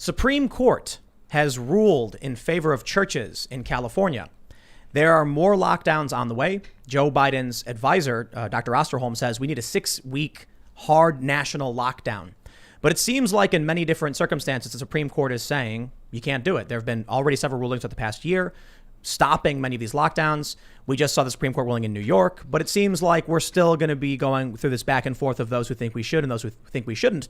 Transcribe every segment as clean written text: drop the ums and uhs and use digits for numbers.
Supreme Court has ruled in favor of churches in California. There are more lockdowns on the way. Joe Biden's advisor, Dr. Osterholm, says we need a 6-week hard national lockdown. But it seems like in many different circumstances, the Supreme Court is saying you can't do it. There have been already several rulings over the past year stopping many of these lockdowns. We just saw the Supreme Court ruling in New York, but it seems like we're still going to be going through this back and forth of those who think we should and those who think we shouldn't.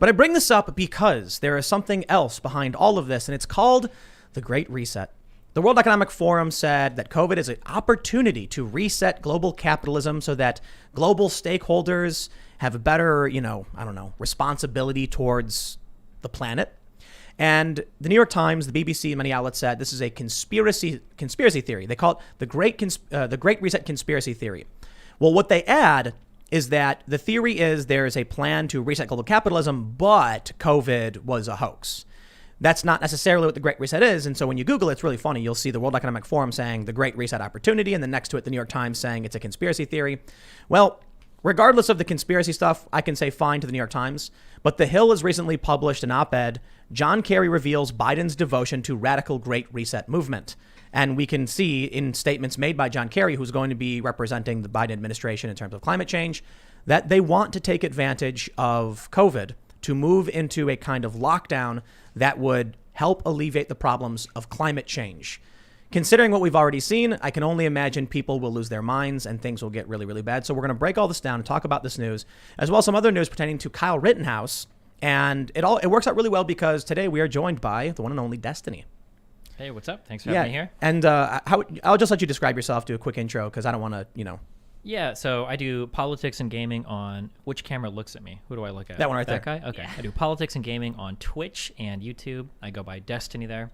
But I bring this up because there is something else behind all of this, and it's called the Great Reset. The World Economic Forum said that COVID is an opportunity to reset global capitalism so that global stakeholders have a better, responsibility towards the planet. And the New York Times, the BBC, and many outlets said this is a conspiracy theory. They call it the Great Reset conspiracy theory. Well, what they add is that the theory is there is a plan to reset global capitalism, but COVID was a hoax. That's not necessarily what the Great Reset is. And so when you Google it, it's really funny. You'll see the World Economic Forum saying the Great Reset opportunity, and then next to it, the New York Times saying it's a conspiracy theory. Well, regardless of the conspiracy stuff, I can say fine to the New York Times. But The Hill has recently published an op-ed. John Kerry reveals Biden's devotion to radical Great Reset movement. And we can see in statements made by John Kerry, who's going to be representing the Biden administration in terms of climate change, that they want to take advantage of COVID to move into a kind of lockdown that would help alleviate the problems of climate change. Considering what we've already seen, I can only imagine people will lose their minds and things will get really, really bad. So we're going to break all this down and talk about this news, as well as some other news pertaining to Kyle Rittenhouse. And it works out really well because today we are joined by the one and only Destiny. Hey, what's up? Thanks for having me here. And I'll just let you describe yourself, do a quick intro, because I don't want to, Yeah, so I do politics and gaming on which camera looks at me? Who do I look at? That one right there. That guy? Okay. Yeah. I do politics and gaming on Twitch and YouTube. I go by Destiny there.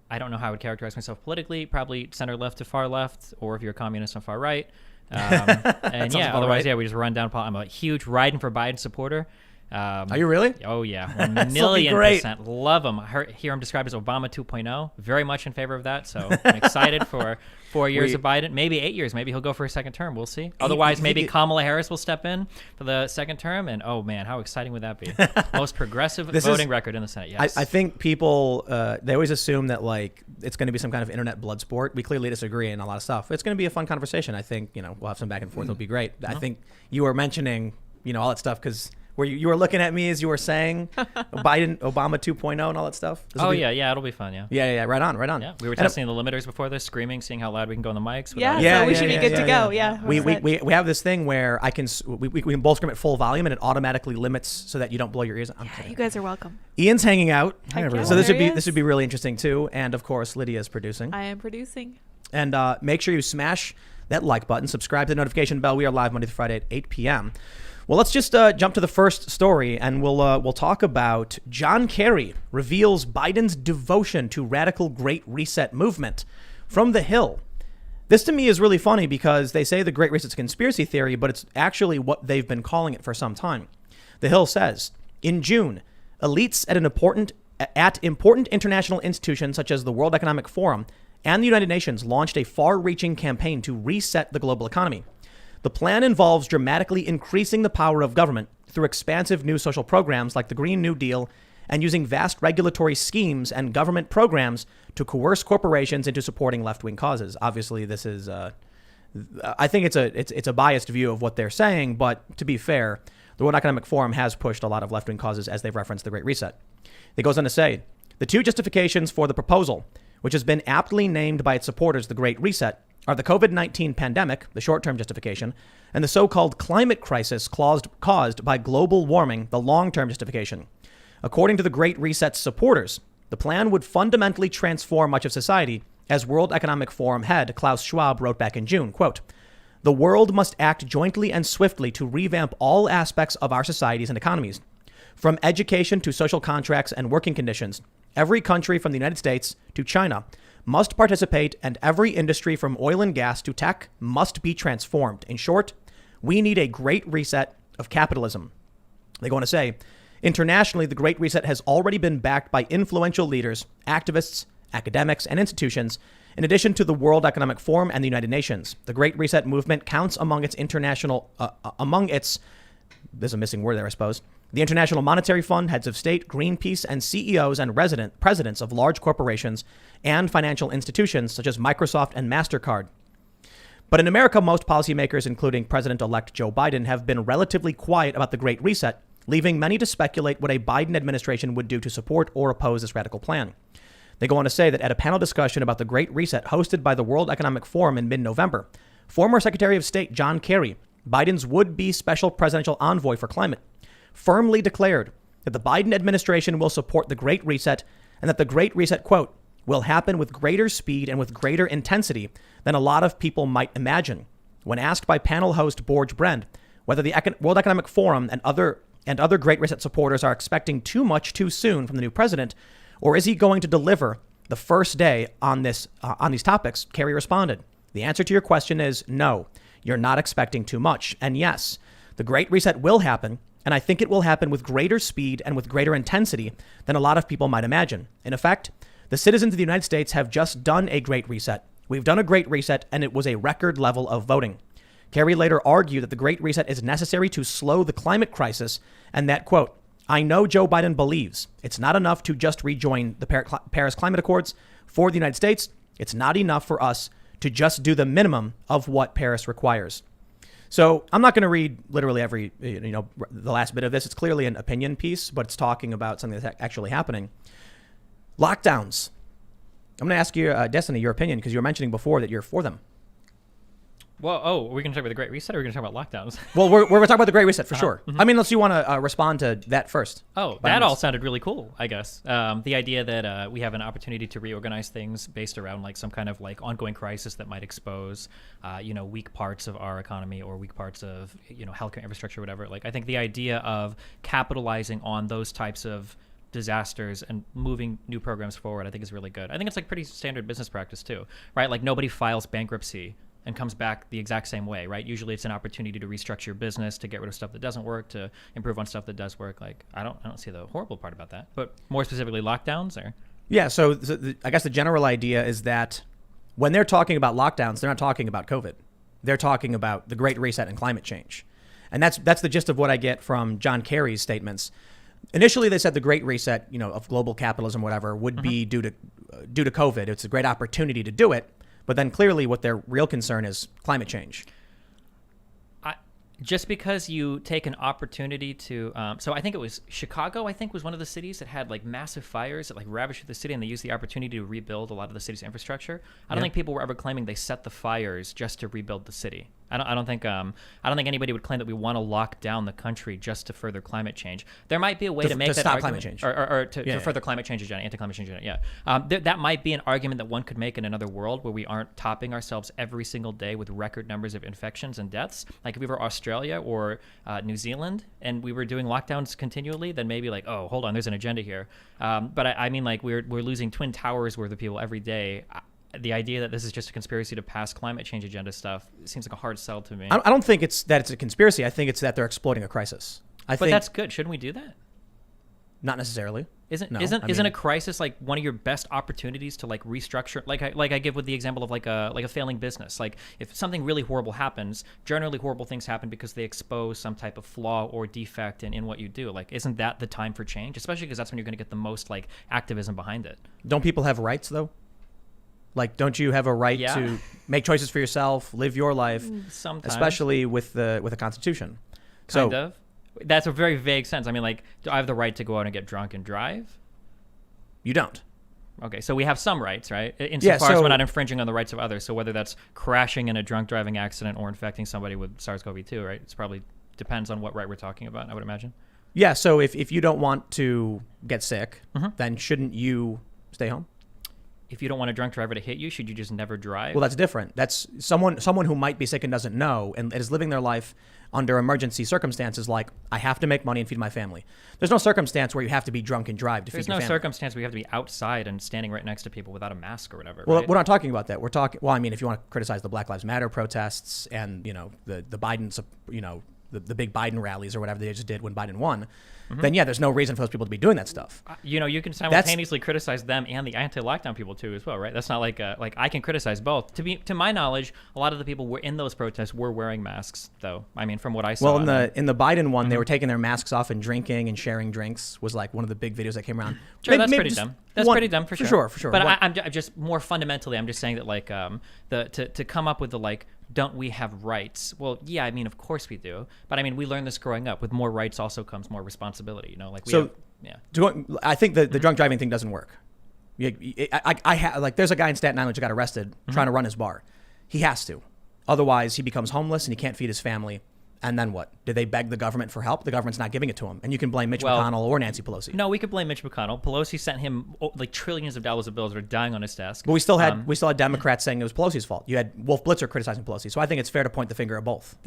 I don't know how I would characterize myself politically. Probably center left to far left, or if you're a communist, on far right. And yeah, otherwise, we just run down. I'm a huge riding for Biden supporter. Are you really? Oh, yeah. 1,000,000%. Love him. Hear him described as Obama 2.0. Very much in favor of that. So I'm excited for 4 years of Biden. Maybe 8 years. Maybe he'll go for a second term. We'll see. Otherwise, maybe Kamala Harris will step in for the second term. And, oh, man, how exciting would that be? Most progressive voting record in the Senate, yes. I think people, they always assume that, it's going to be some kind of internet blood sport. We clearly disagree in a lot of stuff. It's going to be a fun conversation. I think, we'll have some back and forth. It'll be great. I think you were mentioning, all that stuff because where you were looking at me as you were saying Obama 2.0 and all that stuff. Yeah, it'll be fun, yeah. Yeah, right on. Yeah, we were testing the limiters before this, screaming, seeing how loud we can go on the mics. So we should be good to go, yeah. We have this thing where we can both scream at full volume and it automatically limits so that you don't blow your ears. You guys are welcome. Ian's hanging out. So this would be really interesting too. And of course, Lydia's producing. I am producing. And make sure you smash that like button, subscribe to the notification bell. We are live Monday through Friday at 8 p.m. Well, let's just jump to the first story, and we'll talk about John Kerry reveals Biden's devotion to radical Great Reset movement from The Hill. This to me is really funny because they say the Great Reset's a conspiracy theory, but it's actually what they've been calling it for some time. The Hill says, in June, elites at important international institutions such as the World Economic Forum and the United Nations launched a far-reaching campaign to reset the global economy. The plan involves dramatically increasing the power of government through expansive new social programs like the Green New Deal and using vast regulatory schemes and government programs to coerce corporations into supporting left-wing causes. Obviously, this is, I think it's a biased view of what they're saying, but to be fair, the World Economic Forum has pushed a lot of left-wing causes as they've referenced the Great Reset. It goes on to say, the two justifications for the proposal, which has been aptly named by its supporters the Great Reset, are the COVID-19 pandemic, the short-term justification, and the so-called climate crisis caused by global warming, the long-term justification. According to the Great Reset's supporters, the plan would fundamentally transform much of society, as World Economic Forum head Klaus Schwab wrote back in June, quote, "The world must act jointly and swiftly to revamp all aspects of our societies and economies. From education to social contracts and working conditions, every country from the United States to China must participate, and every industry from oil and gas to tech must be transformed. In short, we need a great reset of capitalism." They go on to say, internationally, the Great Reset has already been backed by influential leaders, activists, academics, and institutions, in addition to the World Economic Forum and the United Nations. The Great Reset movement counts among its there's a missing word there, I suppose, The International Monetary Fund, heads of state, Greenpeace, and CEOs and presidents of large corporations and financial institutions such as Microsoft and MasterCard. But in America, most policymakers, including President-elect Joe Biden, have been relatively quiet about the Great Reset, leaving many to speculate what a Biden administration would do to support or oppose this radical plan. They go on to say that at a panel discussion about the Great Reset hosted by the World Economic Forum in mid-November, former Secretary of State John Kerry, Biden's would-be special presidential envoy for climate, firmly declared that the Biden administration will support the Great Reset and that the Great Reset, quote, will happen with greater speed and with greater intensity than a lot of people might imagine. When asked by panel host Borge Brend whether the World Economic Forum and other Great Reset supporters are expecting too much too soon from the new president, or is he going to deliver the first day on these topics, Kerry responded, the answer to your question is no, you're not expecting too much. And yes, the Great Reset will happen. And I think it will happen with greater speed and with greater intensity than a lot of people might imagine. In effect, the citizens of the United States have just done a Great Reset. We've done a Great Reset, and it was a record level of voting. Kerry later argued that the Great Reset is necessary to slow the climate crisis and that, quote, I know Joe Biden believes it's not enough to just rejoin the Paris Climate Accords for the United States. It's not enough for us to just do the minimum of what Paris requires. So I'm not going to read literally every, the last bit of this. It's clearly an opinion piece, but it's talking about something that's actually happening. Lockdowns. I'm going to ask you, Destiny, your opinion, because you were mentioning before that you're for them. Well, are we going to talk about the Great Reset or are we going to talk about lockdowns? Well, we're going to talk about the Great Reset for sure. Mm-hmm. I mean, unless you want to respond to that first. Oh, that all sounded really cool, I guess. The idea that we have an opportunity to reorganize things based around like some kind of like ongoing crisis that might expose, weak parts of our economy or weak parts of, healthcare infrastructure, whatever. Like, I think the idea of capitalizing on those types of disasters and moving new programs forward, I think is really good. I think it's like pretty standard business practice too, right? Like nobody files bankruptcy and comes back the exact same way, right? Usually it's an opportunity to restructure your business, to get rid of stuff that doesn't work, to improve on stuff that does work. Like, I don't see the horrible part about that. But more specifically, lockdowns or? Yeah, so I guess the general idea is that when they're talking about lockdowns, they're not talking about COVID. They're talking about the Great Reset and climate change. And that's the gist of what I get from John Kerry's statements. Initially, they said the Great Reset, of global capitalism, whatever, would be due to COVID. It's a great opportunity to do it. But then clearly what their real concern is climate change. Just because you take an opportunity to, so I think it was Chicago, was one of the cities that had like massive fires that like ravaged the city, and they used the opportunity to rebuild a lot of the city's infrastructure. I don't think people were ever claiming they set the fires just to rebuild the city. I don't think anybody would claim that we want to lock down the country just to further climate change. There might be a way to make that stop argument, climate change, or to further climate change agenda, anti-climate change agenda. Yeah, that might be an argument that one could make in another world where we aren't topping ourselves every single day with record numbers of infections and deaths. Like if we were Australia or New Zealand and we were doing lockdowns continually, then maybe like, oh, hold on, there's an agenda here. But I mean, like we're losing Twin Towers worth of people every day. The idea that this is just a conspiracy to pass climate change agenda stuff seems like a hard sell to me. I don't think it's that it's a conspiracy. I think it's that they're exploiting a crisis. But that's good. Shouldn't we do that? Not necessarily. Isn't a crisis like one of your best opportunities to like restructure? Like I give with the example of like a failing business. Like if something really horrible happens, generally horrible things happen because they expose some type of flaw or defect in what you do. Like isn't that the time for change? Especially because that's when you're going to get the most like activism behind it. Don't people have rights though? Like, don't you have a right to make choices for yourself, live your life, sometimes, especially with the Constitution? Kind of. That's a very vague sense. I mean, like, do I have the right to go out and get drunk and drive? You don't. Okay, so we have some rights, right? Insofar as we're not infringing on the rights of others. So whether that's crashing in a drunk driving accident or infecting somebody with SARS-CoV-2, right? It's probably depends on what right we're talking about, I would imagine. Yeah, so if you don't want to get sick, then shouldn't you stay home? If you don't want a drunk driver to hit you, should you just never drive? Well, that's different. That's someone who might be sick and doesn't know and is living their life under emergency circumstances like, I have to make money and feed my family. There's no circumstance where you have to be drunk and drive to feed your family. There's no circumstance where you have to be outside and standing right next to people without a mask or whatever. Well, right? We're not talking about that. We're talking, well, I mean, if you want to criticize the Black Lives Matter protests and, the Biden, the big Biden rallies or whatever they just did when Biden won, then yeah, there's no reason for those people to be doing that stuff. You can simultaneously criticize them and the anti-lockdown people too as well, right? That's not like I can criticize both. To my knowledge, a lot of the people were in those protests were wearing masks, though. I mean, from what I saw. Well, in the Biden one, they were taking their masks off and drinking and sharing drinks was like one of the big videos that came around. Sure, that's pretty dumb. That's pretty dumb for sure. For sure. But I'm just more fundamentally, I'm just saying that like to come up with the like, don't we have rights? Well, yeah, I mean, of course we do. But I mean, we learned this growing up. With more rights also comes more responsibility. You know, like I think the drunk driving thing doesn't work. There's a guy in Staten Island who got arrested trying to run his bar. He has to, otherwise he becomes homeless and he can't feed his family. And then what? Did they beg the government for help? The government's not giving it to him. And you can blame Mitch McConnell or Nancy Pelosi. No, we could blame Mitch McConnell. Pelosi sent him like trillions of dollars of bills that are dying on his desk. But we still had Democrats saying it was Pelosi's fault. You had Wolf Blitzer criticizing Pelosi. So I think it's fair to point the finger at both.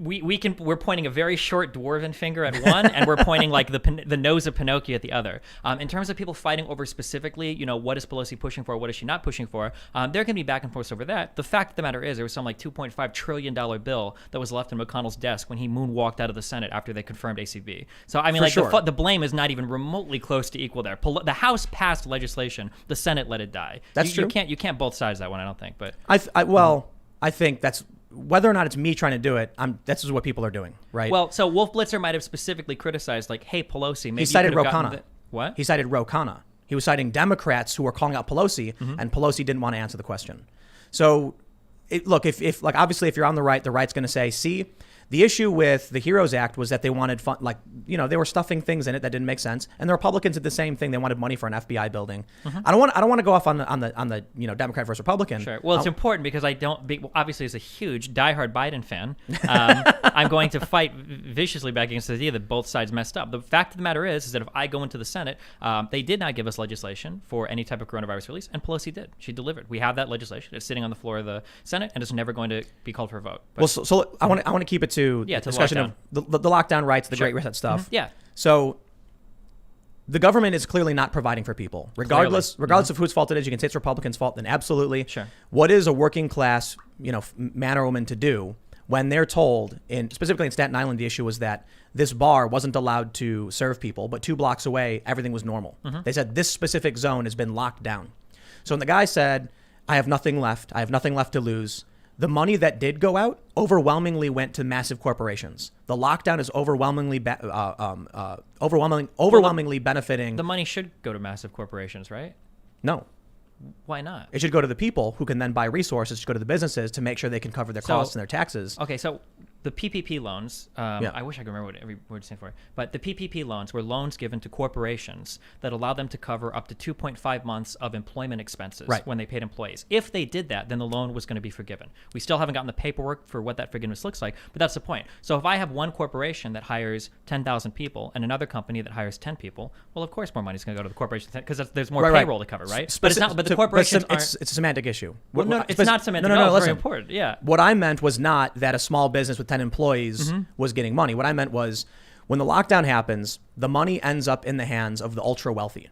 We're pointing a very short dwarven finger at one, and we're pointing like the nose of Pinocchio at the other. In terms of people fighting over specifically, what is Pelosi pushing for? What is she not pushing for? There can be back and forth over that. The fact of the matter is, there was some like $2.5 trillion bill that was left in McConnell's desk when he moonwalked out of the Senate after they confirmed ACB. So I mean, the blame is not even remotely close to equal there. The House passed legislation, the Senate let it die. That's true. You can't both sides that one. I don't think. But I think that's. Whether or not it's me trying to do it, this is what people are doing, right? Well, so Wolf Blitzer might have specifically criticized, like, hey, Pelosi, maybe he cited Ro Khanna. What? He cited Ro Khanna. He was citing Democrats who were calling out Pelosi, and Pelosi didn't want to answer the question. So, if obviously if you're on the right's going to say, see, the issue with the HEROES Act was that they wanted fun, they were stuffing things in it that didn't make sense, and the Republicans did the same thing. They wanted money for an FBI building. I don't want to go off on the Democrat versus Republican. Sure. Well, it's important because obviously as a huge diehard Biden fan, I'm going to fight viciously back against the idea that both sides messed up. The fact of the matter is that if I go into the Senate, they did not give us legislation for any type of coronavirus release, and Pelosi did. She delivered. We have that legislation. It's sitting on the floor of the Senate, and it's never going to be called for a vote. But, so I want to keep it to the discussion of the lockdown rights, the Great Reset stuff. Yeah. So the government is clearly not providing for people, regardless of whose fault it is. You can say it's Republicans' fault, then absolutely. Sure. What is a working class, man or woman to do when they're told, specifically in Staten Island, the issue was that this bar wasn't allowed to serve people, but 2 blocks away, everything was normal. They said this specific zone has been locked down. So when the guy said, I have nothing left to lose, the money that did go out overwhelmingly went to massive corporations. The lockdown is overwhelmingly benefiting. The money should go to massive corporations, right? No. Why not? It should go to the people who can then buy resources. It should go to the businesses to make sure they can cover their costs and their taxes. Okay, so the PPP loans, I wish I could remember what every word stands for, but the PPP loans were loans given to corporations that allow them to cover up to 2.5 months of employment expenses when they paid employees. If they did that, then the loan was going to be forgiven. We still haven't gotten the paperwork for what that forgiveness looks like, but that's the point. So if I have one corporation that hires 10,000 people and another company that hires 10 people, well, of course more money is going to go to the corporation because there's more payroll to cover, right? But it's not. But the corporations aren't. It's a semantic issue. Well, no, it's not semantic. No, it's very important. Yeah. What I meant was not that a small business with 10 employees was getting money. What I meant was when the lockdown happens, the money ends up in the hands of the ultra wealthy.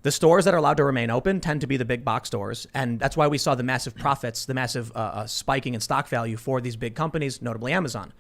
The stores that are allowed to remain open tend to be the big box stores. And that's why we saw the massive profits, the massive spiking in stock value for these big companies, notably Amazon.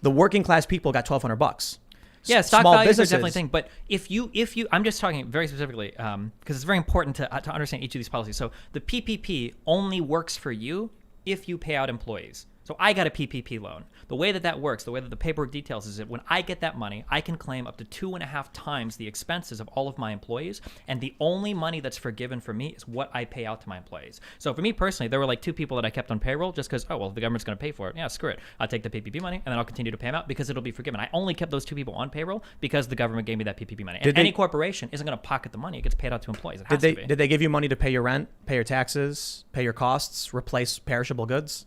The working class people got $1,200. Yeah, stock values are definitely a thing. But if you, I'm just talking very specifically because it's very important to understand each of these policies. So the PPP only works for you if you pay out employees. So I got a PPP loan. The way that works, the way that the paperwork details is that when I get that money, I can claim up to 2.5 times the expenses of all of my employees. And the only money that's forgiven for me is what I pay out to my employees. So for me personally, there were like 2 people that I kept on payroll just because, the government's going to pay for it. Yeah, screw it. I'll take the PPP money and then I'll continue to pay them out because it'll be forgiven. I only kept those 2 people on payroll because the government gave me that PPP money. And any corporation isn't going to pocket the money. It gets paid out to employees. It has to be. Did they give you money to pay your rent, pay your taxes, pay your costs, replace perishable goods?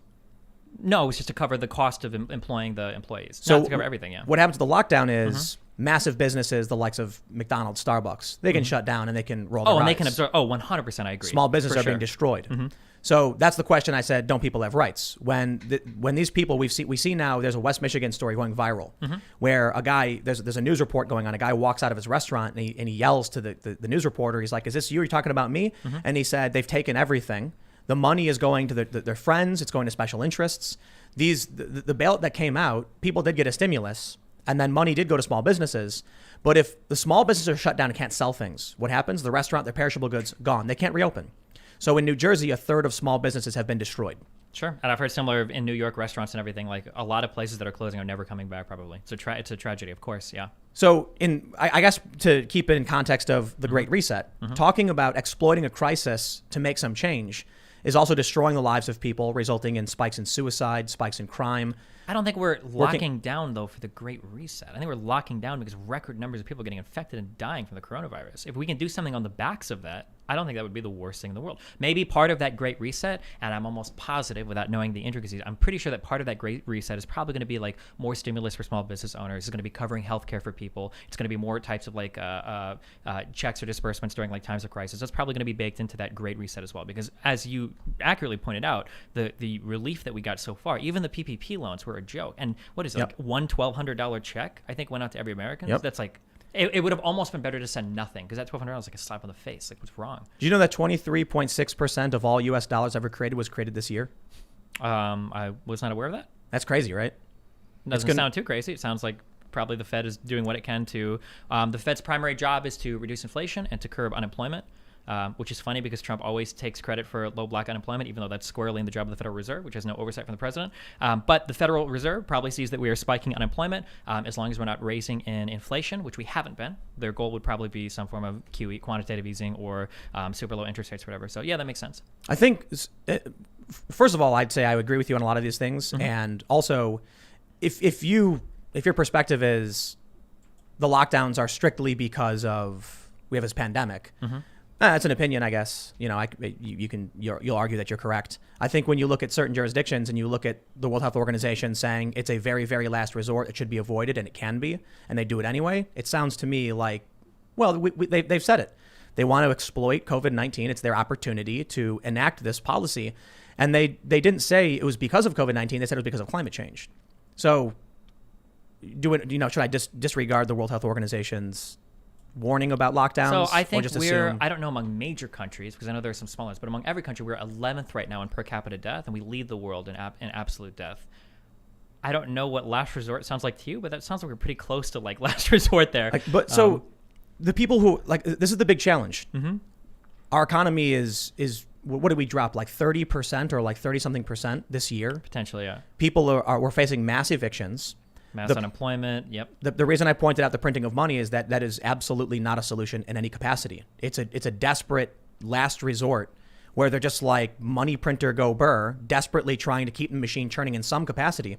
No, it was just to cover the cost of employing the employees. So not to cover everything, yeah. What happens to the lockdown is massive businesses, the likes of McDonald's, Starbucks, they can shut down and they can roll their eyes. And they can absorb. 100%, I agree. Small businesses are being destroyed. So that's the question I said, don't people have rights? When these people, we see now, there's a West Michigan story going viral where a guy, there's a news report going on, a guy walks out of his restaurant and he yells to the news reporter, he's like, is this you? Are you talking about me? And he said, they've taken everything. The money is going to their friends. It's going to special interests. The bailout that came out, people did get a stimulus, and then money did go to small businesses. But if the small businesses are shut down and can't sell things, what happens? The restaurant, their perishable goods, gone. They can't reopen. So in New Jersey, a third of small businesses have been destroyed. Sure. And I've heard similar in New York restaurants and everything. Like a lot of places that are closing are never coming back probably. It's a tragedy, of course. Yeah. So I guess to keep it in context of the Great Reset, talking about exploiting a crisis to make some change is also destroying the lives of people, resulting in spikes in suicide, spikes in crime. I don't think we're locking down, though, for the Great Reset. I think we're locking down because record numbers of people getting infected and dying from the coronavirus. If we can do something on the backs of that, I don't think that would be the worst thing in the world. Maybe part of that Great Reset, and I'm almost positive without knowing the intricacies, I'm pretty sure that part of that Great Reset is probably going to be like more stimulus for small business owners. It's going to be covering healthcare for people. It's going to be more types of like checks or disbursements during like times of crisis. That's probably going to be baked into that Great Reset as well. Because as you accurately pointed out, the relief that we got so far, even the PPP loans were a joke. And what is it, like one $1,200 check, I think, went out to every American? That's like... It would have almost been better to send nothing because that $1,200 is like a slap on the face. Like, what's wrong? Do you know that 23.6% of all U.S. dollars ever created was created this year? I was not aware of that. That's crazy, right? Doesn't sound too crazy. It sounds like probably the Fed is doing what it can to. The Fed's primary job is to reduce inflation and to curb unemployment. Which is funny because Trump always takes credit for low black unemployment, even though that's squarely in the job of the Federal Reserve, which has no oversight from the president. But the Federal Reserve probably sees that we are spiking unemployment as long as we're not raising in inflation, which we haven't been. Their goal would probably be some form of QE, quantitative easing, or super low interest rates or whatever. So, yeah, that makes sense. I think, first of all, I'd say I agree with you on a lot of these things. And also, if your perspective is the lockdowns are strictly because of we have this pandemic, that's an opinion, I guess. You know, you'll argue that you're correct. I think when you look at certain jurisdictions and you look at the World Health Organization saying it's a very, very last resort, it should be avoided, and it can be, and they do it anyway, it sounds to me like, well, they've said it. They want to exploit COVID-19. It's their opportunity to enact this policy. And they didn't say it was because of COVID-19. They said it was because of climate change. So, should I disregard the World Health Organization's warning about lockdowns? So I think assume... I don't know among major countries, because I know there are some small ones, but among every country, we're 11th right now in per capita death, and we lead the world in absolute death. I don't know what last resort sounds like to you, but that sounds like we're pretty close to like last resort there. The people who this is the big challenge. Our economy is what did we drop, like 30% or like 30 something percent this year? Potentially, yeah. People we're facing mass evictions. Mass unemployment, yep. The reason I pointed out the printing of money is that is absolutely not a solution in any capacity. It's a desperate last resort where they're just like money printer go burr, desperately trying to keep the machine churning in some capacity.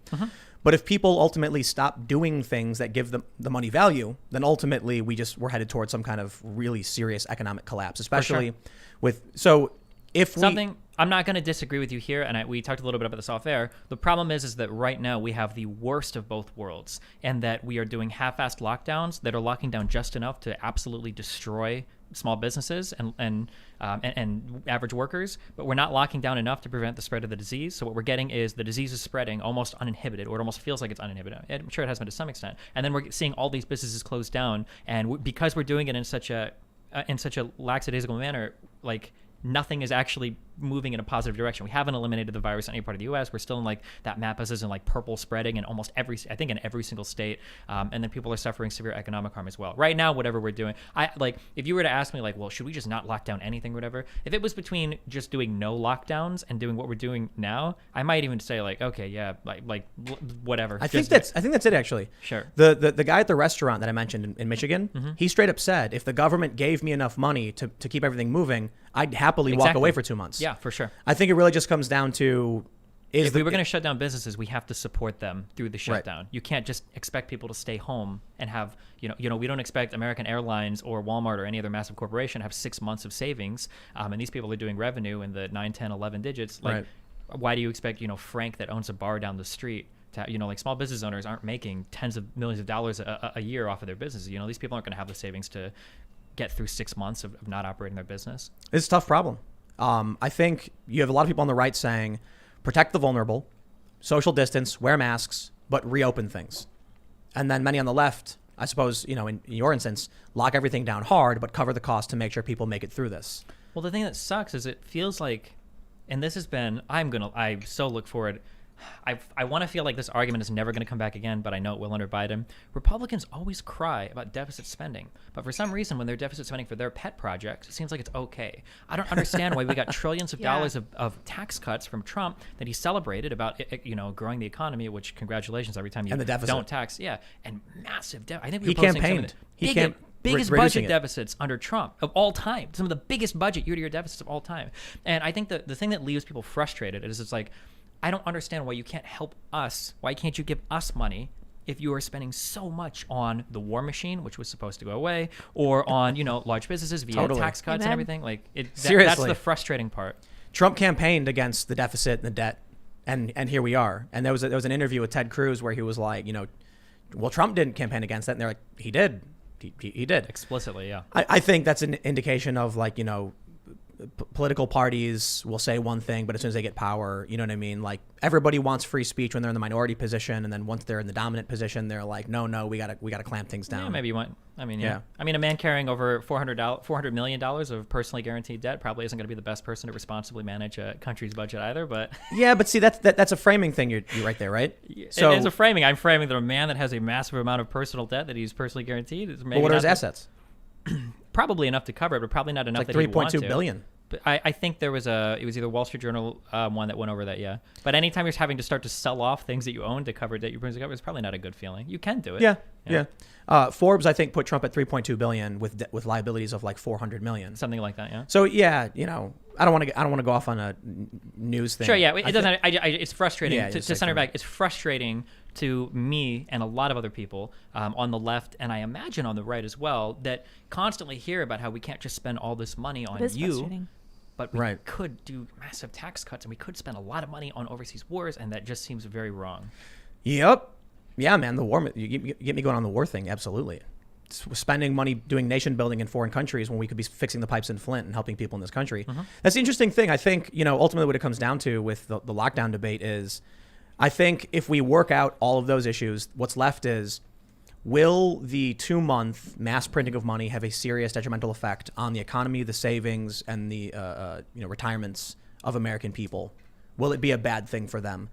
But if people ultimately stop doing things that give them the money value, then ultimately we're headed towards some kind of really serious economic collapse, especially I'm not going to disagree with you here, and we talked a little bit about this off air. The problem is that right now we have the worst of both worlds, and that we are doing half-assed lockdowns that are locking down just enough to absolutely destroy small businesses and average workers, but we're not locking down enough to prevent the spread of the disease. So what we're getting is the disease is spreading almost uninhibited, or it almost feels like it's uninhibited. I'm sure it has been to some extent. And then we're seeing all these businesses close down, and because we're doing it in such a lackadaisical manner, like nothing is actually moving in a positive direction. We haven't eliminated the virus in any part of the U.S. We're still in like that map is in like purple spreading in almost in every single state. And then people are suffering severe economic harm as well. Right now, whatever we're doing, if you were to ask me like, well, should we just not lock down anything or whatever? If it was between just doing no lockdowns and doing what we're doing now, I might even say like, okay, yeah, like whatever. I think that's it actually. Sure. The guy at the restaurant that I mentioned in Michigan, he straight up said, if the government gave me enough money to keep everything moving, I'd happily walk away for 2 months. Yeah, for sure. I think it really just comes down to if we were going to shut down businesses, we have to support them through the shutdown. Right. You can't just expect people to stay home and have, we don't expect American Airlines or Walmart or any other massive corporation to have 6 months of savings. And these people are doing revenue in the 9, 10, 11 digits. Like, why do you expect, Frank that owns a bar down the street to, small business owners aren't making tens of millions of dollars a year off of their businesses. These people aren't going to have the savings to get through 6 months of not operating their business. It's a tough problem. I think you have a lot of people on the right saying, protect the vulnerable, social distance, wear masks, but reopen things. And then many on the left, I suppose, in your instance, lock everything down hard, but cover the cost to make sure people make it through this. Well, the thing that sucks is it feels like and this has been, I so look forward. I want to feel like this argument is never going to come back again, but I know it will under Biden. Republicans always cry about deficit spending, but for some reason, when they're deficit spending for their pet projects, it seems like it's okay. I don't understand why we got trillions of dollars of tax cuts from Trump that he celebrated about, growing the economy, which congratulations every time you and the deficit. Don't tax. Yeah, and massive debt. I think we he were posting campaigned. biggest budget deficits under Trump of all time. Some of the biggest budget year-to-year deficits of all time. And I think the thing that leaves people frustrated is it's like, I don't understand why you can't help us. Why can't you give us money if you are spending so much on the war machine, which was supposed to go away, or on large businesses via tax cuts and everything? Like Seriously, that's the frustrating part. Trump campaigned against the deficit and the debt, and here we are. And there was an interview with Ted Cruz where he was like, well, Trump didn't campaign against that, and they're like, he did. He did Explicitly, yeah. I think that's an indication of political parties will say one thing, but as soon as they get power, you know what I mean? Like everybody wants free speech when they're in the minority position, and then once they're in the dominant position, they're like, no, we gotta clamp things down. Yeah, maybe you want. I mean, yeah. I mean, a man carrying over $400 million of personally guaranteed debt probably isn't going to be the best person to responsibly manage a country's budget either. But yeah, but see, that's a framing thing. You're right there, right? So it is a framing. I'm framing that a man that has a massive amount of personal debt that he's personally guaranteed is maybe. But what are his assets? Probably enough to cover it, but probably not enough like that he'd want to. $3.2 billion. But I think it was either Wall Street Journal one that went over that, yeah. But anytime you're having to start to sell off things that you own to cover debt you bring to cover, it's probably not a good feeling. You can do it. Yeah. Forbes, I think, put Trump at $3.2 billion with liabilities of like $400 million. Something like that, yeah. So yeah, I don't want to go off on a news thing. Sure, yeah. It doesn't. It's frustrating to center back. It's frustrating to me and a lot of other people on the left, and I imagine on the right as well, that constantly hear about how we can't just spend all this money on you. But we could do massive tax cuts, and we could spend a lot of money on overseas wars, and that just seems very wrong. Yep. Yeah, man, the war. You get me going on the war thing. Absolutely. Spending money doing nation building in foreign countries when we could be fixing the pipes in Flint and helping people in this country. Mm-hmm. That's the interesting thing. I think, ultimately what it comes down to with the lockdown debate is, I think if we work out all of those issues, what's left is, will the 2-month mass printing of money have a serious detrimental effect on the economy, the savings, and the retirements of American people? Will it be a bad thing for them?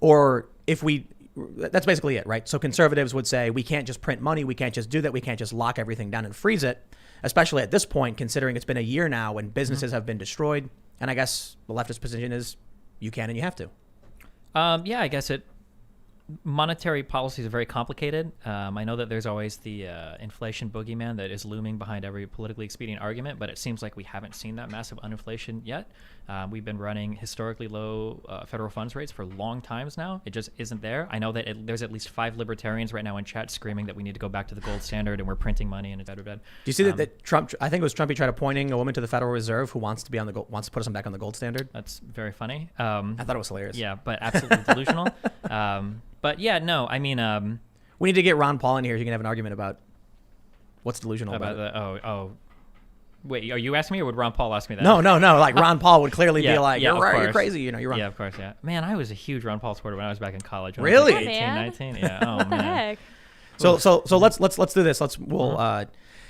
Or if we, that's basically it, right? So conservatives would say we can't just print money, we can't just do that, we can't just lock everything down and freeze it, especially at this point, considering it's been a year now and businesses have been destroyed. And I guess the leftist position is you can and you have to. Yeah, I guess monetary policies are very complicated. I know that there's always the inflation boogeyman that is looming behind every politically expedient argument, but it seems like we haven't seen that massive uninflation yet. We've been running historically low federal funds rates for long times now. It just isn't there. I know that there's at least 5 libertarians right now in chat screaming that we need to go back to the gold standard and we're printing money and da. Do you see that Trump? I think it was Trump. He tried appointing a woman to the Federal Reserve who wants to put us back on the gold standard. That's very funny. I thought it was hilarious. Yeah, but absolutely delusional. But yeah, no, I mean, we need to get Ron Paul in here. So you can have an argument about what's delusional about it. Wait, are you asking me, or would Ron Paul ask me that? No. Like Ron Paul would clearly be like, yeah, you're crazy. You're wrong. Yeah, of course. Yeah, man, I was a huge Ron Paul supporter when I was back in college. Really? I was like 18, 19. Yeah. Oh What the man. heck? So let's do this.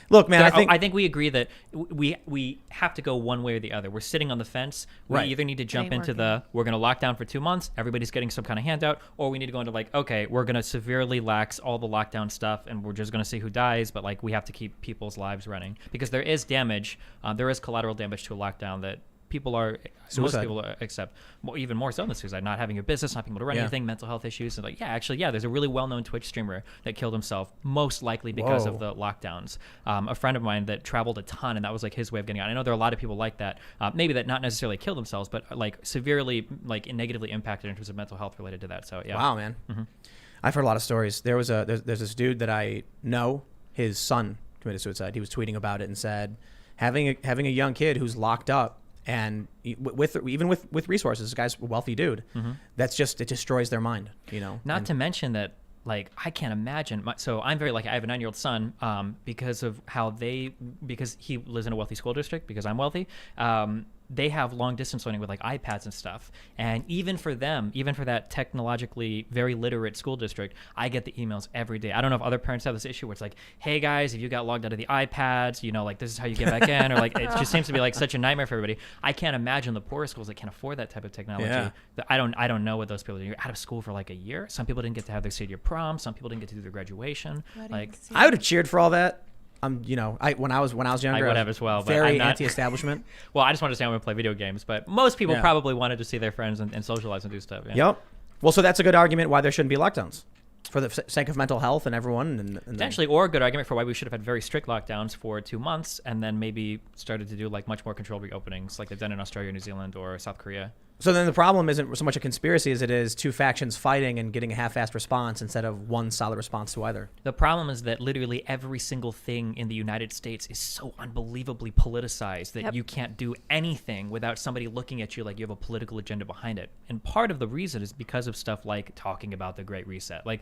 Look, man. I think we agree that we have to go one way or the other. We're sitting on the fence. We either need to jump into we're going to lock down for 2 months, everybody's getting some kind of handout, or we need to go into we're going to severely lax all the lockdown stuff, and we're just going to see who dies, but we have to keep people's lives running because there is damage. There is collateral damage to a lockdown that most people accept, even more so than suicide, not having a business, not being able to run anything, mental health issues. And there's a really well-known Twitch streamer that killed himself, most likely because of the lockdowns. A friend of mine that traveled a ton, and that was his way of getting out. I know there are a lot of people like that, maybe that not necessarily killed themselves, but severely negatively impacted in terms of mental health related to that. So yeah. Wow, man. Mm-hmm. I've heard a lot of stories. There's this dude that I know, his son committed suicide. He was tweeting about it and said, having a young kid who's locked up, and with resources, this guy's a wealthy dude. Mm-hmm. It destroys their mind, Not to mention that, I can't imagine. So I'm very lucky. I have a 9-year-old son because of because he lives in a wealthy school district because I'm wealthy. they have long distance learning with like iPads and stuff. And even for them, even for that technologically very literate school district, I get the emails every day. I don't know if other parents have this issue where it's like, hey guys, if you got logged out of the iPads, you know, like this is how you get back in, or like it just seems to be like such a nightmare for everybody. I can't imagine the poor schools that can't afford that type of technology. Yeah. I don't know what those people do. You're out of school for like a year. Some people didn't get to have their senior prom. Some people didn't get to do their graduation. Like I would have cheered for all that. When I was younger, I would have as well. But very I'm not anti-establishment. Well, I just want to say I want to play video games, but most people probably wanted to see their friends and socialize and do stuff. Yeah. Yep. Well, so that's a good argument why there shouldn't be lockdowns for the sake of mental health and everyone. And potentially, or a good argument for why we should have had very strict lockdowns for 2 months and then maybe started to do like much more controlled reopenings like they've done in Australia, New Zealand, or South Korea. So then the problem isn't so much a conspiracy as it is two factions fighting and getting a half-assed response instead of one solid response to either. The problem is that literally every single thing in the United States is so unbelievably politicized that you can't do anything without somebody looking at you like you have a political agenda behind it. And part of the reason is because of stuff like talking about the Great Reset. Like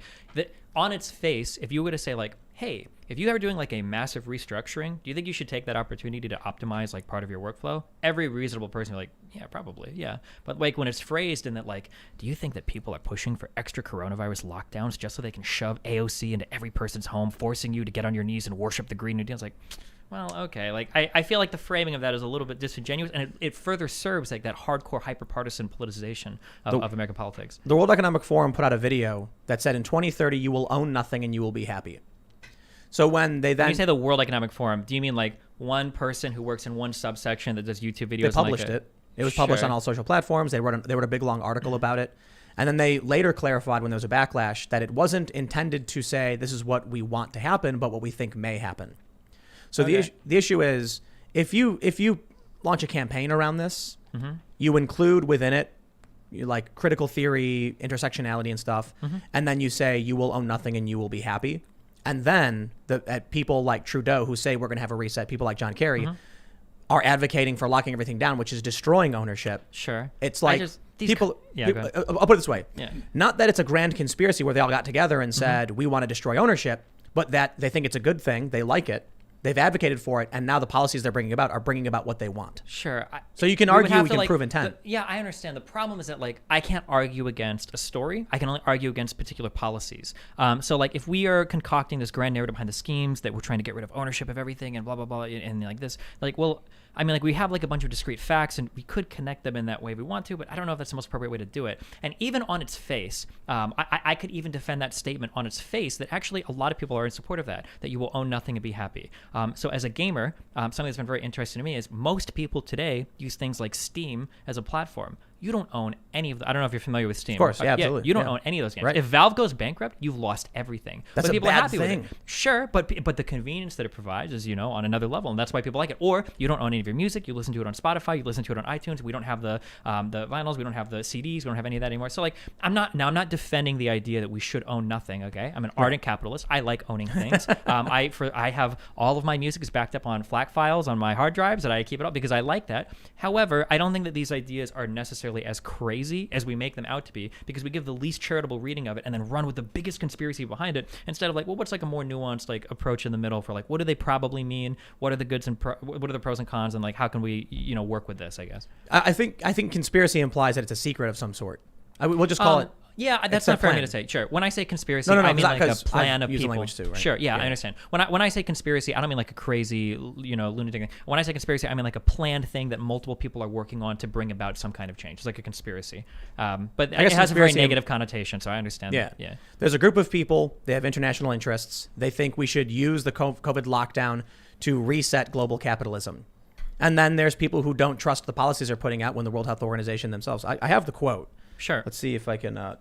on its face, if you were to say like, hey, if you ever doing like a massive restructuring, do you think you should take that opportunity to optimize like part of your workflow? Every reasonable person would be like, yeah, probably, yeah. But like when it's phrased in that like, do you think that people are pushing for extra coronavirus lockdowns just so they can shove AOC into every person's home, forcing you to get on your knees and worship the Green New Deal? It's like, well, okay. Like I feel like the framing of that is a little bit disingenuous, and it further serves like that hardcore hyper-partisan politicization of American politics. The World Economic Forum put out a video that said in 2030 you will own nothing and you will be happy. So when you say the World Economic Forum, do you mean like one person who works in one subsection that does YouTube videos? They published it. It was published on all social platforms. They wrote a big long article about it. And then they later clarified when there was a backlash that it wasn't intended to say this is what we want to happen, but what we think may happen. So the issue is if you launch a campaign around this, you include within it like critical theory, intersectionality and stuff, and then you say you will own nothing and you will be happy. And then people like Trudeau who say we're going to have a reset, people like John Kerry are advocating for locking everything down, which is destroying ownership. Sure. It's like people, I'll put it this way. Yeah. Not that it's a grand conspiracy where they all got together and said, we want to destroy ownership, but that they think it's a good thing. They like it. They've advocated for it, and now the policies they're bringing about are bringing about what they want. Sure. So you can argue, we can prove intent. I understand. The problem is that like I can't argue against a story. I can only argue against particular policies. So like if we are concocting this grand narrative behind the schemes that we're trying to get rid of ownership of everything and blah blah blah and like this, like well. I mean, like we have like a bunch of discrete facts and we could connect them in that way if we want to, but I don't know if that's the most appropriate way to do it. And even on its face, I could even defend that statement on its face that actually a lot of people are in support of that you will own nothing and be happy. So as a gamer, something that's been very interesting to me is most people today use things like Steam as a platform. You don't own any of the, I don't know if you're familiar with Steam. Of course, yeah, absolutely. You don't own any of those games. Right. If Valve goes bankrupt, you've lost everything. That's but people a bad are happy thing. with it. Sure, but the convenience that it provides is, on another level, and that's why people like it. Or you don't own any of your music. You listen to it on Spotify. You listen to it on iTunes. We don't have the vinyls. We don't have the CDs. We don't have any of that anymore. So like, I'm not defending the idea that we should own nothing. Okay, I'm an ardent capitalist. I like owning things. I have all of my music is backed up on FLAC files on my hard drives that I keep it up because I like that. However, I don't think that these ideas are necessarily as crazy as we make them out to be, because we give the least charitable reading of it and then run with the biggest conspiracy behind it instead of like, well, what's like a more nuanced like approach in the middle for like, what do they probably mean? What are the goods and what are the pros and cons, and like how can we work with this? I guess. I think conspiracy implies that it's a secret of some sort. We'll just call it. Yeah, that's not fair for me to say. Sure. When I say conspiracy, no, I mean like a plan of people. Language too, right? Sure. Yeah, I understand. When I say conspiracy, I don't mean like a crazy, lunatic thing. When I say conspiracy, I mean like a planned thing that multiple people are working on to bring about some kind of change. It's like a conspiracy. But it has a very negative connotation, so I understand that. Yeah. There's a group of people, they have international interests. They think we should use the COVID lockdown to reset global capitalism. And then there's people who don't trust the policies they're putting out when the World Health Organization themselves. I have the quote. Sure. Let's see if I can.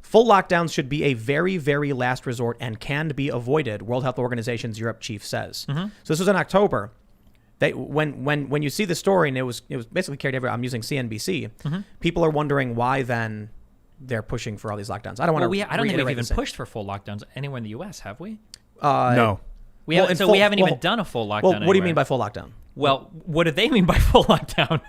Full lockdowns should be a very, very last resort and can be avoided, World Health Organization's Europe chief says. So this was in October. When you see the story, and it was basically carried everywhere. I'm using CNBC. People are wondering why then they're pushing for all these lockdowns. I don't want to. I don't think we've even pushed for full lockdowns anywhere in the U.S., have we? No. We haven't even done a full lockdown. Well, what do you mean by full lockdown? Well, what do they mean by full lockdown?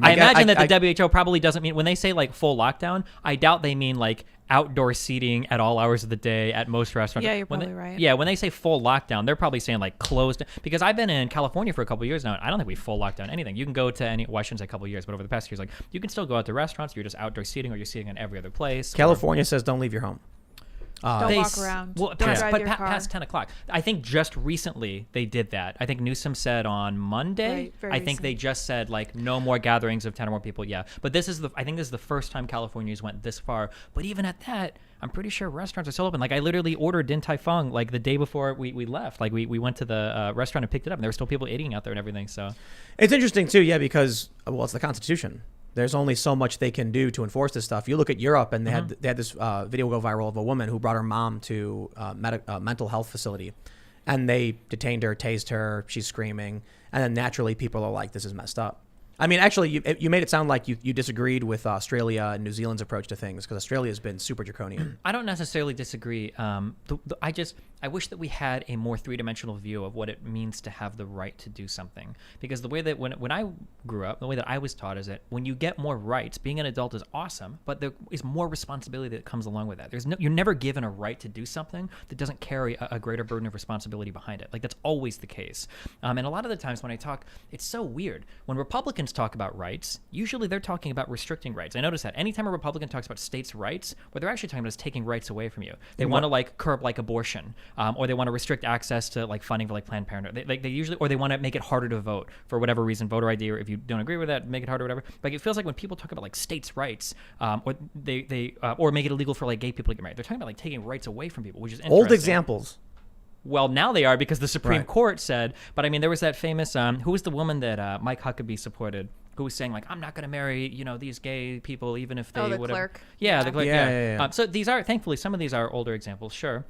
I imagine that the WHO probably doesn't mean, when they say like full lockdown, I doubt they mean like outdoor seating at all hours of the day at most restaurants. Yeah, you're probably right. Yeah, when they say full lockdown, they're probably saying like closed. Because I've been in California for a couple of years now, and I don't think we full lockdown anything. You can go to any, well, I shouldn't say a couple of years, but over the past years, like you can still go out to restaurants. You're just outdoor seating, or you're seating in every other place. California says don't leave your home. Don't walk around. Well, Don't drive your car. past 10 o'clock. I think just recently they did that. I think Newsom said on Monday. Right, I think they just said like no more gatherings of 10 or more people. Yeah, but I think this is the first time California's went this far. But even at that, I'm pretty sure restaurants are still open. Like I literally ordered Din Tai Fung like the day before we left. Like we went to the restaurant and picked it up, and there were still people eating out there and everything. So it's interesting too, yeah, because well, it's the Constitution. There's only so much they can do to enforce this stuff. You look at Europe, and they had this video go viral of a woman who brought her mom to a mental health facility, and they detained her, tased her, she's screaming, and then naturally people are like, "This is messed up." I mean, actually, you made it sound like you disagreed with Australia and New Zealand's approach to things, because Australia has been super draconian. I don't necessarily disagree. I wish that we had a more three-dimensional view of what it means to have the right to do something. Because the way that when I grew up, the way that I was taught is that when you get more rights, being an adult is awesome, but there is more responsibility that comes along with that. You're never given a right to do something that doesn't carry a greater burden of responsibility behind it. Like that's always the case. And a lot of the times when I talk, it's so weird. When Republicans talk about rights, usually they're talking about restricting rights. I notice that anytime a Republican talks about states' rights, what they're actually talking about is taking rights away from you. They want to like curb like abortion, or they want to restrict access to like funding for like Planned Parenthood. They usually, or they want to make it harder to vote for whatever reason, voter ID, or if you don't agree with that, make it harder, whatever. Like it feels like when people talk about like states' rights, or they or make it illegal for like gay people to get married, they're talking about like taking rights away from people, which is interesting. Old examples. Well, now they are, because the Supreme Court said, but I mean, there was that famous, who was the woman that Mike Huckabee supported, who was saying like, I'm not going to marry, these gay people, even if they would have. The clerk. Yeah, the clerk. Yeah. So these are, thankfully, some of these are older examples, sure.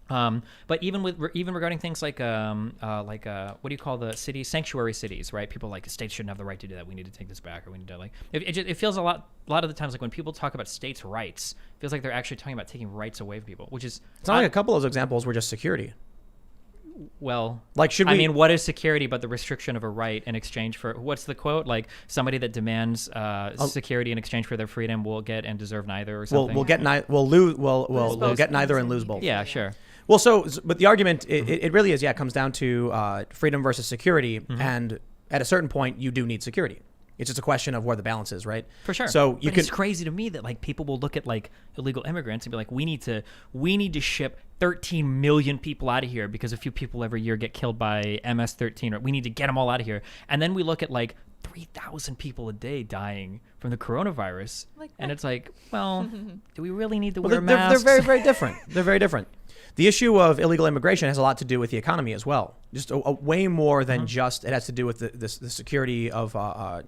But even regarding things like what do you call the cities, sanctuary cities, right? People like states shouldn't have the right to do that. We need to take this back, or we need to like. It feels a lot of the times like when people talk about states' rights, it feels like they're actually talking about taking rights away from people, which is. It's not like a couple of those examples were just security. Well, like should we? I mean, what is security but the restriction of a right in exchange for, what's the quote? Like somebody that demands security in exchange for their freedom will get and deserve neither, or something. We'll get we'll get neither and lose both. Yeah, sure. Well, but the argument it really is, it comes down to freedom versus security, and at a certain point you do need security. It's just a question of where the balance is, right? For sure. So it's crazy to me that like people will look at like illegal immigrants and be like, we need to ship 13 million people out of here because a few people every year get killed by MS-13, or we need to get them all out of here. And then we look at like 3,000 people a day dying from the coronavirus, and it's like, well, do we really need to wear masks? They're very, very different. They're very different. The issue of illegal immigration has a lot to do with the economy as well. Just a way more than just, it has to do with the security of our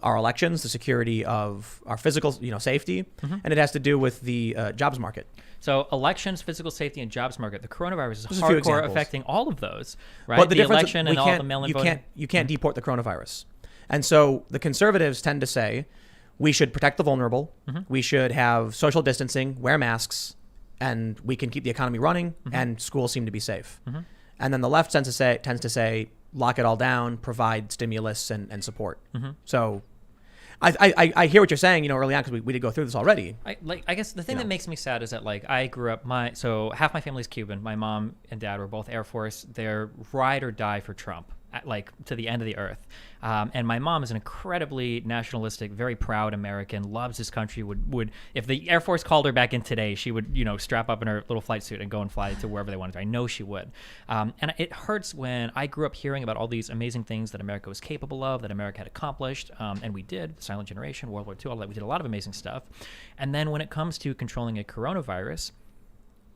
elections, the security of our physical safety, and it has to do with the jobs market. So elections, physical safety, and jobs market. The coronavirus is hardcore affecting all of those, right? But the election and all the mail-in voting. You can't deport the coronavirus. And so the conservatives tend to say we should protect the vulnerable, we should have social distancing, wear masks, and we can keep the economy running, and schools seem to be safe. And then the left tends to say lock it all down, provide stimulus and support. So I hear what you're saying, early on, because we did go through this already. I guess the thing that makes me sad is that like I grew up, so half my family's Cuban. My mom and dad were both Air Force. They're ride or die for Trump, like to the end of the earth. And my mom is an incredibly nationalistic, very proud American, loves his country, would if the Air Force called her back in today, she would, strap up in her little flight suit and go and fly to wherever they wanted to. I know she would. And it hurts when I grew up hearing about all these amazing things that America was capable of, that America had accomplished. And we did, the Silent Generation, World War II, all that. We did a lot of amazing stuff. And then when it comes to controlling a coronavirus,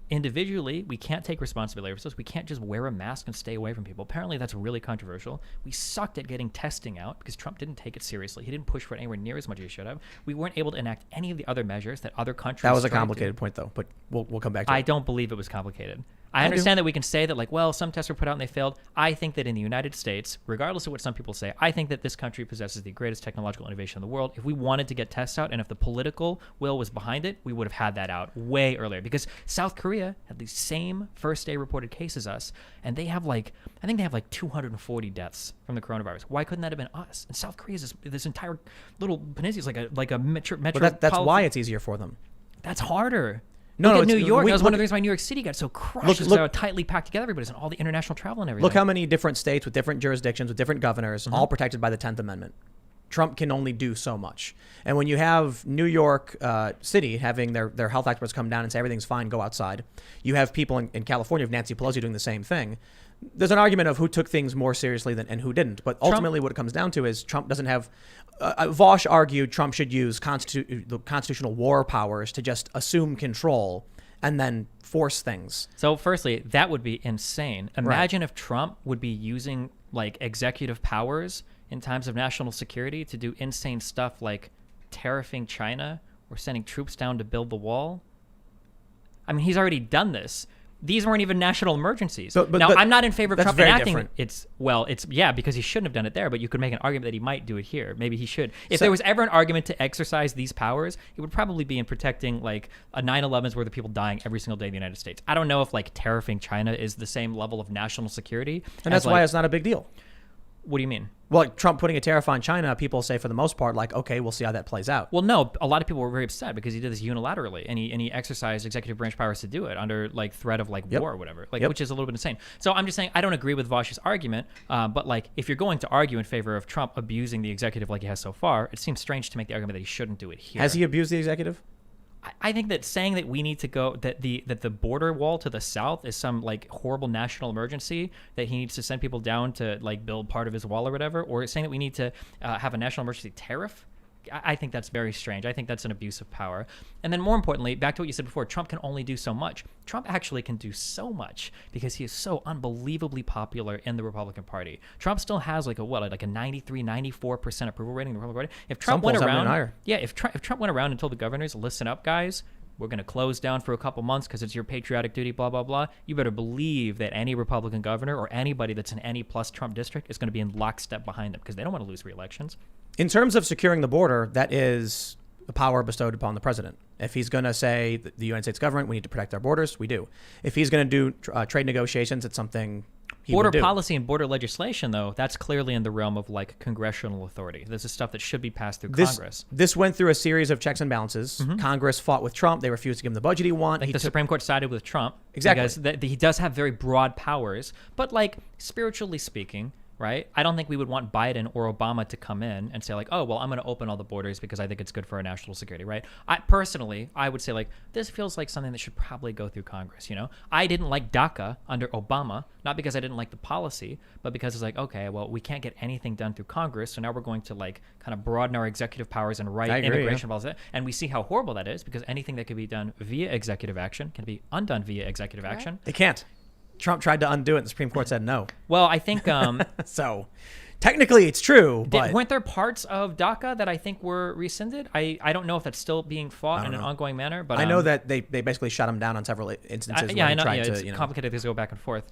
individually, we can't take responsibility for this. We can't just wear a mask and stay away from people. Apparently, that's really controversial. We sucked at getting testing out because Trump didn't take it seriously. He didn't push for it anywhere near as much as he should have. We weren't able to enact any of the other measures that other countries. That was a complicated point, though, but we'll come back to it. I don't believe it was complicated. I understand that we can say that, like, well, some tests were put out and they failed. I think that in the United States, regardless of what some people say, I think that this country possesses the greatest technological innovation in the world. If we wanted to get tests out and if the political will was behind it, we would have had that out way earlier. Because South Korea had the same first-day reported case as us, and they have I think they have 240 deaths from the coronavirus. Why couldn't that have been us? And South Korea is this entire little peninsula is like a metro. But that's why it's easier for them. That's harder. No, look at New York. That was one of the reasons why New York City got so crushed. Look, how tightly packed together everybody is and all the international travel and everything. Look how many different states with different jurisdictions, with different governors, all protected by the 10th Amendment. Trump can only do so much. And when you have New York City having their health experts come down and say everything's fine, go outside. You have people in California, of Nancy Pelosi, doing the same thing. There's an argument of who took things more seriously and who didn't. But ultimately what it comes down to is Trump doesn't have... Vosh argued Trump should use the constitutional war powers to just assume control and then force things. So firstly, that would be insane. Imagine if Trump would be using executive powers in times of national security to do insane stuff like tariffing China or sending troops down to build the wall. I mean, he's already done this. These weren't even national emergencies. But I'm not in favor of Trump enacting it. It's because he shouldn't have done it there, but you could make an argument that he might do it here. Maybe he should. If there was ever an argument to exercise these powers, it would probably be in protecting a 9/11's worth of people dying every single day in the United States. I don't know if tariffing China is the same level of national security. And that's why it's not a big deal. What do you mean? Well, Trump putting a tariff on China, people say for the most part, okay, we'll see how that plays out. Well, no, a lot of people were very upset because he did this unilaterally and he exercised executive branch powers to do it under threat of war or whatever, which is a little bit insane. So I'm just saying I don't agree with Vosh's argument, but if you're going to argue in favor of Trump abusing the executive like he has so far, it seems strange to make the argument that he shouldn't do it here. Has he abused the executive? I think that saying that we need to go that the border wall to the south is some horrible national emergency that he needs to send people down to build part of his wall or whatever, or saying that we need to have a national emergency tariff. I think that's very strange. I think that's an abuse of power. And then more importantly, back to what you said before, Trump can only do so much. Trump actually can do so much because he is so unbelievably popular in the Republican Party. Trump still has a 93, 94% approval rating in the Republican Party. If Trump went around, if Trump went around and told the governors, listen up, guys, we're going to close down for a couple months because it's your patriotic duty, blah, blah, blah. You better believe that any Republican governor or anybody that's in any plus Trump district is going to be in lockstep behind them because they don't want to lose re-elections. In terms of securing the border, that is a power bestowed upon the president. If he's going to say the United States government, we need to protect our borders, we do. If he's going to do trade negotiations, it's something he would do. Border policy and border legislation, though, that's clearly in the realm of congressional authority. This is stuff that should be passed through Congress. This went through a series of checks and balances. Congress fought with Trump. They refused to give him the budget he wanted. The Supreme Court sided with Trump. Exactly. Because he does have very broad powers. But spiritually speaking, right? I don't think we would want Biden or Obama to come in and say oh, well, I'm going to open all the borders because I think it's good for our national security, right? I would say this feels like something that should probably go through Congress, I didn't like DACA under Obama, not because I didn't like the policy, but because it's okay, well, we can't get anything done through Congress, so now we're going to kind of broaden our executive powers and write immigration policy. And we see how horrible that is because anything that could be done via executive action can be undone via executive action. They can't. Trump tried to undo it. The Supreme Court said no. Well, I think... so, technically, it's true, but... Weren't there parts of DACA that I think were rescinded? I don't know if that's still being fought in an ongoing manner, but... I know that they basically shut him down on several instances. I know. It's complicated. Things go back and forth.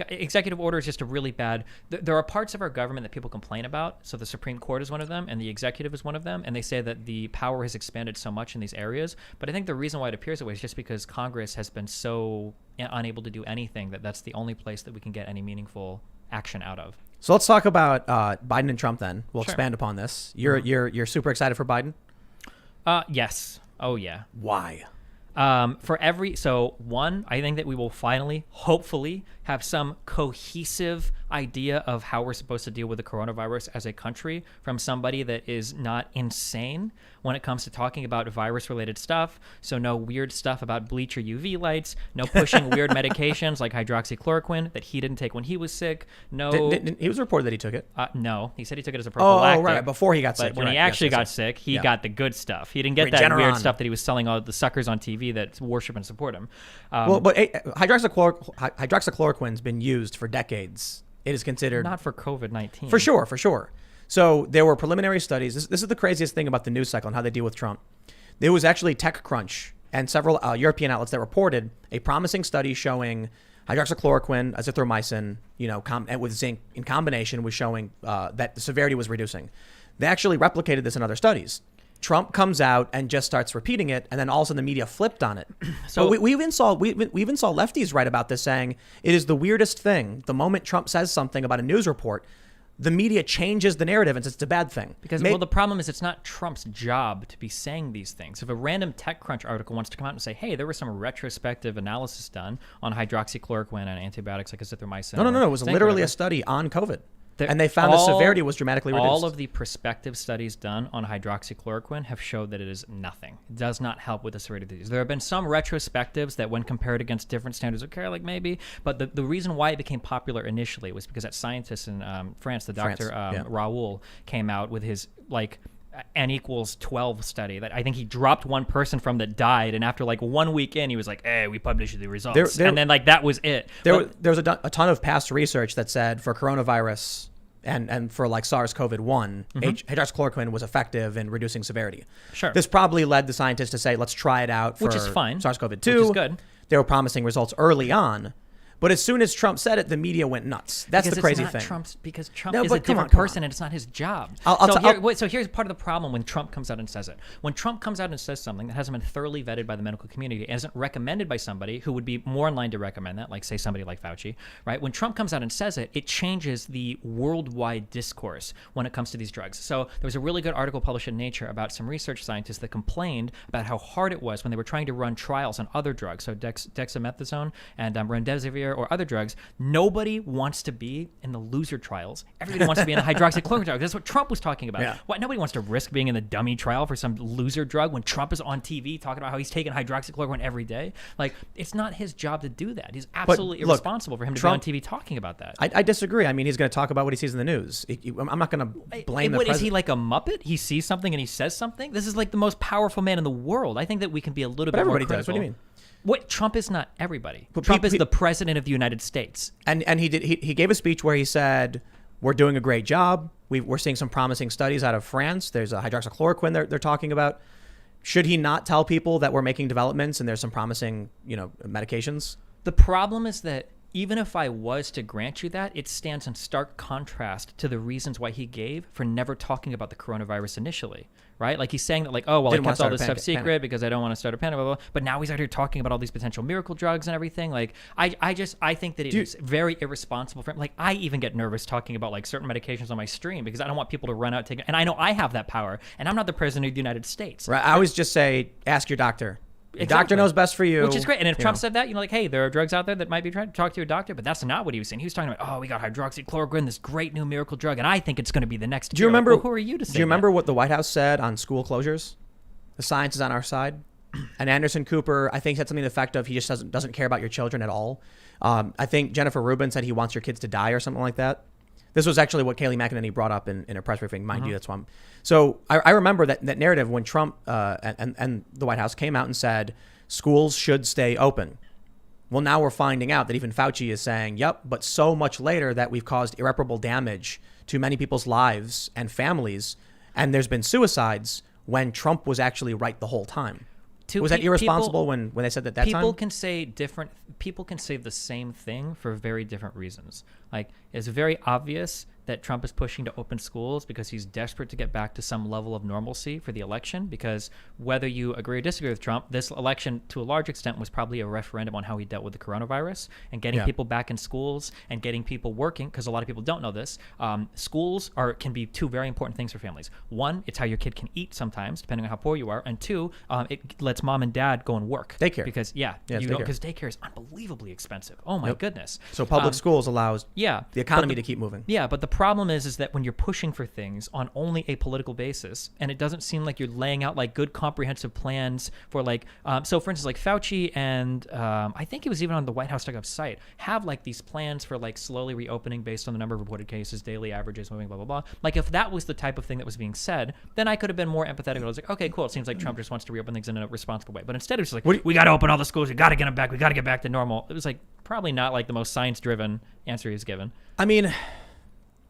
Executive order is just a really bad... There are parts of our government that people complain about. So the Supreme Court is one of them, and the executive is one of them. And they say that the power has expanded so much in these areas. But I think the reason why it appears that way is just because Congress has been so unable to do anything that's the only place that we can get any meaningful action out of. So let's talk about Biden and Trump then. We'll expand upon this. You're super excited for Biden? Yes. Oh, yeah. Why? I think that we will finally, hopefully, have some cohesive idea of how we're supposed to deal with the coronavirus as a country from somebody that is not insane when it comes to talking about virus-related stuff. So no weird stuff about bleach or UV lights, no pushing weird medications like hydroxychloroquine that he didn't take when he was sick. No, he was reported that he took it. No, he said he took it as a prophylactic. Oh, right, before he got sick. But when he actually got sick, he got the good stuff. He didn't get that weird stuff that he was selling all the suckers on TV that worship and support him. But hydroxychloroquine's been used for decades. It is considered... Not for COVID-19. For sure. So there were preliminary studies. This is the craziest thing about the news cycle and how they deal with Trump. There was actually TechCrunch and several European outlets that reported a promising study showing hydroxychloroquine, azithromycin, with zinc in combination was showing that the severity was reducing. They actually replicated this in other studies. Trump comes out and just starts repeating it, and then all of a sudden the media flipped on it. So we even saw lefties write about this, saying it is the weirdest thing. The moment Trump says something about a news report, the media changes the narrative and says it's a bad thing. Because the problem is it's not Trump's job to be saying these things. If a random TechCrunch article wants to come out and say, hey, there was some retrospective analysis done on hydroxychloroquine and antibiotics like azithromycin. No. It was literally a study on COVID. And they found the severity was dramatically reduced. All of the prospective studies done on hydroxychloroquine have showed that it is nothing. It does not help with the severity of the disease. There have been some retrospectives that when compared against different standards of care, like maybe, but the reason why it became popular initially was because that scientist in France, the Dr. Raoul, came out with his N equals 12 study that I think he dropped one person from that died, and after 1 week in, he was like, hey, we published the results. And then that was it. There was a ton of past research that said for coronavirus and for SARS-CoV-1, hydroxychloroquine was effective in reducing severity. Sure. This probably led the scientists to say, let's try it out for which is fine. SARS-CoV-2. Which is good. They were promising results early on. But as soon as Trump said it, the media went nuts. That's the crazy thing. Because Trump is a different person, and it's not his job. So here's part of the problem when Trump comes out and says it. When Trump comes out and says something that hasn't been thoroughly vetted by the medical community, and isn't recommended by somebody who would be more in line to recommend that, like say somebody like Fauci, right? When Trump comes out and says it, it changes the worldwide discourse when it comes to these drugs. So there was a really good article published in Nature about some research scientists that complained about how hard it was when they were trying to run trials on other drugs, so dexamethasone and remdesivir or other drugs. Nobody wants to be in the loser trials. Everybody wants to be in the hydroxychloroquine trial. That's what Trump was talking about. Yeah. What? Nobody wants to risk being in the dummy trial for some loser drug when Trump is on TV talking about how he's taking hydroxychloroquine every day. It's not his job to do that. He's absolutely irresponsible for him to Trump, be on TV talking about that. I disagree. I mean, he's going to talk about what he sees in the news. I'm not going to blame the president. Is he like a Muppet? He sees something and he says something? This is the most powerful man in the world. I think that we can be a little bit more critical. Everybody does. What do you mean? What? Trump is not everybody. Trump is the president of the United States. And he gave a speech where he said, we're doing a great job. We're seeing some promising studies out of France. There's a hydroxychloroquine they're talking about. Should he not tell people that we're making developments and there's some promising, medications? The problem is that even if I was to grant you that, it stands in stark contrast to the reasons why he gave for never talking about the coronavirus initially, right? He's saying that I kept all this stuff secret because I don't want to start a panic, blah, blah, blah. But now he's out here talking about all these potential miracle drugs and everything. I think that it is very irresponsible for him. I even get nervous talking about certain medications on my stream because I don't want people to run out taking, and I know I have that power, and I'm not the president of the United States. Right. I always just say, ask your doctor. Your doctor knows best for you. Which is great. And if Trump said that, hey, there are drugs out there that might be trying to talk to your doctor, but that's not what he was saying. He was talking about, we got hydroxychloroquine, this great new miracle drug, and I think it's going to be the next. Do you remember? Who are you to say? Do you remember what the White House said on school closures? The science is on our side. And Anderson Cooper, I think, said something to the effect of he just doesn't care about your children at all. I think Jennifer Rubin said he wants your kids to die or something like that. This was actually what Kayleigh McEnany brought up in a press briefing. Mind you, that's why. So I remember that narrative when Trump and the White House came out and said schools should stay open. Well, now we're finding out that even Fauci is saying, yep, but so much later that we've caused irreparable damage to many people's lives and families, and there's been suicides when Trump was actually right the whole time. Was that irresponsible when they said that people time? People can say the same thing for very different reasons. It's very obvious that Trump is pushing to open schools because he's desperate to get back to some level of normalcy for the election, because whether you agree or disagree with Trump, this election to a large extent was probably a referendum on how he dealt with the coronavirus and getting people back in schools and getting people working, because a lot of people don't know this. Schools can be two very important things for families. One, it's how your kid can eat sometimes, depending on how poor you are. And two, it lets mom and dad go and work. Daycare. Because, because daycare is unbelievably expensive. Oh, my goodness. So public schools allows the economy to keep moving. Yeah, but the problem is that when you're pushing for things on only a political basis, and it doesn't seem like you're laying out good comprehensive plans for so for instance, Fauci and I think it was even on the White House.gov site, have these plans for slowly reopening based on the number of reported cases, daily averages, moving, blah, blah, blah. If that was the type of thing that was being said, then I could have been more empathetic. I was okay, cool. It seems like Trump just wants to reopen things in a responsible way. But instead it was we got to open all the schools. We got to get them back. We got to get back to normal. It was probably not the most science-driven answer he's given. I mean,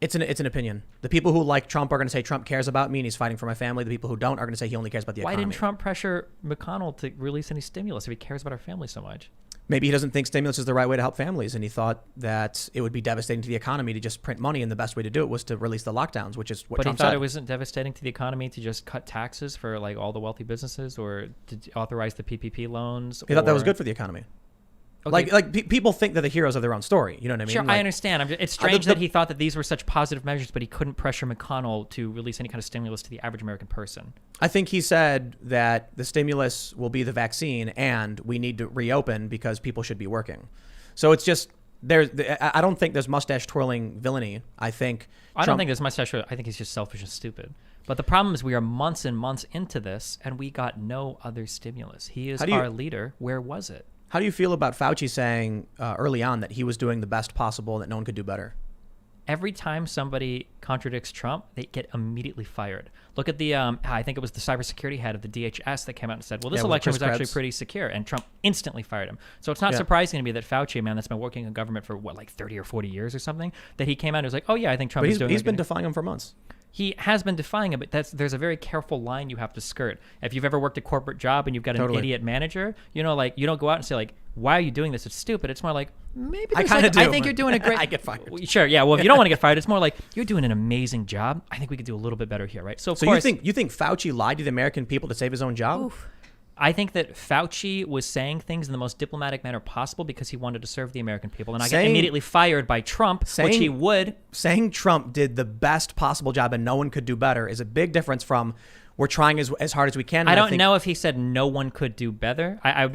It's an opinion. The people who like Trump are going to say Trump cares about me and he's fighting for my family. The people who don't are going to say he only cares about the economy. Why didn't Trump pressure McConnell to release any stimulus if he cares about our family so much? Maybe he doesn't think stimulus is the right way to help families, and he thought that it would be devastating to the economy to just print money, and the best way to do it was to release the lockdowns, which is what Trump said. But he thought it wasn't devastating to the economy to just cut taxes for like all the wealthy businesses or to authorize the PPP loans. He thought that was good for the economy. Okay. People think they're the heroes of their own story. You know what I mean? Sure, I understand. It's strange that he thought that these were such positive measures, but he couldn't pressure McConnell to release any kind of stimulus to the average American person. I think he said that the stimulus will be the vaccine, and we need to reopen because people should be working. So it's just I don't think there's mustache twirling villainy. I don't think there's mustache. I think he's just selfish and stupid. But the problem is we are months and months into this, and we got no other stimulus. He is our leader. Where was it? How do you feel about Fauci saying early on that he was doing the best possible and that no one could do better? Every time somebody contradicts Trump, they get immediately fired. Look at the, I think it was the cybersecurity head of the DHS that came out and said, well, this election was actually pretty secure, and Trump instantly fired him. So it's not surprising to me that Fauci, a man that's been working in government for, 30 or 40 years or something, that he came out and was like, oh, yeah, I think Trump is doing He's been defying him for months. He has been defying it, but there's a very careful line you have to skirt. If you've ever worked a corporate job and you've got an idiot manager, you don't go out and say, why are you doing this? It's stupid. It's more like, maybe I kind of do. I think you're doing a great... I get fired. Sure, yeah. Well, if you don't want to get fired, it's more like, you're doing an amazing job. I think we could do a little bit better here, right? So you think Fauci lied to the American people to save his own job? Oof. I think that Fauci was saying things in the most diplomatic manner possible because he wanted to serve the American people. And I got immediately fired by Trump, which he would. Saying Trump did the best possible job and no one could do better is a big difference from we're trying as hard as we can. I don't know if he said no one could do better. I would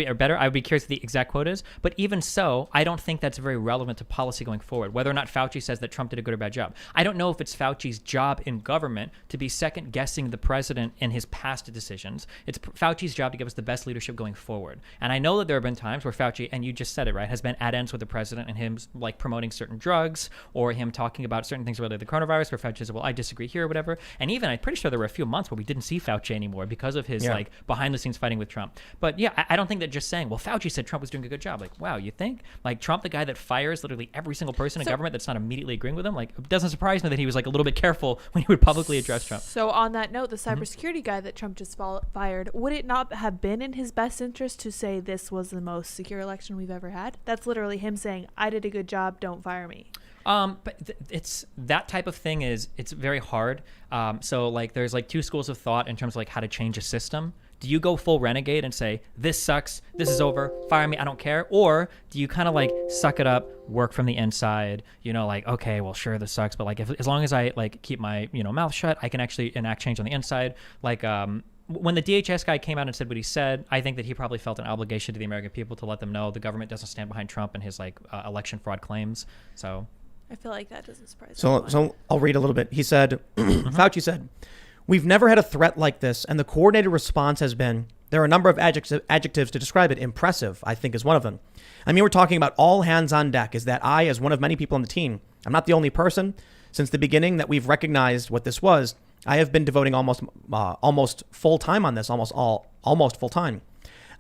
be curious what the exact quote is. But even so, I don't think that's very relevant to policy going forward, whether or not Fauci says that Trump did a good or bad job. I don't know if it's Fauci's job in government to be second guessing the president in his past decisions. It's Fauci's job to give us the best leadership going forward. And I know that there have been times where Fauci, and you just said it, right, has been at ends with the president and him like promoting certain drugs or him talking about certain things related to the coronavirus where Fauci said, well, I disagree here or whatever. And even I'm pretty sure there were a few months where we didn't see Fauci anymore because of his like behind the scenes fighting with Trump. But yeah, I don't think that just saying, well, Fauci said Trump was doing a good job. Like, wow, you think? Like Trump, the guy that fires literally every single person in government that's not immediately agreeing with him, like it doesn't surprise me that he was like a little bit careful when he would publicly address Trump. So on that note, the cybersecurity guy that Trump just fired, would it not have been in his best interest to say this was the most secure election we've ever had? That's literally him saying, I did a good job, don't fire me. But it's that type of thing it's very hard. So like there's like two schools of thought in terms of like how to change a system. Do you go full renegade and say, this sucks, this is over, fire me, I don't care? Or do you kind of like suck it up, work from the inside, like, okay, well, sure, this sucks, but like as long as I like keep my, mouth shut, I can actually enact change on the inside. Like, when the DHS guy came out and said what he said, I think that he probably felt an obligation to the American people to let them know the government doesn't stand behind Trump and his like election fraud claims. So I feel like that doesn't surprise me. So I'll read a little bit. He said, Fauci said, we've never had a threat like this, and the coordinated response has been, there are a number of adjectives to describe it. Impressive, I think, is one of them. I mean, we're talking about all hands on deck, is that I, as one of many people on the team, I'm not the only person. Since the beginning that we've recognized what this was, I have been devoting almost full time on this, almost full time.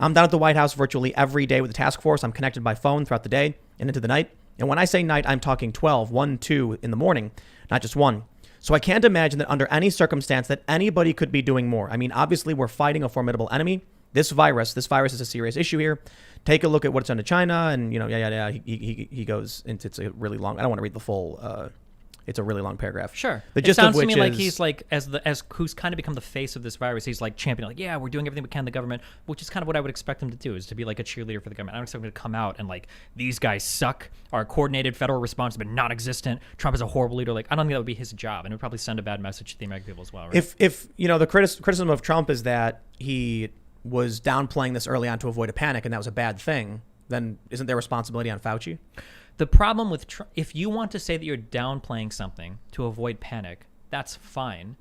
I'm down at the White House virtually every day with the task force. I'm connected by phone throughout the day and into the night. And when I say night, I'm talking 12, 1, 2 in the morning, not just 1. So I can't imagine that under any circumstance that anybody could be doing more. I mean, obviously, we're fighting a formidable enemy. This virus is a serious issue here. Take a look at what's done to China. And, he goes into, it's a really long, I don't want to read the full, it's a really long paragraph. Sure. The gist it sounds of which to me like is, he's like, as who's kind of become the face of this virus, he's like championing, like, yeah, we're doing everything we can in the government, which is kind of what I would expect him to do, is to be like a cheerleader for the government. I don't expect him to come out and like, these guys suck, our coordinated federal response has been non-existent, Trump is a horrible leader. Like, I don't think that would be his job, and it would probably send a bad message to the American people as well, right? If the criticism of Trump is that he was downplaying this early on to avoid a panic, and that was a bad thing, then isn't there responsibility on Fauci? The problem with if you want to say that you're downplaying something to avoid panic, that's fine.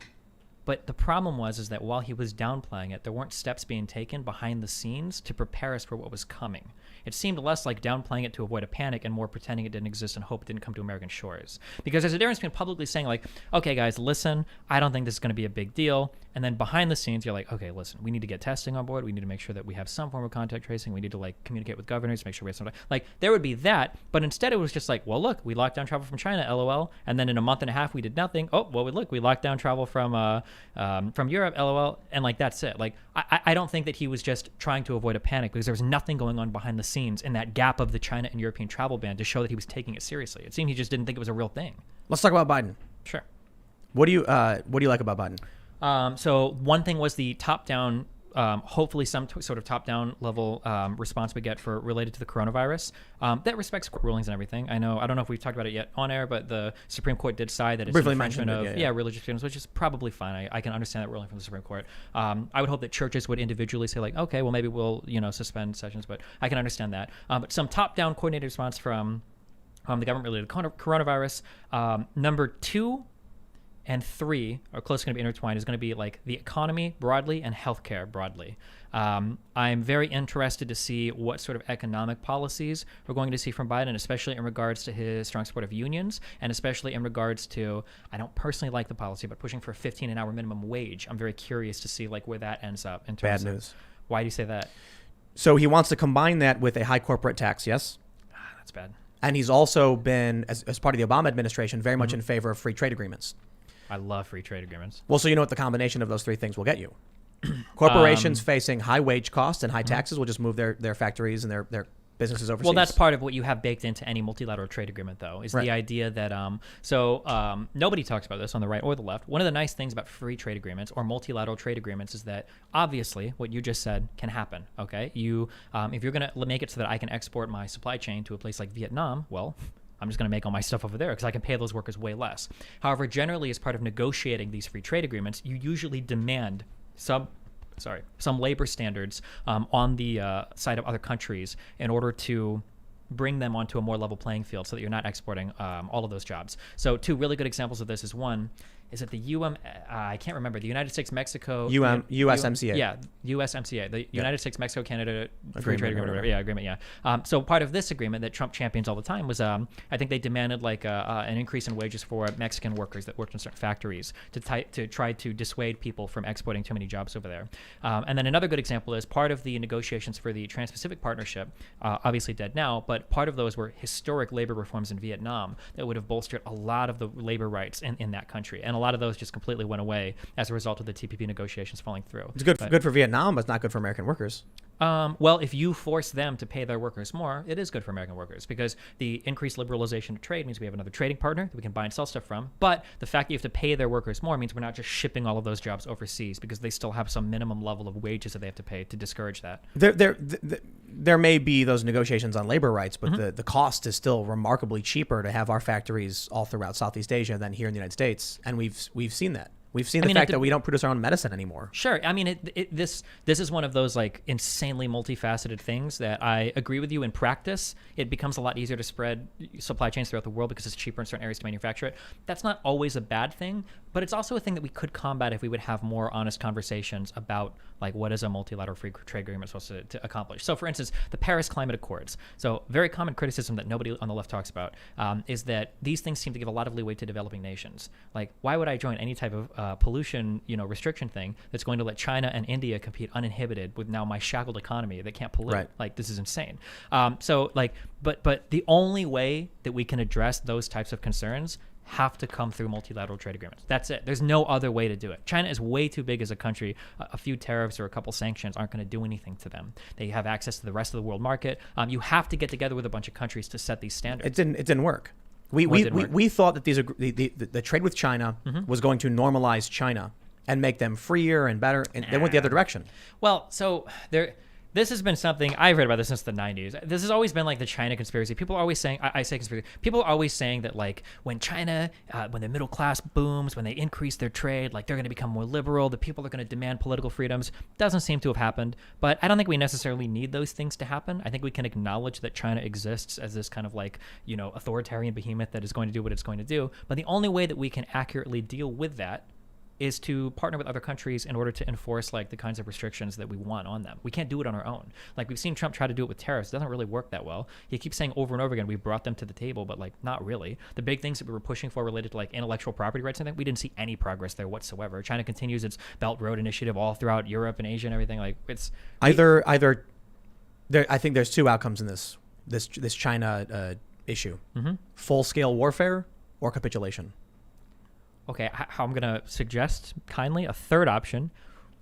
But the problem is that while he was downplaying it, there weren't steps being taken behind the scenes to prepare us for what was coming. It seemed less like downplaying it to avoid a panic and more pretending it didn't exist and hope it didn't come to American shores. Because there's a difference between publicly saying like, okay, guys, listen, I don't think this is going to be a big deal. And then behind the scenes, you're like, okay, listen, we need to get testing on board. We need to make sure that we have some form of contact tracing. We need to like communicate with governors, make sure we have some, like there would be that. But instead it was just like, well, look, we locked down travel from China, LOL. And then in a month and a half, we did nothing. Oh, well, look, we locked down travel from Europe, LOL. And like, that's it. Like, I don't think that he was just trying to avoid a panic because there was nothing going on behind the scenes in that gap of the China and European travel ban to show that he was taking it seriously. It seemed he just didn't think it was a real thing. Let's talk about Biden. Sure. What do you like about Biden? So one thing was the top-down, hopefully some sort of top-down level response we get for related to the coronavirus. That respects court rulings and everything. I don't know if we've talked about it yet on air, but the Supreme Court did decide that it's briefly infringement of mentioned it, religious freedoms, which is probably fine. I can understand that ruling from the Supreme Court. I would hope that churches would individually say like, okay, well maybe we'll suspend sessions, but I can understand that. But some top-down coordinated response from the government related to coronavirus. Number 2 and 3 are closely going to be intertwined. Is going to be like the economy broadly and healthcare broadly. I'm very interested to see what sort of economic policies we're going to see from Biden, especially in regards to his strong support of unions, and especially in regards to, I don't personally like the policy, but pushing for a 15 an hour minimum wage. I'm very curious to see like where that ends up. In terms Bad news. Why do you say that? So he wants to combine that with a high corporate tax, yes? That's bad. And he's also been, as part of the Obama administration, very much in favor of free trade agreements. I love free trade agreements. Well, so you know what the combination of those 3 things will get you. Corporations facing high wage costs and high taxes will just move their factories and their businesses overseas. Well, that's part of what you have baked into any multilateral trade agreement, though, is right. The idea that nobody talks about this on the right or the left. One of the nice things about free trade agreements or multilateral trade agreements is that obviously what you just said can happen. Okay, you if you're going to make it so that I can export my supply chain to a place like Vietnam, well, I'm just going to make all my stuff over there because I can pay those workers way less. However, generally, as part of negotiating these free trade agreements, you usually demand some labor standards on the side of other countries in order to bring them onto a more level playing field so that you're not exporting all of those jobs. So 2 really good examples of this is one, is it the I can't remember, the United States, Mexico... USMCA. Yeah, USMCA, the United States, Mexico, Canada Free Trade Agreement. Agreement, So part of this agreement that Trump champions all the time was, I think they demanded like an increase in wages for Mexican workers that worked in certain factories to try to dissuade people from exporting too many jobs over there. And then another good example is part of the negotiations for the Trans-Pacific Partnership, obviously dead now, but part of those were historic labor reforms in Vietnam that would have bolstered a lot of the labor rights in that country. And a lot of those just completely went away as a result of the TPP negotiations falling through. It's good for Vietnam, but it's not good for American workers. Well, if you force them to pay their workers more, it is good for American workers because the increased liberalization of trade means we have another trading partner that we can buy and sell stuff from. But the fact that you have to pay their workers more means we're not just shipping all of those jobs overseas because they still have some minimum level of wages that they have to pay to discourage that. There may be those negotiations on labor rights, but the cost is still remarkably cheaper to have our factories all throughout Southeast Asia than here in the United States, and we've seen that. We've seen the fact that we don't produce our own medicine anymore. Sure. I mean, this is one of those like insanely multifaceted things that I agree with you in practice. It becomes a lot easier to spread supply chains throughout the world because it's cheaper in certain areas to manufacture it. That's not always a bad thing, but it's also a thing that we could combat if we would have more honest conversations about like what is a multilateral free trade agreement supposed to accomplish. So for instance, the Paris Climate Accords. So very common criticism that nobody on the left talks about is that these things seem to give a lot of leeway to developing nations. Like, why would I join any type of pollution, restriction thing that's going to let China and India compete uninhibited with now my shackled economy that can't pollute? Right. Like, this is insane. But the only way that we can address those types of concerns have to come through multilateral trade agreements. That's it. There's no other way to do it. China is way too big as a country. A few tariffs or a couple sanctions aren't going to do anything to them. They have access to the rest of the world market. You have to get together with a bunch of countries to set these standards. It didn't work. We thought that the trade with China was going to normalize China and make them freer and better, and they went the other direction. Well, so this has been something I've read about this since the 90s. This has always been like the China conspiracy. People are always saying, I say conspiracy, people are always saying that like when China, when the middle class booms, when they increase their trade, like they're going to become more liberal, the people are going to demand political freedoms. Doesn't seem to have happened, but I don't think we necessarily need those things to happen. I think we can acknowledge that China exists as this kind of like, authoritarian behemoth that is going to do what it's going to do. But the only way that we can accurately deal with that is to partner with other countries in order to enforce like the kinds of restrictions that we want on them. We can't do it on our own. Like we've seen Trump try to do it with tariffs. It doesn't really work that well. He keeps saying over and over again, we brought them to the table, but like not really. The big things that we were pushing for related to like intellectual property rights and things, we didn't see any progress there whatsoever. China continues its Belt Road Initiative all throughout Europe and Asia and everything. Like it's either there. I think there's two outcomes in this China issue: full-scale warfare or capitulation. Okay, how I'm going to suggest kindly a third option.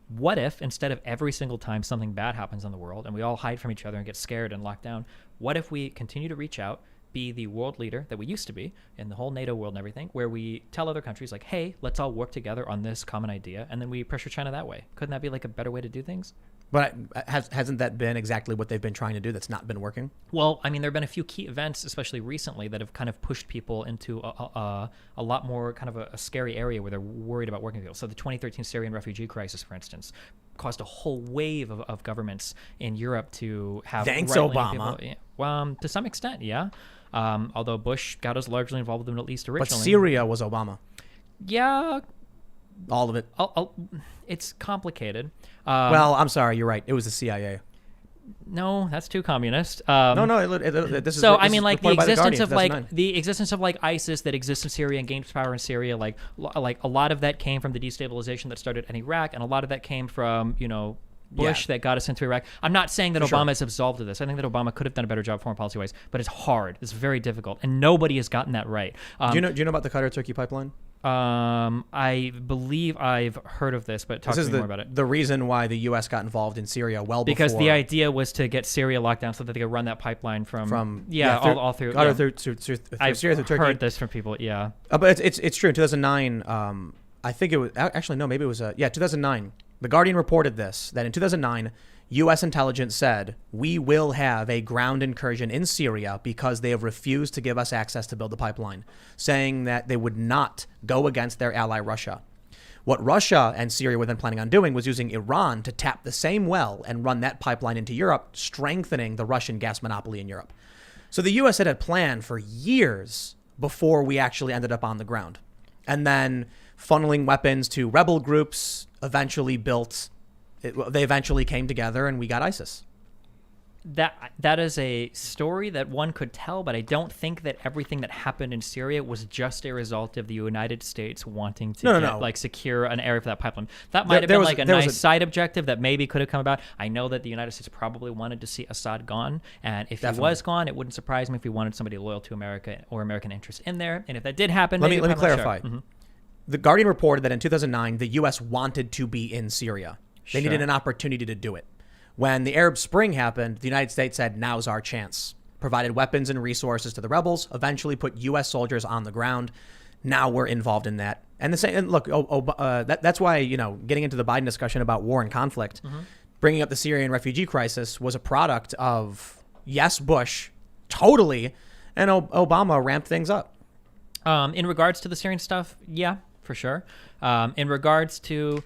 What if instead of every single time something bad happens in the world and we all hide from each other and get scared and locked down, what if we continue to reach out, be the world leader that we used to be in the whole NATO world and everything, where we tell other countries like, hey, let's all work together on this common idea, and then we pressure China that way? Couldn't that be like a better way to do things? But hasn't that been exactly what they've been trying to do that's not been working? Well, I mean, there have been a few key events, especially recently, that have kind of pushed people into a lot more kind of a scary area where they're worried about working with people. So the 2013 Syrian refugee crisis, for instance, caused a whole wave of governments in Europe to have... Thanks, Obama. People, to some extent, yeah. Although Bush got us largely involved with the Middle East originally. But Syria was Obama. Yeah. All of it. It's complicated. Well, I'm sorry. You're right. It was the CIA. No, that's too communist. This is so. I mean, like the existence of like ISIS that exists in Syria and gained power in Syria. Like a lot of that came from the destabilization that started in Iraq, and a lot of that came from Bush that got us into Iraq. I'm not saying that Obama is absolved of this. I think that Obama could have done a better job foreign policy wise, but it's hard. It's very difficult, and nobody has gotten that right. Do you know about the Qatar-Turkey pipeline? I believe I've heard of this, but talk to me more about it. The reason why the U.S. got involved in Syria because the idea was to get Syria locked down so that they could run that pipeline all through Syria through Turkey. Heard this from people, yeah. But it's true. In 2009, I think it was actually no, maybe it was 2009. The Guardian reported this, that in 2009, U.S. intelligence said, we will have a ground incursion in Syria because they have refused to give us access to build the pipeline, saying that they would not go against their ally Russia. What Russia and Syria were then planning on doing was using Iran to tap the same well and run that pipeline into Europe, strengthening the Russian gas monopoly in Europe. So the U.S. had planned for years before we actually ended up on the ground. And then funneling weapons to rebel groups eventually they eventually came together and we got ISIS. That is a story that one could tell, but I don't think that everything that happened in Syria was just a result of the United States wanting to secure an area for that pipeline. That might have been a nice side objective that maybe could have come about. I know that the United States probably wanted to see Assad gone, and if he was gone, it wouldn't surprise me if we wanted somebody loyal to America or American interests in there. And if that did happen, let me clarify. Sure. Mm-hmm. The Guardian reported that in 2009, the U.S. wanted to be in Syria. They needed an opportunity to do it. When the Arab Spring happened, the United States said, now's our chance. Provided weapons and resources to the rebels, eventually put U.S. soldiers on the ground. Now we're involved in that. And the same. And look, that's why, getting into the Biden discussion about war and conflict, bringing up the Syrian refugee crisis was a product of, yes, Bush, totally, and Obama ramped things up. In regards to the Syrian stuff, yeah, for sure. In regards to...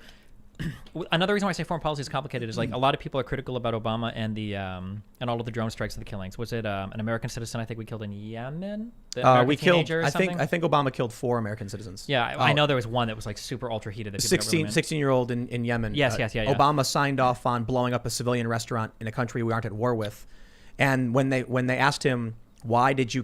Another reason why I say foreign policy is complicated is like a lot of people are critical about Obama and the and all of the drone strikes and the killings. Was it an American citizen I think we killed in Yemen? We killed. I think Obama killed 4 American citizens. Yeah, I know there was one that was like super ultra heated. 16-year-old in Yemen. Yes. Obama signed off on blowing up a civilian restaurant in a country we aren't at war with, and when they asked him why did you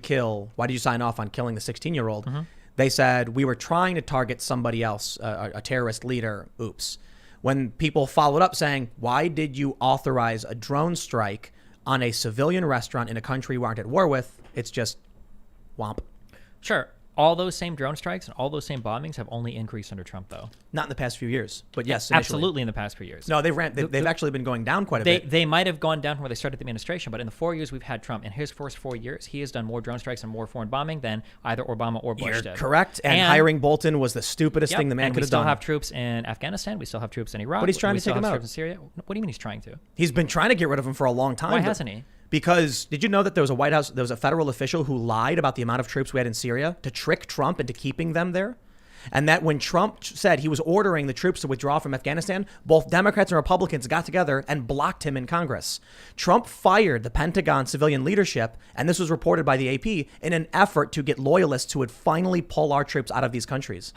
sign off on killing the 16-year-old, they said we were trying to target somebody else, a terrorist leader. Oops. When people followed up saying, why did you authorize a drone strike on a civilian restaurant in a country we aren't at war with? It's just womp. Sure. All those same drone strikes and all those same bombings have only increased under Trump, though. Not in the past few years, but yes, initially. Absolutely in the past few years. No, they've actually been going down quite a bit. They might have gone down from where they started the administration, but in the 4 years we've had Trump, in his first 4 years, he has done more drone strikes and more foreign bombing than either Obama or Bush did. Correct. And hiring Bolton was the stupidest thing the man could have done. We still have troops in Afghanistan. We still have troops in Iraq. But he's trying to take them out. Troops in Syria. What do you mean he's trying to? He's been trying to get rid of them for a long time. Why hasn't he? Because did you know that there was a federal official who lied about the amount of troops we had in Syria to trick Trump into keeping them there? And that when Trump said he was ordering the troops to withdraw from Afghanistan, both Democrats and Republicans got together and blocked him in Congress. Trump fired the Pentagon civilian leadership, and this was reported by the AP, in an effort to get loyalists who would finally pull our troops out of these countries.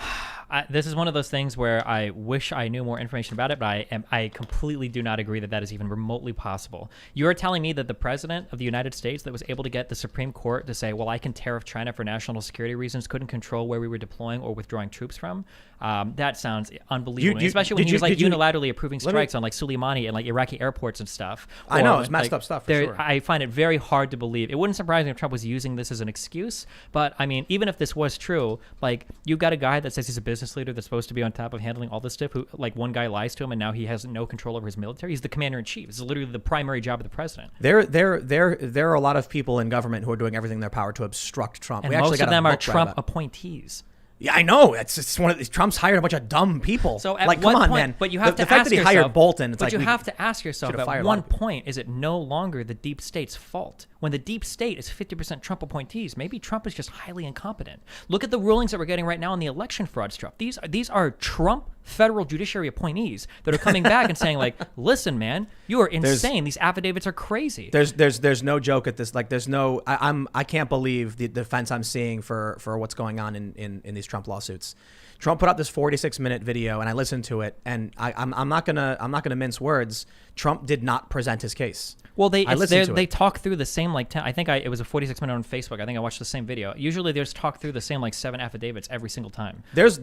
This is one of those things where I wish I knew more information about it, but I completely do not agree that that is even remotely possible. You are telling me that the president of the United States that was able to get the Supreme Court to say, well, I can tariff China for national security reasons, couldn't control where we were deploying or withdrawing troops from? That sounds unbelievable, especially when he was unilaterally approving strikes on like Soleimani and like Iraqi airports and stuff. I know, it's messed up stuff for sure. I find it very hard to believe. It wouldn't surprise me if Trump was using this as an excuse, but I mean, even if this was true, like you've got a guy that says he's a business leader that's supposed to be on top of handling all this stuff, who like one guy lies to him and now he has no control over his military. He's the commander in chief. This is literally the primary job of the president. There are a lot of people in government who are doing everything in their power to obstruct Trump. And most of them are Trump appointees. Yeah, I know. It's one of these. Trump's hired a bunch of dumb people. So at like, what come on, point, man. But you have the to fact ask that he yourself, hired Bolton. It's but like you have to ask yourself at one point: is it no longer the deep state's fault? When the deep state is 50% Trump appointees, maybe Trump is just highly incompetent. Look at the rulings that we're getting right now on the election fraud stuff. These are Trump federal judiciary appointees that are coming back and saying like, "Listen, man, you are insane. These affidavits are crazy." There's no joke at this. Like, there's no. I can't believe the defense I'm seeing for what's going on in these Trump lawsuits. Trump put out this 46-minute video, and I listened to it, and I'm not gonna mince words. Trump did not present his case. Well, they talk through the same like 10. I think it was a 46-minute on Facebook. I think I watched the same video. Usually, there's talk through the same like 7 affidavits every single time. There's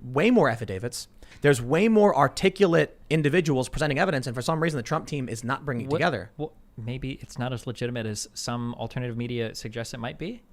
way more affidavits. There's way more articulate individuals presenting evidence, and for some reason, the Trump team is not bringing it together. Well, maybe it's not as legitimate as some alternative media suggests it might be.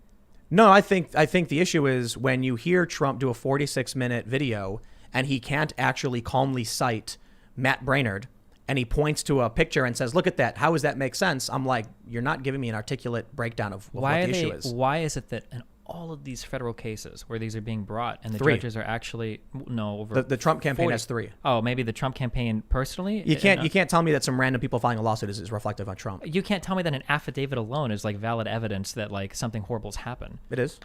No, I think the issue is when you hear Trump do a 46-minute video and he can't actually calmly cite Matt Brainerd, and he points to a picture and says, "Look at that. How does that make sense?" I'm like, you're not giving me an articulate breakdown of what the issue is. Why is it that in all of these federal cases where these are being brought and the 3. judges are actually over the Trump campaign 40. has 3. Oh, maybe the Trump campaign personally. You can't tell me that some random people filing a lawsuit is reflective on Trump. You can't tell me that an affidavit alone is like valid evidence that like something horrible has happened. It is.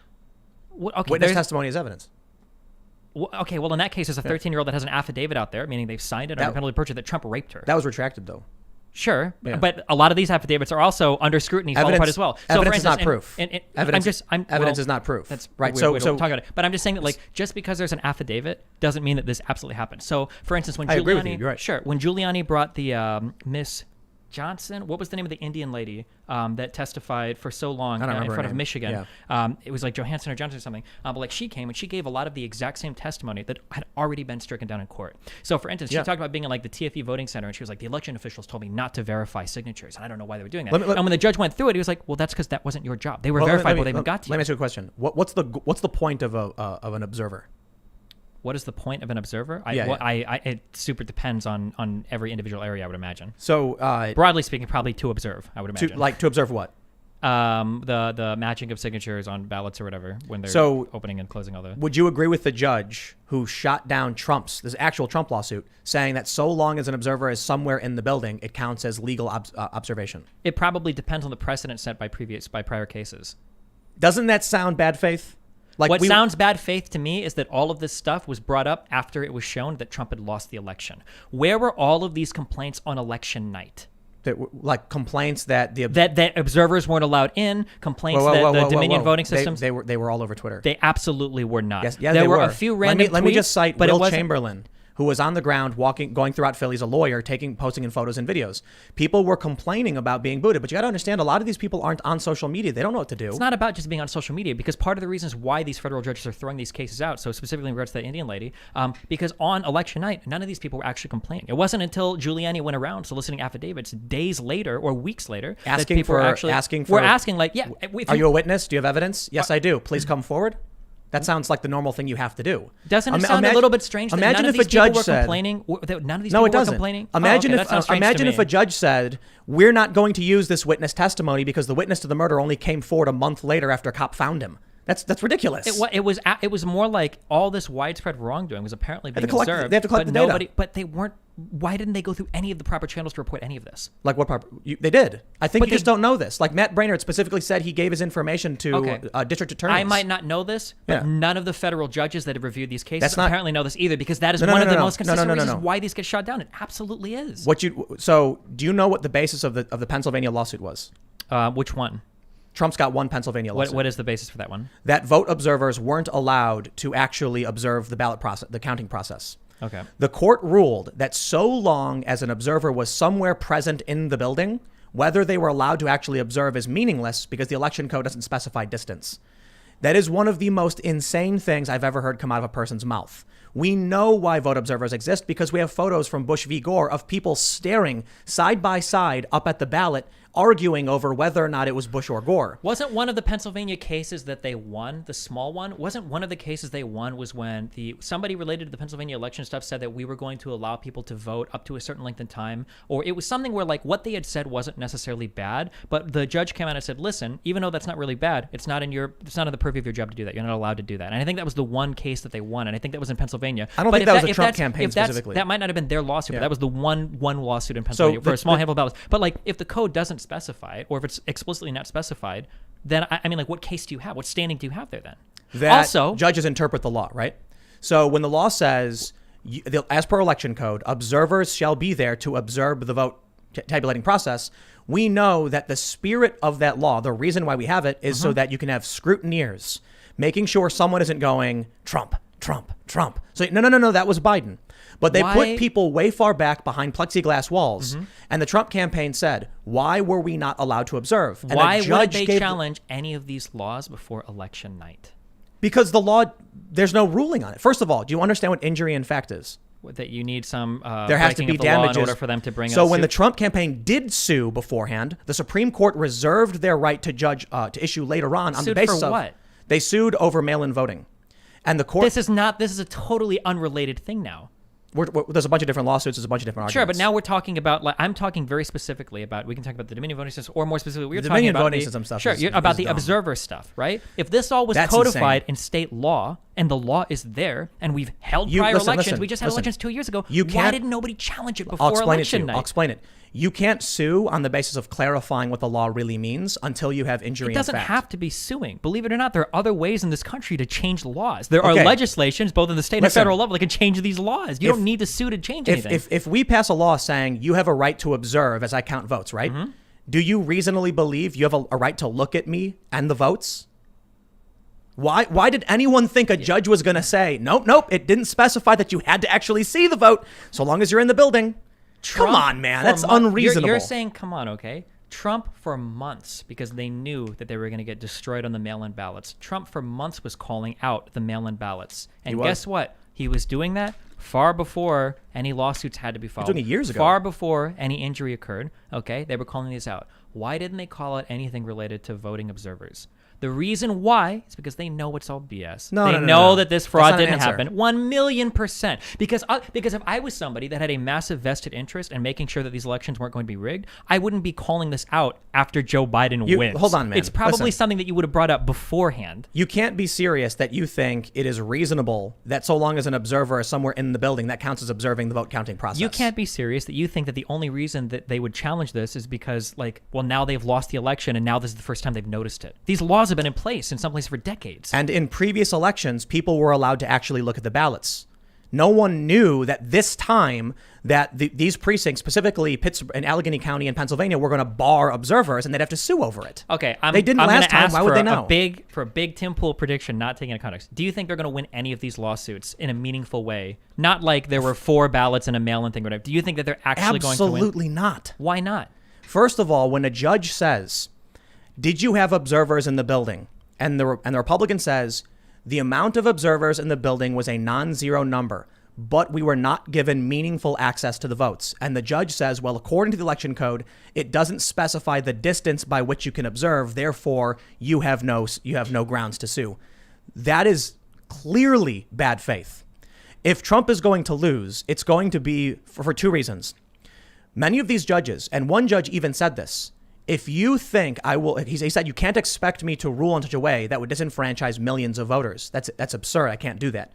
Okay, witness testimony is evidence. Okay, well, in that case, there's a 13-year-old that has an affidavit out there, meaning they've signed it under penalty of perjury that Trump raped her. That was retracted, though. Sure, but a lot of these affidavits are also under scrutiny, falling apart as well. So evidence is not proof. Evidence is not proof. That's right. So talk about it. But I'm just saying that, like, just because there's an affidavit doesn't mean that this absolutely happened. So, for instance, when I agree with you. You're right. Sure, when Giuliani brought the Miss Johnson, what was the name of the Indian lady that testified for so long in front of Michigan? Yeah. It was like Johansson or Johnson or something. But like she came and she gave a lot of the exact same testimony that had already been stricken down in court. So for instance, she talked about being in like the TFE voting center, and she was like, the election officials told me not to verify signatures, and I don't know why they were doing that. And when the judge went through it, he was like, well, that's because that wasn't your job. They were verified before they even got to you. Let me ask you a question. What's the point of an observer? What is the point of an observer? It super depends on every individual area, I would imagine. So broadly speaking, probably to observe, I would imagine. To observe what? The matching of signatures on ballots or whatever when they're opening and closing all the. Would you agree with the judge who shot down this actual Trump lawsuit, saying that so long as an observer is somewhere in the building, it counts as legal observation? It probably depends on the precedent set by prior cases. Doesn't that sound bad faith? Like what sounds bad faith to me is that all of this stuff was brought up after it was shown that Trump had lost the election. Where were all of these complaints on election night? Like complaints that that observers weren't allowed in, complaints that the Dominion voting systems. They were all over Twitter. They absolutely were not. Yes, there were a few random Let me just cite but Will Chamberlain, who was on the ground going throughout Philly as a lawyer, posting in photos and videos. People were complaining about being booted, but you got to understand, a lot of these people aren't on social media. They don't know what to do. It's not about just being on social media, because part of the reasons why these federal judges are throwing these cases out, so specifically in regards to that Indian lady, because on election night, none of these people were actually complaining. It wasn't until Giuliani went around soliciting affidavits days later or weeks later that people were asking, like, yeah. Are you a witness? Do you have evidence? Yes, I do. Please come forward. That sounds like the normal thing you have to do. Doesn't it sound a little bit strange that none of these people were complaining? None of these people were complaining? Imagine if a judge said, we're not going to use this witness testimony because the witness to the murder only came forward a month later after a cop found him. That's ridiculous. It was more like all this widespread wrongdoing was apparently being observed. They have to collect the data. But they weren't. Why didn't they go through any of the proper channels to report any of this? Like what proper? They did. I think you just don't know this. Like Matt Brainerd specifically said he gave his information to district attorneys. I might not know this, but none of the federal judges that have reviewed these cases apparently know this either, because that is one of the most consistent reasons why these get shot down. It absolutely is. So do you know what the basis of the Pennsylvania lawsuit was? Which one? Trump's got one Pennsylvania lawsuit. What is the basis for that one? That vote observers weren't allowed to actually observe the ballot process, the counting process. Okay. The court ruled that so long as an observer was somewhere present in the building, whether they were allowed to actually observe is meaningless because the election code doesn't specify distance. That is one of the most insane things I've ever heard come out of a person's mouth. We know why vote observers exist because we have photos from Bush v. Gore of people staring side by side up at the ballot, arguing over whether or not it was Bush or Gore. Wasn't one of the Pennsylvania cases that they won, the small one, wasn't one of the cases they won was when somebody related to the Pennsylvania election stuff said that we were going to allow people to vote up to a certain length in time, or it was something where like what they had said wasn't necessarily bad, but the judge came out and said, listen, even though that's not really bad, it's not in the purview of your job to do that. You're not allowed to do that. And I think that was the one case that they won, and I think that was in Pennsylvania. I don't think that was a Trump campaign specifically. That might not have been their lawsuit, but that was the one lawsuit in Pennsylvania for a small handful of ballots. But like if the code doesn't specify it, or if it's explicitly not specified, then I mean, like, what case do you have? What standing do you have there then? That also, judges interpret the law, right? So when the law says, as per election code, observers shall be there to observe the vote tabulating process, we know that the spirit of that law, the reason why we have it, is so that you can have scrutineers making sure someone isn't going, Trump, Trump, Trump. So no, that was Biden. But they put people way far back behind plexiglass walls. And the Trump campaign said, why were we not allowed to observe? And why would they challenge any of these laws before election night? Because the law, there's no ruling on it. First of all, do you understand what injury in fact is? That you need some there has to be damages in order for them to bring. So when the Trump campaign did sue beforehand, the Supreme Court reserved their right to judge to issue later on the basis for of what? They sued over mail-in voting, and the court. This is a totally unrelated thing now. There's a bunch of different lawsuits. There's a bunch of different arguments. Sure, but now we're talking about, like, I'm talking very specifically about, we can talk about the Dominion voting system, or more specifically, we're talking about voting system stuff. Sure, about the observer stuff, right? If this all was codified in state law, and the law is there, and we've held prior elections, we just had elections 2 years ago, why didn't nobody challenge it before election night? I'll explain it. You can't sue on the basis of clarifying what the law really means until you have injury in fact. It doesn't have to be suing. Believe it or not, there are other ways in this country to change laws. There are legislations, both in the state and federal level, that can change these laws. You don't need to sue to change anything. If we pass a law saying you have a right to observe as I count votes, right? Do you reasonably believe you have a right to look at me and the votes? Why did anyone think a judge was going to say, nope, it didn't specify that you had to actually see the vote so long as you're in the building? Come on, man. That's unreasonable. You're saying, come on, okay? Trump for months, because they knew that they were going to get destroyed on the mail-in ballots. Trump for months was calling out the mail-in ballots. And guess what? He was doing that far before any lawsuits had to be filed. He was doing it years ago. Far before any injury occurred, okay? They were calling these out. Why didn't they call out anything related to voting observers? The reason why is because they know it's all BS. They know that this fraud didn't happen. 1,000,000%. Because if I was somebody that had a massive vested interest in making sure that these elections weren't going to be rigged, I wouldn't be calling this out after Joe Biden wins. Hold on, man. It's probably something that you would have brought up beforehand. You can't be serious that you think it is reasonable that so long as an observer is somewhere in the building, that counts as observing the vote counting process. You can't be serious that you think that the only reason that they would challenge this is because, like, well, now they've lost the election and now this is the first time they've noticed it. These laws have been in place in some places for decades. And in previous elections, people were allowed to actually look at the ballots. No one knew that this time that these precincts, specifically Pittsburgh and Allegheny County in Pennsylvania, were going to bar observers and they'd have to sue over it. Okay, they didn't last time. Why would they know? For a big Tim Pool prediction, not taking into context. Do you think they're going to win any of these lawsuits in a meaningful way? Not like there were 4 ballots and a mail-in thing or whatever. Do you think that they're actually going to win? Absolutely not. Why not? First of all, when a judge says, "Did you have observers in the building?" And the Republican says, the amount of observers in the building was a non-zero number, but we were not given meaningful access to the votes. And the judge says, well, according to the election code, it doesn't specify the distance by which you can observe. Therefore, you have no grounds to sue. That is clearly bad faith. If Trump is going to lose, it's going to be for 2 reasons. Many of these judges, and one judge even said this, if you think I will, he said, you can't expect me to rule in such a way that would disenfranchise millions of voters. That's absurd. I can't do that.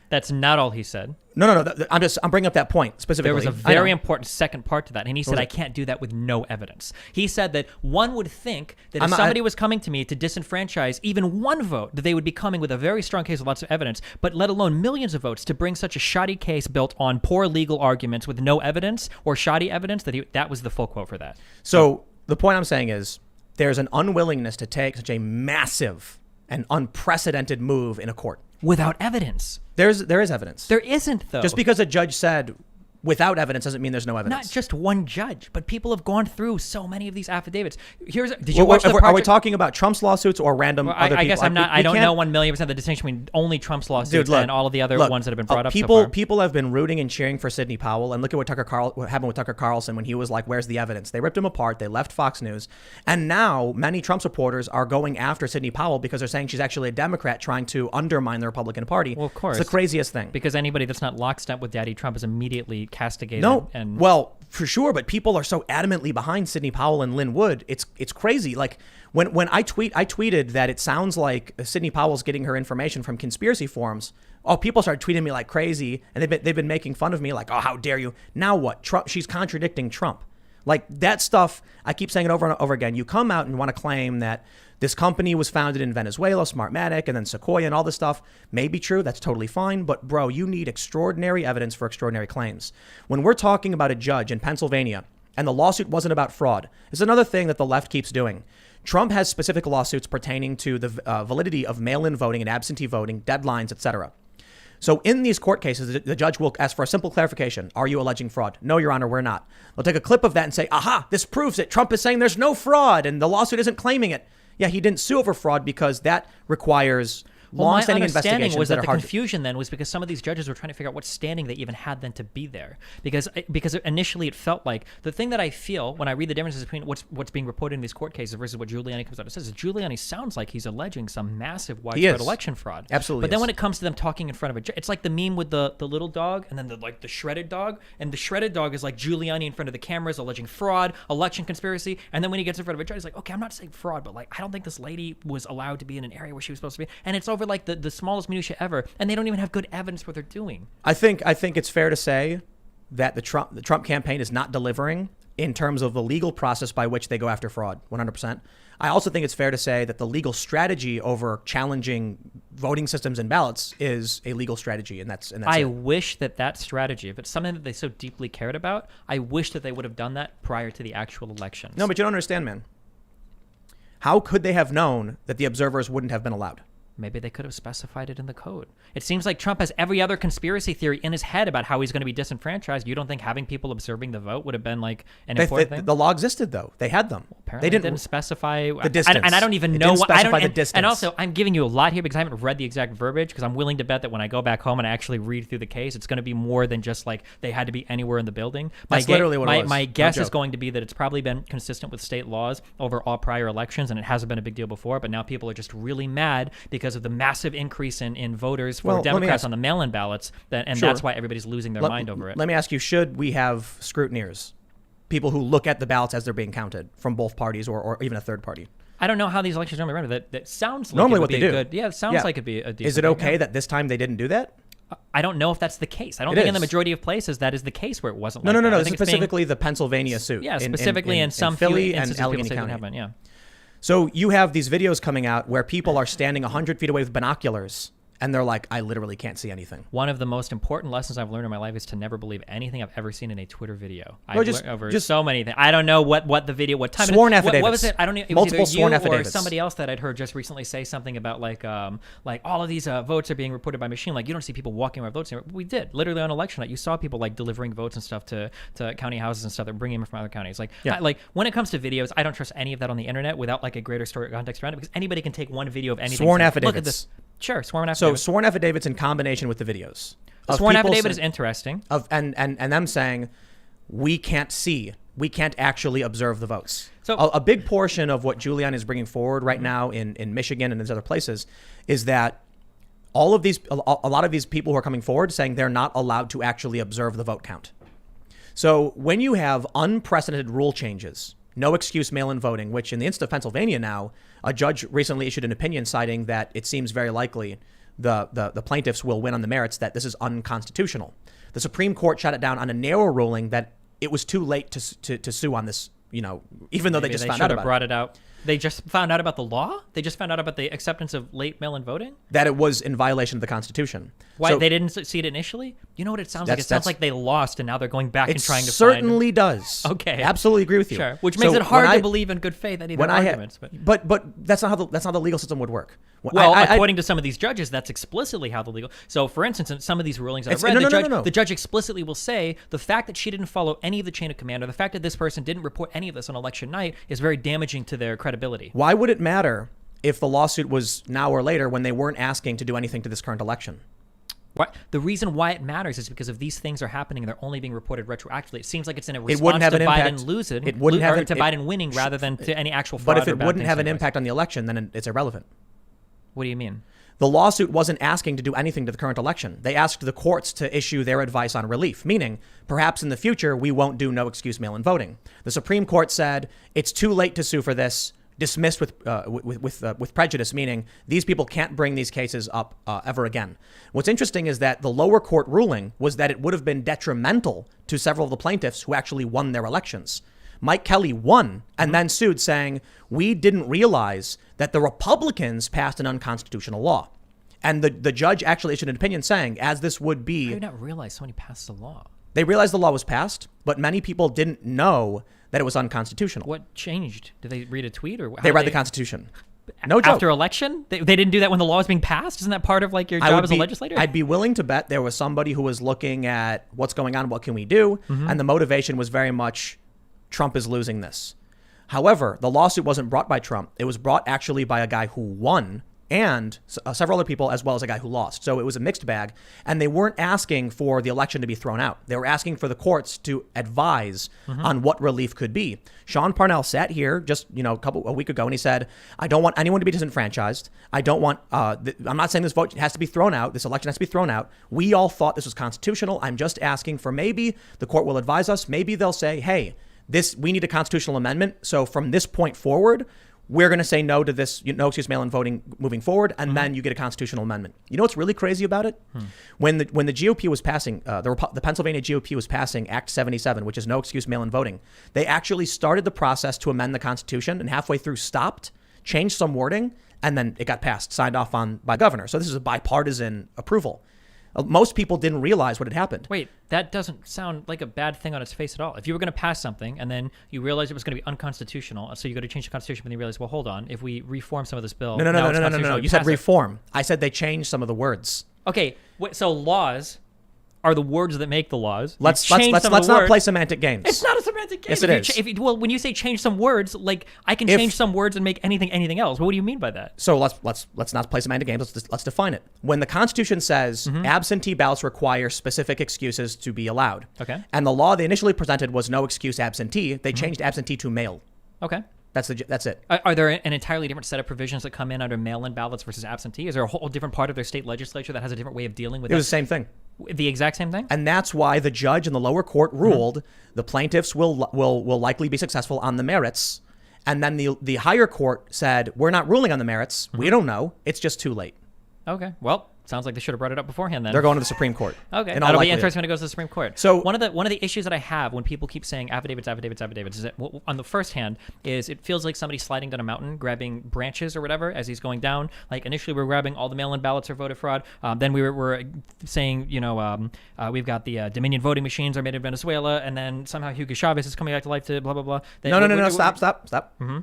That's not all he said. No. I'm bringing up that point specifically. There was a very important second part to that. And he said, I can't do that with no evidence. He said that one would think that if somebody was coming to me to disenfranchise even one vote, that they would be coming with a very strong case with lots of evidence, but let alone millions of votes to bring such a shoddy case built on poor legal arguments with no evidence or shoddy evidence, that was the full quote for that. So the point I'm saying is, there's an unwillingness to take such a massive and unprecedented move in a court. Without evidence. There is evidence. There isn't, though. Just because a judge said without evidence doesn't mean there's no evidence. Not just one judge, but people have gone through so many of these affidavits. Did you watch the Are we talking about Trump's lawsuits or random other people? I guess I'm not. I don't know 1,000,000% the distinction between only Trump's lawsuits and all of the other ones that have been brought up so far. People have been rooting and cheering for Sidney Powell, and look at what happened with Tucker Carlson when he was like, "Where's the evidence?" They ripped him apart. They left Fox News, and now many Trump supporters are going after Sidney Powell because they're saying she's actually a Democrat trying to undermine the Republican Party. Well, of course, it's the craziest thing. Because anybody that's not lockstep with Daddy Trump is immediately castigated. No. Well, for sure, but people are so adamantly behind Sidney Powell and Lynn Wood. It's crazy. Like when I tweeted that it sounds like Sidney Powell's getting her information from conspiracy forums. Oh, people started tweeting me like crazy, and they've been making fun of me like, oh, how dare you? Now what? Trump? She's contradicting Trump. Like that stuff. I keep saying it over and over again. You come out and want to claim that this company was founded in Venezuela, Smartmatic, and then Sequoia and all this stuff may be true. That's totally fine. But bro, you need extraordinary evidence for extraordinary claims. When we're talking about a judge in Pennsylvania and the lawsuit wasn't about fraud, it's another thing that the left keeps doing. Trump has specific lawsuits pertaining to the validity of mail-in voting and absentee voting, deadlines, etc. So in these court cases, the judge will ask for a simple clarification. Are you alleging fraud? No, Your Honor, we're not. They'll take a clip of that and say, aha, this proves it. Trump is saying there's no fraud and the lawsuit isn't claiming it. Yeah, he didn't sue over fraud because that requires long-standing investigations was that that are the hard. Confusion then was because some of these judges were trying to figure out what standing they even had then to be there. Because initially it felt like the thing that I feel when I read the differences between what's being reported in these court cases versus what Giuliani comes out and says is Giuliani sounds like he's alleging some massive widespread election fraud. Absolutely. But then when it comes to them talking in front of a judge, it's like the meme with the little dog and then the shredded dog, and the shredded dog is like Giuliani in front of the cameras alleging fraud, election conspiracy, and then when he gets in front of a judge, he's like, okay, I'm not saying fraud, but like I don't think this lady was allowed to be in an area where she was supposed to be, and it's over like the smallest minutia ever, and they don't even have good evidence for what they're doing. I think it's fair to say that the Trump campaign is not delivering in terms of the legal process by which they go after fraud, 100%. I also think it's fair to say that the legal strategy over challenging voting systems and ballots is a legal strategy, and that's I wish that strategy, if it's something that they so deeply cared about, I wish that they would have done that prior to the actual elections. No, but you don't understand, man. How could they have known that the observers wouldn't have been allowed? Maybe they could have specified it in the code. It seems like Trump has every other conspiracy theory in his head about how he's going to be disenfranchised. You don't think having people observing the vote would have been like an important thing? The law existed, though. They had them. Well, apparently they didn't specify the distance. And I don't even know what. The distance. And also, I'm giving you a lot here because I haven't read the exact verbiage, because I'm willing to bet that when I go back home and I actually read through the case, it's going to be more than just like they had to be anywhere in the building. That's literally what it was. My guess is going to be that it's probably been consistent with state laws over all prior elections, and it hasn't been a big deal before, but now people are just really mad because of the massive increase in voters for Democrats on the mail-in ballots, that's why everybody's losing their mind over it. Let me ask you, should we have scrutineers, people who look at the ballots as they're being counted from both parties or even a third party? I don't know how these elections normally run. That sounds like normally it would what be they a do. Good. Yeah, it sounds like it'd be a decent. Is it okay that this time they didn't do that? I don't know if that's the case. I don't think in the majority of places that is the case where it wasn't. No. This is specifically the Pennsylvania suit. Yeah, specifically in some Philly few and Allegheny County. Happen, yeah. So you have these videos coming out where people are standing 100 feet away with binoculars, and they're like, I literally can't see anything. One of the most important lessons I've learned in my life is to never believe anything I've ever seen in a Twitter video. Just so many things. I don't know what the video, what time. Sworn affidavits. What was it? I don't know. It Multiple was either sworn you affidavits. or somebody else that I'd heard just recently say something about like all of these votes are being reported by machine. Like you don't see people walking around votes. We did literally on election night. You saw people like delivering votes and stuff to county houses and stuff. They're bringing them from other counties. Like when it comes to videos, I don't trust any of that on the internet without like a greater story context around it, because anybody can take one video of anything. Sworn affidavits. Look at this. Sure, sworn affidavits. So sworn affidavits in combination with the videos. A sworn affidavit is interesting. And them saying, we can't see, we can't actually observe the votes. So a big portion of what Giuliani is bringing forward right now in Michigan and these other places is that a lot of these people who are coming forward saying they're not allowed to actually observe the vote count. So when you have unprecedented rule changes, no excuse mail-in voting, which in the instance of Pennsylvania now, a judge recently issued an opinion citing that it seems very likely the plaintiffs will win on the merits, that this is unconstitutional. The Supreme Court shot it down on a narrow ruling that it was too late to sue on this, even though they just found out about it. Brought it out. They just found out about the law? They just found out about the acceptance of late mail-in voting? That it was in violation of the Constitution. Why, So they didn't see it initially? You know what it sounds like? It sounds like they lost and now they're going back it and trying to certainly does. Okay. Absolutely agree with you. Sure. Which makes So it hard when to I- believe in good faith any of when their I arguments. but that's not how the legal system would work. Well, according to some of these judges, that's explicitly how the legal. So, for instance, in some of these rulings that I've read, the judge explicitly will say the fact that she didn't follow any of the chain of command, or the fact that this person didn't report any of this on election night, is very damaging to their credibility. Why would it matter if the lawsuit was now or later when they weren't asking to do anything to this current election? The reason why it matters is because if these things are happening and they're only being reported retroactively, it seems like it's in a response to Biden losing, to Biden winning, rather than to any actual fraud. But if it wouldn't have an impact on the election, then it's irrelevant. What do you mean? The lawsuit wasn't asking to do anything to the current election. They asked the courts to issue their advice on relief, meaning perhaps in the future we won't do no excuse mail-in voting. The Supreme Court said it's too late to sue for this, dismissed with prejudice, meaning these people can't bring these cases up ever again. What's interesting is that the lower court ruling was that it would have been detrimental to several of the plaintiffs who actually won their elections. Mike Kelly won and then sued, saying, we didn't realize that the Republicans passed an unconstitutional law. And the judge actually issued an opinion saying, as this would be... How did not realize somebody passed the law? They realized the law was passed, but many people didn't know that it was unconstitutional. What changed? Did they read a tweet? Or they read the Constitution. No joke. After election? They didn't do that when the law was being passed? Isn't that part of like your job as a legislator? I'd be willing to bet there was somebody who was looking at what's going on, what can we do? And the motivation was very much, Trump is losing this. However, the lawsuit wasn't brought by Trump. It was brought actually by a guy who won and several other people, as well as a guy who lost. So it was a mixed bag. And they weren't asking for the election to be thrown out. They were asking for the courts to advise on what relief could be. Sean Parnell sat here just a week ago and he said, I don't want anyone to be disenfranchised. I don't want, I'm not saying this vote has to be thrown out. This election has to be thrown out. We all thought this was constitutional. I'm just asking for maybe the court will advise us. Maybe they'll say, hey, we need a constitutional amendment. So from this point forward, we're going to say no to this, no excuse mail-in voting moving forward, and then you get a constitutional amendment. You know what's really crazy about it? When the GOP was passing, the Pennsylvania GOP was passing Act 77, which is no excuse mail-in voting, they actually started the process to amend the Constitution and halfway through stopped, changed some wording, and then it got passed, signed off on by governor. So this is a bipartisan approval. Most people didn't realize what had happened. Wait, that doesn't sound like a bad thing on its face at all. If you were going to pass something and then you realized it was going to be unconstitutional, so you go to change the Constitution, but then you realize, well, hold on, if we reform some of this bill... No. You said reform. I said they changed some of the words. Okay, so laws are the words that make the laws. Let's not play semantic games. It's not a semantic game. Yes, it is. Well, when you say change some words, like I can change some words and make anything else. What do you mean by that? So let's not play semantic games. Let's define it. When the Constitution says absentee ballots require specific excuses to be allowed. Okay. And the law they initially presented was no excuse absentee. They changed absentee to mail. Okay. That's it. Are there an entirely different set of provisions that come in under mail-in ballots versus absentee? Is there a whole different part of their state legislature that has a different way of dealing with it? It was the same thing. The exact same thing? And that's why the judge in the lower court ruled the plaintiffs will likely be successful on the merits. And then the higher court said, we're not ruling on the merits. We don't know. It's just too late. Okay. Well, sounds like they should have brought it up beforehand then. They're going to the Supreme Court. Okay. That'll be interesting when it goes to the Supreme Court. So one of the issues that I have when people keep saying affidavits is that on the first hand is it feels like somebody sliding down a mountain, grabbing branches or whatever as he's going down. Like initially we're grabbing all the mail-in ballots or voter fraud. Then we were saying, we've got the Dominion voting machines are made in Venezuela. And then somehow Hugo Chavez is coming back to life to blah, blah, blah. No. Stop. Mm-hmm.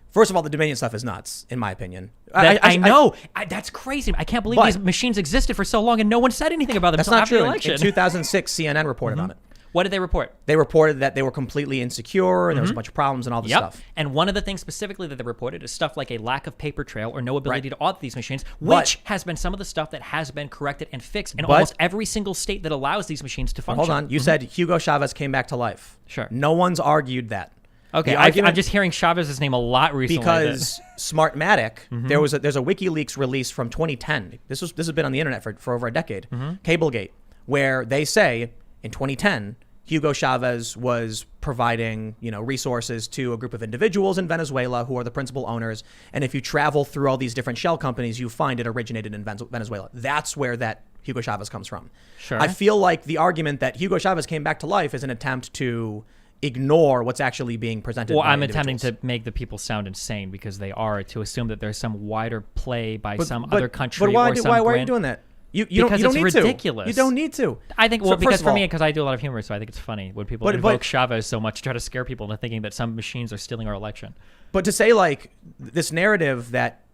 First of all, the Dominion stuff is nuts, in my opinion. I know. That's crazy. I can't believe these machines existed for so long and no one said anything about them until after the election. In 2006, CNN reported on it. What did they report? They reported that they were completely insecure and there was a bunch of problems and all this stuff. And one of the things specifically that they reported is stuff like a lack of paper trail or no ability to audit these machines, which has been some of the stuff that has been corrected and fixed in almost every single state that allows these machines to function. Hold on. You said Hugo Chavez came back to life. Sure. No one's argued that. Okay, I'm just hearing Chavez's name a lot recently. Because Smartmatic, there's a WikiLeaks release from 2010. This has been on the internet for over a decade. Cablegate, where they say in 2010 Hugo Chavez was providing resources to a group of individuals in Venezuela who are the principal owners. And if you travel through all these different shell companies, you find it originated in Venezuela. That's where that Hugo Chavez comes from. Sure. I feel like the argument that Hugo Chavez came back to life is an attempt to ignore what's actually being presented. Well, by I'm attempting individuals. to make the people sound insane because they are, to assume that there's some wider play by some other country But why, or some why are you grand- doing that? You Because don't it's need ridiculous. to. You don't need to. I think, So well, first because of for all- me, because I do a lot of humor, so I think it's funny when people invoke Chavez so much to try to scare people into thinking that some machines are stealing our election. But to say like this narrative that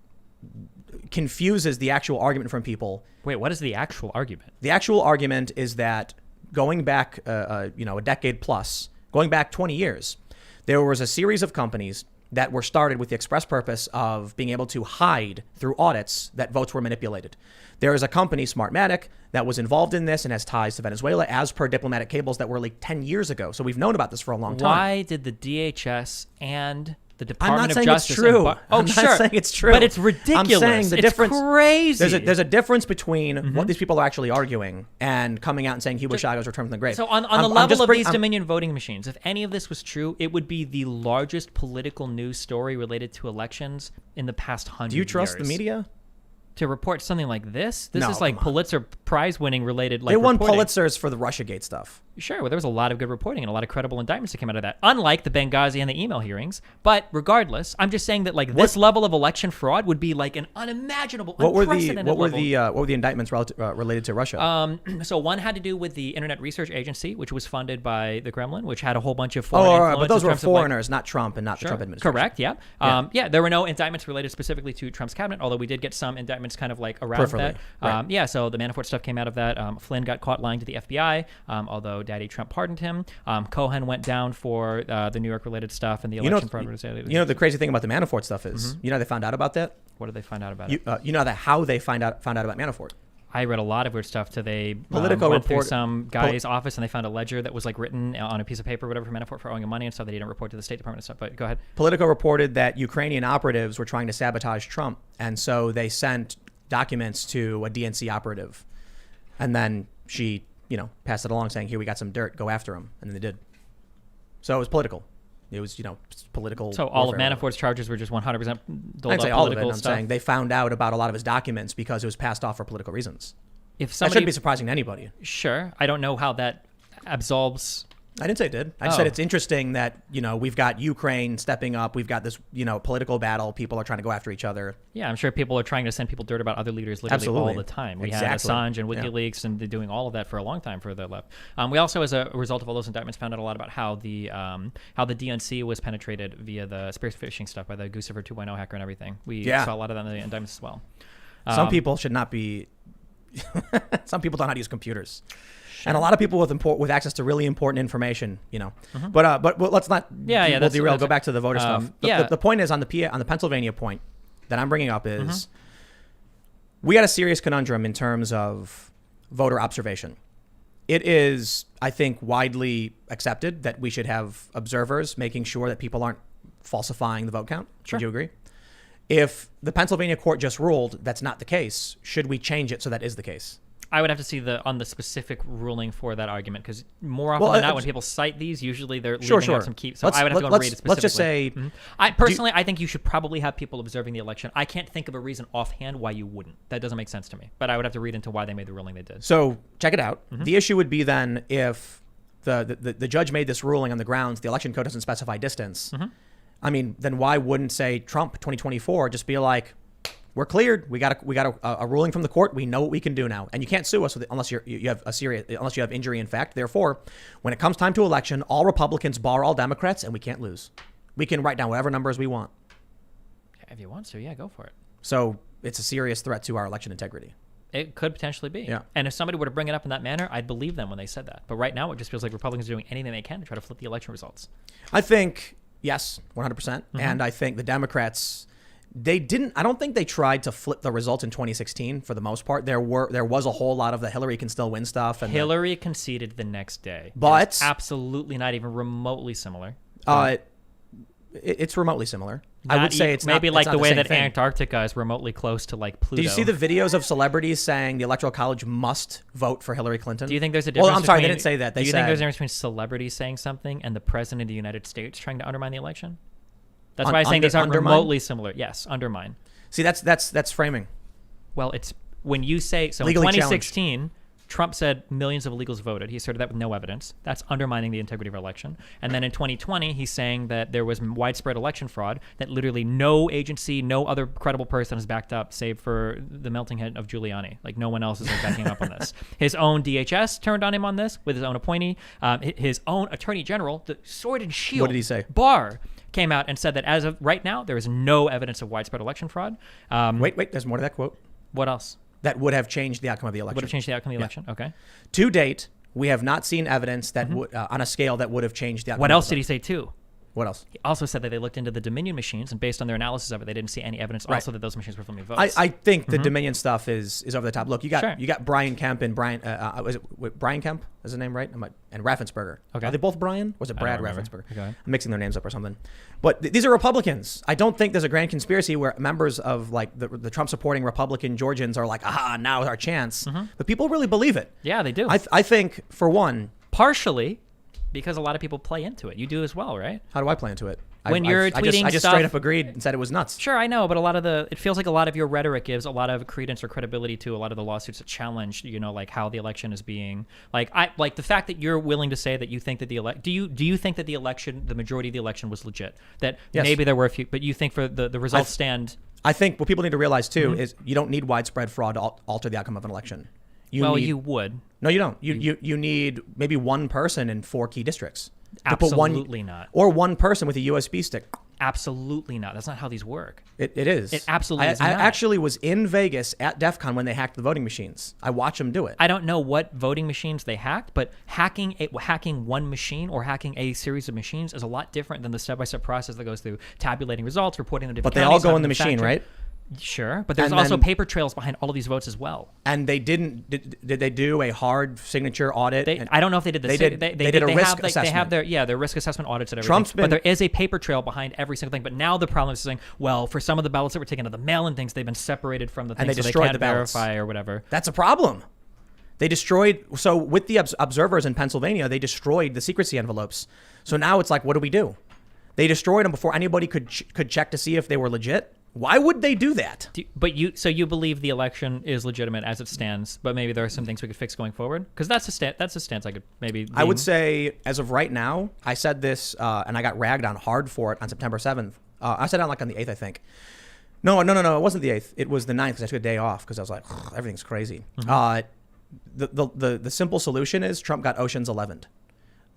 confuses the actual argument from people. Wait, what is the actual argument? The actual argument is that going back, a decade plus, going back 20 years, there was a series of companies that were started with the express purpose of being able to hide through audits that votes were manipulated. There is a company, Smartmatic, that was involved in this and has ties to Venezuela as per diplomatic cables that were leaked 10 years ago. So we've known about this for a long time. Why did the DHS and the I'm Department not of saying Justice... it's true. Oh, I'm sure. not saying it's true. But it's ridiculous. I'm saying the difference. It's crazy. There's a difference between what these people are actually arguing and coming out and saying Hugo Chavez returned from the grave. So on the level of these Dominion voting machines, if any of this was true, it would be the largest political news story related to elections in the past 100 years. Do you trust the media? To report something like this? This No, is like come on. Pulitzer Prize winning related They won reporting. Pulitzers for the Russiagate stuff. Sure, well, there was a lot of good reporting and a lot of credible indictments that came out of that, unlike the Benghazi and the email hearings. But regardless, I'm just saying that this level of election fraud would be like an unimaginable, unprecedented what were level. the indictments related to Russia? So one had to do with the Internet Research Agency, which was funded by the Kremlin, which had a whole bunch of foreign influence. But those in were terms of, like- foreigners, not Trump and not the Trump administration. Correct, yeah. There were no indictments related specifically to Trump's cabinet, although we did get some indictments kind of like around that. Right. So the Manafort stuff came out of that. Flynn got caught lying to the FBI, although Daddy Trump pardoned him. Cohen went down for the New York-related stuff and the election fraud. The crazy thing about the Manafort stuff is, you know, they found out about that. What did they find out about it? You know that how they found out about Manafort. I read a lot of weird stuff. They Politico went through report- some guy's office and they found a ledger that was like written on a piece of paper, or whatever, for Manafort for owing him money and stuff that he didn't report to the State Department and stuff. But go ahead. Politico reported that Ukrainian operatives were trying to sabotage Trump, and so they sent documents to a DNC operative, and then she, passed it along saying, "Here, we got some dirt. Go after him," and then they did. So it was political. It was, political. So all of warfare. Manafort's charges were just 100% doled I'd say up all of it. political I'm stuff. saying they found out about a lot of his documents because it was passed off for political reasons. If That somebody, shouldn't be surprising to anybody. Sure, I don't know how that absolves. I didn't say it did. I just said it's interesting that, we've got Ukraine stepping up. We've got this, political battle. People are trying to go after each other. Yeah, I'm sure people are trying to send people dirt about other leaders literally all the time. We had Assange and WikiLeaks and they're doing all of that for a long time for the left. We also, as a result of all those indictments, found out a lot about how the DNC was penetrated via the spear phishing stuff by the Guccifer 2.0 hacker and everything. We saw a lot of that in the indictments as well. Some people should not be... Some people don't know how to use computers. And a lot of people with access to really important information, But let's not. We'll derail. Go back to the voter stuff. The point is on the Pennsylvania point that I'm bringing up is we got a serious conundrum in terms of voter observation. It is, I think, widely accepted that we should have observers making sure that people aren't falsifying the vote count. Sure. Would you agree? If the Pennsylvania court just ruled that's not the case, should we change it so that is the case? I would have to see on the specific ruling for that argument, because more often than not, when people cite these, usually they're leaving out some key. So I would have to go and read it specifically. Let's just say, I think you should probably have people observing the election. I can't think of a reason offhand why you wouldn't. That doesn't make sense to me. But I would have to read into why they made the ruling they did. So check it out. The issue would be then if the judge made this ruling on the grounds the election code doesn't specify distance. I mean, then why wouldn't, say, Trump 2024 just be like, we're cleared. We got a ruling from the court. We know what we can do now, and you can't sue us unless you have injury in fact. Therefore, when it comes time to election, all Republicans bar all Democrats, and we can't lose. We can write down whatever numbers we want. If you want to, yeah, go for it. So it's a serious threat to our election integrity. It could potentially be. Yeah. And if somebody were to bring it up in that manner, I'd believe them when they said that. But right now, it just feels like Republicans are doing anything they can to try to flip the election results. I think yes, 100%, and I think the Democrats. I don't think they tried to flip the results in 2016 for the most part. There was a whole lot of the Hillary can still win stuff. And Hillary conceded the next day. But it's absolutely not even remotely similar. It's remotely similar. I would say it's maybe not, like it's the not way same that thing. Antarctica is remotely close to like Pluto. Do you see the videos of celebrities saying the Electoral College must vote for Hillary Clinton? Do you think there's a difference? Well, I'm sorry, between, they didn't say that. Do you think there's a difference between celebrities saying something and the president of the United States trying to undermine the election? That's why I'm saying these aren't remotely similar. Yes, undermine. See, that's framing. Well, it's when you say so. Legally In 2016, Trump said millions of illegals voted. He asserted that with no evidence. That's undermining the integrity of our election. And then in 2020, he's saying that there was widespread election fraud that literally no agency, no other credible person has backed up, save for the melting head of Giuliani. Like no one else is backing up on this. His own DHS turned on him on this with his own appointee. His own attorney general, the sword and shield. What did he say? Barr came out and said that as of right now, there is no evidence of widespread election fraud. Wait, there's more to that quote. What else? That would have changed the outcome of the election. Would have changed the outcome of the election. Okay. To date, we have not seen evidence that would, on a scale that would have changed the outcome. What else did he say too? What else? He also said that they looked into the Dominion machines, and based on their analysis of it, they didn't see any evidence also that those machines were filming votes. I think the Dominion stuff is over the top. Look, you got Sure. you got Brian Kemp and was it Brian Kemp? Is his name right? And Raffensperger. Okay. Are they both Brian? Or was it Brad don't remember. Raffensperger? Okay. I'm mixing their names up or something. But these are Republicans. I don't think there's a grand conspiracy where members of like the Trump supporting Republican Georgians are like, aha, now's our chance. But people really believe it. Yeah, they do. I think for one, Partially because a lot of people play into it. You do as well, right? how do I play into it? When you're tweeting I just stuff- straight up agreed and said it was nuts. Sure, I know, but it feels like a lot of your rhetoric gives a lot of credence or credibility to a lot of the lawsuits that challenge, like how the election is being, like the fact that you're willing to say that you think that do you think that the election, the majority of the election was legit? That Yes. maybe there were a few, but you think for the results stand. I think what people need to realize too is you don't need widespread fraud to alter the outcome of an election. You would. No, you don't. You need maybe one person in 4 key districts. to put Absolutely not. Or one person with a USB stick. Absolutely not. That's not how these work. It is. It absolutely is I not. actually was in Vegas at DEF CON when they hacked the voting machines. I watched them do it. I don't know what voting machines they hacked, but hacking one machine or hacking a series of machines is a lot different than the step-by-step process that goes through tabulating results, reporting the different But they all counties, go in having the them machine, fact-checked. right? Sure, but there's And also then- paper trails behind all of these votes as well. And they didn't. Did they do a hard signature audit? I don't know if they did the They sig- did- They they did a they risk have, like, They have assessment. their risk assessment audits and everything. Trump's been- but there is a paper trail behind every single thing. But now the problem is saying, well, for some of the ballots that were taken to the mail-in things, they've been separated from the things, And they so destroyed they can't the ballots. verify or whatever. That's a problem. They destroyed. So with the observers in Pennsylvania, they destroyed the secrecy envelopes. So now it's like, what do we do? They destroyed them before anybody could check to see if they were legit. Why would they do that? So you believe the election is legitimate as it stands, but maybe there are some things we could fix going forward? Because that's a stance I could maybe. I would say, as of right now, I said this, and I got ragged on hard for it on September 7th. I said it on the 8th, I think. No, it wasn't the 8th. It was the 9th because I took a day off because I was like, everything's crazy. The simple solution is Trump got Ocean's 11'd.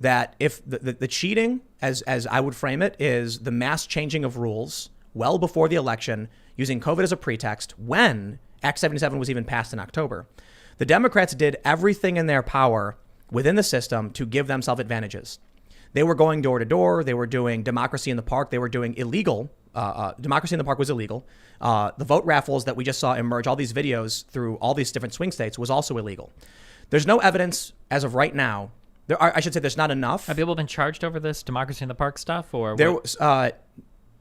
That if the cheating, as I would frame it, is the mass changing of rules well before the election, using COVID as a pretext when Act 77 was even passed in October. The Democrats did everything in their power within the system to give themselves advantages. They were going door to door. They were doing democracy in the park. They were doing illegal. Democracy in the park was illegal. The vote raffles that we just saw emerge, all these videos through all these different swing states, was also illegal. There's no evidence as of right now. There's not enough. Have people been charged over this democracy in the park stuff, or There what? was.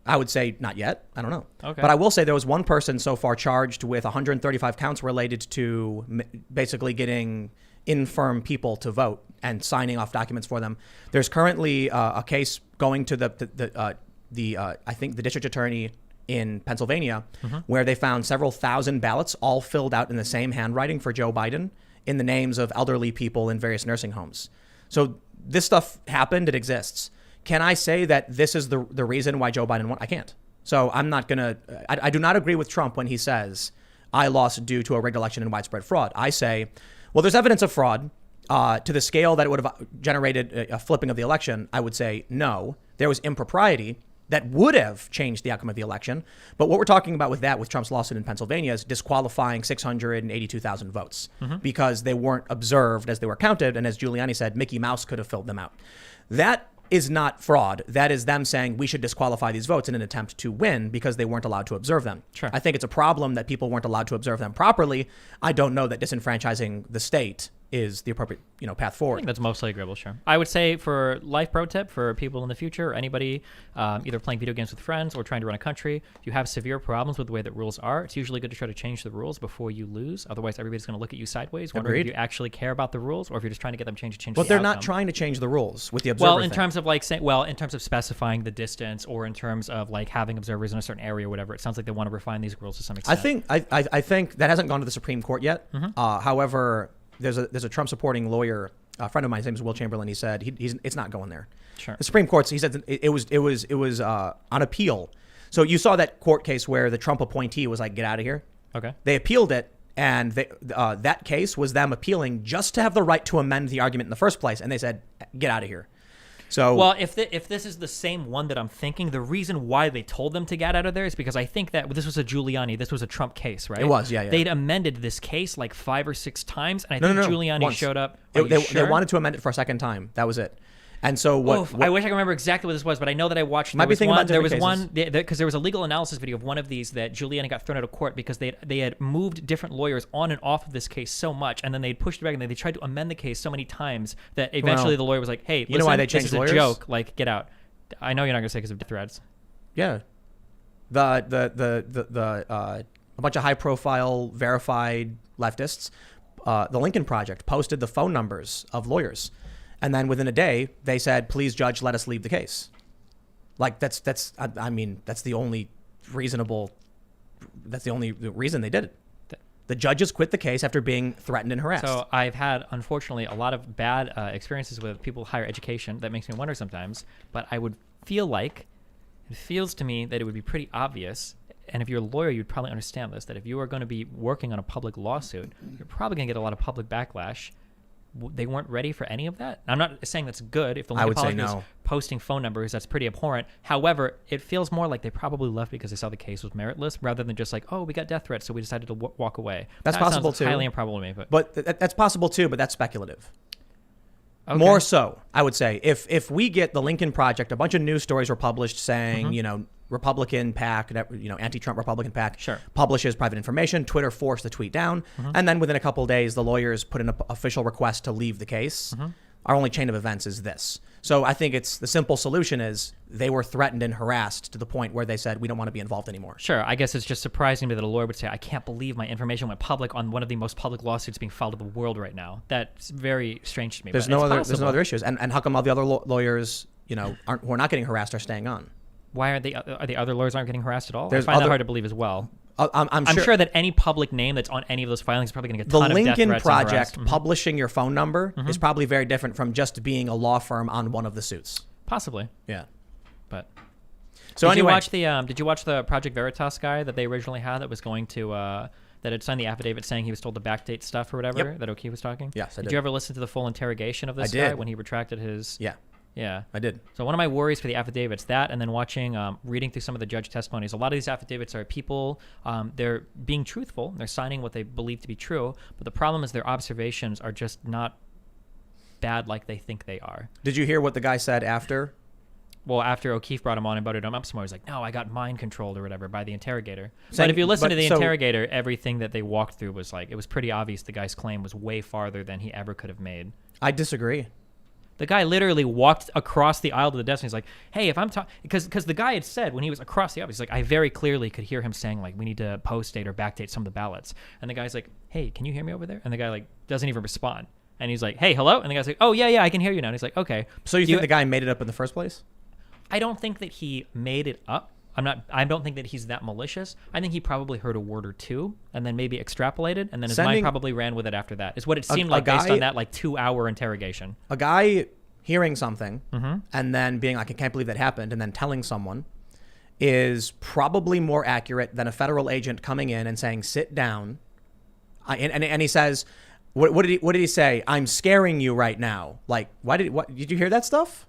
I would say not yet. I don't know. Okay. But I will say there was one person so far charged with 135 counts related to basically getting infirm people to vote and signing off documents for them. There's currently a case going to I think the district attorney in Pennsylvania, where they found several thousand ballots all filled out in the same handwriting for Joe Biden in the names of elderly people in various nursing homes. So this stuff happened. It exists. Can I say that this is the reason why Joe Biden won? I can't. So I'm not going to, I do not agree with Trump when he says, I lost due to a rigged election and widespread fraud. I say, well, there's evidence of fraud to the scale that it would have generated a flipping of the election. I would say, no, there was impropriety that would have changed the outcome of the election. But what we're talking about with Trump's lawsuit in Pennsylvania is disqualifying 682,000 votes because they weren't observed as they were counted. And as Giuliani said, Mickey Mouse could have filled them out. That is not fraud. That is them saying we should disqualify these votes in an attempt to win because they weren't allowed to observe them. Sure. I think it's a problem that people weren't allowed to observe them properly. I don't know that disenfranchising the state is the appropriate, path I forward. think that's mostly agreeable, sure. I would say for life pro tip for people in the future, or anybody either playing video games with friends or trying to run a country, if you have severe problems with the way that rules are, it's usually good to try to change the rules before you lose. Otherwise, everybody's going to look at you sideways, wondering if Agreed. you actually care about the rules or if you're just trying to get them changed. But the they're not outcome. trying to change the rules with the observer Well, in thing. terms of in terms of specifying the distance, or in terms of having observers in a certain area or whatever, it sounds like they want to refine these rules to some extent. I think that hasn't gone to the Supreme Court yet. However, there's a Trump supporting lawyer, a friend of mine, his name is Will Chamberlain. He said it's not going there. Sure. The Supreme Court, he said it was on appeal. So you saw that court case where the Trump appointee was like, get out of here. Okay. They appealed it, and that case was them appealing just to have the right to amend the argument in the first place, and they said, get out of here. So, well, if this is the same one that I'm thinking, the reason why they told them to get out of there is because I think that this was a Trump case, right? It was, yeah. They'd amended this case like 5 or 6 times, and I think Giuliani once. showed up. They wanted to amend it for a second time. That was it. And so I wish I could remember exactly what this was, but I know that I watched. There was one because there was a legal analysis video of one of these that Giuliani got thrown out of court because they had moved different lawyers on and off of this case so much, and then they pushed it back and they tried to amend the case so many times that eventually the lawyer was like, "Hey, listen, you know why they changed lawyers? This is a joke. Like, get out." I know you're not going to say because of death threats. Yeah, a bunch of high-profile verified leftists, the Lincoln Project posted the phone numbers of lawyers. And then within a day, they said, "Please, judge, let us leave the case." Like that's the only reasonable. That's the only reason they did it. The judges quit the case after being threatened and harassed. So I've had, unfortunately, a lot of bad experiences with people with higher education. That makes me wonder sometimes. But I would feel like it feels to me that it would be pretty obvious. And if you're a lawyer, you'd probably understand this. That if you are going to be working on a public lawsuit, you're probably going to get a lot of public backlash. They weren't ready for any of that. I'm not saying that's good. If the Lincoln Project is posting phone numbers, that's pretty abhorrent. However, it feels more like they probably left because they saw the case was meritless, rather than just like, oh, we got death threats, so we decided to walk away. That's possible too. Highly improbable to me, but that's possible too. But that's speculative. Okay. More so, I would say, if we get the Lincoln Project, a bunch of news stories were published saying, Republican PAC, anti-Trump Republican PAC publishes private information. Twitter forced the tweet down. And then within a couple of days, the lawyers put in an official request to leave the case. Our only chain of events is this. So I think the simple solution is they were threatened and harassed to the point where they said, we don't want to be involved anymore. Sure. I guess it's just surprising to me that a lawyer would say, I can't believe my information went public on one of the most public lawsuits being filed in the world right now. That's very strange to me. There's no other issues. And how come all the other lawyers, who are not getting harassed are staying on? Why are the other lawyers aren't getting harassed at all? I find that hard to believe as well. I'm sure that any public name that's on any of those filings is probably going to get a ton of death threats. The Lincoln Project publishing your phone number is probably very different from just being a law firm on one of the suits. Possibly. Yeah. But so did you watch the Project Veritas guy that they originally had that was going to that had signed the affidavit saying he was told to backdate stuff or whatever that O'Keefe was talking? Yes, I did. Did you ever listen to the full interrogation of this guy when he retracted his? Yeah, I did. So one of my worries for the affidavits, that and then reading through some of the judge testimonies, a lot of these affidavits are people, they're being truthful, they're signing what they believe to be true, but the problem is their observations are just not bad like they think they are. Did you hear what the guy said after? Well, after O'Keefe brought him on and buttered him up some more, he's like, no, I got mind controlled or whatever by the interrogator. But if you listen to the interrogator, everything that they walked through was like, it was pretty obvious the guy's claim was way farther than he ever could have made. I disagree. The guy literally walked across the aisle to the desk and he's like, hey, if I'm talking, because the guy had said when he was across the aisle, he's like, I very clearly could hear him saying like, we need to post-date or backdate some of the ballots. And the guy's like, hey, can you hear me over there? And the guy like doesn't even respond. And he's like, hey, hello? And the guy's like, oh, yeah, I can hear you now. And he's like, okay. So you think the guy made it up in the first place? I don't think that he made it up. I don't think that he's that malicious. I think he probably heard a word or two and then maybe extrapolated, and then his mind probably ran with it after that. Is what it seemed like based on that like 2-hour interrogation. A guy hearing something and then being like, I can't believe that happened, and then telling someone is probably more accurate than a federal agent coming in and saying, sit down. And he says, what did he say? I'm scaring you right now. Like, did you hear that stuff?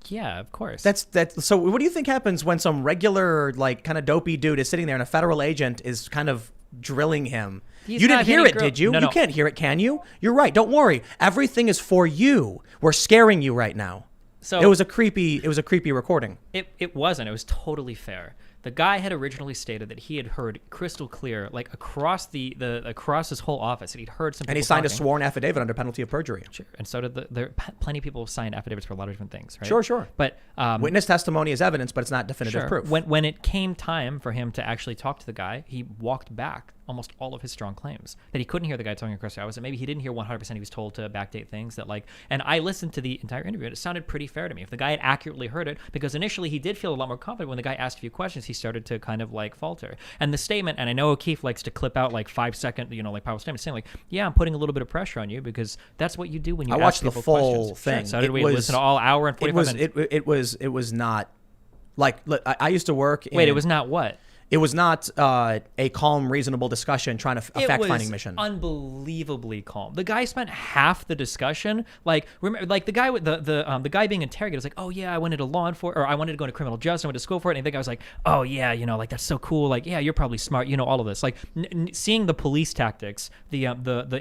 Yeah, of course. That's so what do you think happens when some regular, like, kind of dopey dude is sitting there and a federal agent is kind of drilling him? You didn't hear it, did you? No. You can't hear it, can you? You're right. Don't worry. Everything is for you. We're scaring you right now. So it was a creepy recording. It wasn't. It was totally fair. The guy had originally stated that he had heard crystal clear, like across across his whole office, that he'd heard some people. And he signed talking. A sworn affidavit under penalty of perjury. Sure. And so did there plenty of people signed affidavits for a lot of different things, right? Sure. But witness testimony is evidence, but it's not definitive proof. When it came time for him to actually talk to the guy, he walked back almost all of his strong claims. That he couldn't hear the guy talking across the hours, and maybe he didn't hear 100%. He was told to backdate things that and I listened to the entire interview, and it sounded pretty fair to me. If the guy had accurately heard it, because initially he did feel a lot more confident when the guy asked a few questions, he started to kind of falter. And the statement, and I know O'Keefe likes to clip out 5-second, powerful statements saying yeah, I'm putting a little bit of pressure on you because that's what you do when you ask people questions. I watched the full thing. Sure. So did we listen to all hour and 45 minutes? It was not I used to work in... Wait, it was not what? It was not a calm, reasonable discussion trying to a fact-finding mission. It was unbelievably calm. The guy spent half the discussion, remember, the guy with the guy being interrogated was oh yeah, I wanted to law enforcement, or I wanted to go into criminal justice, I went to school for it, and the guy was oh yeah, that's so cool, yeah, you're probably smart, all of this. Seeing the police tactics, the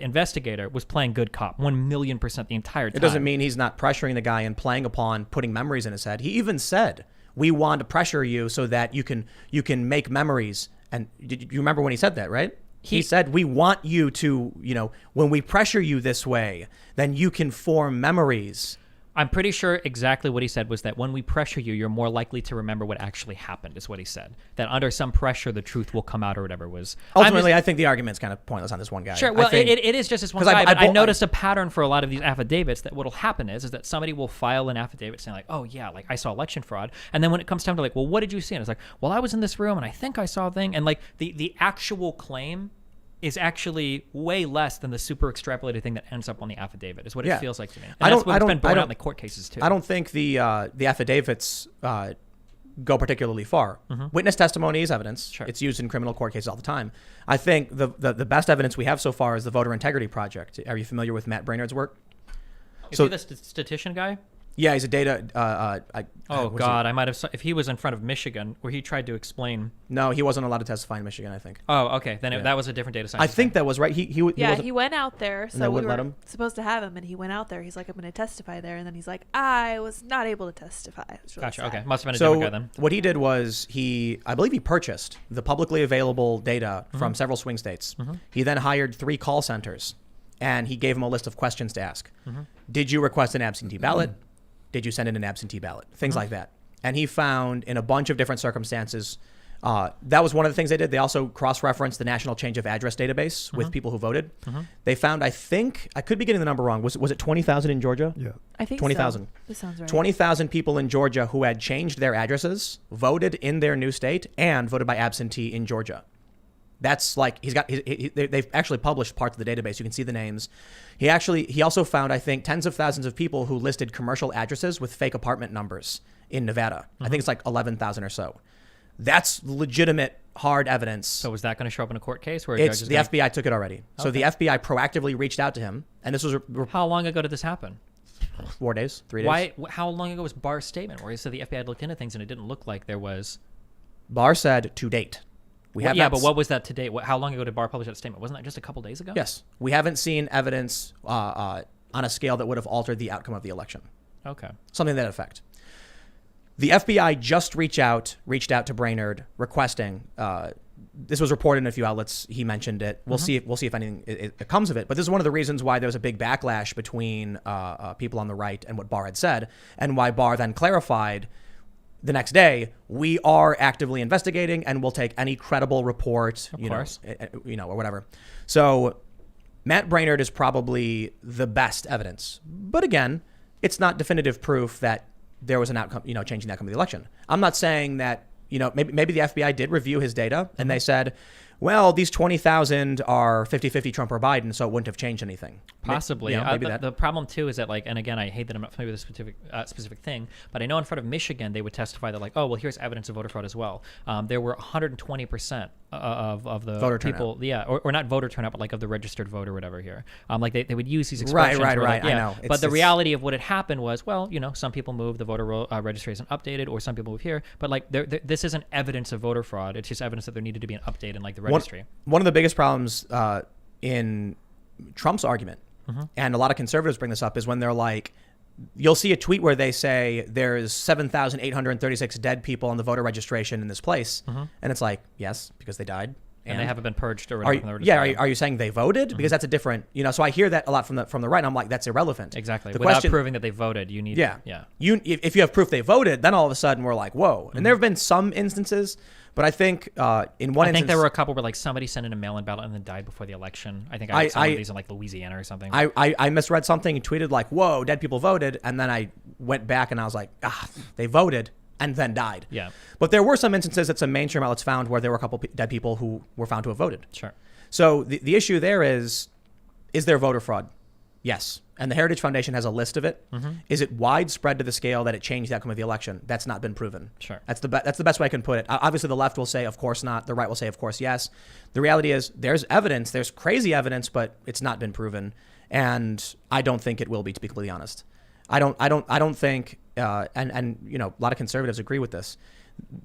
investigator was playing good cop, 1,000,000% the entire time. It doesn't mean he's not pressuring the guy and playing upon putting memories in his head. He even said, we want to pressure you so that you can make memories. And you remember when he said that, right? He said, we want you to, when we pressure you this way, then you can form memories. I'm pretty sure exactly what he said was that when we pressure you, you're more likely to remember what actually happened, is what he said. That under some pressure, the truth will come out or whatever was. Ultimately, I think the argument's kind of pointless on this one guy. Sure, well, it is just this one guy, but I noticed a pattern for a lot of these affidavits that what'll happen is that somebody will file an affidavit saying oh yeah, I saw election fraud. And then when it comes time to well, what did you see? And it's well, I was in this room and I think I saw a thing. And the actual claim is actually way less than the super extrapolated thing that ends up on the affidavit, is what it feels like to me. And that's what's been borne out in the court cases too. I don't think the affidavits go particularly far. Mm-hmm. Witness testimony is evidence. Sure. It's used in criminal court cases all the time. I think the best evidence we have so far is the Voter Integrity Project. Are you familiar with Matt Brainerd's work? Is he the statistician guy? Yeah, he's a data. I might have. If he was in front of Michigan, where he tried to explain. No, he wasn't allowed to testify in Michigan, I think. Oh, okay. Then that was a different data scientist. I think that was right. He went out there, so we were supposed to have him, and he went out there. He's I'm going to testify there, and then he's I was not able to testify. It was really gotcha. sad. Okay, must have been a different guy then. What he did was I believe he purchased the publicly available data from several swing states. Mm-hmm. He then hired 3 call centers, and he gave them a list of questions to ask. Mm-hmm. Did you request an absentee ballot? Mm-hmm. Did you send in an absentee ballot? Things like that. And he found in a bunch of different circumstances, that was one of the things they did. They also cross-referenced the National Change of Address database with people who voted. Mm-hmm. They found, I think, I could be getting the number wrong. Was it 20,000 in Georgia? Yeah. I think 20,000. So. This sounds right. 20,000 people in Georgia who had changed their addresses, voted in their new state, and voted by absentee in Georgia. That's they've actually published parts of the database. You can see the names. He also found, I think, tens of thousands of people who listed commercial addresses with fake apartment numbers in Nevada. Mm-hmm. I think it's 11,000 or so. That's legitimate, hard evidence. So is that going to show up in a court case? Where FBI took it already. Okay. So the FBI proactively reached out to him, and this was... How long ago did this happen? 4 days, 3 days. How long ago was Barr's statement where he said the FBI had looked into things and it didn't look like there was... Barr said to date. But what was that today? How long ago did Barr publish that statement? Wasn't that just a couple days ago? Yes. We haven't seen evidence on a scale that would have altered the outcome of the election. Okay. Something to that effect. The FBI just reached out to Brainerd requesting, this was reported in a few outlets. He mentioned it. We'll see if anything it comes of it. But this is one of the reasons why there was a big backlash between people on the right and what Barr had said, and why Barr then clarified the next day, we are actively investigating and we'll take any credible report, or whatever. So Matt Brainerd is probably the best evidence. But again, it's not definitive proof that there was an outcome, changing the outcome of the election. I'm not saying that, maybe the FBI did review his data and they said, well, these 20,000 are 50-50 Trump or Biden, so it wouldn't have changed anything. Possibly. Maybe that. The problem, too, is that, and again, I hate that I'm not familiar with this specific thing, but I know in front of Michigan, they would testify that, oh, well, here's evidence of voter fraud as well. There were 120% of the voter people, turnout. or not voter turnout, but of the registered vote or whatever here. They would use these expressions. Right. I know. But the reality of what had happened was, well, some people moved, the voter registry isn't updated, or some people move here, but this isn't evidence of voter fraud. It's just evidence that there needed to be an update in the registry. One of the biggest problems in Trump's argument, and a lot of conservatives bring this up, is when they're you'll see a tweet where they say there's 7,836 dead people on the voter registration in this place. And it's yes, because they died. And they haven't been purged or whatever from the registry. Yeah, are you saying they voted? Because that's a different, so I hear that a lot from the right, and I'm that's irrelevant. Exactly. Without proving that they voted, you need... Yeah. If you have proof they voted, then all of a sudden we're whoa. And there have been some instances, But I think in one instance, there were a couple where like somebody sent in a mail-in ballot and then died before the election. I think I saw these in like Louisiana or something. I misread something and tweeted like, "Whoa, dead people voted," and then I went back and I was like, they voted and then died. Yeah. But there were some instances that some mainstream outlets found where there were a couple dead people who were found to have voted. Sure. So the issue there is there voter fraud? Yes. And the Heritage Foundation has a list of it. Mm-hmm. Is it widespread to the scale that it changed the outcome of the election? That's not been proven. Sure. That's the best way I can put it. Obviously, the left will say, of course not. The right will say, of course, yes. The reality is there's evidence. There's crazy evidence, but it's not been proven. And I don't think it will be, to be completely honest. I don't think, and you know, a lot of conservatives agree with this,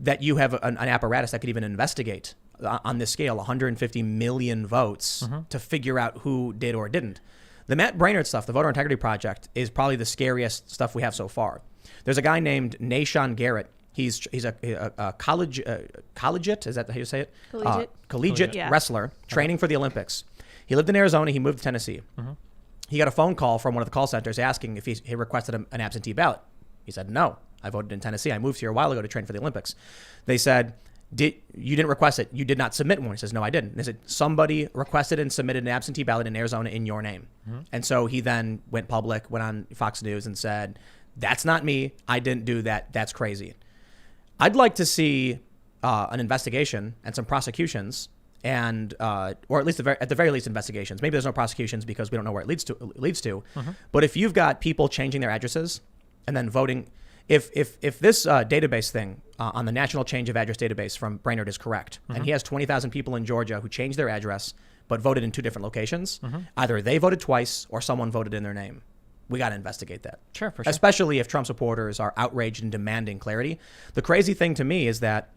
that you have an apparatus that could even investigate on this scale 150 million votes to figure out who did or didn't. The Matt Brainerd stuff, the Voter Integrity Project, is probably the scariest stuff we have so far. There's a guy named Nashon Garrett. He's a collegiate, is that how you say it? Collegiate Yeah. wrestler training for the Olympics. He lived in Arizona. He moved to Tennessee. He got a phone call from one of the call centers asking if he requested an absentee ballot. He said, no, I voted in Tennessee. I moved here a while ago to train for the Olympics. They said, you didn't request it. You did not submit one. He says, no, I didn't. They said, somebody requested and submitted an absentee ballot in Arizona in your name. And so he then went public, went on Fox News and said, that's not me. I didn't do that. That's crazy. I'd like to see an investigation and some prosecutions and or at least at the very least investigations. Maybe there's no prosecutions because we don't know where it leads to. But if you've got people changing their addresses and then voting, if this database thing on the National Change of Address database from Brainerd is correct, and he has 20,000 people in Georgia who changed their address but voted in two different locations, either they voted twice or someone voted in their name. We got to investigate that. Sure, for sure. Especially if Trump supporters are outraged and demanding clarity. The crazy thing to me is that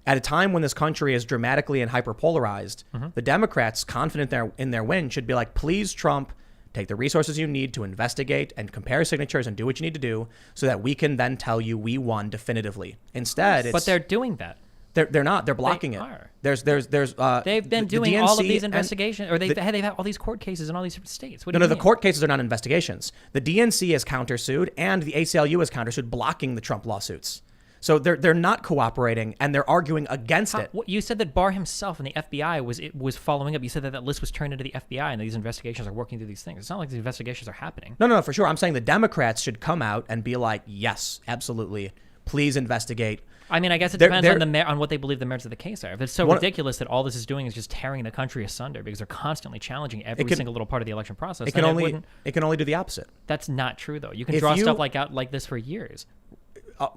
at a time when this country is dramatically and hyperpolarized, the Democrats, confident in their win, should be like, please, Trump, take the resources you need to investigate and compare signatures and do what you need to do so that we can then tell you we won definitively. Instead, but they're doing that. They're not. They're blocking They it. are. They've been doing all of these investigations, or they've had all these court cases in all these different states. No, the court cases are not investigations. The DNC has countersued and the ACLU has countersued, blocking the Trump lawsuits. So they're not cooperating and they're arguing against it. You said that Barr himself and the FBI was following up. You said that list was turned into the FBI and these investigations are working through these things. It's not like these investigations are happening. No, for sure. I'm saying the Democrats should come out and be like, yes, absolutely. Please investigate. I mean, I guess it depends on what they believe the merits of the case are. If it's so ridiculous that all this is doing is just tearing the country asunder because they're constantly challenging every single little part of the election process, it can only do the opposite. That's not true, though. You can draw stuff like this for years.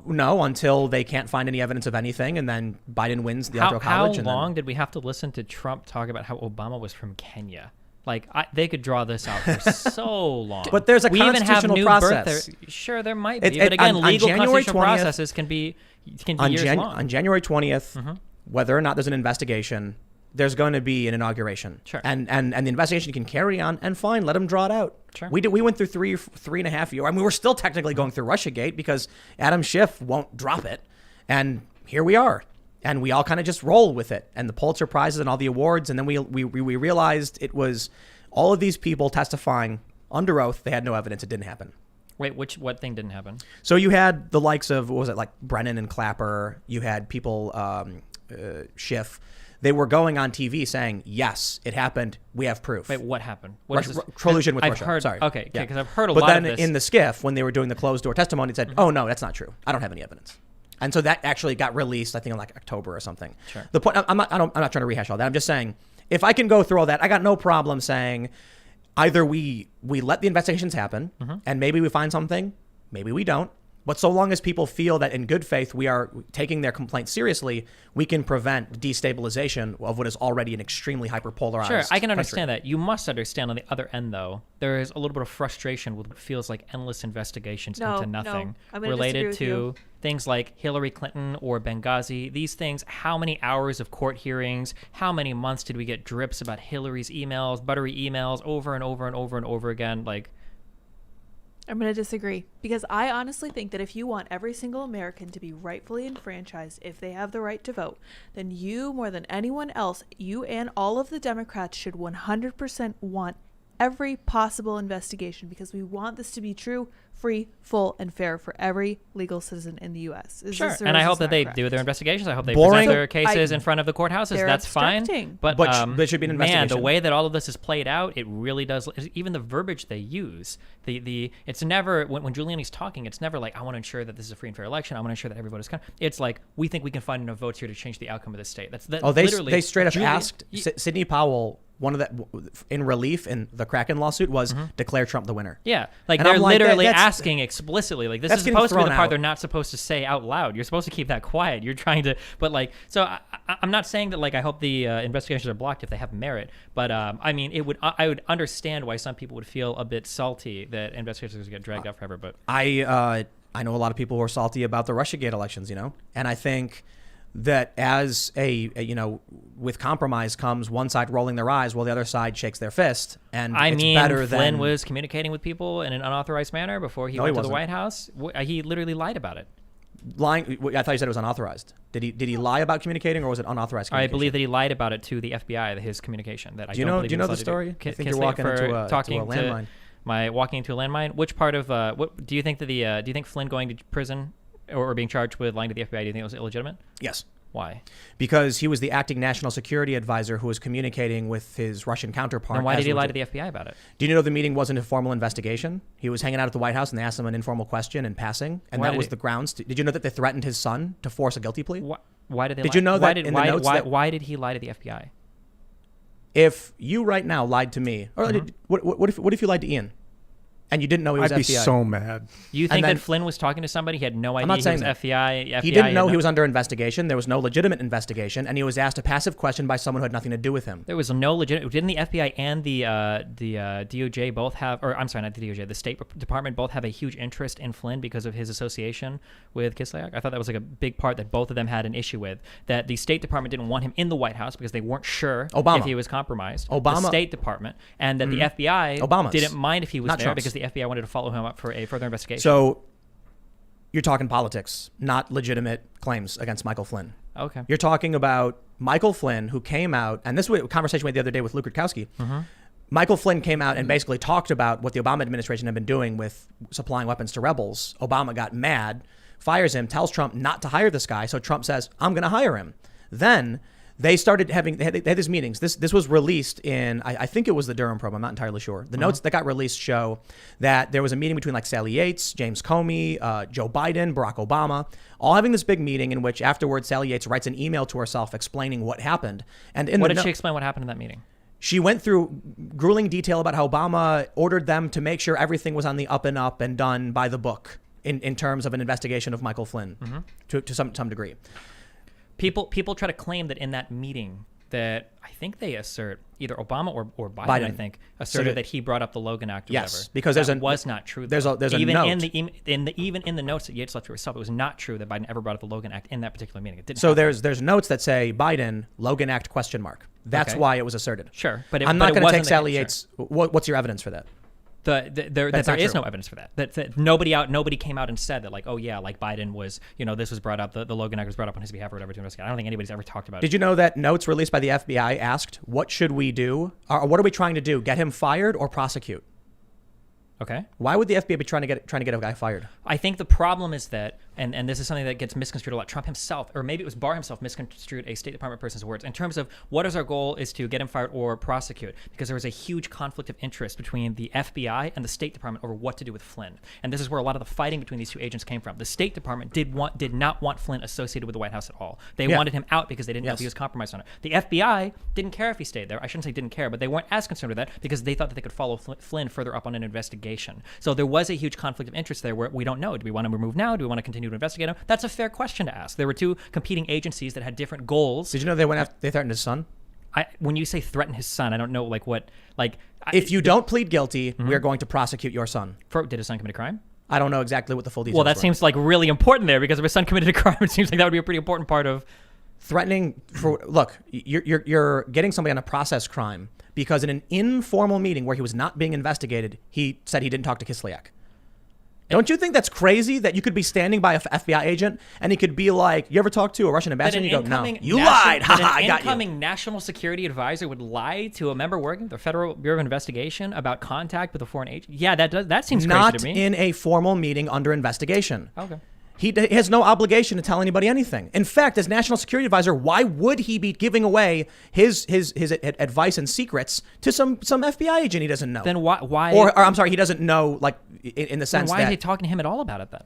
No, until they can't find any evidence of anything, and then Biden wins the Electoral College. How long did we have to listen to Trump talk about how Obama was from Kenya? Like, they could draw this out for so long. But there's a constitutional process. Sure, there might be. But again, legal constitutional processes can be years long. On January 20th, whether or not there's an investigation, there's going to be an inauguration. Sure. And the investigation can carry on, and fine, let them draw it out. Sure. We went through three and a half years. I mean, we're still technically going through Russiagate because Adam Schiff won't drop it. And here we are. And we all kind of just roll with it. And the Pulitzer Prizes and all the awards. And then we realized it was all of these people testifying under oath. They had no evidence. It didn't happen. Wait, what thing didn't happen? So you had the likes of, what was it, like Brennan and Clapper. You had people, Schiff. They were going on TV saying, yes, it happened. We have proof. Wait, what happened? Collusion with Russia. Heard, Sorry. Okay, because I've heard a lot of this. But then in the skiff, when they were doing the closed door testimony, it said, oh, no, that's not true. I don't have any evidence. And so that actually got released, I think, in like October or something. Sure. The point, I'm not trying to rehash all that. I'm just saying, if I can go through all that, I got no problem saying either we let the investigations happen and maybe we find something, maybe we don't. But so long as people feel that in good faith we are taking their complaint seriously, we can prevent destabilization of what is already an extremely hyperpolarized Sure, I can country. understand that. You must understand on the other end, though, there is a little bit of frustration with what feels like endless investigations into nothing related to things like Hillary Clinton or Benghazi. These things, how many hours of court hearings, how many months did we get drips about Hillary's emails, buttery emails over and over and over and over again? Like, I'm going to disagree because I honestly think that if you want every single American to be rightfully enfranchised, if they have the right to vote, then you, more than anyone else, you and all of the Democrats should 100% want every possible investigation because we want this to be true, free, full, and fair for every legal citizen in the U.S. Sure, and I hope that they do their investigations. I hope they Boring. present their cases in front of the courthouses. That's fine. But there should be an investigation. Man, the way that all of this is played out, it really does. Even the verbiage they use, it's never when Giuliani's talking, it's never like, I want to ensure that this is a free and fair election. I want to ensure that every vote is counted. It's like, we think we can find enough votes here to change the outcome of the state. They straight up asked Sidney Powell. One of that in relief in the Kraken lawsuit was declare Trump the winner. Yeah, like they're literally asking explicitly. Like this is supposed to be the part they're not supposed to say out loud. You're supposed to keep that quiet. You're trying to, but like, so I'm not saying that like I hope the investigations are blocked if they have merit. But I mean, I would understand why some people would feel a bit salty that investigations get dragged out forever. But I know a lot of people who are salty about the Russiagate elections, and I think that as with compromise comes one side rolling their eyes while the other side shakes their fist. And Flynn was communicating with people in an unauthorized manner before he went to the White House. He literally lied about it. Lying? I thought you said it was unauthorized. Did he lie about communicating, or was it unauthorized communication? I believe that he lied about it to the FBI, his communication. That do you know the story? I think you're walking into a landmine. Walking into a landmine. Which part of what do you think that do you think Flynn going to prison or being charged with lying to the FBI, do you think it was illegitimate? Yes. Why? Because he was the acting national security advisor who was communicating with his Russian counterpart. Then why did he lie to the FBI about it? Do you know the meeting wasn't a formal investigation? He was hanging out at the White House and they asked him an informal question in passing, and that was the grounds. Did you know that they threatened his son to force a guilty plea? Why did they? Did you know that in the notes? Why did he lie to the FBI? If you right now lied to me, or what if you lied to Ian? And you didn't know he was FBI. I'd be so mad. You think that Flynn was talking to somebody? He had no idea he was FBI. He didn't know he was under investigation. There was no legitimate investigation. And he was asked a passive question by someone who had nothing to do with him. There was no legitimate... Didn't the FBI and the DOJ both have... Or I'm sorry, not the DOJ. The State Department both have a huge interest in Flynn because of his association with Kislyak? I thought that was like a big part that both of them had an issue with. That the State Department didn't want him in the White House because they weren't sure if he was compromised. The State Department. And that the FBI didn't mind if he was there because the FBI wanted to follow him up for a further investigation. So you're talking politics, not legitimate claims against Michael Flynn. Okay. You're talking about Michael Flynn, who came out, and this was a conversation we had the other day with Luke Rutkowski. Michael Flynn came out and basically talked about what the Obama administration had been doing with supplying weapons to rebels. Obama got mad, fires him, tells Trump not to hire this guy. So Trump says, I'm going to hire him. Then they started having, they had these meetings. This was released in, I think it was the Durham probe. I'm not entirely sure. The notes that got released show that there was a meeting between like Sally Yates, James Comey, Joe Biden, Barack Obama, all having this big meeting in which afterwards Sally Yates writes an email to herself explaining what happened. And what did she explain what happened in that meeting? She went through grueling detail about how Obama ordered them to make sure everything was on the up and up and done by the book in terms of an investigation of Michael Flynn to some degree. People try to claim that in that meeting that I think they assert either Obama or Biden. I think asserted that he brought up the Logan Act or whatever. Because that was not true. There's a even note. Even in the notes that Yates left to herself, it was not true that Biden ever brought up the Logan Act in that particular meeting. It didn't. So there's notes that say Biden Logan Act ? That's why it was asserted. Sure, but I'm not going to take Sally Yates. What's your evidence for that? There is no evidence for that. That nobody came out and said that, like, oh yeah, like Biden was, this was brought up, the Logan Act was brought up on his behalf or whatever to investigate. I don't think anybody's ever talked about it. Did you know that notes released by the FBI asked, what should we do? Or what are we trying to do? Get him fired or prosecute? Okay. Why would the FBI be trying to get a guy fired? I think the problem is that, and this is something that gets misconstrued a lot, Trump himself, or maybe it was Barr himself, misconstrued a State Department person's words in terms of what is our goal is to get him fired or prosecute, because there was a huge conflict of interest between the FBI and the State Department over what to do with Flynn. And this is where a lot of the fighting between these two agents came from. The State Department did not want Flynn associated with the White House at all. They wanted him out because they didn't know if he was compromised on it. The FBI didn't care if he stayed there. I shouldn't say didn't care, but they weren't as concerned with that because they thought that they could follow Flynn further up on an investigation. So there was a huge conflict of interest there where we don't know. Do we want to remove now? Do we want to continue to investigate him? That's a fair question to ask. There were two competing agencies that had different goals. Did you know they threatened his son? When you say threaten his son, I don't know if you don't plead guilty, we're going to prosecute your son. Did his son commit a crime? I don't know exactly what the full details were. Well, that were. seems like really important there because if his son committed a crime, it seems like that would be a pretty important part of threatening. Look, you're getting somebody on a process crime because in an informal meeting where he was not being investigated, he said he didn't talk to Kislyak. Don't you think that's crazy that you could be standing by a FBI agent and he could be like, you ever talk to a Russian ambassador? And you go, no, you lied. Ha ha, I got you. An incoming national security advisor would lie to a member working with the Federal Bureau of Investigation about contact with a foreign agent? Yeah, that seems crazy to me. Not in a formal meeting under investigation. Okay. He has no obligation to tell anybody anything. In fact, as national security advisor, why would he be giving away his advice and secrets to some FBI agent he doesn't know? Then why? Or I'm sorry, he doesn't know, like, in the sense why that... are they talking to him at all about it then?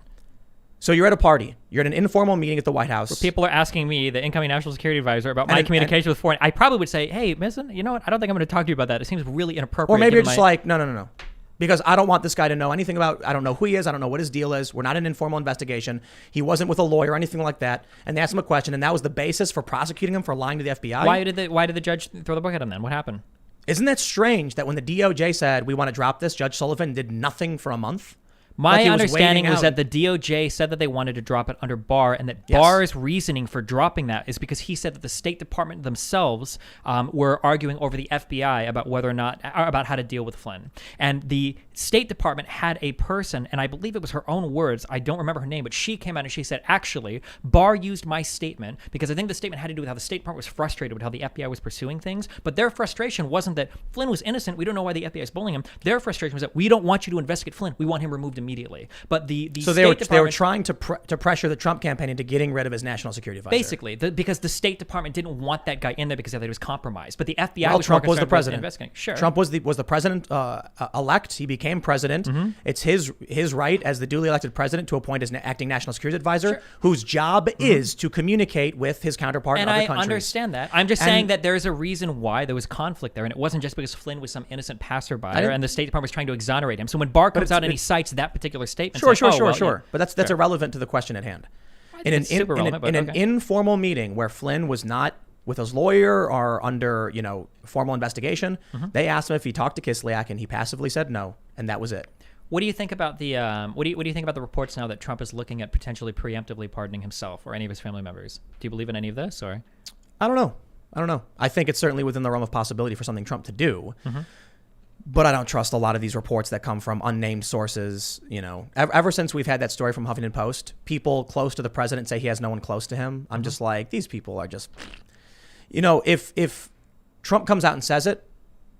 So you're at a party. You're at an informal meeting at the White House. Where people are asking me, the incoming national security advisor, about my communication with foreign... I probably would say, hey, listen, you know what? I don't think I'm going to talk to you about that. It seems really inappropriate. Or maybe you're just like, no. Because I don't want this guy to know anything about, I don't know who he is. I don't know what his deal is. We're not in an informal investigation. He wasn't with a lawyer or anything like that. And they asked him a question, and that was the basis for prosecuting him for lying to the FBI. Why did the judge throw the book at him then? What happened? Isn't that strange that when the DOJ said, we want to drop this, Judge Sullivan did nothing for a month? My understanding was that the DOJ said that they wanted to drop it under Barr, and that Barr's reasoning for dropping that is because he said that the State Department themselves were arguing over the FBI about whether or not, about how to deal with Flynn. And the State Department had a person, and I believe it was her own words, I don't remember her name, but she came out and she said, actually, Barr used my statement, because I think the statement had to do with how the State Department was frustrated with how the FBI was pursuing things, but their frustration wasn't that Flynn was innocent, we don't know why the FBI is bullying him. Their frustration was that we don't want you to investigate Flynn, we want him removed immediately. But so they were trying to pressure the Trump campaign into getting rid of his national security advisor. Basically, because the State Department didn't want that guy in there because they thought he was compromised. But the FBI was Trump was the president. Investigating. Sure. Trump was the president elect. He became president. Mm-hmm. It's his right as the duly elected president to appoint as acting national security advisor, whose job is to communicate with his counterpart in other countries. And I understand that. I'm just saying that there's a reason why there was conflict there, and it wasn't just because Flynn was some innocent passerby and the State Department was trying to exonerate him. So when Barr comes out and he cites that particular statement, sure. But that's irrelevant to the question at hand. In an informal meeting where Flynn was not with his lawyer or under formal investigation, they asked him if he talked to Kislyak, and he passively said no, and that was it. What do you think about the what do you think about the reports now that Trump is looking at potentially preemptively pardoning himself or any of his family members? Do you believe in any of this, or? I don't know. I think it's certainly within the realm of possibility for something Trump to do. But I don't trust a lot of these reports that come from unnamed sources. Ever since we've had that story from Huffington Post, people close to the president say he has no one close to him. I'm just like, these people are just, if Trump comes out and says it,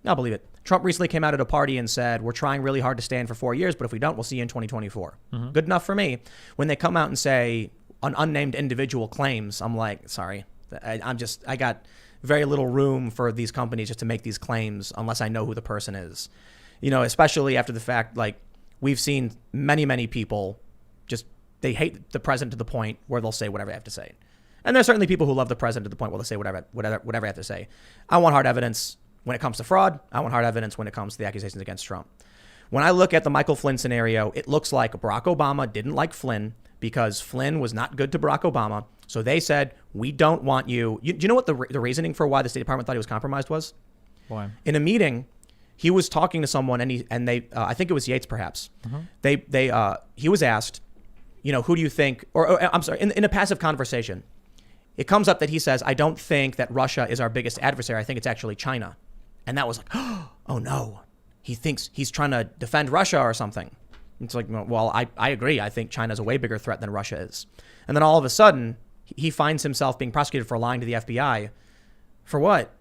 I'll believe it. Trump recently came out at a party and said, we're trying really hard to stand for 4 years, but if we don't, we'll see you in 2024. Good enough for me. When they come out and say an unnamed individual claims, I'm like, sorry, I got very little room for these companies just to make these claims unless I know who the person is. Especially after the fact, like, we've seen many people they hate the president to the point where they'll say whatever they have to say. And there's certainly people who love the president to the point where they'll say whatever they have to say. I want hard evidence when it comes to fraud. I want hard evidence when it comes to the accusations against Trump. When I look at the Michael Flynn scenario, it looks like Barack Obama didn't like Flynn because Flynn was not good to Barack Obama. So they said, we don't want you. Do you know what the reasoning for why the State Department thought he was compromised was? Why? In a meeting, he was talking to someone, and they I think it was Yates, perhaps. He was asked, who do you think? Or I'm sorry, in a passive conversation, it comes up that he says, I don't think that Russia is our biggest adversary. I think it's actually China, and that was like, oh no, he thinks he's trying to defend Russia or something. It's like, well, I agree. I think China's a way bigger threat than Russia is. And then all of a sudden, he finds himself being prosecuted for lying to the FBI. For what?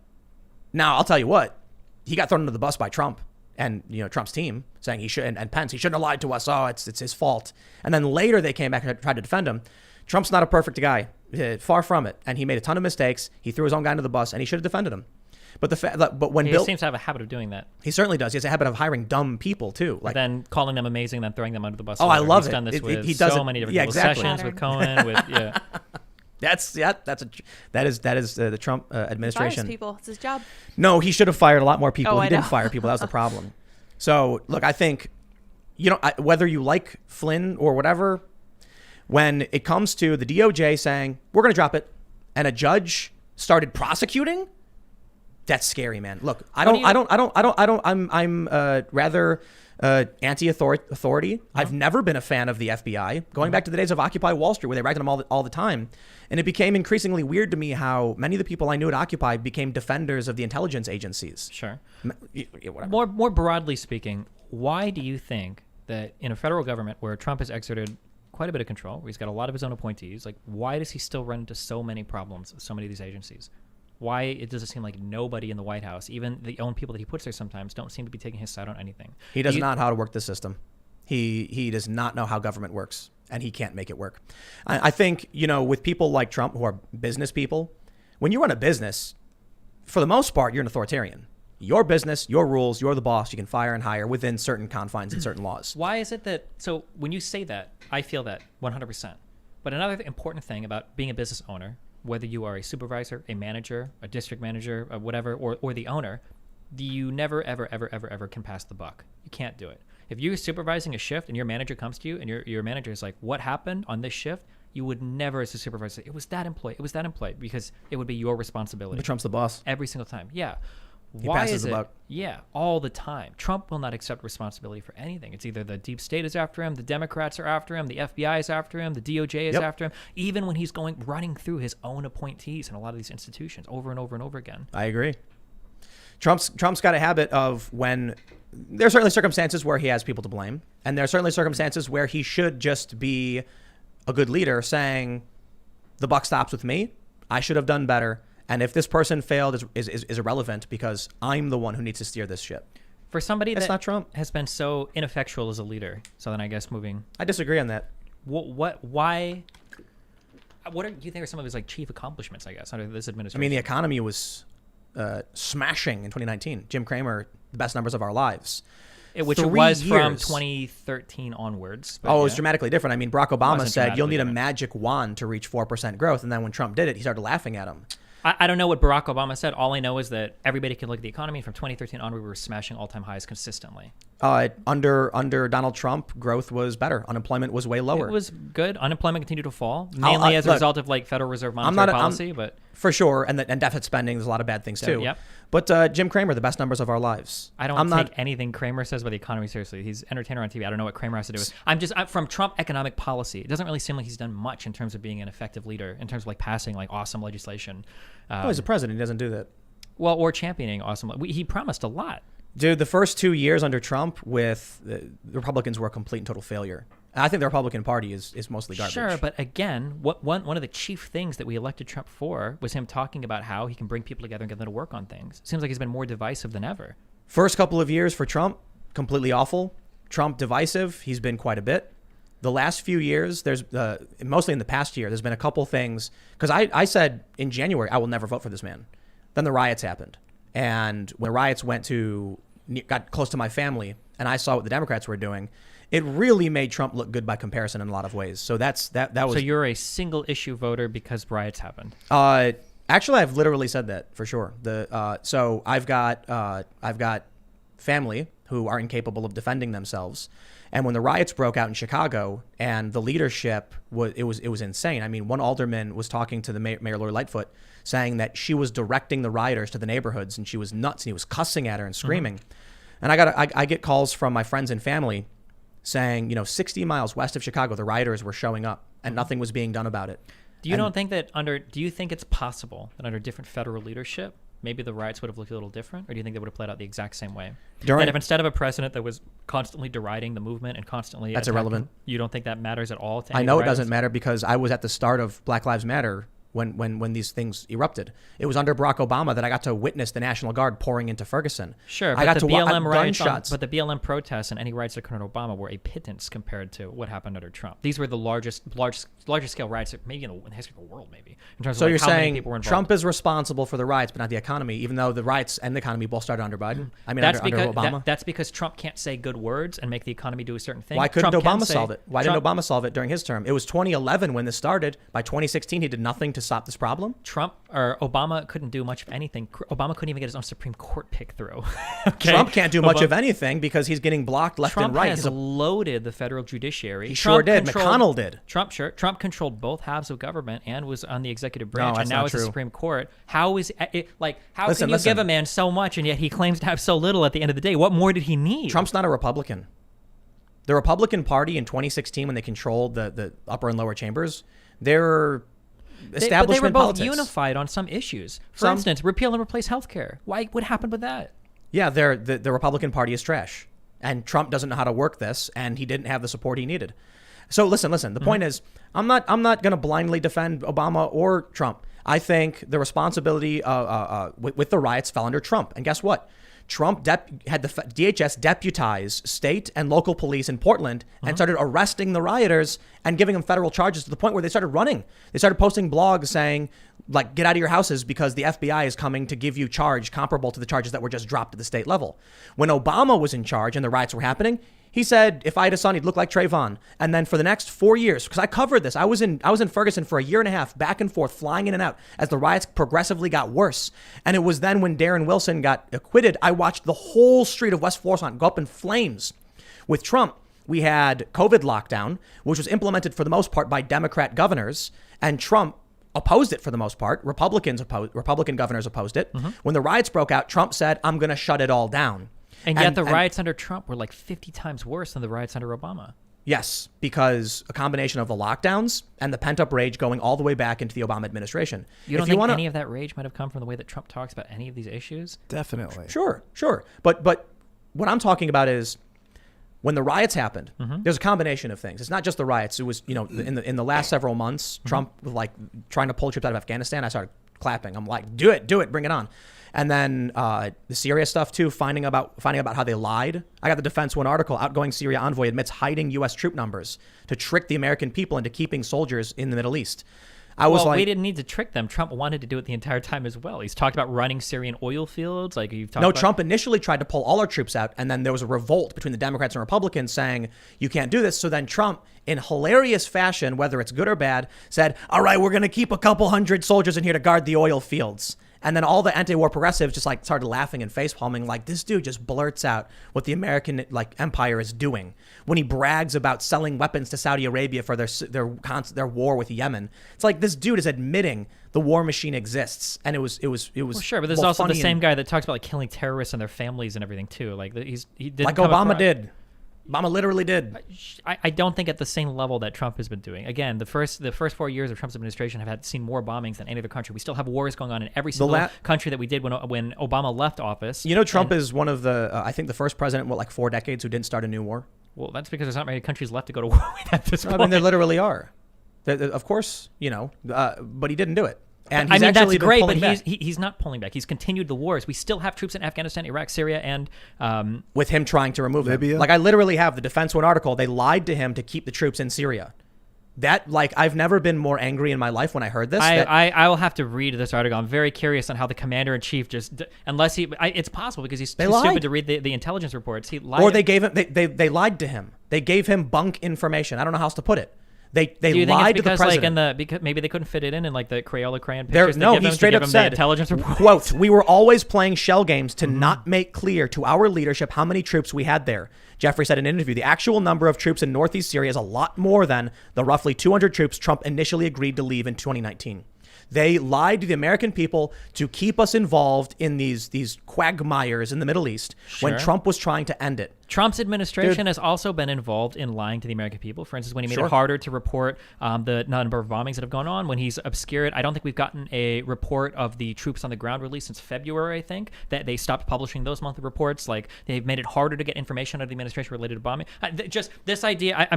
Now, I'll tell you what. He got thrown under the bus by Trump and Trump's team, saying he should, and Pence, he shouldn't have lied to us. Oh, it's his fault. And then later they came back and tried to defend him. Trump's not a perfect guy. Far from it. And he made a ton of mistakes. He threw his own guy under the bus, and he should have defended him. But when he Bill seems to have a habit of doing that. He certainly does. He has a habit of hiring dumb people too, like then calling them amazing, then throwing them under the bus. Oh, I love it. He's done this with he does so many different people. exactly. Sessions with Cohen, That is the Trump administration. Fires people. It's his job. No, he should have fired a lot more people. Oh, he didn't fire people. That was the problem. So look, I think whether you like Flynn or whatever, when it comes to the DOJ saying we're going to drop it, and a judge started prosecuting. That's scary, man. Look, I'm rather anti-authority. I've never been a fan of the FBI. Going back to the days of Occupy Wall Street, where they ragged on them all the time, and it became increasingly weird to me how many of the people I knew at Occupy became defenders of the intelligence agencies. Sure. Whatever. More broadly speaking, why do you think that in a federal government where Trump has exerted quite a bit of control, where he's got a lot of his own appointees, like, why does he still run into so many problems with so many of these agencies? Why it does it seem like nobody in the White House, even the own people that he puts there sometimes, don't seem to be taking his side on anything? He does not know how to work the system. He does not know how government works, and he can't make it work. I think, with people like Trump who are business people, when you run a business, for the most part, you're an authoritarian. Your business, your rules, you're the boss. You can fire and hire within certain confines and certain laws. Why is it that, so when you say that, I feel that 100%. But another important thing about being a business owner, whether you are a supervisor, a manager, a district manager, or whatever, or the owner, you never, ever, ever, ever, ever can pass the buck. You can't do it. If you're supervising a shift and your manager comes to you and your manager is like, what happened on this shift? You would never, as a supervisor, say, it was that employee, because it would be your responsibility. But Trump's the boss. Every single time. Yeah. He passes the buck. Yeah, all the time. Trump will not accept responsibility for anything. It's either the deep state is after him, the Democrats are after him, the FBI is after him, the DOJ is after him, even when he's running through his own appointees in a lot of these institutions over and over and over again. I agree. Trump's got a habit of when there are certainly circumstances where he has people to blame, and there are certainly circumstances where he should just be a good leader saying, the buck stops with me. I should have done better. And if this person failed, is irrelevant because I'm the one who needs to steer this ship. For somebody That's that not Trump. Has been so ineffectual as a leader, so then I guess moving. I disagree on that. Why? What do you think are some of his chief accomplishments? I guess under this administration. I mean, the economy was smashing in 2019. Jim Cramer, the best numbers of our lives. Which it was from 2013 onwards. It was dramatically different. I mean, Barack Obama said you'll need a magic wand to reach 4% growth, and then when Trump did it, he started laughing at him. I don't know what Barack Obama said. All I know is that everybody can look at the economy. From 2013 onward, we were smashing all-time highs consistently. Under Donald Trump, growth was better. Unemployment was way lower. It was good. Unemployment continued to fall, mainly as a result of Federal Reserve monetary policy. But for sure, and deficit spending. There's a lot of bad things too. Yep. But Jim Cramer, the best numbers of our lives. I don't take anything Cramer says about the economy seriously. He's an entertainer on TV. I don't know what Cramer has to do with. I'm from Trump economic policy. It doesn't really seem like he's done much in terms of being an effective leader, in terms of passing awesome legislation. He's a president. He doesn't do that. Well, or championing awesome. He promised a lot. Dude, the first 2 years under Trump with the Republicans were a complete and total failure. I think the Republican Party is mostly garbage. Sure, but again, one of the chief things that we elected Trump for was him talking about how he can bring people together and get them to work on things. It seems like he's been more divisive than ever. First couple of years for Trump, completely awful. Trump divisive, he's been quite a bit. The last few years, there's mostly in the past year, there's been a couple things. Because I said in January, I will never vote for this man. Then the riots happened. And when the riots got close to my family, and I saw what the Democrats were doing, it really made Trump look good by comparison in a lot of ways. So that was. So you're a single issue voter because riots happened. Actually, I've literally said that for sure. So I've got family who are incapable of defending themselves, and when the riots broke out in Chicago, and the leadership it was insane. I mean, one alderman was talking to the Mayor Lori Lightfoot, saying that she was directing the rioters to the neighborhoods, and she was nuts, and he was cussing at her and screaming. Mm-hmm. And I get calls from my friends and family saying, 60 miles west of Chicago, the rioters were showing up, and nothing was being done about it. Do you think it's possible that under different federal leadership, maybe the riots would have looked a little different, or do you think they would have played out the exact same way? That if instead of a president that was constantly deriding the movement and constantly that's irrelevant. You don't think that matters at all? I know it doesn't matter because I was at the start of Black Lives Matter when these things erupted. It was under Barack Obama that I got to witness the National Guard pouring into Ferguson. Sure, I got the to BLM gunshots. But the BLM protests and any riots that occurred under Obama were a pittance compared to what happened under Trump. These were the largest scale riots maybe in the history of the world, maybe. In terms so of you're how saying many people were involved. Trump is responsible for the riots, but not the economy, even though the riots and the economy both started under Biden. Under Obama. That's because Trump can't say good words and make the economy do a certain thing. Why couldn't Obama solve it? Why didn't Obama solve it during his term? It was 2011 when this started. By 2016, he did nothing to stop this problem. Obama couldn't do much of anything. Obama couldn't even get his own Supreme Court pick through. Okay? Trump can't do much of anything because he's getting blocked left and right. Trump has loaded the federal judiciary. He sure did. McConnell did. Trump controlled both halves of government and was on the executive branch, and now is the Supreme Court. How is it like? How can you give a man so much and yet he claims to have so little at the end of the day? What more did he need? Trump's not a Republican. The Republican Party in 2016, when they controlled the upper and lower chambers, they're establishment but they were both politics. Unified on some issues. For instance, repeal and replace healthcare. What happened with that? Yeah, the Republican Party is trash. and Trump doesn't know how to work this, and he didn't have the support he needed. So listen. The point is, I'm not going to blindly defend Obama or Trump. I think the responsibility with the riots fell under Trump. And guess what? Trump had the DHS deputize state and local police in Portland and started arresting the rioters and giving them federal charges to the point where they started running. They started posting blogs saying, like, get out of your houses because the FBI is coming to give you charge comparable to the charges that were just dropped at the state level. When Obama was in charge and the riots were happening, he said if I had a son, he'd look like Trayvon. And then for the next 4 years, because I covered this, I was in Ferguson for a year and a half, back and forth, flying in and out as the riots progressively got worse. And it was then when Darren Wilson got acquitted, I watched the whole street of West Florissant go up in flames. With Trump, we had COVID lockdown, which was implemented for the most part by Democrat governors, and Trump opposed it for the most part. Republican governors opposed it. When the riots broke out, Trump said, I'm going to shut it all down. And yet the riots under Trump were like 50 times worse than the riots under Obama. Yes, because a combination of the lockdowns and the pent-up rage going all the way back into the Obama administration. You don't think any of that rage might have come from the way that Trump talks about any of these issues? Definitely. Sure. But what I'm talking about is when the riots happened, there's a combination of things. It's not just the riots. It was, in the last several months, Trump was like trying to pull troops out of Afghanistan. I started clapping. I'm like, do it, bring it on. And then the Syria stuff too, finding about how they lied. I got the Defense One article. Outgoing Syria envoy admits hiding U.S. troop numbers to trick the American people into keeping soldiers in the Middle East. We didn't need to trick them. Trump wanted to do it the entire time as well. He's talked about running Syrian oil fields. Trump initially tried to pull all our troops out, and then there was a revolt between the Democrats and Republicans saying, you can't do this. So then Trump, in hilarious fashion, whether it's good or bad, said, all right, we're going to keep a couple hundred soldiers in here to guard the oil fields. And then all the anti-war progressives just like started laughing and face-palming, like this dude just blurts out what the American empire is doing when he brags about selling weapons to Saudi Arabia for their war with Yemen. It's like this dude is admitting the war machine exists, and it was well, sure, but there's also the same guy that talks about like killing terrorists and their families and everything too. Like he did like Obama did. Obama literally did. I don't think at the same level that Trump has been doing. Again, the first 4 years of Trump's administration have seen more bombings than any other country. We still have wars going on in every single country that we did when Obama left office. Trump is one of the I think the first president in 4 decades who didn't start a new war. Well, that's because there's not many countries left to go to war with at this point. I mean, there literally are. Of course, but he didn't do it. And that's great, but he's not pulling back. He's continued the wars. We still have troops in Afghanistan, Iraq, Syria, and with him trying to remove Libya. them. Like I literally have the Defense One article. They lied to him to keep the troops in Syria. I've never been more angry in my life when I heard this. I will have to read this article. I'm very curious on how the commander in chief it's possible because he's too stupid to read the intelligence reports. He lied. Or they gave him they lied to him. They gave him bunk information. I don't know how else to put it. They lied to the president. Because maybe they couldn't fit it in like the Crayola crayon pictures. He straight up said, intelligence report. Quote, we were always playing shell games to not make clear to our leadership how many troops we had there. Jeffrey said in an interview, the actual number of troops in northeast Syria is a lot more than the roughly 200 troops Trump initially agreed to leave in 2019. They lied to the American people to keep us involved in these quagmires in the Middle East when Trump was trying to end it. Trump's administration has also been involved in lying to the American people. For instance, when he made it harder to report the number of bombings that have gone on, when he's obscured, I don't think we've gotten a report of the troops on the ground released since February, I think, that they stopped publishing those monthly reports. Like, they've made it harder to get information out of the administration related to bombing. Just this idea,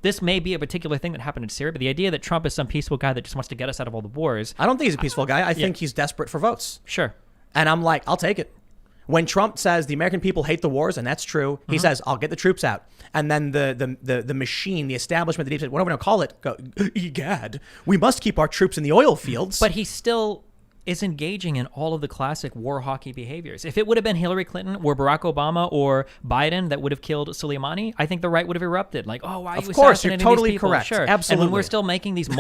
this may be a particular thing that happened in Syria, but the idea that Trump is some peaceful guy that just wants to get us out of all the wars. I don't think he's a peaceful guy. I think he's desperate for votes. Sure. And I'm like, I'll take it. When Trump says the American people hate the wars, and that's true, he says, I'll get the troops out. And then the machine, the establishment, the deep state, whatever we're going to call it, go, egad, we must keep our troops in the oil fields. But he still is engaging in all of the classic war hawky behaviors. If it would have been Hillary Clinton or Barack Obama or Biden that would have killed Soleimani, I think the right would have erupted. Like, oh, why are you assassinating these people? Of course, you're totally correct. Sure. Absolutely. And when we're still making these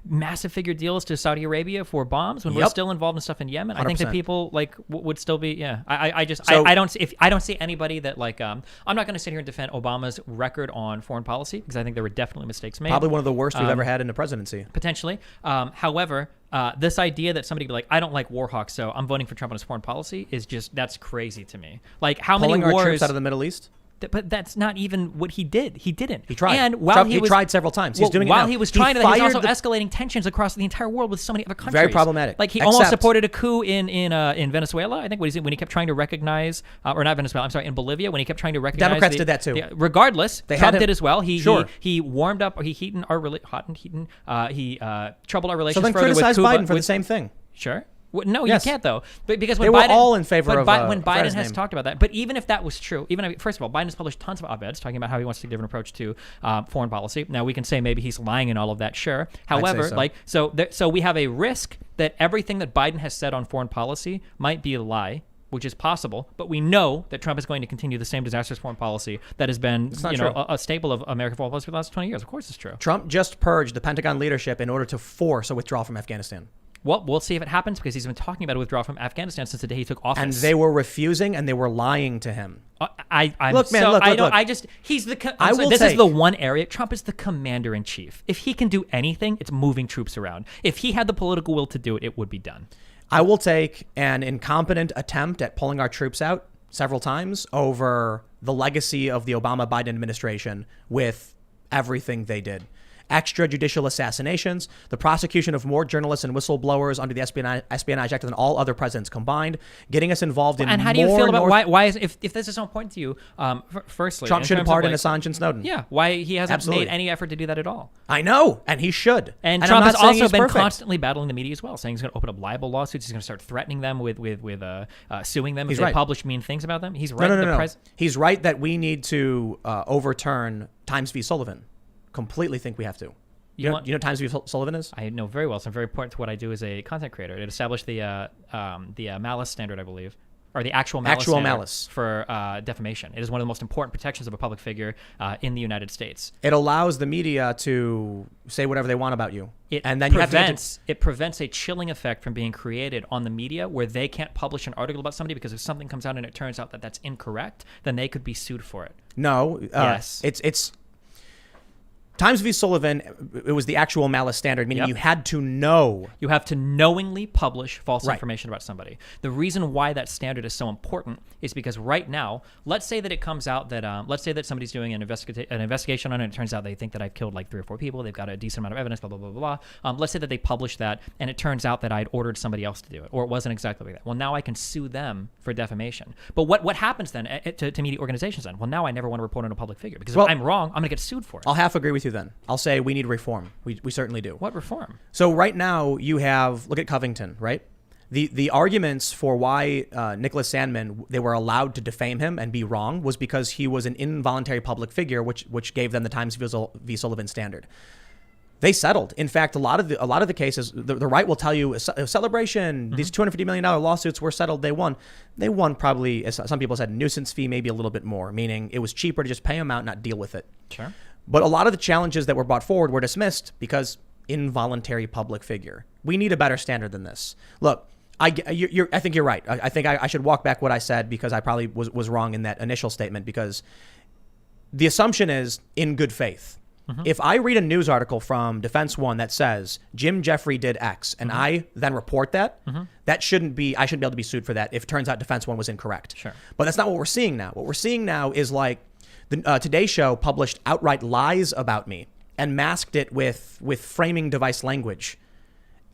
massive figure deals to Saudi Arabia for bombs, when we're still involved in stuff in Yemen, 100%. I think that people would still be, I don't see anybody that I'm not going to sit here and defend Obama's record on foreign policy because I think there were definitely mistakes made. Probably one of the worst we've ever had in the presidency. Potentially. However, this idea that somebody could be like, I don't like war hawks, so I'm voting for Trump on his foreign policy is that's crazy to me. Like, how many wars... Pulling our troops out of the Middle East? But that's not even what he did. He didn't. He tried. And while he tried several times. He's doing it while now. he was trying to. He's also escalating tensions across the entire world with so many other countries. Very problematic. Like he almost supported a coup in Venezuela. I think when he kept trying to recognize, or not Venezuela. I'm sorry, in Bolivia when he kept trying to recognize. Democrats did that too. Regardless, Trump did as well. He warmed up. He troubled our relations. So then criticize Biden for the same thing. Sure. No, you can't though, because when they were Biden, all in favor of. When Biden has talked about that, but even if that was true, first of all, Biden has published tons of op-eds talking about how he wants to take a different approach to foreign policy. Now we can say maybe he's lying in all of that, sure. However, so we have a risk that everything that Biden has said on foreign policy might be a lie, which is possible, but we know that Trump is going to continue the same disastrous foreign policy that has been, a staple of American foreign policy for the last 20 years. Of course, it's true. Trump just purged the Pentagon leadership in order to force a withdrawal from Afghanistan. Well, we'll see if it happens because he's been talking about a withdrawal from Afghanistan since the day he took office. And they were refusing and they were lying to him. Look. He's the. This is the one area. Trump is the commander in chief. If he can do anything, it's moving troops around. If he had the political will to do it, it would be done. I will take an incompetent attempt at pulling our troops out several times over the legacy of the Obama-Biden administration with everything they did. Extrajudicial assassinations, the prosecution of more journalists and whistleblowers under the Espionage Act than all other presidents combined, getting us involved in more... And how do you feel about why is if this is so important to you, firstly... Trump should pardon Assange and Snowden. Yeah, why he hasn't made any effort to do that at all. I know, and he should. And Trump has also been constantly battling the media as well, saying he's going to open up libel lawsuits, he's going to start threatening them with suing them if they publish mean things about them. He's right. No. He's right that we need to overturn Times v. Sullivan. Completely think we have to. You know Times v. Sullivan is? I know very well. It's very important to what I do as a content creator. It established the malice standard, I believe, or the actual malice for defamation. It is one of the most important protections of a public figure in the United States. It allows the media to say whatever they want about you. It prevents a chilling effect from being created on the media where they can't publish an article about somebody because if something comes out and it turns out that that's incorrect, then they could be sued for it. No. Yes. It's Times v. Sullivan, it was the actual malice standard, meaning you had to know. You have to knowingly publish false information about somebody. The reason why that standard is so important is because right now, let's say that it comes out that, let's say that somebody's doing an investigation on it, and it turns out they think that I've killed like 3 or 4 people, they've got a decent amount of evidence, blah, blah, blah, blah, blah. Let's say that they publish that, and it turns out that I'd ordered somebody else to do it, or it wasn't exactly like that. Well, now I can sue them for defamation. But what happens then to media organizations then? Well, now I never want to report on a public figure, because if I'm wrong, I'm going to get sued for it. I'll half agree with you then. I'll say we need reform. We certainly do. What reform? So right now you have, look at Covington, right? The arguments for why Nicholas Sandmann, they were allowed to defame him and be wrong was because he was an involuntary public figure, which gave them the Times v. Sullivan standard. They settled. In fact, a lot of the cases, the right will tell you, a celebration, these $250 million lawsuits were settled, they won. They won probably, as some people said, nuisance fee, maybe a little bit more, meaning it was cheaper to just pay them out and not deal with it. Sure. But a lot of the challenges that were brought forward were dismissed because involuntary public figure. We need a better standard than this. Look, I think you're right. I think I should walk back what I said because I probably was wrong in that initial statement because the assumption is in good faith. If I read a news article from Defense One that says Jim Jeffrey did X and I then report that, I shouldn't be able to be sued for that if it turns out Defense One was incorrect. Sure. But that's not what we're seeing now. What we're seeing now is like the Today Show published outright lies about me and masked it with framing device language.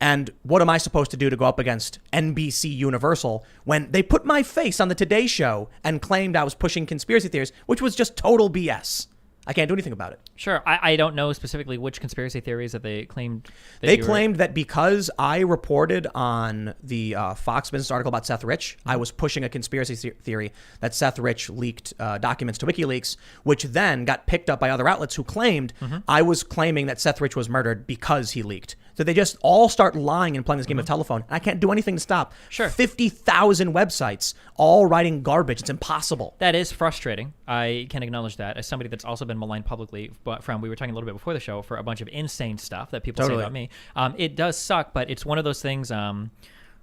And what am I supposed to do to go up against NBC Universal when they put my face on the Today Show and claimed I was pushing conspiracy theories, which was just total BS. I can't do anything about it. Sure. I don't know specifically which conspiracy theories that they claimed. They claimed that because I reported on the Fox Business article about Seth Rich, I was pushing a conspiracy theory that Seth Rich leaked documents to WikiLeaks, which then got picked up by other outlets who claimed I was claiming that Seth Rich was murdered because he leaked. So they just all start lying and playing this game of telephone. And I can't do anything to stop. Sure. 50,000 websites all writing garbage. It's impossible. That is frustrating. I can acknowledge that as somebody that's also been maligned publicly we were talking a little bit before the show for a bunch of insane stuff that people say about me. It does suck, but it's one of those things. I don't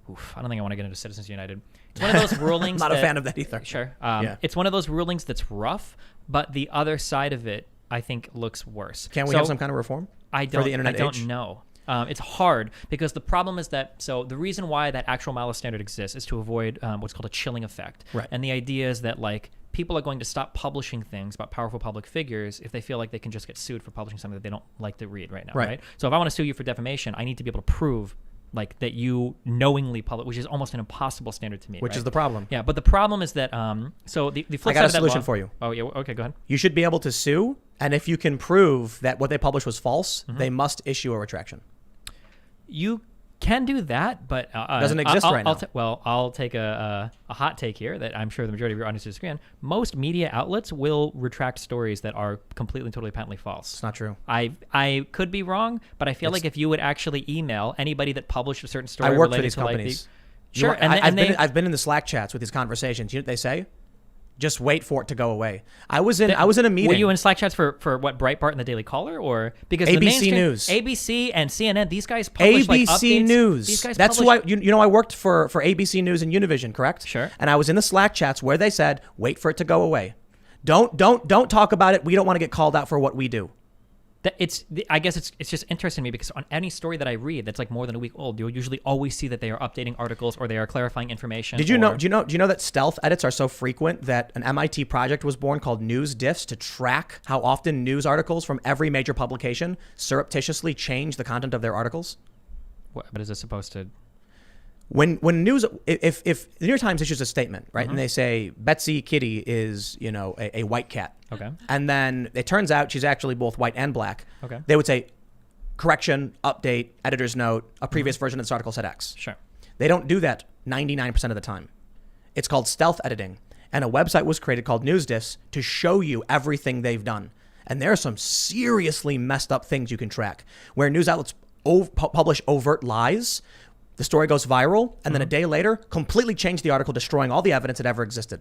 think I want to get into Citizens United. It's one of those rulings. I'm not a fan of that either. Sure. It's one of those rulings that's rough, but the other side of it, I think, looks worse. Can we have some kind of reform for the internet age? I don't know. It's hard because the problem is that, so the reason why that actual malice standard exists is to avoid what's called a chilling effect. Right. And the idea is that, like, people are going to stop publishing things about powerful public figures if they feel like they can just get sued for publishing something that they don't like to read right now, right? So if I want to sue you for defamation, I need to be able to prove like that you knowingly publish, which is almost an impossible standard to meet. Which is the problem. Yeah, but the problem is that so the flip I got side a of that solution law, for you. Oh yeah, okay, go ahead. You should be able to sue, and if you can prove that what they published was false, they must issue a retraction. You can do that, but doesn't exist right now. I'll take a hot take here that I'm sure the majority of your audience disagree on. Most media outlets will retract stories that are completely, totally, patently false. It's not true. I could be wrong, but I feel like if you would actually email anybody that published a certain story, I work for these companies. Sure, I've been in the Slack chats with these conversations. You know what they say? Just wait for it to go away. I was in a meeting. Were you in Slack chats for what, Breitbart and the Daily Caller, or because ABC News, ABC and CNN? These guys publish ABC updates. News. These guys That's publish, who I worked for ABC News and Univision, correct? Sure. And I was in the Slack chats where they said, "Wait for it to go away. Don't talk about it. We don't want to get called out for what we do." I guess it's just interesting to me because on any story that I read that's like more than a week old, you'll usually always see that they are updating articles or they are clarifying information. Do you know that stealth edits are so frequent that an MIT project was born called News Diffs to track how often news articles from every major publication surreptitiously change the content of their articles? But is this supposed to? When news, if the New York Times issues a statement, right, and they say Betsy Kitty is, a white cat, okay, and then it turns out she's actually both white and black, okay, they would say, correction, update, editor's note, a previous version of this article said X. Sure. They don't do that 99% of the time. It's called stealth editing, and a website was created called News Diffs to show you everything they've done. And there are some seriously messed up things you can track, where news outlets publish overt lies. The story goes viral, and then a day later, completely change the article, destroying all the evidence that ever existed.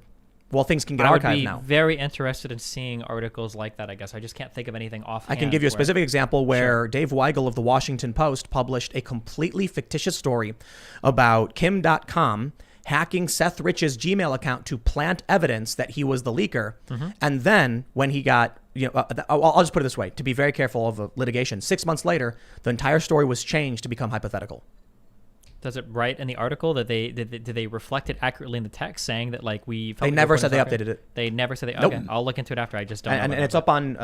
Well, things can get archived now. I would be very interested in seeing articles like that, I guess. I just can't think of anything offhand. I can give you a specific example where Dave Weigel of the Washington Post published a completely fictitious story about Kim.com hacking Seth Rich's Gmail account to plant evidence that he was the leaker. And then when he got, I'll just put it this way, to be very careful of litigation, 6 months later, the entire story was changed to become hypothetical. Does it write in the article that did they reflect it accurately in the text, saying that like we? They never said they updated it. They never said they. Nope. Okay, I'll look into it after. I just don't. And it's up on.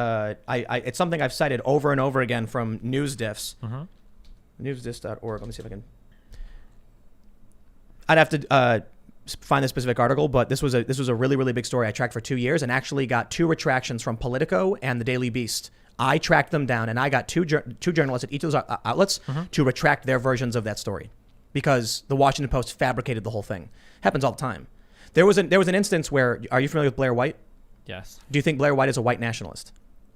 It's something I've cited over and over again from News Diffs. Newsdiff.org. Let me see if I can. I'd have to find the specific article, but this was a really, really big story I tracked for 2 years and actually got 2 retractions from Politico and the Daily Beast. I tracked them down, and I got two journalists at each of those outlets to retract their versions of that story, because the Washington Post fabricated the whole thing. Happens all the time. There was an instance where, are you familiar with Blair White? Yes. Do you think Blair White is a white nationalist?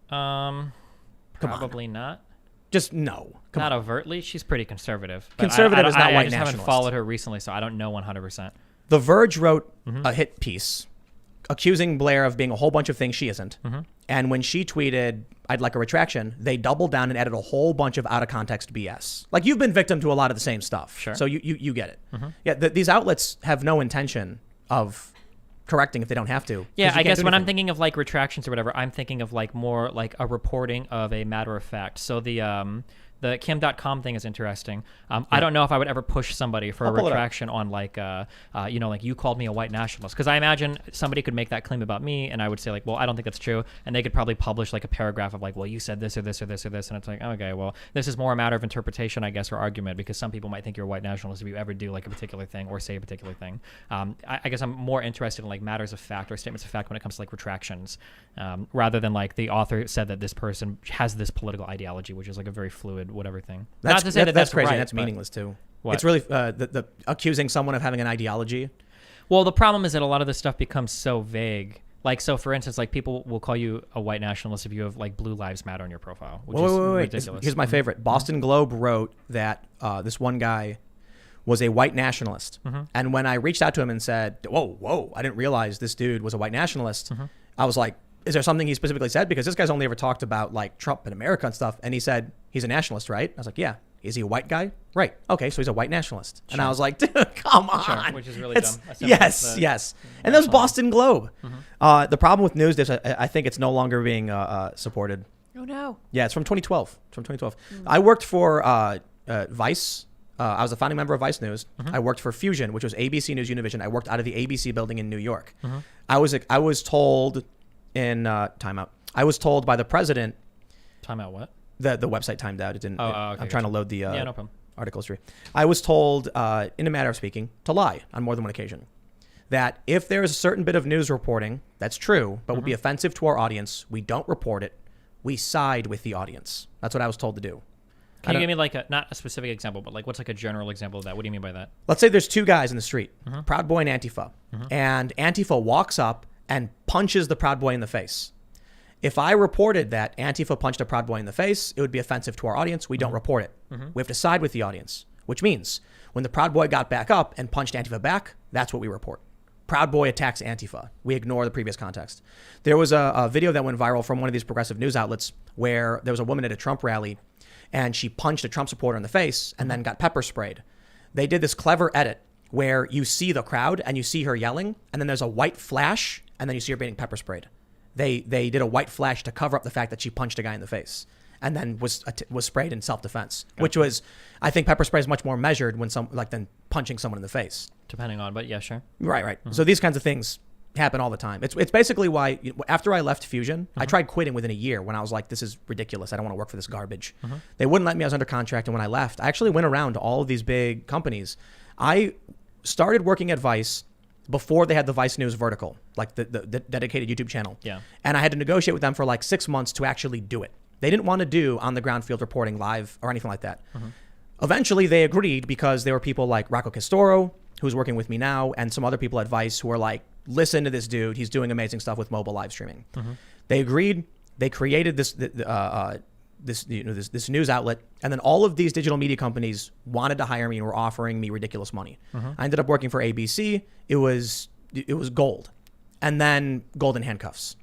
Probably not. Just no. Not overtly. She's pretty conservative. Conservative is not white nationalist. I just haven't followed her recently, so I don't know 100%. The Verge wrote a hit piece accusing Blair of being a whole bunch of things she isn't. And when she tweeted, "I'd like a retraction," they doubled down and added a whole bunch of out-of-context BS. Like, you've been victim to a lot of the same stuff. Sure. So you get it. Yeah, these outlets have no intention of correcting if they don't have to. Yeah, I guess when I'm thinking of like retractions or whatever, I'm thinking of like more like a reporting of a matter of fact. So the Kim.com thing is interesting. I don't know if I would ever push somebody for a retraction on like, like you called me a white nationalist. Because I imagine somebody could make that claim about me, and I would say like, well, I don't think that's true. And they could probably publish like a paragraph of like, well, you said this or this or this or this. And it's like, okay, well, this is more a matter of interpretation, I guess, or argument, because some people might think you're a white nationalist if you ever do like a particular thing or say a particular thing. I guess I'm more interested in like matters of fact or statements of fact when it comes to like retractions, rather than like the author said that this person has this political ideology, which is like a very fluid whatever thing. Not to say that's crazy. Right, that's meaningless too. What? It's really the accusing someone of having an ideology. Well, the problem is that a lot of this stuff becomes so vague. Like, so for instance, like people will call you a white nationalist if you have like Blue Lives Matter on your profile, which is ridiculous. Here's my favorite. Boston Globe wrote that this one guy was a white nationalist. And when I reached out to him and said, whoa, I didn't realize this dude was a white nationalist. I was like, is there something he specifically said? Because this guy's only ever talked about like Trump and America and stuff. And he said, he's a nationalist, right? I was like, yeah. Is he a white guy? Right. Okay, so he's a white nationalist. Sure. And I was like, dude, come on. Sure, which is really dumb. Yes. And that was Boston Globe. The problem with News Diffs, I think it's no longer being supported. Oh, no. Yeah, it's from 2012. I worked for Vice I was a founding member of Vice News. I worked for Fusion, which was ABC News Univision. I worked out of the ABC building in New York. I was told in timeout. I was told by the president. Timeout what? The website timed out. It didn't. Okay, I'm trying to load the no problem. article history. I was told, in a matter of speaking, to lie on more than one occasion. That if there is a certain bit of news reporting that's true, but would be offensive to our audience, we don't report it. We side with the audience. That's what I was told to do. Can you give me like not a specific example, but like what's like a general example of that? What do you mean by that? Let's say there's two guys in the street, Proud Boy and Antifa. And Antifa walks up and punches the Proud Boy in the face. If I reported that Antifa punched a Proud Boy in the face, it would be offensive to our audience. We don't report it. We have to side with the audience, which means when the Proud Boy got back up and punched Antifa back, that's what we report. Proud Boy attacks Antifa. We ignore the previous context. There was a video that went viral from one of these progressive news outlets where there was a woman at a Trump rally and she punched a Trump supporter in the face and then got pepper sprayed. They did this clever edit where you see the crowd and you see her yelling, and then there's a white flash, and then you see her being pepper sprayed. They did a white flash to cover up the fact that she punched a guy in the face, and then was sprayed in self-defense, which was, I think pepper spray is much more measured than punching someone in the face. Depending on, but yeah, sure. Right. So these kinds of things happen all the time. It's basically why after I left Fusion, I tried quitting within a year when I was like, this is ridiculous. I don't want to work for this garbage. They wouldn't let me. I was under contract, and when I left, I actually went around to all of these big companies. I started working at Vice before they had the Vice News vertical, like the dedicated YouTube channel. Yeah. And I had to negotiate with them for like 6 months to actually do it. They didn't want to do on the ground field reporting live or anything like that. Eventually they agreed because there were people like Rocco Castoro, who's working with me now, and some other people at Vice who are like, listen to this dude. He's doing amazing stuff with mobile live streaming. They agreed. They created this news outlet, and then all of these digital media companies wanted to hire me and were offering me ridiculous money. I ended up working for ABC. It was gold, and then golden handcuffs.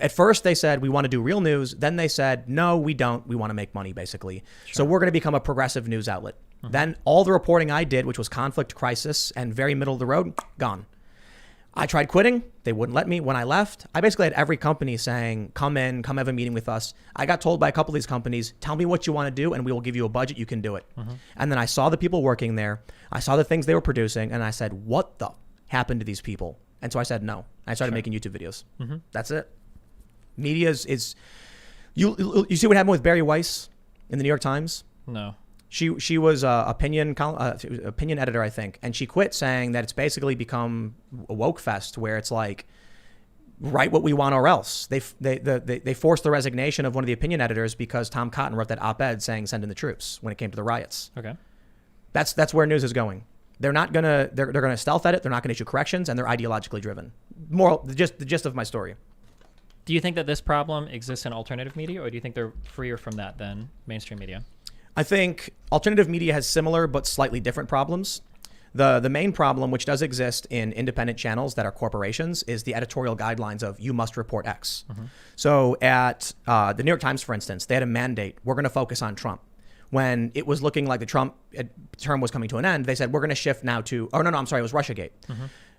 At first they said we want to do real news. Then they said no, we don't. We want to make money basically. Sure. So we're going to become a progressive news outlet. Then all the reporting I did, which was conflict, crisis, and very middle of the road, gone. I tried quitting. They wouldn't let me. When I left, I basically had every company saying, come have a meeting with us. I got told by a couple of these companies, tell me what you want to do and we will give you a budget. You can do it. And then I saw the people working there. I saw the things they were producing, and I said, what the happened to these people? And so I said no. I started making YouTube videos. That's it. Media is you see what happened with Barry Weiss in the New York Times? No. She was opinion editor, I think, and she quit, saying that it's basically become a woke fest where it's like, write what we want or else. They forced the resignation of one of the opinion editors because Tom Cotton wrote that op-ed saying send in the troops when it came to the riots. Okay. That's where news is going. They're gonna stealth edit. They're not gonna issue corrections, and they're ideologically driven. The gist of my story. Do you think that this problem exists in alternative media, or do you think they're freer from that than mainstream media? I think alternative media has similar but slightly different problems. The main problem, which does exist in independent channels that are corporations, is the editorial guidelines of you must report X. So at the New York Times, for instance, they had a mandate. We're going to focus on Trump. When it was looking like the Trump term was coming to an end, they said, we're going to shift now to, it was Russiagate.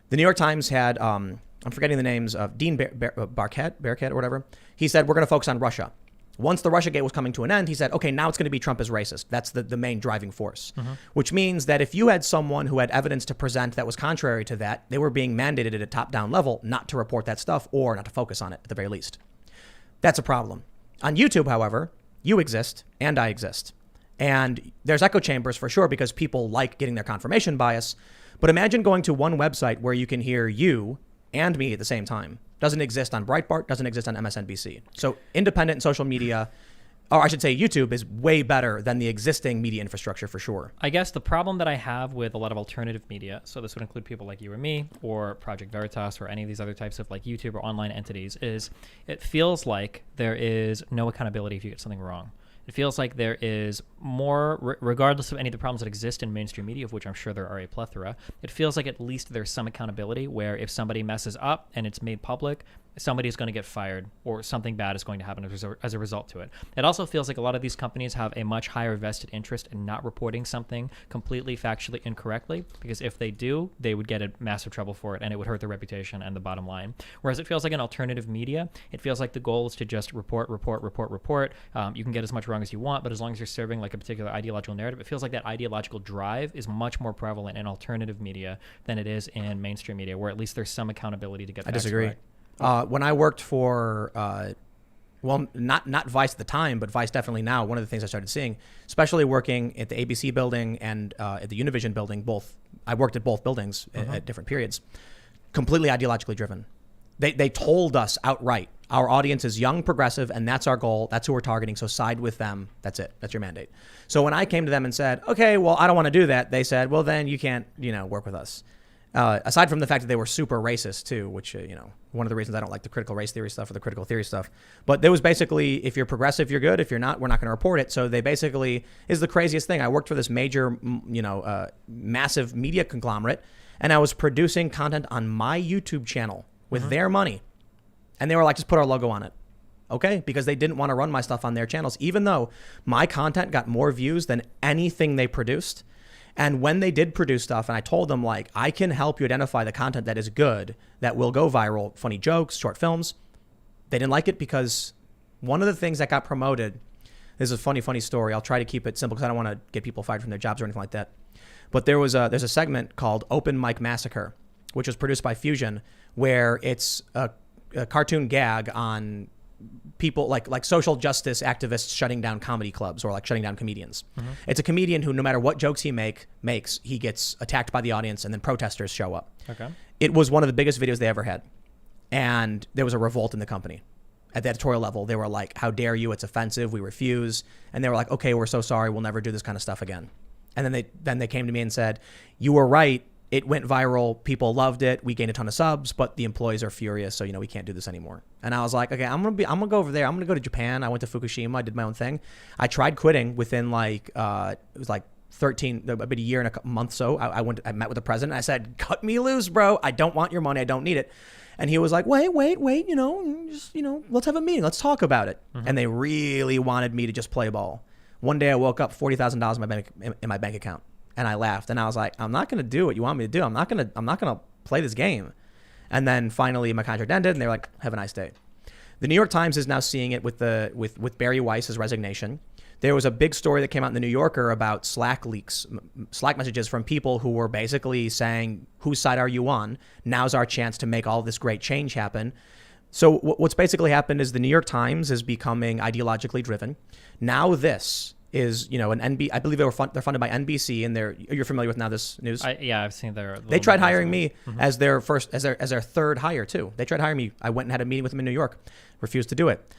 The New York Times had, I'm forgetting the names of Dean Barquette or whatever. He said, we're going to focus on Russia. Once the Russiagate was coming to an end, he said, okay, now it's going to be Trump is racist. That's the main driving force, which means that if you had someone who had evidence to present that was contrary to that, they were being mandated at a top-down level not to report that stuff or not to focus on it at the very least. That's a problem. On YouTube, however, you exist and I exist. And there's echo chambers for sure because people like getting their confirmation bias. But imagine going to one website where you can hear you and me at the same time. Doesn't exist on Breitbart, doesn't exist on MSNBC. So independent and social media, or I should say YouTube, is way better than the existing media infrastructure for sure. I guess the problem that I have with a lot of alternative media, so this would include people like you or me, or Project Veritas, or any of these other types of like YouTube or online entities, is it feels like there is no accountability if you get something wrong. It feels like there is more, regardless of any of the problems that exist in mainstream media, of which I'm sure there are a plethora, it feels like at least there's some accountability where if somebody messes up and it's made public, somebody's going to get fired or something bad is going to happen as a result to it. It also feels like a lot of these companies have a much higher vested interest in not reporting something completely factually incorrectly, because if they do, they would get in massive trouble for it, and it would hurt their reputation and the bottom line. Whereas it feels like in alternative media, it feels like the goal is to just report. You can get as much wrong as you want, but as long as you're serving like a particular ideological narrative, it feels like that ideological drive is much more prevalent in alternative media than it is in mainstream media, where at least there's some accountability to get facts disagree. correct. When I worked for, not Vice at the time, but Vice definitely now, one of the things I started seeing, especially working at the ABC building and at the Univision building, I worked at both buildings at different periods, completely ideologically driven. They told us outright, our audience is young, progressive, and that's our goal. That's who we're targeting. So side with them. That's it. That's your mandate. So when I came to them and said, okay, well, I don't want to do that, they said, well, then you can't, work with us. Aside from the fact that they were super racist too, which, one of the reasons I don't like the critical race theory stuff or the critical theory stuff. But there was basically, if you're progressive, you're good. If you're not, we're not going to report it. So they basically, is the craziest thing. I worked for this major, massive media conglomerate, and I was producing content on my YouTube channel with their money. And they were like, just put our logo on it. Okay? Because they didn't want to run my stuff on their channels, even though my content got more views than anything they produced. And when they did produce stuff, and I told them, like, I can help you identify the content that is good, that will go viral, funny jokes, short films, they didn't like it because one of the things that got promoted, this is a funny story. I'll try to keep it simple because I don't want to get people fired from their jobs or anything like that. But there's a segment called Open Mic Massacre, which was produced by Fusion, where it's a cartoon gag on people like social justice activists shutting down comedy clubs or like shutting down comedians. It's a comedian who, no matter what jokes he makes, he gets attacked by the audience, and then protesters show up. Okay. It was one of the biggest videos they ever had. And there was a revolt in the company. At the editorial level, they were like, how dare you? It's offensive. We refuse. And they were like, okay, we're so sorry. We'll never do this kind of stuff again. And then they came to me and said, you were right. It went viral. People loved it. We gained a ton of subs, but the employees are furious. So, we can't do this anymore. And I was like, okay, I'm going to go over there. I'm going to go to Japan. I went to Fukushima. I did my own thing. I tried quitting within it was like 13, about a year and a month. So I met with the president. I said, cut me loose, bro. I don't want your money. I don't need it. And he was like, wait, just, let's have a meeting. Let's talk about it. And they really wanted me to just play ball. One day I woke up $40,000 in my bank account. And I laughed, and I was like, I'm not going to do what you want me to do. I'm not going to play this game. And then finally my contract ended, and they were like, have a nice day. The New York Times is now seeing it with Barry Weiss's resignation. There was a big story that came out in the New Yorker about Slack leaks, Slack messages from people who were basically saying, whose side are you on? Now's our chance to make all this great change happen. So what's basically happened is the New York Times is becoming ideologically driven. Now this is, I believe they're funded by NBC, and you're familiar with now this news? I've seen They tried hiring me as their third hire too. They tried hiring me. I went and had a meeting with them in New York, refused to do it.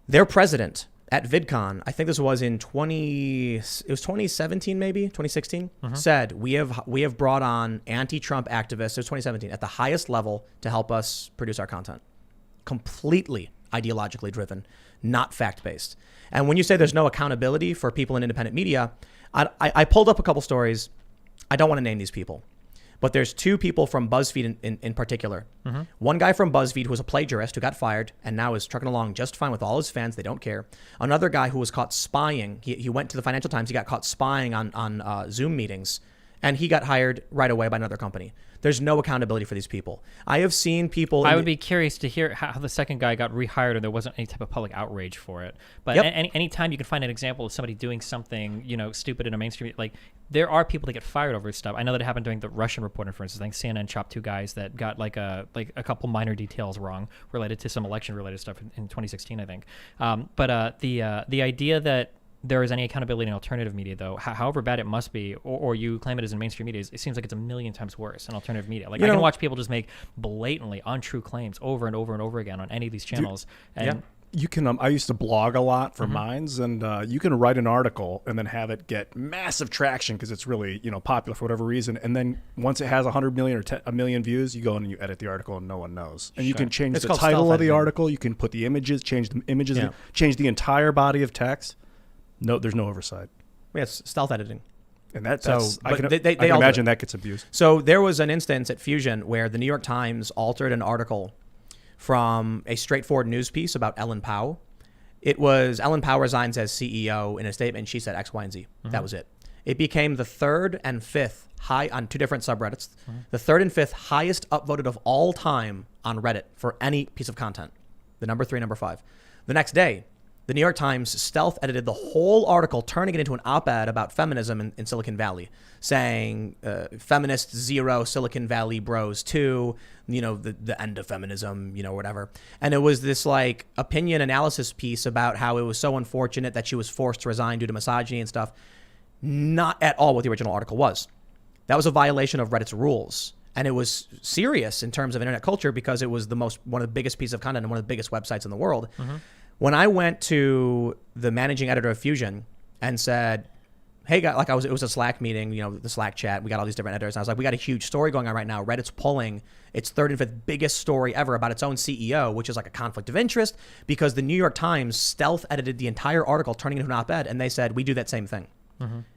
Their president at VidCon, I think this was in 2017 maybe, 2016, said, we have brought on anti-Trump activists, it was 2017, at the highest level to help us produce our content. Completely ideologically driven, not fact-based. And when you say there's no accountability for people in independent media, I pulled up a couple stories. I don't want to name these people, but there's two people from BuzzFeed in particular. One guy from BuzzFeed who was a plagiarist who got fired and now is trucking along just fine with all his fans. They don't care. Another guy who was caught spying. He went to the Financial Times. He got caught spying on Zoom meetings, and he got hired right away by another company. There's no accountability for these people. I have seen people. I would be curious to hear how the second guy got rehired, or there wasn't any type of public outrage for it. But anytime you can find an example of somebody doing something, stupid in a mainstream, like there are people that get fired over stuff. I know that it happened during the Russian reporting, for instance. I think CNN chopped two guys that got like a couple minor details wrong related to some election related stuff in 2016, I think. But the idea that there is any accountability in alternative media, though, however bad it must be, or you claim it is in mainstream media, it seems like it's a million times worse in alternative media. Like I can watch people just make blatantly untrue claims over and over and over again on any of these channels. You can. I used to blog a lot for Minds, and you can write an article and then have it get massive traction because it's really popular for whatever reason. And then once it has 100 million or a million views, you go in and you edit the article, and no one knows. And you can change the title of the article. You can put the images, change the images, change the entire body of text. No, there's no oversight. Yes, stealth editing. And I can they imagine that gets abused. So there was an instance at Fusion where the New York Times altered an article from a straightforward news piece about Ellen Pao. It was Ellen Pao resigns as CEO in a statement. She said X, Y, and Z. That was it. It became the third and fifth high on two different subreddits, the third and fifth highest upvoted of all time on Reddit for any piece of content. The number 3, number 5. The next day, the New York Times stealth edited the whole article, turning it into an op-ed about feminism in Silicon Valley, saying feminists 0, Silicon Valley bros 2, the end of feminism, whatever. And it was this like opinion analysis piece about how it was so unfortunate that she was forced to resign due to misogyny and stuff. Not at all what the original article was. That was a violation of Reddit's rules. And it was serious in terms of internet culture because it was one of the biggest pieces of content and one of the biggest websites in the world. When I went to the managing editor of Fusion and said, hey, guys, it was a Slack meeting, the Slack chat. We got all these different editors. And I was like, we got a huge story going on right now. Reddit's pulling its third and fifth biggest story ever about its own CEO, which is like a conflict of interest because the New York Times stealth edited the entire article, turning it into an op-ed. And they said, we do that same thing.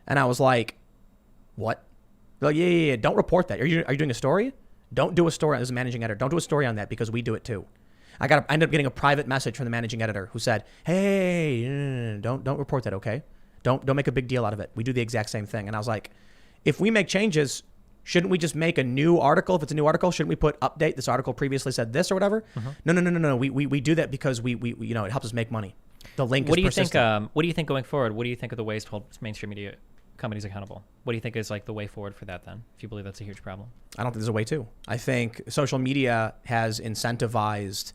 And I was like, what? They're like, yeah. Don't report that. Are you doing a story? Don't do a story as a managing editor. Don't do a story on that because we do it too. I ended up getting a private message from the managing editor who said, hey, don't report that, okay? Don't make a big deal out of it. We do the exact same thing. And I was like, if we make changes, shouldn't we just make a new article? If it's a new article, shouldn't we put update? This article previously said this or whatever? No. We do that because we it helps us make money. The link is persistent. What do you think going forward? What do you think of the ways to hold mainstream media companies accountable? What do you think is like the way forward for that then, if you believe that's a huge problem? I don't think there's a way to. I think social media has incentivized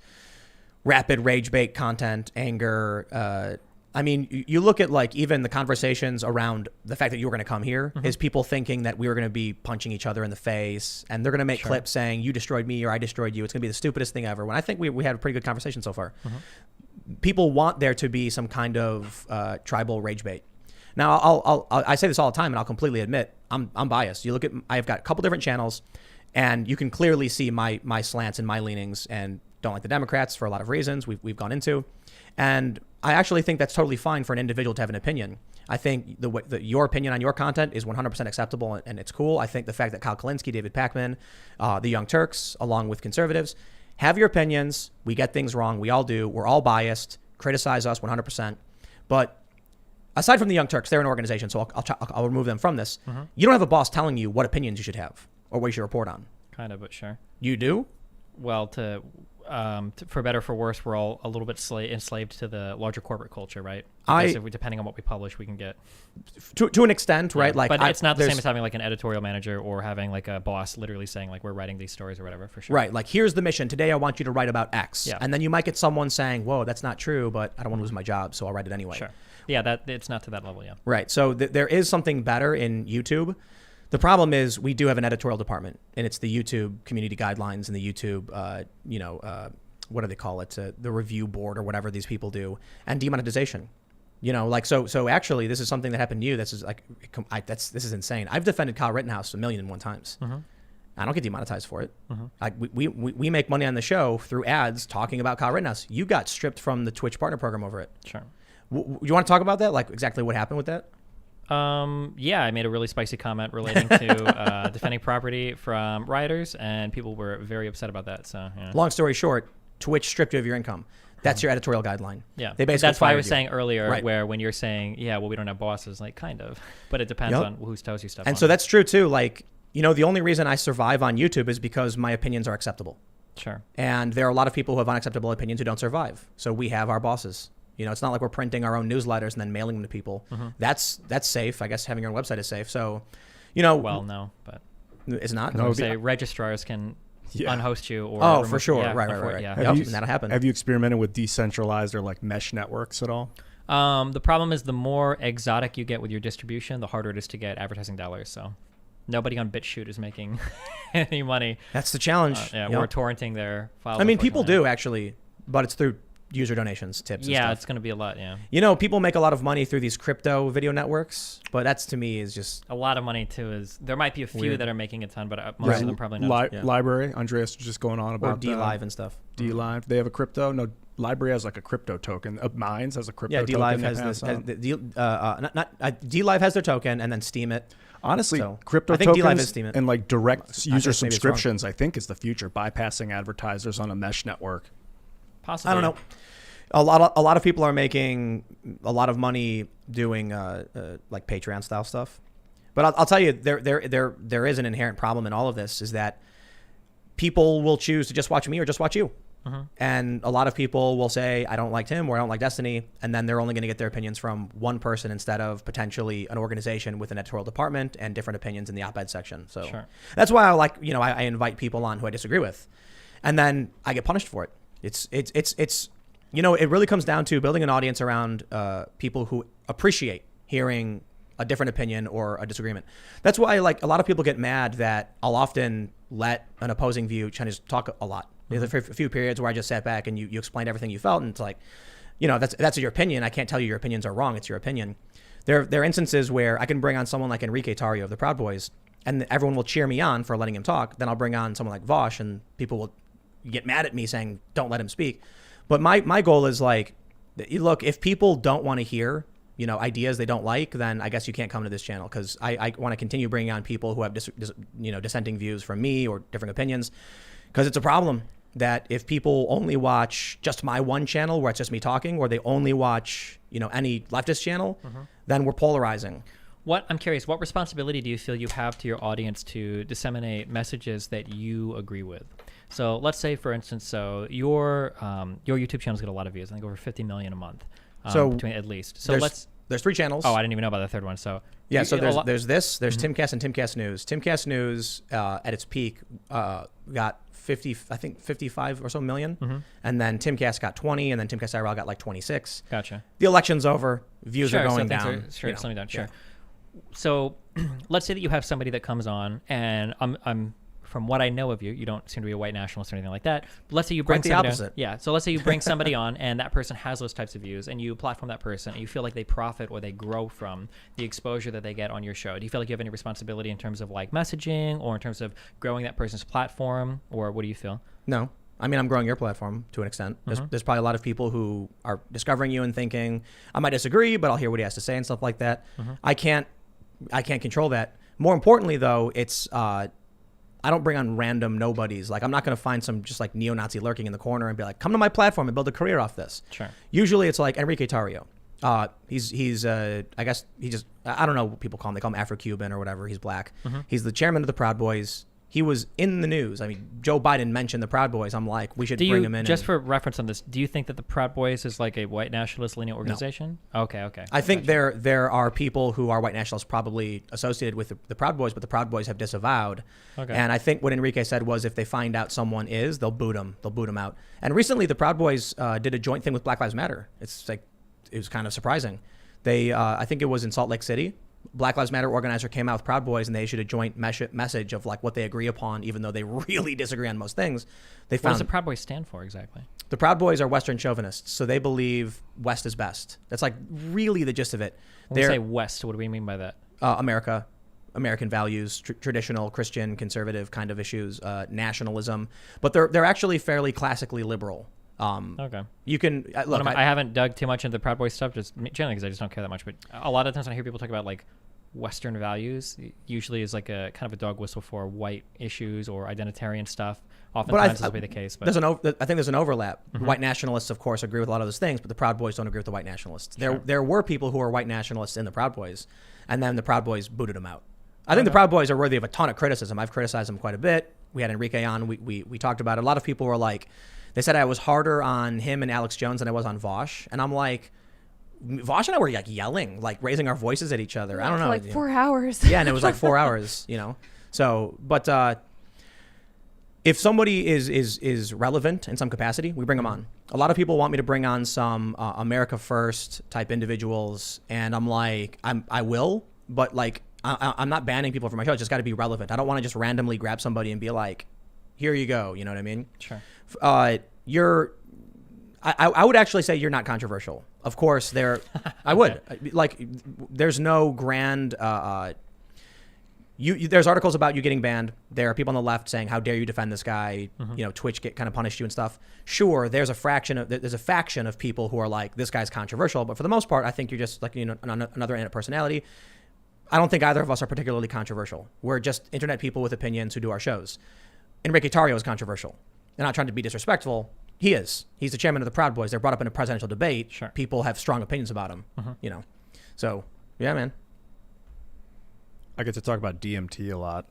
rapid rage bait content, anger. I mean, you look at like even the conversations around the fact that you were going to come here is people thinking that we were going to be punching each other in the face and they're going to make clips saying you destroyed me or I destroyed you. It's going to be the stupidest thing ever. When I think we had a pretty good conversation so far. People want there to be some kind of tribal rage bait. Now, I say this all the time, and I'll completely admit I'm biased. You look at I've got a couple different channels, and you can clearly see my slants and my leanings, and don't like the Democrats for a lot of reasons we've gone into, and I actually think that's totally fine for an individual to have an opinion. I think your opinion on your content is 100% acceptable, and it's cool. I think the fact that Kyle Kalinske, David Pakman, the Young Turks, along with conservatives, have your opinions. We get things wrong. We all do. We're all biased. Criticize us 100%. But aside from the Young Turks, they're an organization, so I'll remove them from this. You don't have a boss telling you what opinions you should have or what you should report on. Kind of, but sure. You do? Well, for better or for worse, we're all a little bit enslaved to the larger corporate culture, right? Because depending on what we publish, we can get to an extent, right? Like, but it's not the same as having like an editorial manager or having like a boss literally saying like we're writing these stories or whatever. For sure, right? Like, here's the mission today. I want you to write about X, and then you might get someone saying, "Whoa, that's not true," but I don't want to lose my job, so I'll write it anyway. Sure. Yeah, that it's not to that level. Yeah. Right. So there is something better in YouTube. The problem is we do have an editorial department, and it's the YouTube community guidelines and the YouTube, what do they call it? The review board or whatever these people do, and demonetization. So actually, this is something that happened to you. This is like, this is insane. I've defended Kyle Rittenhouse 1,001 times. I don't get demonetized for it. Like we make money on the show through ads talking about Kyle Rittenhouse. You got stripped from the Twitch partner program over it. Sure. You want to talk about that? Like exactly what happened with that? Yeah, I made a really spicy comment relating to defending property from rioters, and people were very upset about that. So, yeah. Long story short, Twitch stripped you of your income. That's your editorial guideline. Yeah, they basically that's why I was you. saying earlier, right. where when you're saying, yeah, well, we don't have bosses, like kind of, but it depends on whose toes you step on. And so that's true too. Like, the only reason I survive on YouTube is because my opinions are acceptable. Sure. And there are a lot of people who have unacceptable opinions who don't survive. So we have our bosses. It's not like we're printing our own newsletters and then mailing them to people. That's safe. I guess having your own website is safe. So, Well, no, but it's not. No, say registrars can unhost you or. Oh, for sure. Right. Yeah. And that'll happen. Have you experimented with decentralized or like mesh networks at all? The problem is the more exotic you get with your distribution, the harder it is to get advertising dollars. So nobody on BitChute is making any money. That's the challenge. Or torrenting their files. I mean, people do actually, but it's through user donations, tips. Yeah, and stuff. It's going to be a lot. Yeah. People make a lot of money through these crypto video networks, but that's to me is just a lot of money too. There might be a few weird. that are making a ton, but most of them probably not. Library, Andreas was just going on about DLive and stuff. DLive, they have a crypto. No, Library has like a crypto token. Mines has a crypto token. DLive has this. DLive has their token, and then Steam it. Honestly, crypto tokens and like direct user maybe subscriptions, I think, is the future. Bypassing advertisers on a mesh network Possibly. I don't know. A lot of people are making a lot of money doing like Patreon style stuff, but I'll tell you there is an inherent problem in all of this, is that people will choose to just watch me or just watch you. And a lot of people will say, I don't like Tim or I don't like Destiny, and then they're only going to get their opinions from one person instead of potentially an organization with an editorial department and different opinions in the op-ed section. So that's why I invite people on who I disagree with, and then I get punished for it. It's it really comes down to building an audience around people who appreciate hearing a different opinion or a disagreement. That's why a lot of people get mad that I'll often let an opposing view try to just talk a lot. There's a few periods where I just sat back and you explained everything you felt, and it's like, that's your opinion. I can't tell you your opinions are wrong. It's your opinion. There are instances where I can bring on someone like Enrique Tarrio of the Proud Boys, and everyone will cheer me on for letting him talk. Then I'll bring on someone like Vosh, and people will get mad at me saying, don't let him speak. But my goal is look, if people don't want to hear ideas they don't like, then I guess you can't come to this channel, because I want to continue bringing on people who have dissenting views from me or different opinions, because it's a problem that if people only watch just my one channel where it's just me talking, or they only watch any leftist channel, then we're polarizing. I'm curious, what responsibility do you feel you have to your audience to disseminate messages that you agree with? So let's say, for instance, your YouTube channel's got a lot of views. I think over 50 million a month. At least. So there's 3 channels. Oh, I didn't even know about the third one. So yeah, there's Timcast and Timcast News. Timcast News at its peak got 55 or so million, and then Timcast got 20, and then Timcast IRL got 26. Gotcha. The election's over. Views are going down. Slowing down. Sure. So let's say that you have somebody that comes on, and I'm from what I know of you, you don't seem to be a white nationalist or anything like that. But let's say you bring the opposite. Yeah. So let's say you bring somebody on, and that person has those types of views, and you platform that person, and you feel like they profit or they grow from the exposure that they get on your show. Do you feel like you have any responsibility in terms of messaging, or in terms of growing that person's platform, or what do you feel? No. I mean, I'm growing your platform to an extent. There's probably a lot of people who are discovering you and thinking, I might disagree, but I'll hear what he has to say and stuff like that. I can't control that. More importantly, though, it's I don't bring on random nobodies. I'm not going to find some just neo-Nazi lurking in the corner and be like, come to my platform and build a career off this. Sure. Usually it's like Enrique Tarrio. He's I guess I don't know what people call him. They call him Afro-Cuban or whatever. He's black. He's the chairman of the Proud Boys. He was in the news. I mean, Joe Biden mentioned the Proud Boys. I'm like, we should bring him in. Just for reference on this, do you think that the Proud Boys is a white nationalist lenient organization? No. Okay. I think there are people who are white nationalists probably associated with the Proud Boys, but the Proud Boys have disavowed. Okay. And I think what Enrique said was, if they find out someone is, they'll boot them. They'll boot them out. And recently, the Proud Boys did a joint thing with Black Lives Matter. It was kind of surprising. They, I think it was in Salt Lake City. Black Lives Matter organizer came out with Proud Boys, and they issued a joint message of what they agree upon, even though they really disagree on most things. What does the Proud Boys stand for exactly? The Proud Boys are Western chauvinists, so they believe West is best. That's really the gist of it. When we say West, what do we mean by that? American values, traditional Christian conservative kind of issues, nationalism, but they're actually fairly classically liberal. Okay. You can look. I haven't dug too much into the Proud Boys stuff, just generally because I just don't care that much. But a lot of times when I hear people talk about Western values, usually is a kind of a dog whistle for white issues or identitarian stuff. Oftentimes this will be the case. But I think there's an overlap. White nationalists, of course, agree with a lot of those things, but the Proud Boys don't agree with the white nationalists. Sure. There were people who were white nationalists in the Proud Boys, and then the Proud Boys booted them out. I think the Proud Boys are worthy of a ton of criticism. I've criticized them quite a bit. We had Enrique on. We talked about it. A lot of people were they said I was harder on him and Alex Jones than I was on Vosh. And I'm like, Vosh and I were yelling, raising our voices at each other. I don't know. For 4 hours. Yeah, and it was 4 hours, So, but if somebody is relevant in some capacity, we bring them on. A lot of people want me to bring on some America First type individuals. And I'm like, I will, but I'm not banning people from my show. It's just got to be relevant. I don't want to just randomly grab somebody and be like, here you go. You know what I mean? Sure. I would actually say you're not controversial. Of course, I would. There's no grand. There's articles about you getting banned. There are people on the left saying, "How dare you defend this guy?" Twitch kind of punished you and stuff. Sure, there's a faction of people who are like, "This guy's controversial," but for the most part, I think you're just another internet personality. I don't think either of us are particularly controversial. We're just internet people with opinions who do our shows. Enrique Tarrio is controversial. I'm not trying to be disrespectful, He is. He's the chairman of the Proud Boys. They're brought up in a presidential debate. Sure. People have strong opinions about him. You know, so yeah, man. I get to talk about DMT a lot.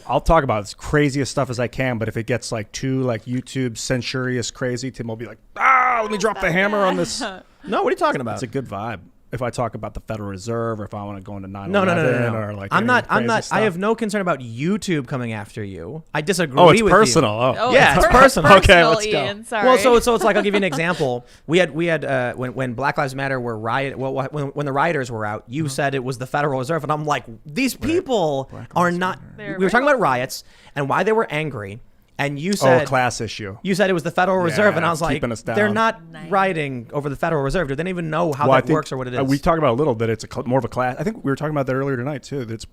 I'll talk about as craziest stuff as I can, but if it gets like too like YouTube censorious crazy, Tim will be like, let me drop the hammer on this. No, what are you talking about? It's a good vibe. If I talk about the Federal Reserve, or if I want to go into 9/11, No. or like I'm not. crazy stuff. I have no concern about YouTube coming after you. I disagree. Oh, it's with personal. You. Oh, Yeah, it's personal. Okay, let's go. Ian, sorry. Well, so it's like I'll give you an example. We had when Black Lives Matter were when the rioters were out, you said it was the Federal Reserve, and I'm like, these people are not. They're We were talking about riots and why they were angry, and you Oh, said class issue. you said it was the Federal Reserve, and I was it's like, keeping us down. they're not Nice. rioting over the Federal Reserve. They don't even know how Well, I that think, works or what it is. We talked about a little that it's more of a class. I think we were talking about that earlier tonight too. That's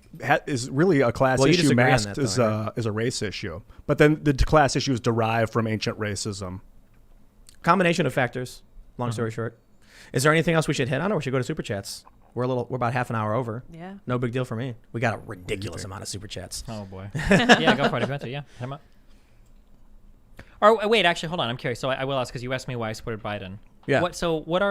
is really a class Well, you issue disagree on masked that, though, as a race issue. But then the class issue is derived from ancient racism. Combination of factors. Long story short, is there anything else we should hit on, or we should go to super chats? We're about half an hour over. Yeah. No big deal for me. We got a ridiculous amount of super chats. Oh boy. Yeah, go for it if you want to. Yeah, hit him up. Or wait, actually, hold on. I'm curious. So I will ask because you asked me why I supported Biden. Yeah. What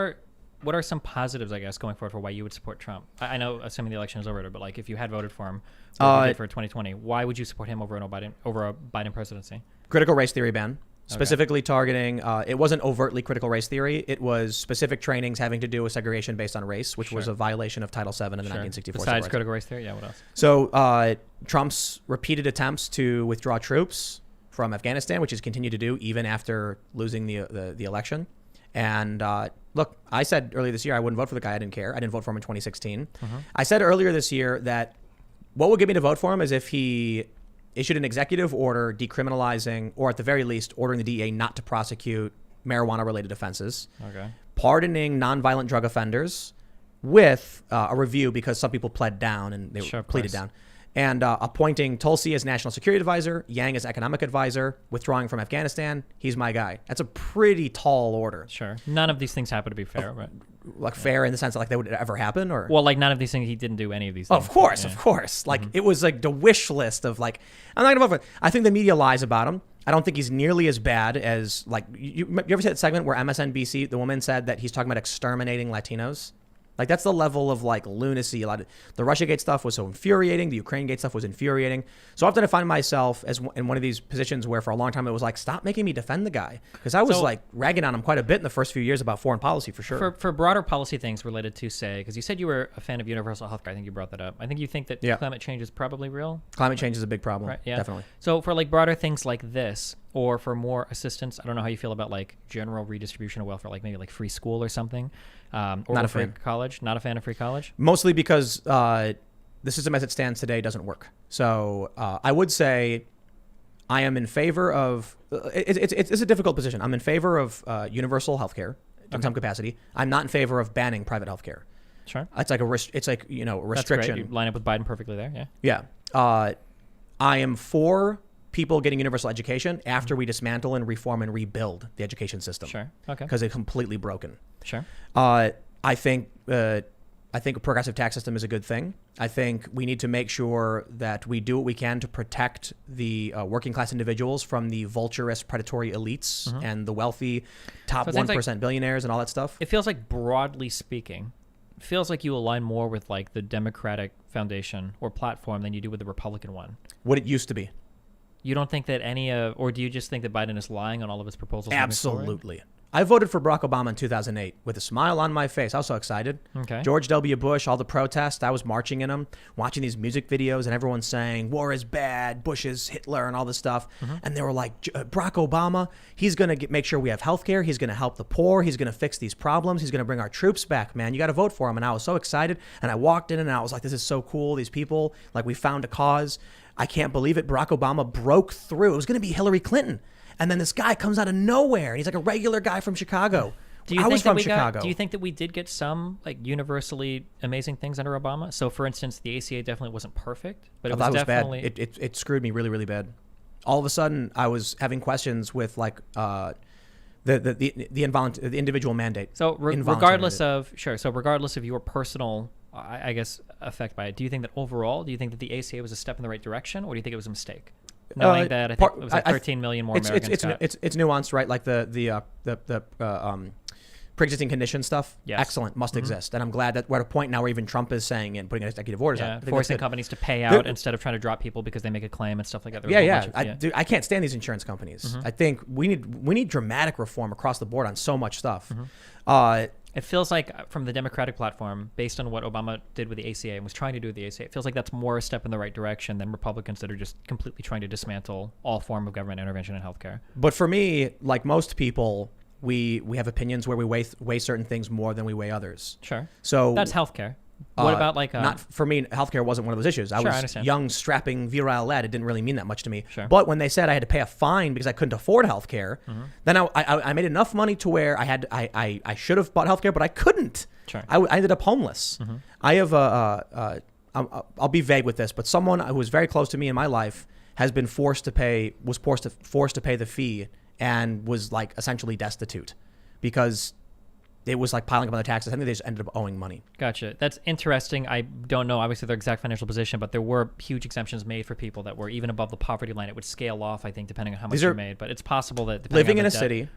are some positives, I guess, going forward for why you would support Trump? I know, assuming the election is over, but like if you had voted for him for 2020, why would you support him over a Biden presidency? Critical race theory ban, specifically targeting. It wasn't overtly critical race theory. It was specific trainings having to do with segregation based on race, which was a violation of Title VII in the 1964. Besides Civil Rights critical race theory, yeah. What else? So Trump's repeated attempts to withdraw troops from Afghanistan, which he's continued to do even after losing the election. And look, I said earlier this year I wouldn't vote for the guy. I didn't care. I didn't vote for him in 2016. I said earlier this year that what would get me to vote for him is if he issued an executive order decriminalizing, or at the very least, ordering the DEA not to prosecute marijuana-related offenses, pardoning nonviolent drug offenders with a review because some people pled down and they pleaded down, and appointing Tulsi as national security advisor, Yang as economic advisor, withdrawing from Afghanistan. He's my guy. That's a pretty tall order. Sure. None of these things happen to be fair, right? Like fair in the sense that like they would ever happen, or well, like none of these things. He didn't do any of these things. of course. Like it was like the wish list of like, I'm not gonna vote for it. I think the media lies about him. I don't think he's nearly as bad as like you ever see that segment where MSNBC, the woman said that he's talking about exterminating Latinos? Like that's the level of like lunacy. A lot of the Russiagate stuff was so infuriating. The Ukrainegate stuff was infuriating. So often I find myself as in one of these positions where for a long time it was like, stop making me defend the guy, because I was like ragging on him quite a bit in the first few years about foreign policy for sure. For broader policy things related to, say, because you said you were a fan of universal health care. I think you brought that up. I think you think that climate change is probably real. Climate change is a big problem. Right, yeah. Definitely. So for like broader things like this, or for more assistance, I don't know how you feel about like general redistribution of welfare, like maybe like free school or something. Or not a free fan. college. Not a fan of free college. Mostly because the system as it stands today doesn't work. So I would say I am in favor of. It's a difficult position. I'm in favor of universal healthcare in some capacity. I'm not in favor of banning private healthcare. Sure. It's like a restriction. That's great. You line up with Biden perfectly there. Yeah. Yeah. I am for people getting universal education after we dismantle and reform and rebuild the education system. Sure. Okay. Because it's completely broken. Sure. I think a progressive tax system is a good thing. I think we need to make sure that we do what we can to protect the working class individuals from the vulturous, predatory elites and the wealthy top 1% billionaires and all that stuff. It feels like, broadly speaking, feels like you align more with like the Democratic foundation or platform than you do with the Republican one. What it used to be. You don't think that or do you just think that Biden is lying on all of his proposals? Absolutely. I voted for Barack Obama in 2008 with a smile on my face. I was so excited. Okay. George W. Bush, all the protests, I was marching in them, watching these music videos, and everyone's saying, war is bad, Bush is Hitler, and all this stuff. And they were like, Barack Obama, he's going to make sure we have health care. He's going to help the poor. He's going to fix these problems. He's going to bring our troops back, man. You got to vote for him. And I was so excited. And I walked in and I was like, this is so cool. These people, like, we found a cause. I can't believe it. Barack Obama broke through. It was going to be Hillary Clinton. And then this guy comes out of nowhere, and he's like a regular guy from Chicago. I was from Chicago. Do you think that we did get some like universally amazing things under Obama? So, for instance, the ACA definitely wasn't perfect, but it was definitely bad. It screwed me really, really bad. All of a sudden, I was having questions with like the individual mandate. So regardless of your personal, I guess, effect by it, do you think that overall, do you think that the ACA was a step in the right direction, or do you think it was a mistake? knowing that I think it was like 13 million more Americans got. It's nuanced, right? Like the pre-existing condition stuff. Yes. Excellent, must exist, and I'm glad that we're at a point now where even Trump is saying and putting executive orders out. Forcing companies to pay out instead of trying to drop people because they make a claim and stuff like that. I can't stand these insurance companies. I think we need dramatic reform across the board on so much stuff. It feels like from the Democratic platform, based on what Obama did with the ACA and was trying to do with the ACA, it feels like that's more a step in the right direction than Republicans that are just completely trying to dismantle all form of government intervention in healthcare. But for me, like most people, we have opinions where we weigh certain things more than we weigh others. Sure. So that's healthcare. What about like not for me? Healthcare wasn't one of those issues. I was young, strapping, virile lad. It didn't really mean that much to me. Sure. But when they said I had to pay a fine because I couldn't afford healthcare, then I made enough money to where I should have bought healthcare, but I couldned. Sure. I ended up homeless. I have I'll be vague with this, but someone who was very close to me in my life has been forced to pay the fee and was like essentially destitute because it was like piling up on the taxes. I think they just ended up owing money. Gotcha. That's interesting. I don't know, obviously, their exact financial position, but there were huge exemptions made for people that were even above the poverty line. It would scale off, I think, depending on how much you made. But it's possible that living in a city,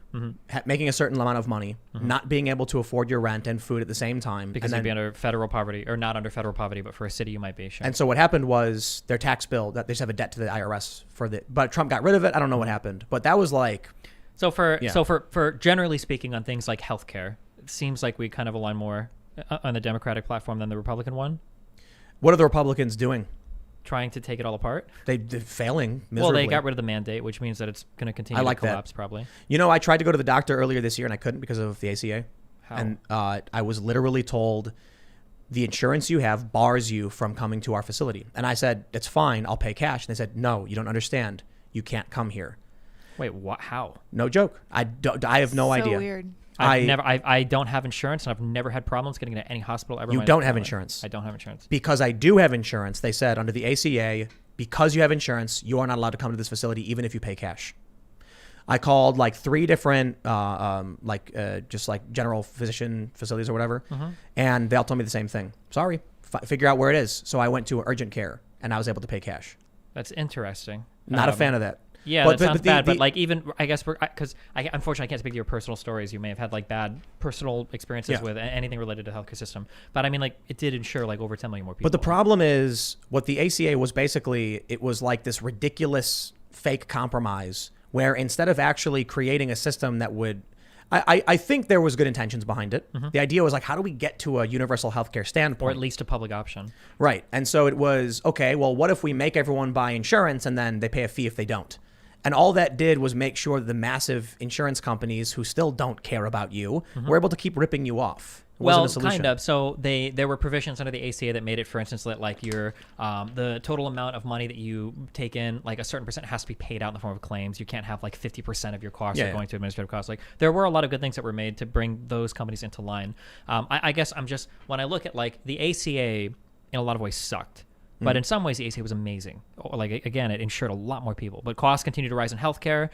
making a certain amount of money, not being able to afford your rent and food at the same time. Because you'd be under federal poverty, or not under federal poverty, but for a city you might be, sure. And so what happened was their tax bill, that they just have a debt to the IRS but Trump got rid of it. I don't know what happened. But that was like... So for generally speaking on things like healthcare, it seems like we kind of align more on the Democratic platform than the Republican one. What are the Republicans doing? Trying to take it all apart? They're failing miserably. Well, they got rid of the mandate, which means that it's going to continue to collapse probably. You know, I tried to go to the doctor earlier this year and I couldn't because of the ACA. How? And I was literally told the insurance you have bars you from coming to our facility. And I said, it's fine, I'll pay cash. And they said, no, you don't understand. You can't come here. Wait, what? How? No joke. I have no idea. So weird. I don't have insurance, and I've never had problems getting into any hospital ever. You don't have insurance. I don't have insurance. Because I do have insurance. They said under the ACA, because you have insurance, you are not allowed to come to this facility even if you pay cash. I called like 3 different, just like general physician facilities or whatever, and they all told me the same thing. Sorry, figure out where it is. So I went to urgent care, and I was able to pay cash. That's interesting. Not a fan of that. Yeah, that sounds bad. But like even, I guess, because unfortunately I can't speak to your personal stories. You may have had like bad personal experiences with anything related to the healthcare system. But I mean, like it did insure like over 10 million more people. But the problem is what the ACA was basically, it was like this ridiculous fake compromise where instead of actually creating a system that would, I think there was good intentions behind it. The idea was like, how do we get to a universal healthcare standpoint? Or at least a public option. Right. And so it was, okay, well, what if we make everyone buy insurance and then they pay a fee if they don't? And all that did was make sure that the massive insurance companies who still don't care about you were able to keep ripping you off. Well, kind of. So there were provisions under the ACA that made it, for instance, that like your the total amount of money that you take in, like a certain percent has to be paid out in the form of claims. You can't have like 50% of your costs are going to administrative costs. Like there were a lot of good things that were made to bring those companies into line. I guess I'm just, when I look at like the ACA in a lot of ways sucked. But in some ways, the ACA was amazing. Like, again, it insured a lot more people. But costs continue to rise in healthcare.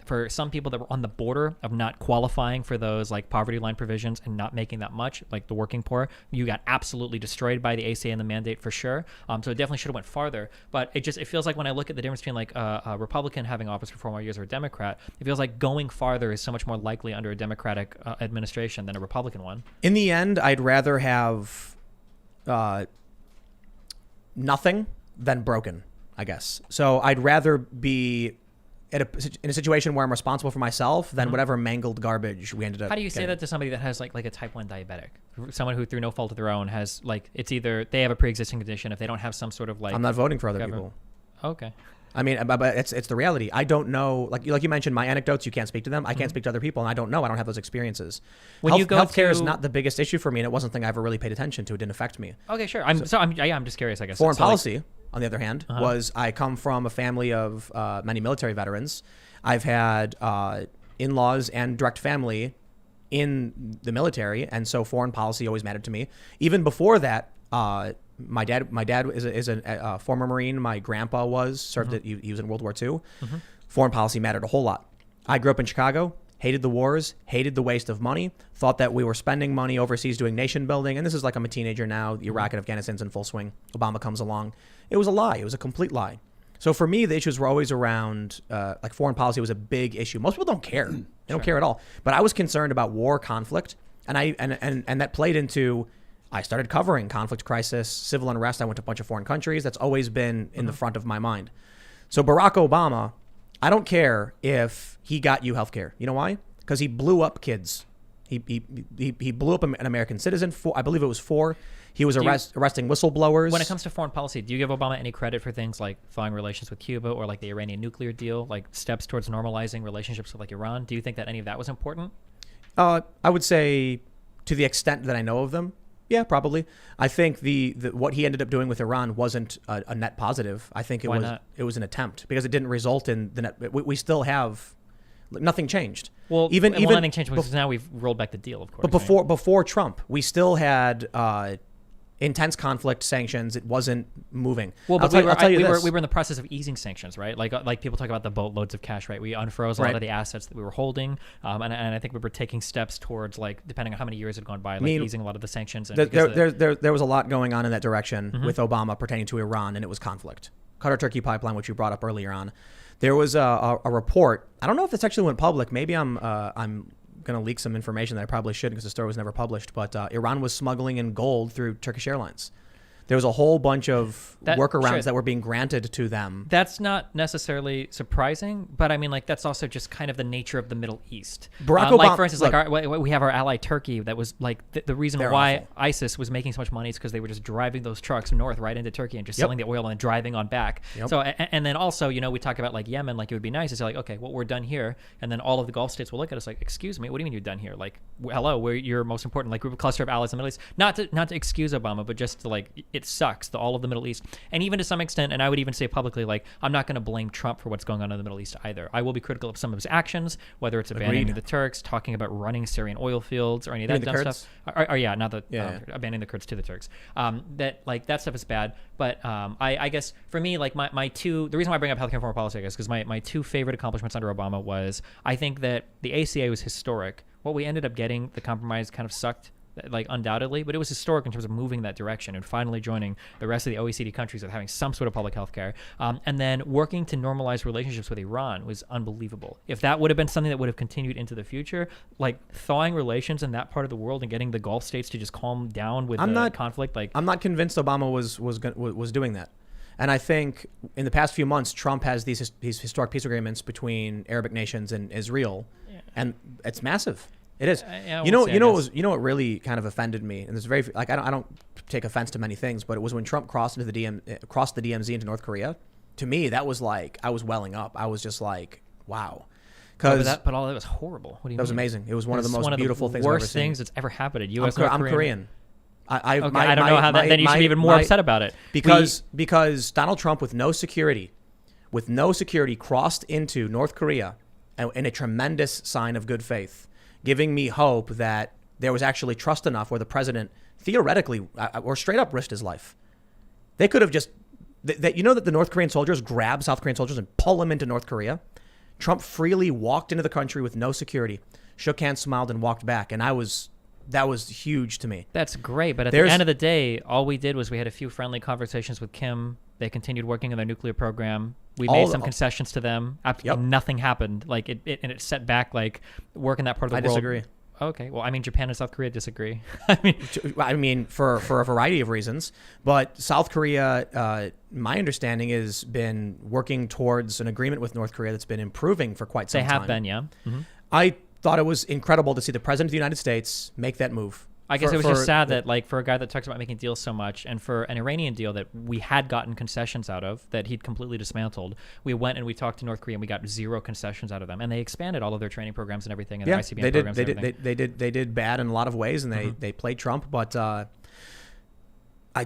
For some people that were on the border of not qualifying for those like poverty line provisions and not making that much, like the working poor, you got absolutely destroyed by the ACA and the mandate for sure. So it definitely should have went farther. But it feels like when I look at the difference between like a Republican having office for 4 more years or a Democrat, it feels like going farther is so much more likely under a Democratic administration than a Republican one. In the end, I'd rather have nothing than broken, I guess. So I'd rather be in a situation where I'm responsible for myself than whatever mangled garbage we ended up How do you say getting. that to somebody that has like a type 1 diabetic? Someone who through no fault of their own has like, it's either they have a pre-existing condition if they don't have some sort of like... I'm not voting for other people. Okay. I mean, but it's the reality. I don't know, like you mentioned, my anecdotes, you can't speak to them. I can't speak to other people, and I don't know. I don't have those experiences. When you go healthcare is not the biggest issue for me, and it wasn't something I ever really paid attention to. It didn't affect me. Okay, sure. I'm just curious, I guess. Foreign policy, on the other hand, was I come from a family of many military veterans. I've had in-laws and direct family in the military, and so foreign policy always mattered to me. Even before that, my dad is a former Marine. My grandpa served he was in World War II. Foreign policy mattered a whole lot. I grew up in Chicago, hated the wars, hated the waste of money, thought that we were spending money overseas doing nation building. And this is like I'm a teenager now. Iraq and Afghanistan's in full swing. Obama comes along. It was a lie. It was a complete lie. So for me, the issues were always around like foreign policy was a big issue. Most people don't care. They don't care at all. But I was concerned about war, conflict, and that played into. I started covering conflict, crisis, civil unrest. I went to a bunch of foreign countries. That's always been in the front of my mind. So Barack Obama, I don't care if he got you healthcare. You know why? Because he blew up kids. He blew up an American citizen. I believe it was 4. He was arresting whistleblowers. When it comes to foreign policy, do you give Obama any credit for things like thawing relations with Cuba or like the Iranian nuclear deal, like steps towards normalizing relationships with like Iran? Do you think that any of that was important? I would say to the extent that I know of them, yeah, probably. I think the what he ended up doing with Iran wasn't a net positive. I think it was an attempt because it didn't result in the net. We still have nothing changed. Well, even nothing changed because now we've rolled back the deal, of course. But before Trump, we still had intense conflict, sanctions. It wasn't moving. Well, but we were in the process of easing sanctions, right? Like people talk about the boatloads of cash, right? We unfroze a lot of the assets that we were holding, and I think we were taking steps towards, like, depending on how many years had gone by, like easing a lot of the sanctions. And there was a lot going on in that direction with Obama pertaining to Iran, and it was conflict. Qatar-Turkey pipeline, which you brought up earlier on. There was a report. I don't know if this actually went public. Maybe I'm going to leak some information that I probably shouldn't because the story was never published. But Iran was smuggling in gold through Turkish Airlines. There was a whole bunch of workarounds that were being granted to them. That's not necessarily surprising, but I mean, like, that's also just kind of the nature of the Middle East. Barack Obama, like, for instance, we have our ally Turkey. That was like the reason why awful. ISIS was making so much money is because they were just driving those trucks north right into Turkey and just selling the oil and driving on back. Yep. So and then also, we talk about like Yemen, like it would be nice to say like, okay, well, we're done here, and then all of the Gulf states will look at us like, excuse me, what do you mean you're done here? Like, hello, we're your most important like group of cluster of allies in the Middle East. Not to excuse Obama, but just to like, it sucks. All of the Middle East, and even to some extent, and I would even say publicly, like, I'm not going to blame Trump for what's going on in the Middle East either. I will be critical of some of his actions, whether it's abandoning the Turks, talking about running Syrian oil fields, or any of that dumb stuff. Abandoning the Kurds to the Turks. That stuff is bad. But I guess for me, like the reason why I bring up healthcare and foreign policy, I guess, because my 2 favorite accomplishments under Obama was, I think that the ACA was historic. What we ended up getting, the compromise kind of sucked, like, undoubtedly, but it was historic in terms of moving that direction and finally joining the rest of the OECD countries with having some sort of public health care. And then working to normalize relationships with Iran was unbelievable. If that would have been something that would have continued into the future, like thawing relations in that part of the world and getting the Gulf states to just calm down with conflict. Like, I'm not convinced Obama was doing that. And I think in the past few months, Trump has these historic peace agreements between Arabic nations and Israel, and it's massive. It is. What really kind of offended me, and it's very like I don't take offense to many things, but it was when Trump crossed the DMZ into North Korea. To me, that was like I was welling up. I was just like, wow. But all that was horrible. What do you mean? That was amazing. It was one of the most beautiful things. Worst things that's ever happened at U.S. I'm Korean. I don't know how that. Then you should be even more upset about it because Donald Trump with no security, crossed into North Korea in a tremendous sign of good faith, giving me hope that there was actually trust enough where the president theoretically or straight up risked his life. They could have just that the North Korean soldiers grab South Korean soldiers and pull them into North Korea. Trump freely walked into the country with no security, shook hands, smiled, and walked back. And that was huge to me. That's great. But at the end of the day, all we did was we had a few friendly conversations with Kim. They continued working on their nuclear program. We made some concessions to them. Nothing happened. Like it set back like work in that part of the world. I disagree. Okay. Well, I mean, Japan and South Korea disagree. I mean, for a variety of reasons. But South Korea, my understanding, has been working towards an agreement with North Korea that's been improving for quite some time. They have been, yeah. Mm-hmm. I thought it was incredible to see the president of the United States make that move. I guess it was just sad that, like, for a guy that talks about making deals so much, and for an Iranian deal that we had gotten concessions out of, that he'd completely dismantled, we went and we talked to North Korea and we got 0 concessions out of them, and they expanded all of their training programs and everything, and their ICBM programs. They did bad in a lot of ways, and they played Trump, but I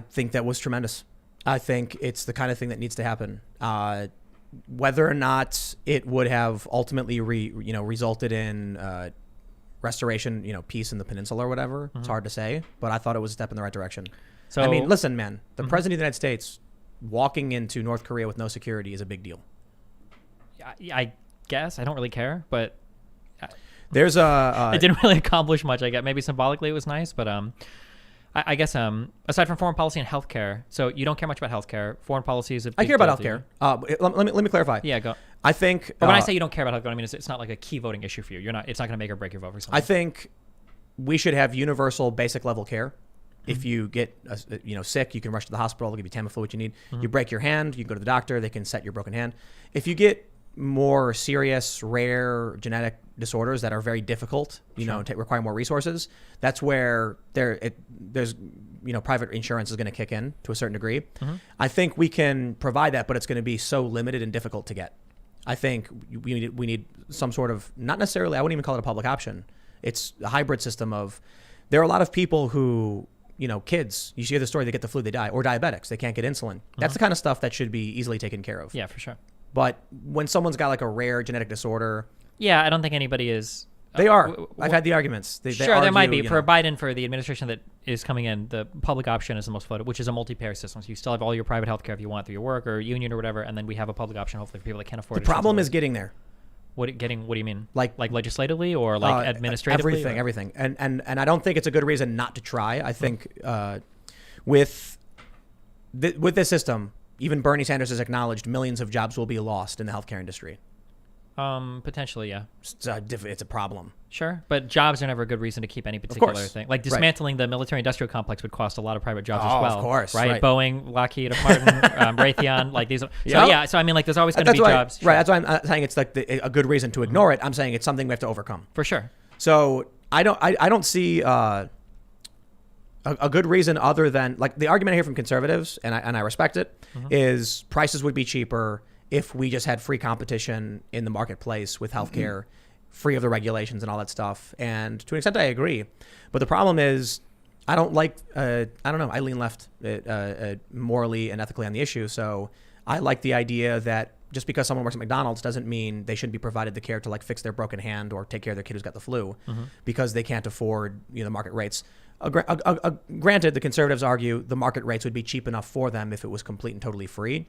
think that was tremendous. I think it's the kind of thing that needs to happen. Whether or not it would have ultimately resulted in restoration, peace in the peninsula or whatever. It's hard to say, but I thought it was a step in the right direction. So I mean, listen, man, the president of the United States walking into North Korea with no security is a big deal. I guess I don't really care, but there's it didn't really accomplish much. I guess maybe symbolically it was nice, but I guess aside from foreign policy and healthcare, so you don't care much about healthcare. Foreign policy is a big I care about deal to healthcare. you. Let me clarify. Yeah, go. I think. But when I say you don't care about healthcare, I mean it's not like a key voting issue for you. It's not going to make or break your vote for something. I think we should have universal basic level care. If you get sick, you can rush to the hospital. They'll give you Tamiflu, what you need. You break your hand, you can go to the doctor. They can set your broken hand. If you get more serious, rare genetic disorders that are very difficult, require more resources, that's where there's private insurance is going to kick in to a certain degree. I think we can provide that, but it's going to be so limited and difficult to get. I think we need some sort of, not necessarily, I wouldn't even call it a public option. It's a hybrid system of, there are a lot of people who, kids, you hear the story, they get the flu, they die, or diabetics, they can't get insulin. That's the kind of stuff that should be easily taken care of. Yeah, for sure. But when someone's got like a rare genetic disorder, yeah, I don't think anybody is. They are. I've had the arguments. They sure, argue, there might be. For Biden, for the administration that is coming in, the public option is the most voted, which is a multi-payer system. So you still have all your private health care if you want through your work or union or whatever, and then we have a public option hopefully for people that can't afford it. The problem is getting there. What do you mean? Like legislatively or like administratively? Everything. And I don't think it's a good reason not to try. I think with this system, even Bernie Sanders has acknowledged millions of jobs will be lost in the healthcare industry. Potentially, yeah. It's a problem. Sure, but jobs are never a good reason to keep any particular thing. Like dismantling the military-industrial complex would cost a lot of private jobs as well. Of course, right? Boeing, Lockheed Martin, Raytheon, like these. So I mean, like there's always going to be jobs. Right. That's why I'm saying it's like a good reason to ignore it. I'm saying it's something we have to overcome. For sure. So I don't see a good reason other than, like, the argument I hear from conservatives, and I respect it, is prices would be cheaper if we just had free competition in the marketplace with healthcare, free of the regulations and all that stuff. And to an extent, I agree. But the problem is, I don't like, I don't know, I lean left morally and ethically on the issue. So I like the idea that just because someone works at McDonald's doesn't mean they shouldn't be provided the care to, like, fix their broken hand or take care of their kid who's got the flu because they can't afford the market rates. Granted, the conservatives argue the market rates would be cheap enough for them if it was complete and totally free.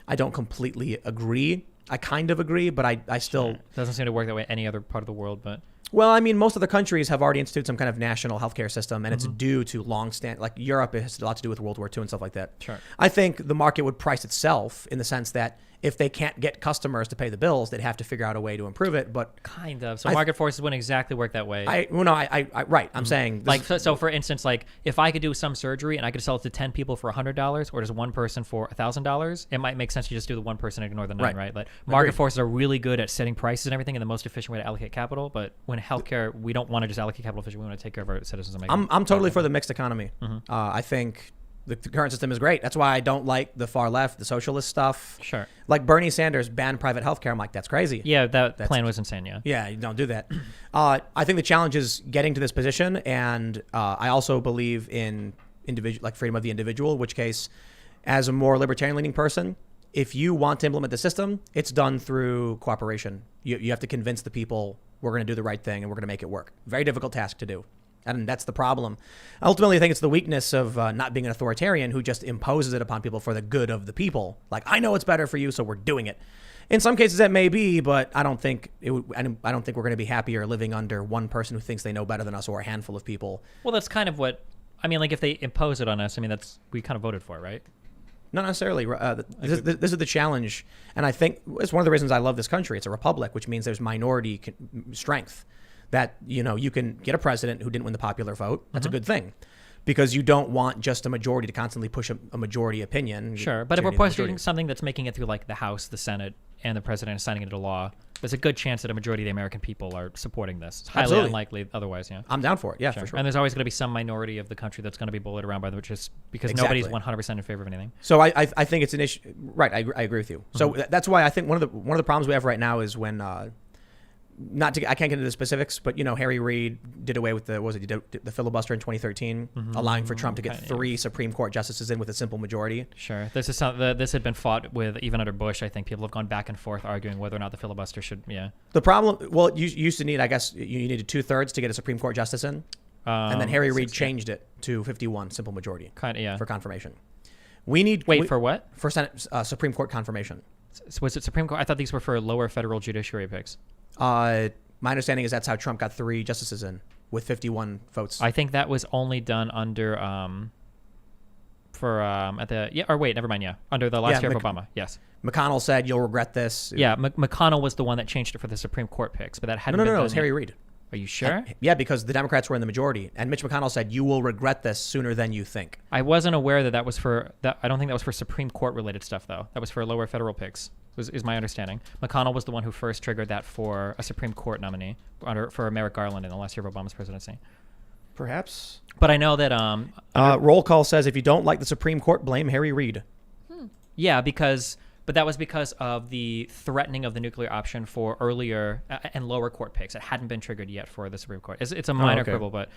I don't completely agree. I kind of agree, but I still... Doesn't seem to work that way any other part of the world, but... Well, I mean, most of the countries have already instituted some kind of national healthcare system, and it's due to like Europe, it has a lot to do with World War II and stuff like that. Sure. I think the market would price itself in the sense that if they can't get customers to pay the bills, they'd have to figure out a way to improve it. But kind of. So market forces wouldn't exactly work that way. Right. I'm saying so for instance, like if I could do some surgery and I could sell it to 10 people for $100 or just one person for $1,000, it might make sense to just do the one person and ignore the 9, right? But market forces are really good at setting prices and everything and the most efficient way to allocate capital. But when healthcare, we don't want to just allocate capital efficiently. We want to take care of our citizens and make I'm totally for the mixed economy. I think the current system is great. That's why I don't like the far left, the socialist stuff. Sure. Like Bernie Sanders banned private healthcare. I'm like, that's crazy. Yeah, that plan was insane, yeah. Yeah, you don't do that. I think the challenge is getting to this position, and I also believe in freedom of the individual, in which case, as a more libertarian-leaning person, if you want to implement the system, it's done through cooperation. You have to convince the people we're going to do the right thing and we're going to make it work. Very difficult task to do. And that's the problem. Ultimately, I think it's the weakness of not being an authoritarian who just imposes it upon people for the good of the people. Like, I know it's better for you, so we're doing it. In some cases, that may be, but I don't think we're going to be happier living under one person who thinks they know better than us or a handful of people. Well, that's kind of what I mean. Like, if they impose it on us, I mean, we kind of voted for it, right? Not necessarily. This is the challenge, and I think it's one of the reasons I love this country. It's a republic, which means there's minority strength. That, you can get a president who didn't win the popular vote. That's a good thing, because you don't want just a majority to constantly push a majority opinion. Sure, but if we're pushing something that's making it through like the House, the Senate, and the president is signing it into law, there's a good chance that a majority of the American people are supporting this. It's highly unlikely otherwise, yeah. I'm down for it, for sure. And there's always going to be some minority of the country that's going to be bullied around by them, which is because nobody's 100% in favor of anything. So I think it's an issue. Right, I agree with you. So that's why I think one of the problems we have right now is when I can't get into the specifics, but Harry Reid did away with the filibuster in 2013, allowing for Trump to get 3 Supreme Court justices in with a simple majority. Sure, this had been fought with even under Bush. I think people have gone back and forth arguing whether or not the filibuster should. Yeah. The problem, you used to need, I guess, you needed 2/3 to get a Supreme Court justice in, and then Harry Reid changed it to 51 simple majority. For confirmation. For what? For Senate Supreme Court confirmation. Was it Supreme Court? I thought these were for lower federal judiciary picks. My understanding is that's how Trump got 3 justices in, with 51 votes. I think that was only done under under the last year of Obama. Yes. McConnell said, "You'll regret this." Yeah, McConnell was the one that changed it for the Supreme Court picks, but that hadn't been No, done it was yet. Harry Reid. Are you sure? Yeah, because the Democrats were in the majority, and Mitch McConnell said, "You will regret this sooner than you think." I wasn't aware that was for that. I don't think that was for Supreme Court related stuff though. That was for lower federal picks. Is my understanding. McConnell was the one who first triggered that for a Supreme Court nominee for Merrick Garland in the last year of Obama's presidency. Perhaps. But I know that roll call says, if you don't like the Supreme Court, blame Harry Reid. Yeah, but that was because of the threatening of the nuclear option for earlier and lower court picks. It hadn't been triggered yet for the Supreme Court. It's a minor quibble, but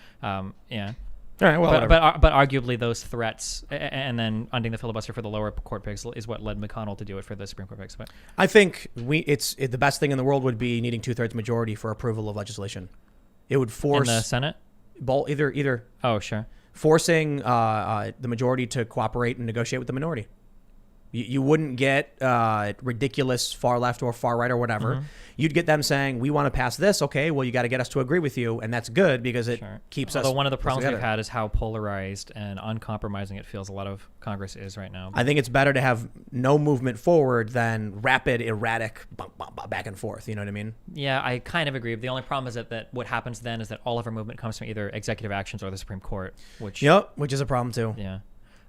yeah. All right, well, but arguably those threats and then ending the filibuster for the lower court picks is what led McConnell to do it for the Supreme Court picks. But I think the best thing in the world would be needing 2/3 majority for approval of legislation. It would force in the Senate. Either. Oh, sure. Forcing the majority to cooperate and negotiate with the minority. You wouldn't get ridiculous far left or far right or whatever. Mm-hmm. You'd get them saying, "We want to pass this." Okay, well, you got to get us to agree with you, and that's good because it keeps us. Although one of the problems together. we've had is how polarized and uncompromising it feels a lot of Congress is right now. I think it's better to have no movement forward than rapid, erratic back and forth. You know what I mean? Yeah, I kind of agree. The only problem is that what happens then is that all of our movement comes from either executive actions or the Supreme Court, which is a problem too. Yeah.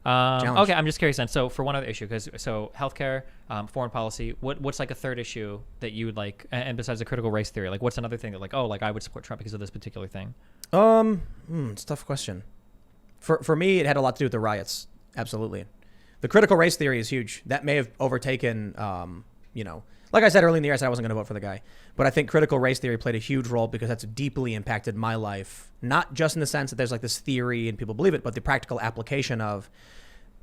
Okay, I'm just curious then. So for one other issue, healthcare, foreign policy, what's like a third issue that you would like, and besides the critical race theory, like what's another thing that I would support Trump because of this particular thing? It's a tough question. For me, it had a lot to do with the riots. Absolutely. The critical race theory is huge. That may have overtaken, like I said earlier in the year, I said I wasn't going to vote for the guy. But I think critical race theory played a huge role because that's deeply impacted my life. Not just in the sense that there's like this theory and people believe it, but the practical application of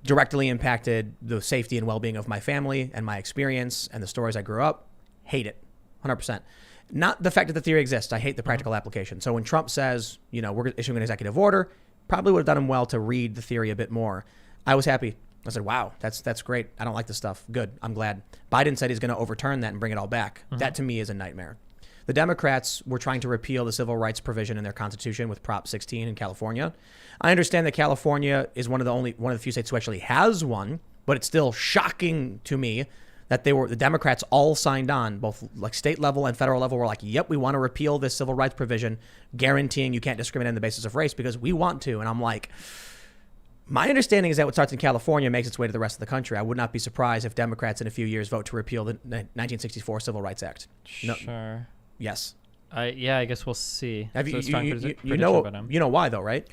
directly impacted the safety and well-being of my family and my experience and the stories I grew up. Hate it. 100%. Not the fact that the theory exists. I hate the practical application. So when Trump says, we're issuing an executive order, probably would have done him well to read the theory a bit more. I was happy. I said, wow, that's great. I don't like this stuff. Good. I'm glad. Biden said he's going to overturn that and bring it all back. That to me is a nightmare. The Democrats were trying to repeal the civil rights provision in their constitution with Prop 16 in California. I understand that California is one of the few states who actually has one, but it's still shocking to me that the Democrats all signed on, both like state level and federal level, were like, yep, we want to repeal this civil rights provision guaranteeing you can't discriminate on the basis of race because we want to. And I'm like, my understanding is that what starts in California makes its way to the rest of the country. I would not be surprised if Democrats in a few years vote to repeal the 1964 Civil Rights Act. Sure. Yes. I guess we'll see. You know why though, right?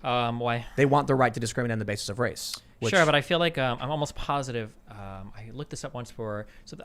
Why? They want the right to discriminate on the basis of race. Sure, but I feel like I'm almost positive. I looked this up once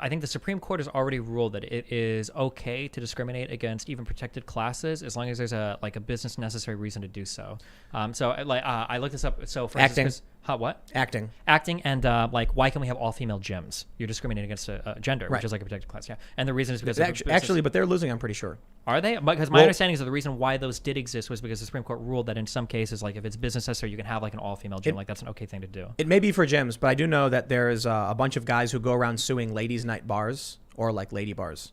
I think the Supreme Court has already ruled that it is okay to discriminate against even protected classes as long as there's a business necessary reason to do so. I looked this up. So for instance, what? Acting, and why can we have all female gyms? You're discriminating against a gender, which is like a protected class. Yeah, and the reason is because actually, but they're losing. I'm pretty sure. Are they? Because my understanding is that the reason why those did exist was because the Supreme Court ruled that in some cases, like if it's business necessary, you can have like an all-female gym. That's an okay thing to do. It may be for gyms, but I do know that there's a bunch of guys who go around suing ladies' night bars or like lady bars.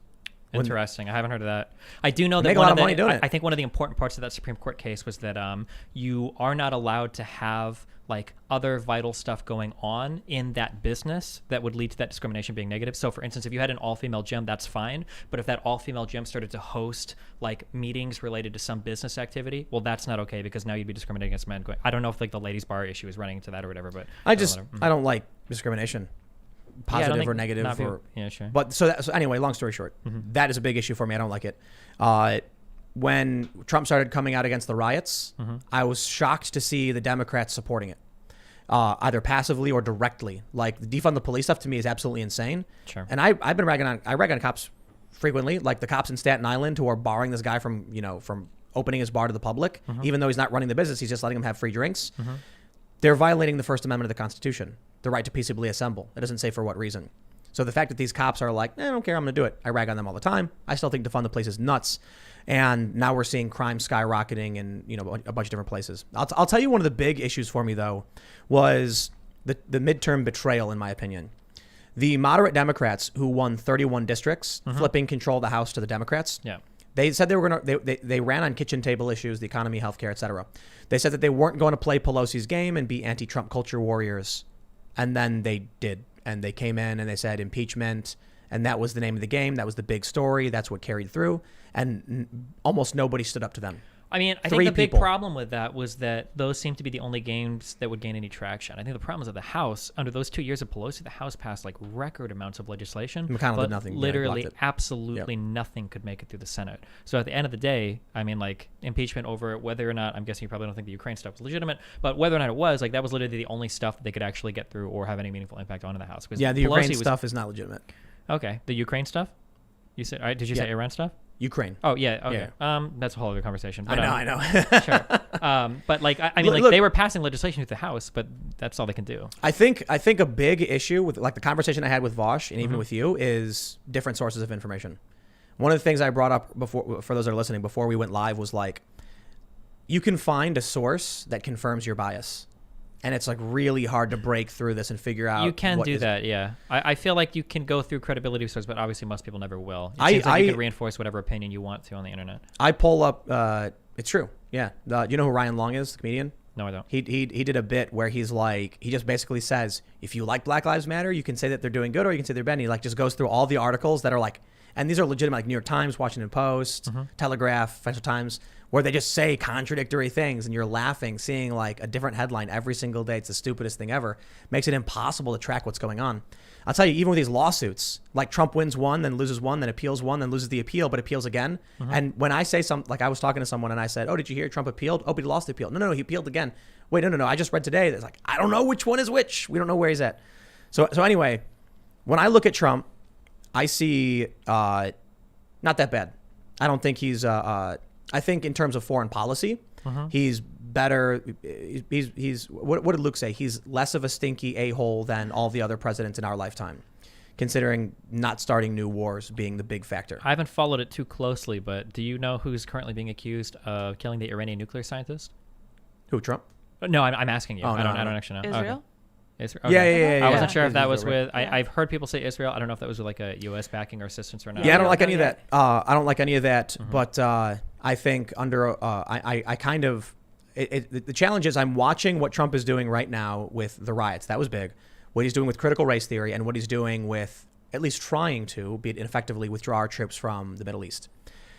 Interesting. I haven't heard of that. I do know that make a lot of money doing it. I think one of the important parts of that Supreme Court case was that you are not allowed to have like other vital stuff going on in that business that would lead to that discrimination being negative. So for instance, if you had an all-female gym, that's fine. But if that all-female gym started to host like meetings related to some business activity, well, that's not okay because now you'd be discriminating against men. I don't know if like the ladies bar issue is running into that or whatever, but I don't like discrimination. Positive or negative, sure. But so anyway, long story short, that is a big issue for me. I don't like it. When Trump started coming out against the riots, I was shocked to see the Democrats supporting it, either passively or directly. Like the defund the police stuff to me is absolutely insane. Sure. And I've been ragging on cops frequently, like the cops in Staten Island who are barring this guy from opening his bar to the public, even though he's not running the business, he's just letting him have free drinks. They're violating the First Amendment of the Constitution, the right to peaceably assemble. It doesn't say for what reason. So the fact that these cops are like, I don't care, I'm going to do it. I rag on them all the time. I still think defund the police is nuts. And now we're seeing crime skyrocketing in a bunch of different places. I'll tell you one of the big issues for me, though, was the midterm betrayal, in my opinion. The moderate Democrats who won 31 districts, flipping control of the House to the Democrats, They said they were going to, they ran on kitchen table issues, the economy, healthcare, etc. They said that they weren't going to play Pelosi's game and be anti-Trump culture warriors. And then they did. And they came in and they said impeachment. And that was the name of the game. That was the big story. That's what carried through. And almost nobody stood up to them. I mean, I think the big problem with that was that those seemed to be the only games that would gain any traction. I think the problem is that the House, under those 2 years of Pelosi, the House passed like record amounts of legislation. McConnell did nothing. Literally, absolutely nothing could make it through the Senate. So at the end of the day, I mean, like impeachment over whether or not, I'm guessing you probably don't think the Ukraine stuff was legitimate, but whether or not it was, like that was literally the only stuff that they could actually get through or have any meaningful impact on in the House. Yeah, the Ukraine stuff is not legitimate. Okay, the Ukraine stuff? You said? Did you say Iran stuff? Ukraine. Oh yeah, okay. Yeah. That's a whole other conversation. But, I know. Sure. But like, I mean, like they were passing legislation through the House, but that's all they can do. I think a big issue with like the conversation I had with Vosh and even with you is different sources of information. One of the things I brought up before, for those that are listening, before we went live, was like, you can find a source that confirms your bias. And it's like really hard to break through this and figure out. You can do that, yeah. I feel like you can go through credibility sources, but obviously most people never will. It seems like you can reinforce whatever opinion you want to on the internet. I pull up. It's true. Yeah. You know who Ryan Long is, the comedian? No, I don't. He did a bit where he's like, he just basically says, if you like Black Lives Matter, you can say that they're doing good, or you can say they're bad. And he like just goes through all the articles that are like, and these are legitimate, like New York Times, Washington Post, Telegraph, Financial Times, where they just say contradictory things and you're laughing, seeing like a different headline every single day. It's the stupidest thing ever. Makes it impossible to track what's going on. I'll tell you, even with these lawsuits, like Trump wins one, then loses one, then appeals one, then loses the appeal, but appeals again. And when I say something, like I was talking to someone and I said, oh, did you hear Trump appealed? Oh, but he lost the appeal. No, he appealed again. Wait, no. I just read today. It's like, I don't know which one is which. We don't know where he's at. So anyway, when I look at Trump, I see not that bad. I don't think he's I think in terms of foreign policy, he's better. He's what did Luke say? He's less of a stinky a-hole than all the other presidents in our lifetime, considering not starting new wars being the big factor. I haven't followed it too closely, but do you know who's currently being accused of killing the Iranian nuclear scientist? Who, Trump? No, I'm asking you. Oh, I don't actually know. Israel? Okay. Israel? Okay. Yeah. I wasn't sure if that was Israel. with. I've heard people say Israel. I don't know if that was with like a U.S. backing or assistance or not. Yeah, I don't like any of that. I don't like any of that. But I think under I kind of the challenge is I'm watching what Trump is doing right now with the riots. That was big. What he's doing with critical race theory and what he's doing with at least trying to, be it effectively, withdraw our troops from the Middle East.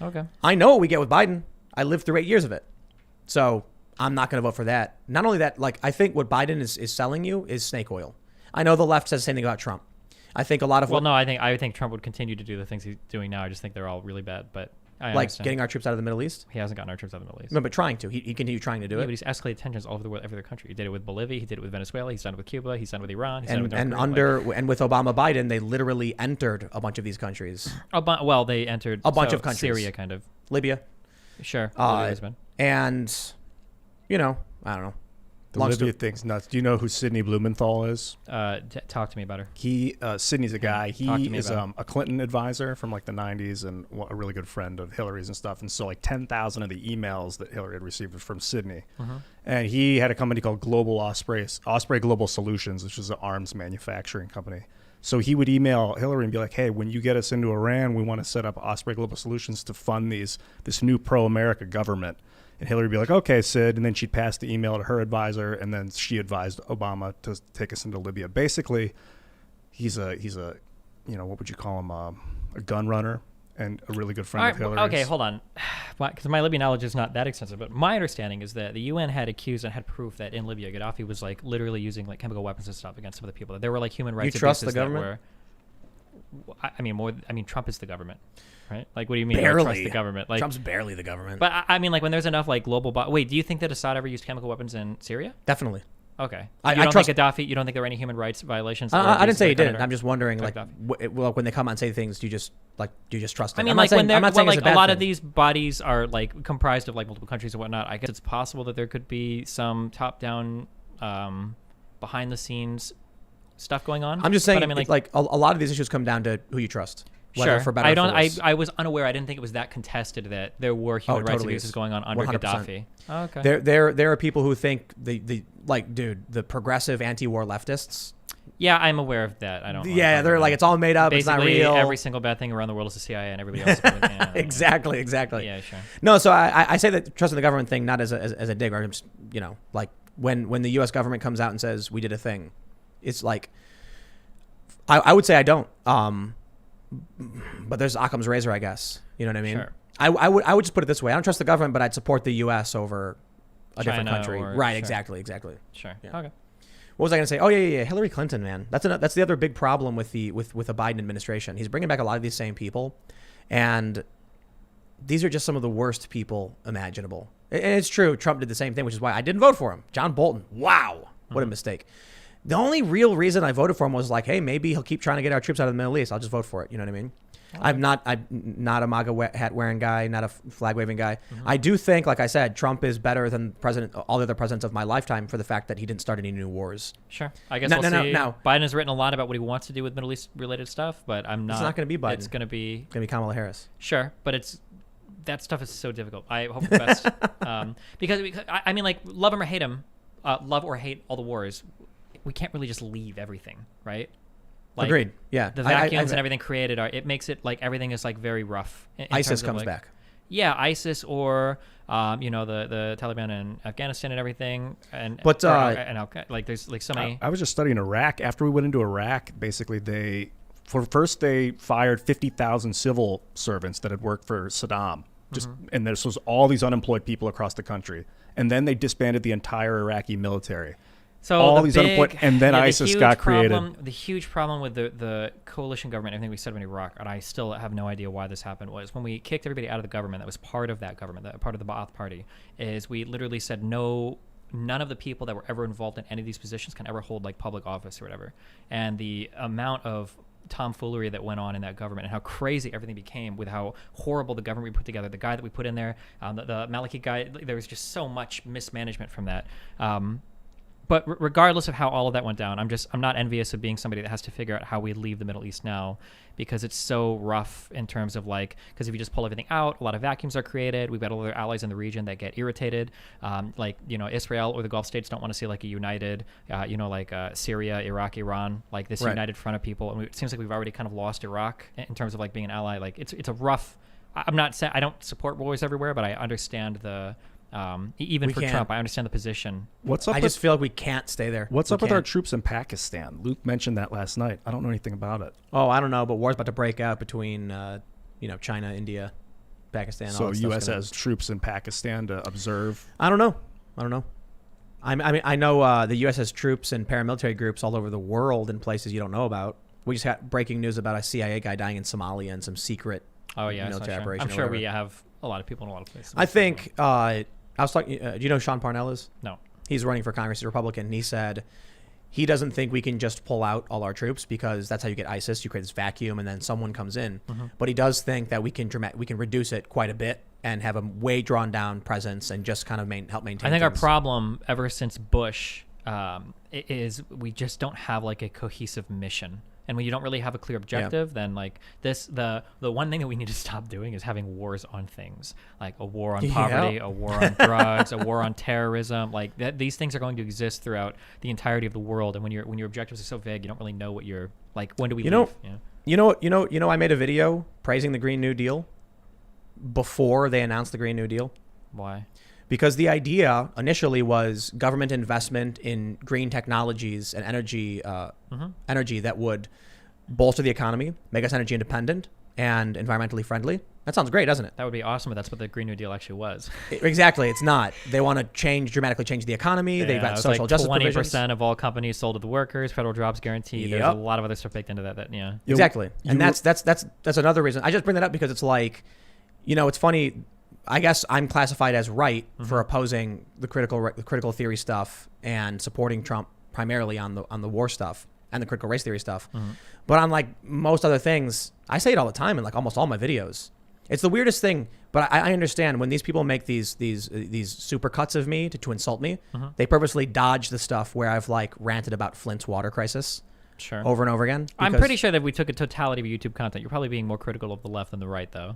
Okay. I know what we get with Biden. I lived through 8 years of it. So I'm not going to vote for that. Not only that, like I think what Biden is selling you is snake oil. I know the left says the same thing about Trump. I think a lot of I think Trump would continue to do the things he's doing now. I just think they're all really bad. But I like understand. getting our troops out of the Middle East. He hasn't gotten our troops out of the Middle East. No, but trying to. He continued trying to do Yeah, it. but he's escalated tensions all over the world, every other country. He did it with Bolivia. He did it with Venezuela. He's done it with Cuba. He's done it with Iran. He's done it with North Korea. And with Obama Biden, they literally entered a bunch of these countries. Well, they entered a bunch of countries. Syria, kind of. Libya. Sure. Libya's been. And I don't know. The Libya thing's nuts. Do you know who Sidney Blumenthal is? Talk to me about her. Sidney's a guy. He is a about Clinton advisor from like the 90s and a really good friend of Hillary's and stuff. And so like 10,000 of the emails that Hillary had received were from Sidney. And he had a company called Osprey Global Solutions, which is an arms manufacturing company. So he would email Hillary and be like, hey, when you get us into Iran, we want to set up Osprey Global Solutions to fund this new pro-America government. And Hillary would be like, okay, Sid. And then she'd pass the email to her advisor. And then she advised Obama to take us into Libya. Basically, he's a what would you call him? A gun runner and a really good friend of Hillary's. Okay, hold on. Because my Libya knowledge is not that extensive. But my understanding is that the UN had accused and had proof that in Libya, Gaddafi was like literally using like chemical weapons and stuff against some of the people. There were like human rights abuses. You trust the government? Trump is the government. Right? Like, what do you mean? Barely. Trust the government. Like, Trump's barely the government. But I mean, like, when there's enough like global. Wait, do you think that Assad ever used chemical weapons in Syria? Definitely. Okay. I don't trust think Gaddafi. You don't think there were any human rights violations? I didn't say he didn't. I'm just wondering, like, when they come out and say things, do you just trust them? I mean, like when they're a lot of these bodies are like comprised of like multiple countries and whatnot. I guess it's possible that there could be some top-down, behind the scenes stuff going on. I'm just saying, but I mean, like a lot of these issues come down to who you trust. Whether for better or for worse. I was unaware. I didn't think it was that contested that there were human rights abuses going on under 100%. Gaddafi. Oh, okay. There are people who think the progressive anti-war leftists Yeah, I'm aware of that. I don't. Yeah, they're like, it's all made up. Basically, it's not real. every single bad thing around the world is the CIA, and everybody else. Is Exactly. Yeah, sure. No, so I say that trust in the government thing not as a dig, or just, like when the U.S. government comes out and says we did a thing, it's like I would say I don't. But there's Occam's razor, I guess. You know what I mean? Sure. I would just put it this way: I don't trust the government, but I'd support the U.S. over a different China country. or- Right? sure. Exactly. Sure. Yeah. Okay. What was I going to say? Oh yeah. Hillary Clinton, man. That's the other big problem with the Biden administration. He's bringing back a lot of these same people, and these are just some of the worst people imaginable. And it's true. Trump did the same thing, which is why I didn't vote for him. John Bolton. Wow, what a mistake. The only real reason I voted for him was like, hey, maybe he'll keep trying to get our troops out of the Middle East. I'll just vote for it. You know what I mean? Okay. I'm not a MAGA hat wearing guy, not a flag waving guy. I do think, like I said, Trump is better than all the other presidents of my lifetime for the fact that he didn't start any new wars. Sure. I guess we'll see. No. Biden has written a lot about what he wants to do with Middle East related stuff, but I'm not. It's not going to be Biden. It's going to be Kamala Harris. Sure, but that stuff is so difficult. I hope for the best. Because I mean, like, love him or hate him, love or hate all the wars, we can't really just leave everything, right? Like, agreed. Yeah. The vacuums and everything created it makes it like everything is like very rough. ISIS comes back. Yeah, ISIS or the Taliban in Afghanistan and everything, but like there's like so many. I was just studying Iraq. After we went into Iraq, basically they fired 50,000 civil servants that had worked for Saddam. And this was all these unemployed people across the country, and then they disbanded the entire Iraqi military. So all these unemployed, and then ISIS got created. The huge problem with the coalition government, everything we said in Iraq, and I still have no idea why this happened, was when we kicked everybody out of the government that was part of that government, that part of the Ba'ath Party, is we literally said no. None of the people that were ever involved in any of these positions can ever hold like public office or whatever. And the amount of tomfoolery that went on in that government and how crazy everything became with how horrible the government we put together, the guy that we put in there, the Maliki guy, there was just so much mismanagement from that. But regardless of how all of that went down, I'm not envious of being somebody that has to figure out how we leave the Middle East now, because it's so rough in terms of like, because if you just pull everything out, a lot of vacuums are created. We've got other allies in the region that get irritated. Israel or the Gulf states don't want to see like a united, Syria, Iraq, Iran, like this united front of people. And it seems like we've already kind of lost Iraq in terms of like being an ally. Like it's a rough. I'm not saying I don't support wars everywhere, but I understand the. Even for Trump, I understand the position. I just feel like we can't stay there. What's up with our troops in Pakistan? Luke mentioned that last night. I don't know anything about it. Oh, I don't know, but war's about to break out between, China, India, Pakistan. So U.S. has troops in Pakistan to observe? I don't know. I know the U.S. has troops and paramilitary groups all over the world in places you don't know about. We just got breaking news about a CIA guy dying in Somalia and some secret military operation. I'm sure we have a lot of people in a lot of places. I think... I was talking. Do you know who Sean Parnell is? No. He's running for Congress. He's a Republican. And he said he doesn't think we can just pull out all our troops because that's how you get ISIS. You create this vacuum, and then someone comes in. But he does think that we can reduce it quite a bit and have a way drawn down presence and just kind of help maintain. I think things. our problem ever since Bush is we just don't have like a cohesive mission. And when you don't really have a clear objective, then like the one thing that we need to stop doing is having wars on things, like a war on poverty, a war on drugs, a war on terrorism. Like these things are going to exist throughout the entirety of the world. And when your objectives are so vague, you don't really know what you're like. When do we leave? I made a video praising the Green New Deal before they announced the Green New Deal. Why? Because the idea initially was government investment in green technologies and energy that would bolster the economy, make us energy independent and environmentally friendly. That sounds great, doesn't it? That would be awesome, but that's what the Green New Deal actually was. Exactly. It's not. They want to dramatically change the economy. Yeah, They've got social justice provisions. 20% of all companies sold to the workers, federal jobs guarantee. There's a lot of other stuff baked into that. Exactly. And that's another reason. I just bring that up because it's like, it's funny. I guess I'm classified as right for opposing the critical theory stuff and supporting Trump primarily on the war stuff and the critical race theory stuff. But on like most other things, I say it all the time in like almost all my videos. It's the weirdest thing, but I understand when these people make these super cuts of me to insult me, they purposely dodge the stuff where I've like ranted about Flint's water crisis. Sure. Over and over again. I'm pretty sure that if we took a totality of YouTube content, you're probably being more critical of the left than the right, though.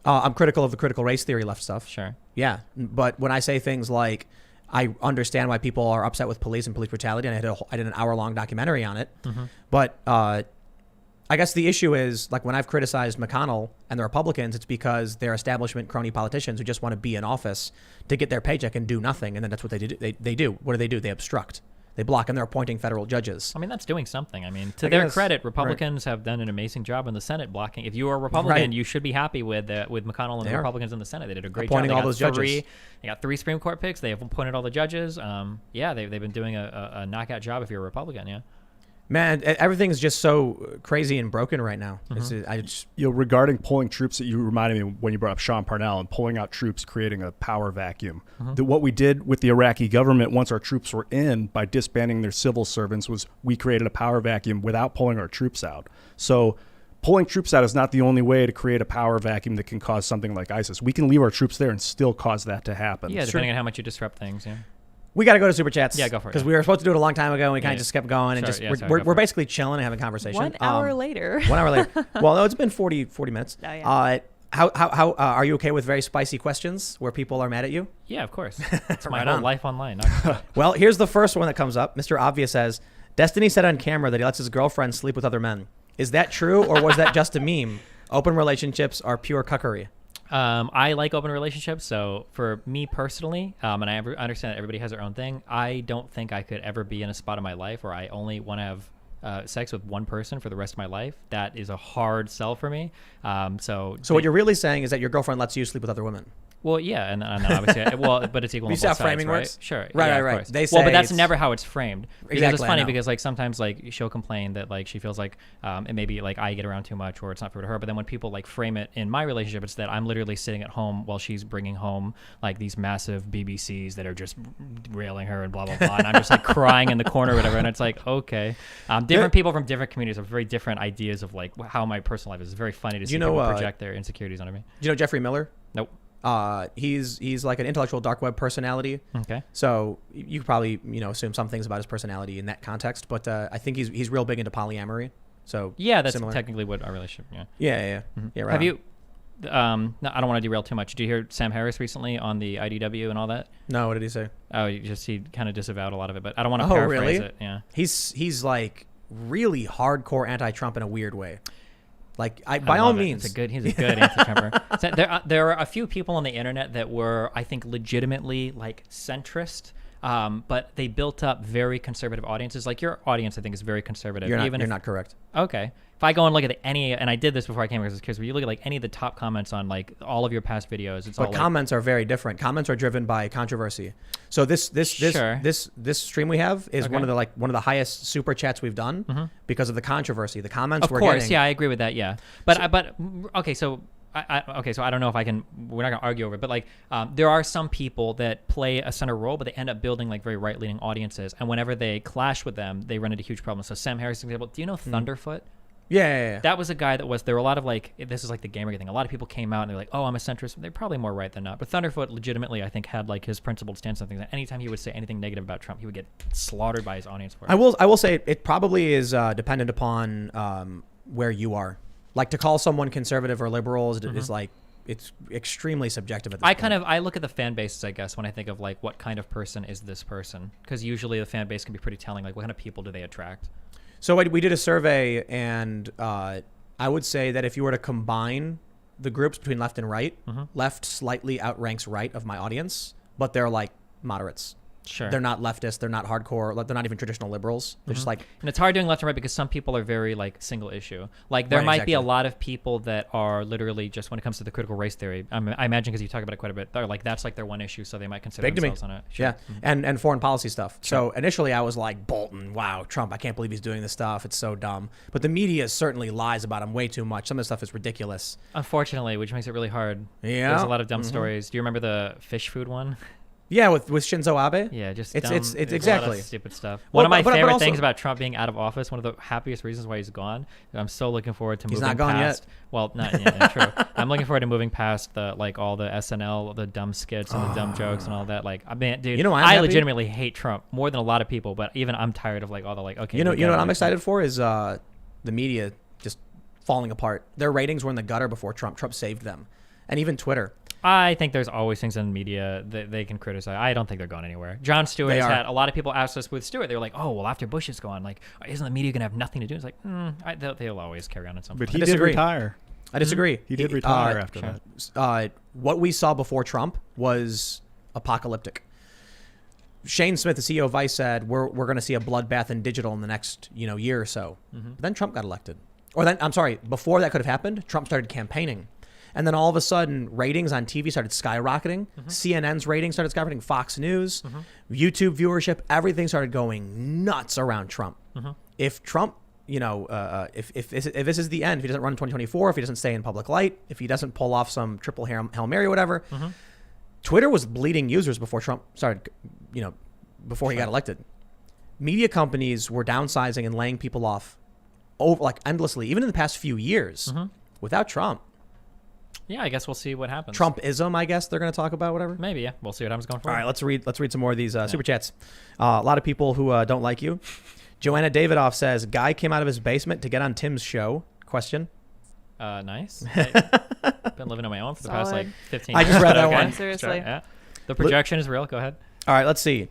I'm critical of the critical race theory left stuff. Sure. Yeah. But when I say things like I understand why people are upset with police and police brutality, and I did an hour-long documentary on it. But I guess the issue is, like, when I've criticized McConnell and the Republicans, it's because they're establishment crony politicians who just want to be in office to get their paycheck and do nothing, and then that's what they do. They do. What do? They obstruct. They block, and they're appointing federal judges. I mean, that's doing something. I mean, to their credit, Republicans have done an amazing job in the Senate blocking. If you are a Republican, you should be happy with McConnell and the Republicans in the Senate. They did a great job. Appointing all those judges. They got 3 Supreme Court picks. They have appointed all the judges. They've been doing a knockout job if you're a Republican, yeah. Man, everything's just so crazy and broken right now. Regarding pulling troops, that you reminded me when you brought up Sean Parnell and pulling out troops, creating a power vacuum. What we did with the Iraqi government once our troops were in by disbanding their civil servants was we created a power vacuum without pulling our troops out. So pulling troops out is not the only way to create a power vacuum that can cause something like ISIS. We can leave our troops there and still cause that to happen. Yeah, depending on how much you disrupt things, yeah. We got to go to Super Chats. Yeah, go for it. Because we were supposed to do it a long time ago, and we kind of just kept going. We're basically chilling and having a conversation. 1 hour later. 1 hour later. Well, no, it's been 40 minutes. Oh, yeah. How are you okay with very spicy questions where people are mad at you? Yeah, of course. It's my Right whole on. life online. Well, here's the first one that comes up. Mr. Obvious says, Destiny said on camera that he lets his girlfriend sleep with other men. Is that true, or was that just a meme? Open relationships are pure cuckery. I like open relationships. So for me personally, and I understand that everybody has their own thing, I don't think I could ever be in a spot in my life where I only want to have sex with one person for the rest of my life. That is a hard sell for me. So what you're really saying is that your girlfriend lets you sleep with other women. Well, yeah, and obviously, but it's equal on You both see how sides, framing right? works? Sure. Right, yeah, right. Of course. They but say that's it's- never how it's framed. Because Exactly, it's I funny know. because, like, sometimes, like, she'll complain that, like, she feels like it maybe, like, I get around too much or it's not fair to her. But then when people, like, frame it in my relationship, it's that I'm literally sitting at home while she's bringing home, like, these massive BBCs that are just railing her and blah, blah, blah. And I'm just, like, crying in the corner or whatever. And it's like, okay. Different people from different communities have very different ideas of, like, how my personal life is. It's very funny to see people project their insecurities onto me. Do you know Jeffrey Miller? Nope. He's like an intellectual dark web personality. Okay. So you could probably assume some things about his personality in that context, but I think he's real big into polyamory. So yeah, that's similar. technically what our relationship. Yeah. Yeah. Yeah. Right. Have you? No, I don't want to derail too much. Did you hear Sam Harris recently on the IDW and all that? No. What did he say? Oh, he kind of disavowed a lot of it, but I don't want to paraphrase it. Yeah. He's like really hardcore anti-Trump in a weird way. Like, by I all love it. means, he's a good anti-Trumper. So there are a few people on the internet that were, I think, legitimately like centrist, but they built up very conservative audiences. Like your audience, I think, is very conservative. You're not correct. Okay. If I go and look at and I did this before I came here because you look at like any of the top comments on like all of your past videos, it's all like, comments are very different. Comments are driven by controversy. So this stream we have is one of the highest super chats we've done because of the controversy. The comments we're getting. Of course, yeah, I agree with that. Yeah, but okay, so. So I don't know if I can. We're not gonna argue over it, but like there are some people that play a center role, but they end up building like very right-leaning audiences, and whenever they clash with them, they run into huge problems. So Sam Harris, for example, do you know Thunderfoot? Yeah. That was a guy that there were a lot of like, this is like the Gamergate thing. A lot of people came out and they're like, oh, I'm a centrist. They're probably more right than not. But Thunderfoot legitimately, I think, had like his principled stance on things. And anytime he would say anything negative about Trump, he would get slaughtered by his audience for it. I will say it probably is dependent upon where you are. Like to call someone conservative or liberal is like, it's extremely subjective at this point. I look at the fan bases, I guess, when I think of like what kind of person is this person, because usually the fan base can be pretty telling. Like what kind of people do they attract? So we did a survey, and I would say that if you were to combine the groups between left and right, left slightly outranks right of my audience, but they're like moderates. Sure. They're not leftist. They're not hardcore. They're not even traditional liberals. They're just like... And it's hard doing left and right because some people are very like single issue. Like there might be a lot of people that are literally just when it comes to the critical race theory, I imagine because you talk about it quite a bit, they're like, that's like their one issue. So they might consider themselves on it. Sure. Yeah. And foreign policy stuff. Sure. So initially I was like, Bolton, wow, Trump, I can't believe he's doing this stuff. It's so dumb. But the media certainly lies about him way too much. Some of the stuff is ridiculous. Unfortunately, which makes it really hard. Yeah. There's a lot of dumb stories. Do you remember the fish food one? Yeah, with Shinzo Abe. Yeah, just it's dumb, exactly a lot of stupid stuff. One of my favorite things about Trump being out of office, one of the happiest reasons why he's gone. I'm so looking forward to moving past. He's not gone yet. Well, not yet. True. I'm looking forward to moving past the like all the SNL, the dumb skits and the dumb jokes and all that. Like, I mean, dude, I legitimately hate Trump more than a lot of people, but even I'm tired of like all the like. Okay, you know what I'm excited for is the media just falling apart. Their ratings were in the gutter before Trump. Trump saved them, and even Twitter. I think there's always things in the media that they can criticize. I don't think they're going anywhere. Jon Stewart has had a lot of people ask us with Stewart. They were like, "Oh, well, after Bush is gone, like, isn't the media gonna have nothing to do?" It's like, they'll always carry on at some point. But he did retire. I disagree. He did retire after that. What we saw before Trump was apocalyptic. Shane Smith, the CEO of Vice, said we're going to see a bloodbath in digital in the next year or so. But then Trump got elected. Or then, I'm sorry, before that could have happened, Trump started campaigning. And then all of a sudden, ratings on TV started skyrocketing. CNN's ratings started skyrocketing. Fox News, YouTube viewership, everything started going nuts around Trump. If Trump, if this is the end, if he doesn't run in 2024, if he doesn't stay in public light, if he doesn't pull off some triple Hail Mary or whatever, Twitter was bleeding users before Trump started, before he got elected. Media companies were downsizing and laying people off endlessly, even in the past few years, without Trump. Yeah, I guess we'll see what happens. Trumpism, I guess they're going to talk about, whatever. Maybe, yeah. We'll see what happens going forward. All right, let's read some more of these super chats. A lot of people who don't like you. Joanna Davidoff says, guy came out of his basement to get on Tim's show. Question. Nice. I've been living on my own for the past 15 years. I just read that one. Seriously. Yeah. The projection is real. Go ahead. All right, let's see.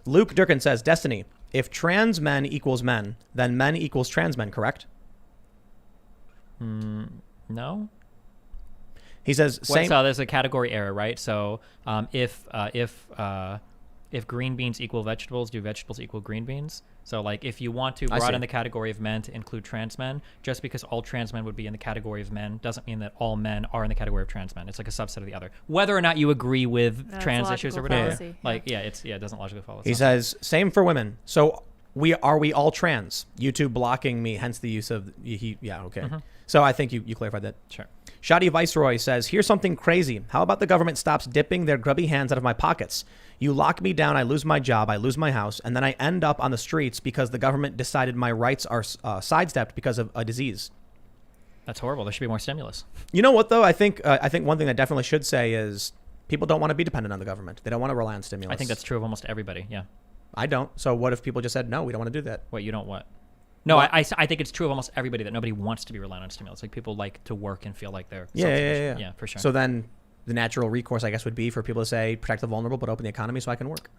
Luke Durkin says, Destiny, if trans men equals men, then men equals trans men, correct? No. He says, same. So there's a category error, right? So if green beans equal vegetables, do vegetables equal green beans? So like if you want to broaden the category of men to include trans men, just because all trans men would be in the category of men doesn't mean that all men are in the category of trans men. It's like a subset of the other. Whether or not you agree with trans issues or whatever. It doesn't logically follow. He says, same for women. So are we all trans? YouTube blocking me, hence the use of okay. So I think you clarified that. Sure. Shoddy Viceroy says, here's something crazy. How about the government stops dipping their grubby hands out of my pockets? You lock me down, I lose my job, I lose my house, and then I end up on the streets because the government decided my rights are sidestepped because of a disease. That's horrible. There should be more stimulus. You know what, though? I think one thing that definitely should say is people don't want to be dependent on the government. They don't want to rely on stimulus. I think that's true of almost everybody, yeah. I don't. So what if people just said, no, we don't want to do that? Wait, you don't what? No, I think it's true of almost everybody that nobody wants to be reliant on stimulus. Like people like to work and feel like they're yeah. Yeah, for sure. So then the natural recourse, I guess, would be for people to say, protect the vulnerable, but open the economy so I can work.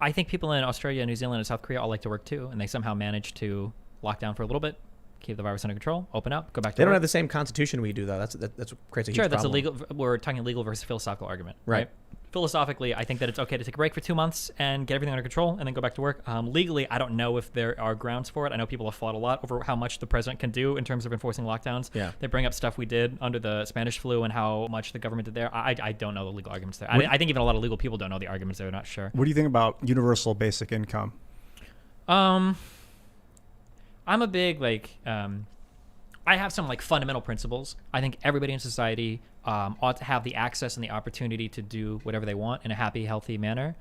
I think people in Australia, New Zealand, and South Korea all like to work too, and they somehow manage to lock down for a little bit, keep the virus under control, open up, go back to work. They don't have the same constitution we do, though. That's what creates a huge problem. Sure, that's a legal. We're talking legal versus philosophical argument, right? Philosophically, I think that it's okay to take a break for 2 months and get everything under control and then go back to work. Legally, I don't know if there are grounds for it. I know people have fought a lot over how much the president can do in terms of enforcing lockdowns. Yeah. They bring up stuff we did under the Spanish flu and how much the government did there. I don't know the legal arguments there. I think even a lot of legal people don't know the arguments. They're not sure. What do you think about universal basic income? I'm a big I have some fundamental principles. I think everybody in society ought to have the access and the opportunity to do whatever they want in a happy, healthy manner.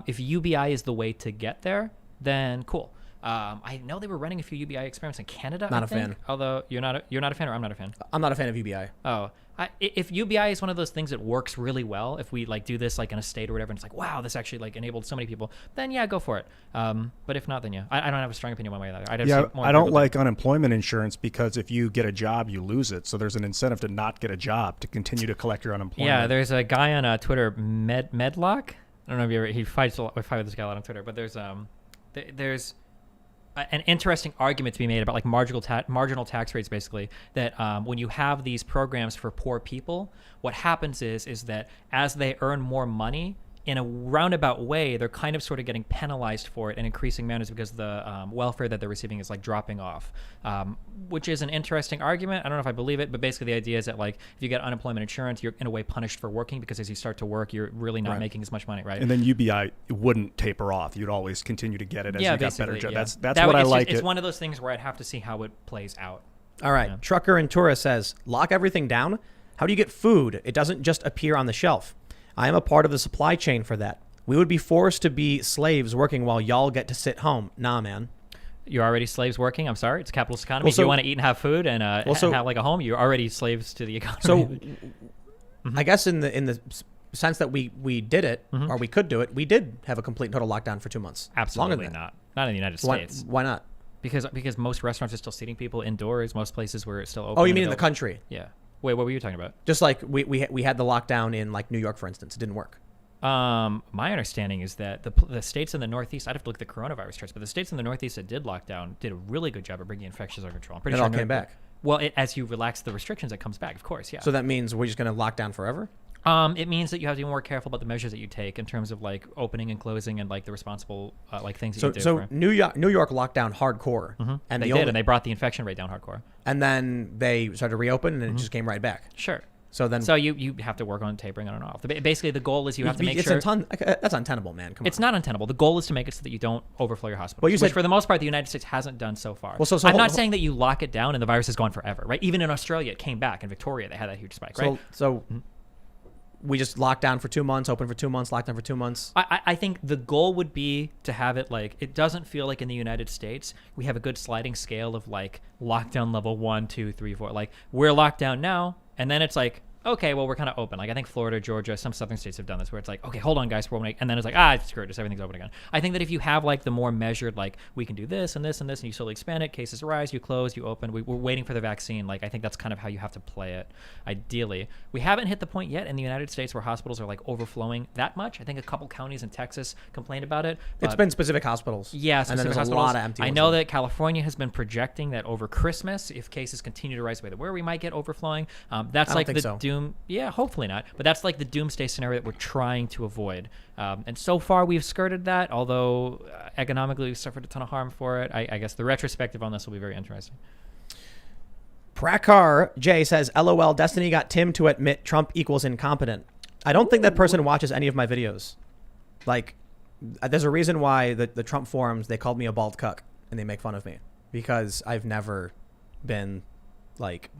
If UBI is the way to get there, then cool. I know they were running a few UBI experiments in Canada. Not I a think. fan. Although you're not a fan, or I'm not a fan. I'm not a fan of UBI. Oh, if UBI is one of those things that works really well, if we do this in a state or whatever, and it's wow, this actually enabled so many people, then yeah, go for it. But if not, then yeah, I don't have a strong opinion one way or the other. I don't like unemployment insurance because if you get a job, you lose it. So there's an incentive to not get a job to continue to collect your unemployment. Yeah, there's a guy on Twitter, Medlock. I don't know if you ever, he fights with this guy a lot on Twitter, but there's an interesting argument to be made about marginal tax rates, basically, that when you have these programs for poor people, what happens is that as they earn more money, in a roundabout way, they're kind of sort of getting penalized for it in increasing manners because the welfare that they're receiving is dropping off, which is an interesting argument. I don't know if I believe it, but basically the idea is that if you get unemployment insurance, you're in a way punished for working because as you start to work, you're really not making as much money, right? And then UBI wouldn't taper off. You'd always continue to get it as you got better jobs. Yeah. That's what I like. It's one of those things where I'd have to see how it plays out. All right. Yeah. Trucker and Tura says, lock everything down? How do you get food? It doesn't just appear on the shelf. I am a part of the supply chain for that. We would be forced to be slaves working while y'all get to sit home. Nah, man. You're already slaves working? I'm sorry. It's a capitalist economy. If you want to eat and have food and have a home, you're already slaves to the economy. So I guess in the sense that we did it, or we could do it, we did have a complete and total lockdown for 2 months. Absolutely not. Not in the United States. Why not? Because most restaurants are still seating people indoors. Most places were still open. Oh, you mean in the country? Yeah. Wait, what were you talking about? Just like we had the lockdown in like New York, for instance. It didn't work. My understanding is that the states in the Northeast, I'd have to look at the coronavirus charts, but the states in the Northeast that did lockdown did a really good job of bringing infections under control. I'm pretty It sure all came back. Well, as you relax the restrictions, it comes back, of course, yeah. So that means we're just going to lock down forever? It means that you have to be more careful about the measures that you take in terms of like opening and closing and like the responsible like things that you do. So New York locked down hardcore, and they did, and they brought the infection rate down hardcore. And then they started to reopen, and it just came right back. Sure. So then, you have to work on tapering on and off. Basically, the goal is you have to make sure. That's untenable, man. Come on. It's not untenable. The goal is to make it so that you don't overflow your hospital. Well, you said, which for the most part, the United States hasn't done so far. Well, so I'm not saying that you lock it down and the virus is gone forever, right? Even in Australia, it came back. In Victoria, they had that huge spike, right? So we just locked down for 2 months, open for 2 months, locked down for 2 months. I think the goal would be to have it like, it doesn't feel like in the United States we have a good sliding scale of like lockdown level 1, 2, 3, 4. Like we're locked down now, and then it's like, okay, well, we're kind of open. Like I think Florida, Georgia, some southern states have done this where it's like, okay, hold on, guys, we're opening, and then it's like, screw it, just everything's open again. I think that if you have like the more measured, like we can do this and this and this, and you slowly expand it, cases rise, you close, you open. We're waiting for the vaccine. Like I think that's kind of how you have to play it. Ideally, we haven't hit the point yet in the United States where hospitals are like overflowing that much. I think a couple counties in Texas complained about it. It's been specific hospitals. Yeah, and then there's hospitals. A lot of empty ones. I know that California has been projecting that over Christmas, if cases continue to rise the way that where we might get overflowing. That's like the doom. Yeah, hopefully not, but that's like the doomsday scenario that we're trying to avoid. And so far we've skirted that, although economically we've suffered a ton of harm for it. I guess the retrospective on this will be very interesting. Prakar J says, LOL, Destiny got Tim to admit Trump equals incompetent. I don't think that person watches any of my videos. Like, there's a reason why the Trump forums, they called me a bald cuck and they make fun of me because I've never been like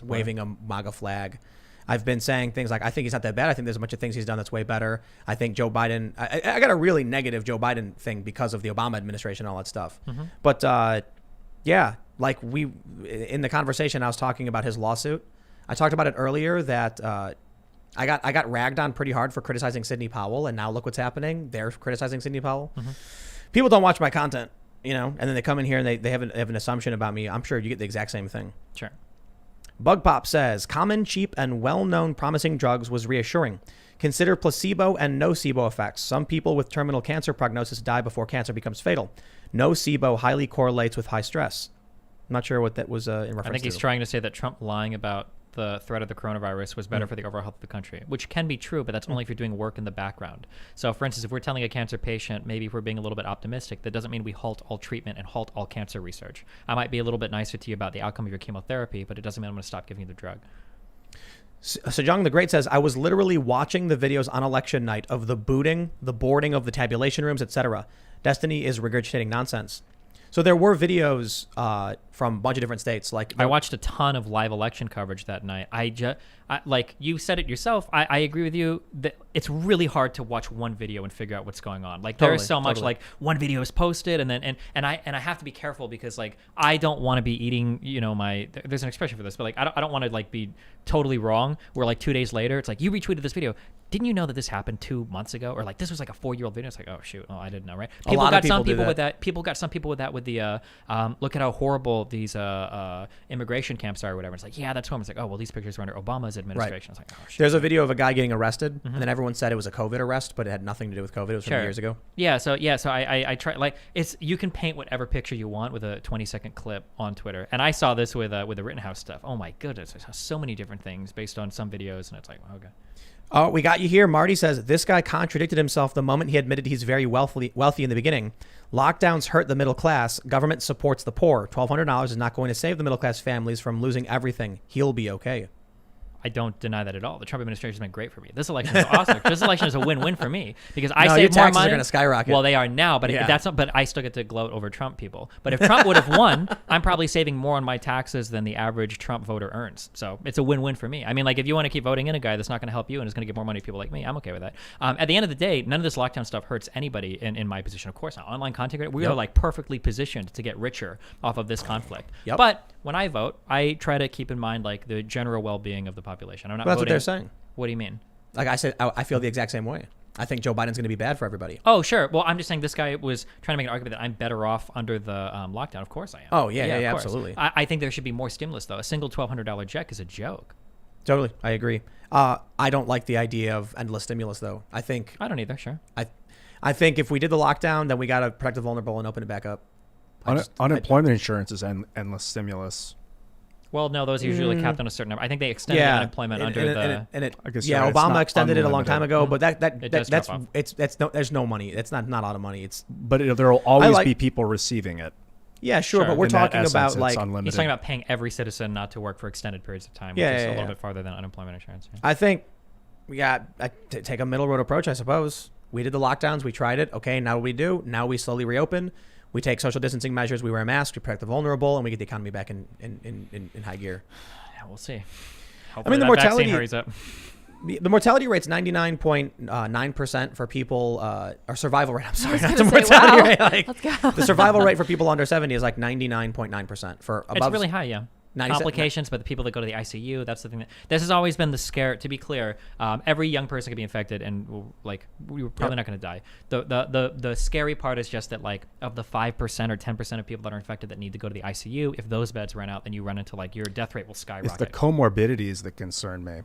waving a MAGA flag. I've been saying things like, I think he's not that bad. I think there's a bunch of things he's done that's way better. I think Joe Biden, I got a really negative Joe Biden thing because of the Obama administration and all that stuff. But yeah, like in the conversation, I was talking about his lawsuit. I talked about it earlier that I got ragged on pretty hard for criticizing Sidney Powell. And now look what's happening. They're criticizing Sidney Powell. People don't watch my content, and then they come in here and they have an assumption about me. I'm sure you get the exact same thing. Sure. Bug Pop says, common, cheap, and well-known promising drugs was reassuring. Consider placebo and nocebo effects. Some people with terminal cancer prognosis die before cancer becomes fatal. Nocebo highly correlates with high stress. I'm not sure what that was in reference to. I think he's trying to say that Trump lying about the threat of the coronavirus was better for the overall health of the country, which can be true, but that's only if you're doing work in the background. So, for instance, if we're telling a cancer patient, maybe if we're being a little bit optimistic, that doesn't mean we halt all treatment and halt all cancer research. I might be a little bit nicer to you about the outcome of your chemotherapy, but it doesn't mean I'm going to stop giving you the drug. Sejong the Great says, I was literally watching the videos on election night of the booting, the boarding of the tabulation rooms, etc. Destiny is regurgitating nonsense. So there were videos from a bunch of different states. Like I watched a ton of live election coverage that night. Like you said it yourself. I agree with you that it's really hard to watch one video and figure out what's going on. Like there's so much like one video is posted and then and I have to be careful because like I don't want to be eating there's an expression for this, but like I don't want to like be totally wrong where like 2 days later it's like you retweeted this video. Didn't you know that this happened 2 months ago? Or like this was like a 4-year-old video. It's like, oh shoot, I didn't know, right? People got some people with that. People got some people with that with the look at how horrible these immigration camps are or whatever. It's like, yeah, that's home. It's like, oh well, these pictures were under Obama's administration. It's like, oh shit. There's a video of a guy getting arrested, and then everyone said it was a COVID arrest, but it had nothing to do with COVID. It was from years ago. Yeah, so I try like you can paint whatever picture you want with a 20-second clip on Twitter, and I saw this with the Rittenhouse stuff. Oh my goodness, I saw so many different things based on some videos, and it's like, okay. Oh, we got you here. Marty says, this guy contradicted himself the moment he admitted he's very wealthy in the beginning. Lockdowns hurt the middle class. Government supports the poor. $1,200 is not going to save the middle class families from losing everything. He'll be okay. I don't deny that at all. The Trump administration has been great for me. This election is awesome. This election is a win-win for me because I save more money. Your taxes are going to skyrocket. Well, they are now, but that's not. But I still get to gloat over Trump people. But if Trump would have won, I'm probably saving more on my taxes than the average Trump voter earns. So it's a win-win for me. I mean, like if you want to keep voting in a guy that's not going to help you and is going to give more money to people like me, I'm okay with that. At the end of the day, none of this lockdown stuff hurts anybody in my position. Of course not. Online content creator, we are like perfectly positioned to get richer off of this conflict. But when I vote, I try to keep in mind like the general well-being of the population. I'm not voting. They're saying. What do you mean? Like I said, I feel the exact same way. I think Joe Biden's going to be bad for everybody. Oh, sure. Well, I'm just saying this guy was trying to make an argument that I'm better off under the lockdown. Of course I am. Oh, yeah, absolutely. I think there should be more stimulus, though. A single $1,200 check is a joke. Totally, I agree. I don't like the idea of endless stimulus, though. I don't either. Sure. I think if we did the lockdown, then we got to protect the vulnerable and open it back up. Unemployment insurance is endless stimulus. Well, no, those are usually capped on a certain number. I think they extended unemployment Obama extended it a long time ago, but there's no money. It's not a lot of money. But there will always be people receiving it. Yeah, sure, but we're talking about like unlimited. He's talking about paying every citizen not to work for extended periods of time, which is a little bit farther than unemployment insurance. Yeah. I think we got to take a middle road approach, I suppose. We did the lockdowns, we tried it. Okay, now what we do? Now we slowly reopen. We take social distancing measures. We wear a mask. We protect the vulnerable, and we get the economy back in high gear. Yeah, we'll see. Hopefully the mortality hurries up. The mortality rate's 99.9% for people. Or survival rate. I'm sorry, not the mortality rate. Let's go. The survival rate for people under 70 is like 99.9%. For above, it's really high, yeah. Complications, but the people that go to the ICU, that's the thing. This has always been the scare. To be clear, every young person can be infected, and we're probably not going to die. The scary part is just that, like, of the 5% or 10% of people that are infected that need to go to the ICU, if those beds run out, then you run into like your death rate will skyrocket. It's the comorbidities that concern me.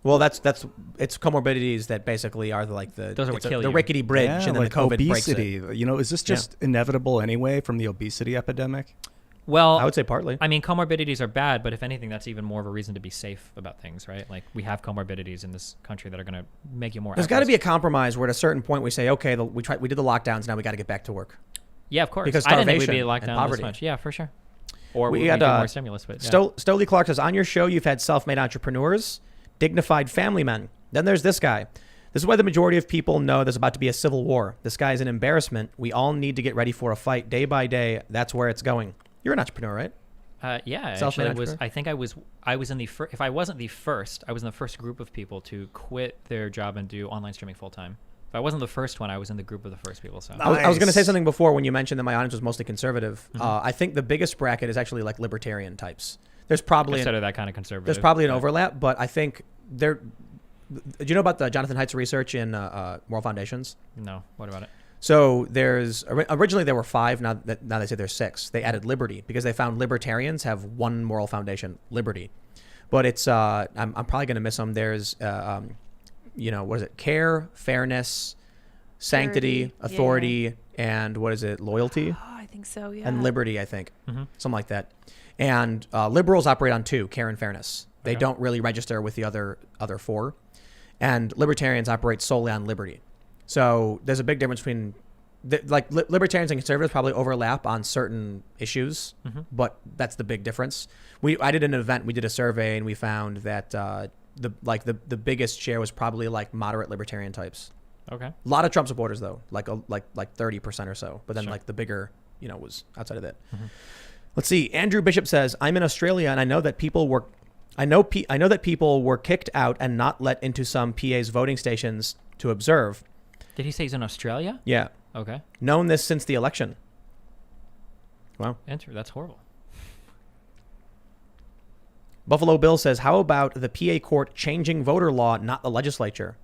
Well, it's comorbidities that basically are the rickety bridge, and then like the COVID obesity. breaks it. You know, is this just inevitable anyway from the obesity epidemic? Well, I would say partly. I mean, comorbidities are bad, but if anything, that's even more of a reason to be safe about things, right? Like, we have comorbidities in this country that are going to make you more. There's got to be a compromise where at a certain point we say, okay, we did the lockdowns, now we got to get back to work. Yeah, of course. Because I didn't think starvation we'd be locked and down poverty. this much. Yeah, for sure. Or we we had need more stimulus. But Stoley Clark says, on your show, you've had self-made entrepreneurs, dignified family men. Then there's this guy. This is why the majority of people know there's about to be a civil war. This guy is an embarrassment. We all need to get ready for a fight day by day. That's where it's going. You're an entrepreneur, right? Yeah, actually, I was in the if I wasn't the first, I was in the first group of people to quit their job and do online streaming full time. If I wasn't the first one, I was in the group of the first people. So I was going to say something before when you mentioned that my audience was mostly conservative. I think the biggest bracket is actually like libertarian types. There's probably that kind of conservative. There's probably an overlap, but I think do you know about the Jonathan Haidt's research in Moral Foundations? No. What about it? So originally there were 5. Now they say there's 6. They added liberty because they found libertarians have one moral foundation, liberty. But it's I'm probably going to miss them. There's what is it? Care, fairness, sanctity, authority, and what is it? Loyalty. Oh, I think so. Yeah. And liberty, I think, something like that. And liberals operate on 2, care and fairness. They don't really register with the other 4, and libertarians operate solely on liberty. So there's a big difference between libertarians and conservatives probably overlap on certain issues, but that's the big difference. I did an event, we did a survey, and we found that the biggest share was probably like moderate libertarian types. Okay. A lot of Trump supporters though, like 30% or so, but then like the bigger, was outside of that. Let's see. Andrew Bishop says, I'm in Australia and I know that people were kicked out and not let into some PA's voting stations to observe. Did he say he's in Australia? Yeah. Okay. Known this since the election. Wow. That's horrible. Buffalo Bill says, how about the PA court changing voter law, not the legislature?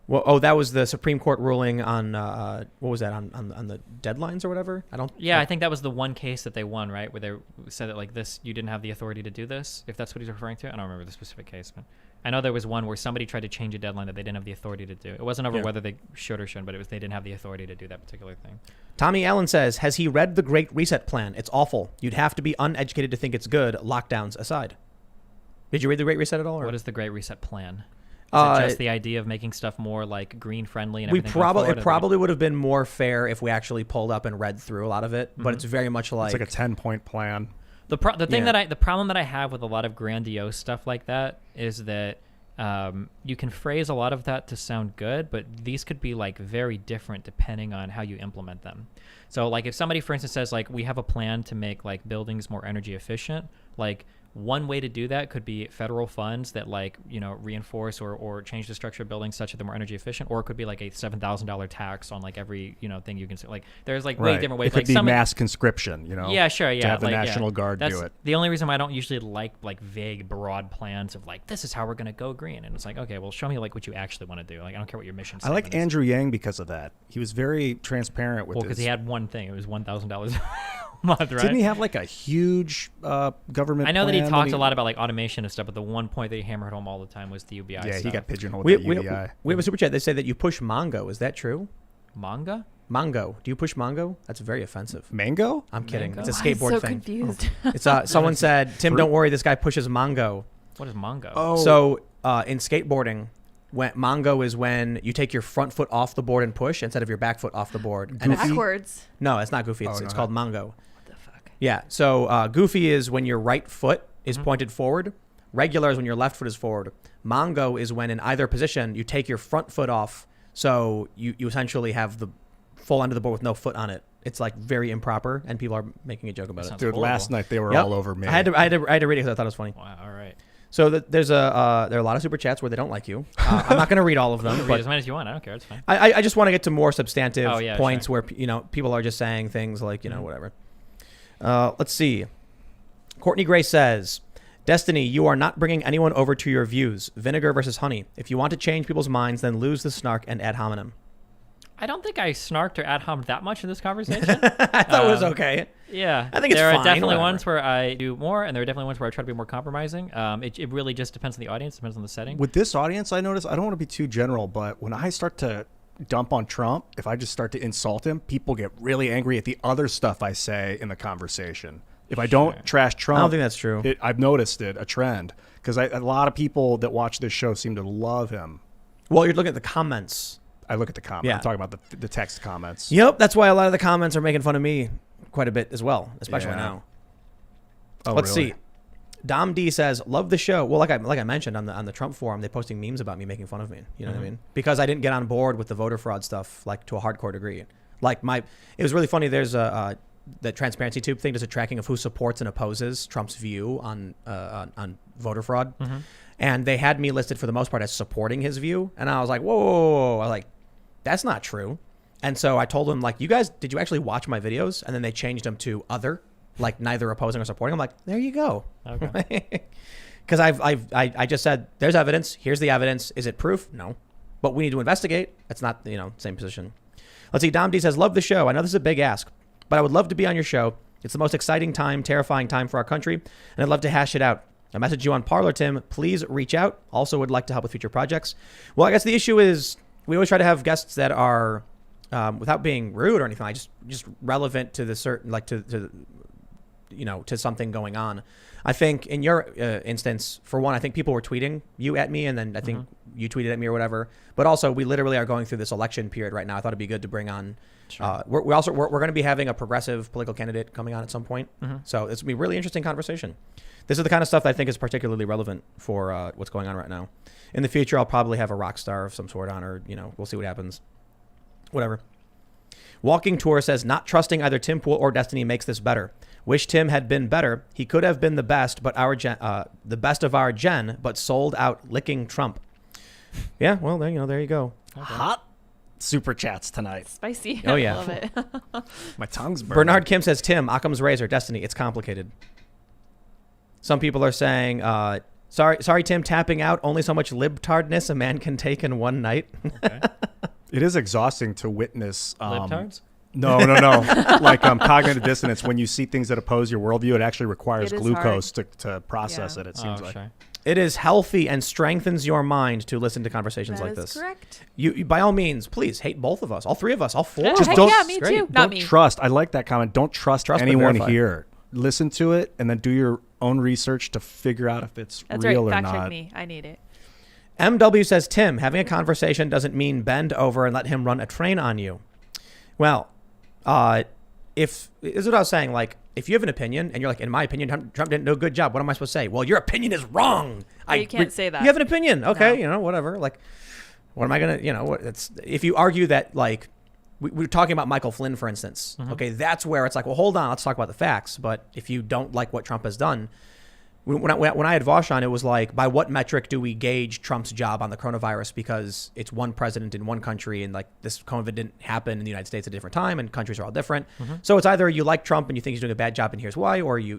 Well, that was the Supreme Court ruling on, what was that, on the deadlines or whatever? I think that was the one case that they won, right? Where they said that, like, this, you didn't have the authority to do this, if that's what he's referring to. I don't remember the specific case, but I know there was one where somebody tried to change a deadline that they didn't have the authority to do. It wasn't over whether they should or shouldn't, but it was they didn't have the authority to do that particular thing. Tommy Allen says, has he read the Great Reset Plan? It's awful. You'd have to be uneducated to think it's good, lockdowns aside. Did you read the Great Reset at all? Or? What is the Great Reset Plan? Is it just the idea of making stuff more like green friendly and everything? It probably would have been more fair if we actually pulled up and read through a lot of it, but it's very much like it's like a 10-point plan. The problem that I have with a lot of grandiose stuff like that is that you can phrase a lot of that to sound good, but these could be like very different depending on how you implement them. So like if somebody, for instance, says like we have a plan to make like buildings more energy efficient, like one way to do that could be federal funds that like, reinforce or change the structure of buildings such that they're more energy efficient, or it could be like a $7,000 tax on like every, thing you can say. Like there's like way different ways. It could be mass conscription, Yeah, sure, yeah. To have the National Guard do it. The only reason why I don't usually like vague, broad plans of like, this is how we're going to go green. And it's like, okay, well, show me like what you actually want to do. Like, I don't care what your mission I like Andrew Yang because of that. He was very transparent with because he had one thing. It was $1,000 month, right? Didn't he have like a huge government? I know that he plan talked a lot about like automation and stuff, but the one point that he hammered home all the time was the UBI. Yeah, stuff. he got pigeonholed with the UBI. We have a super chat. They say that you push Mongo. Is that true? Manga? Mongo. Do you push Mongo? That's very offensive. Mango? I'm kidding. Mango? It's a I'm skateboard so thing. confused. It's someone said, Tim, don't worry. This guy pushes Mongo. What is Mongo? Oh, So in skateboarding, when Mongo is when you take your front foot off the board and push instead of your back foot off the board. And Backwards. no, it's not Goofy. It's, Oh, it's no. called Mongo. What the fuck? Yeah. So Goofy is when your right foot is pointed forward. Regular is when your left foot is forward. Mongo is when in either position you take your front foot off. So you essentially have the full end of the board with no foot on it. It's like very improper, and people are making a joke about it. sounds dude, horrible. last night they were Yep. all over me. I had to read it because I thought it was funny. Wow. All right. So there are a lot of super chats where they don't like you. I'm not going to read all of them, Read but as many as you want. I don't care. It's fine. I just want to get to more substantive Oh, yeah, points sure. where people are just saying things like whatever. Let's see. Courtney Gray says, Destiny, you are not bringing anyone over to your views. Vinegar versus honey. If you want to change people's minds, then lose the snark and ad hominem. I don't think I snarked or ad hommed that much in this conversation. I thought it was okay. Yeah, I think it's there fine, are definitely whatever. ones where I do more, and there are definitely ones where I try to be more compromising. It really just depends on the audience, depends on the setting. With this audience, I notice, I don't want to be too general, but when I start to dump on Trump, if I just start to insult him, people get really angry at the other stuff I say in the conversation. If I don't trash Trump, I don't think that's true. I've noticed a trend, because a lot of people that watch this show seem to love him. Well, you're looking at the comments. I look at the comments. Yeah. I'm talking about the text comments. Yep, that's why a lot of the comments are making fun of me quite a bit as well, especially Yeah. now. Oh, Let's really? see. Dom D says, "Love the show." Well, like I mentioned on the Trump forum, they're posting memes about me making fun of me. You know what I mean? Because I didn't get on board with the voter fraud stuff like to a hardcore degree. Like it was really funny. There's the Transparency Tube thing does a tracking of who supports and opposes Trump's view on voter fraud, and they had me listed for the most part as supporting his view, and I was like, whoa. I was like, that's not true. And so I told them, like, you guys, did you actually watch my videos? And then they changed them to other, like neither opposing or supporting. I'm like, there you go. Okay. Because I just said, there's evidence. Here's the evidence. Is it proof? No. But we need to investigate. It's not, same position. Let's see. Dom D says, love the show. I know this is a big ask, but I would love to be on your show. It's the most exciting time, terrifying time for our country, and I'd love to hash it out. I messaged you on Parler, Tim. Please reach out. Also would like to help with future projects. Well, I guess the issue is we always try to have guests that are, without being rude or anything, just relevant to the certain, like to something going on. I think in your instance, for one, I think people were tweeting you at me, and then I think you tweeted at me or whatever. But also, we literally are going through this election period right now. I thought it'd be good to bring on. Sure. We're going to be having a progressive political candidate coming on at some point. So it's gonna be a really interesting conversation. This is the kind of stuff that I think is particularly relevant for what's going on right now. In the future, I'll probably have a rock star of some sort on, or we'll see what happens. Whatever. Walking Tour says, not trusting either Tim Pool or Destiny makes this better. Wish Tim had been better. He could have been the best, but the best of our gen, but sold out licking Trump. Yeah, well, there you go. Hot super chats tonight. Spicy. Oh, yeah. I love it. My tongue's burning. Bernard Kim says, Tim, Occam's razor, Destiny, it's complicated. Some people are saying, sorry, Tim, tapping out. Only so much libtardness a man can take in one night. Okay. It is exhausting to witness. Libtards? No. Like cognitive dissonance. When you see things that oppose your worldview, it actually requires It is glucose to process Yeah. it. It seems Oh, like. sure. It is healthy and strengthens your mind to listen to conversations That like is this. correct. You, by all means, please hate both of us, all three of us, all four. Yeah, Just heck don't- yeah, me Great. too. Not Don't me. trust. I like that comment. Don't trust Trust but anyone verify. here. Listen to it and then do your own research to figure out if it's That's real right. or Fact not. check me. I need it. MW says, Tim, having a conversation doesn't mean bend over and let him run a train on you. Well, this is what I was saying. Like, if you have an opinion and you're like, in my opinion, Trump didn't do a good job, what am I supposed to say? Well, your opinion is wrong. You can't say that. You have an opinion. Okay, No. whatever. Like, what am I going to, it's, if you argue that, like, we're talking about Michael Flynn, for instance. Okay, that's where it's like, well, hold on, let's talk about the facts. But if you don't like what Trump has done, when I had Vosh on, it was like, by what metric do we gauge Trump's job on the coronavirus? Because it's one president in one country, and like this COVID didn't happen in the United States at a different time, and countries are all different. So it's either you like Trump and you think he's doing a bad job, and here's why, or you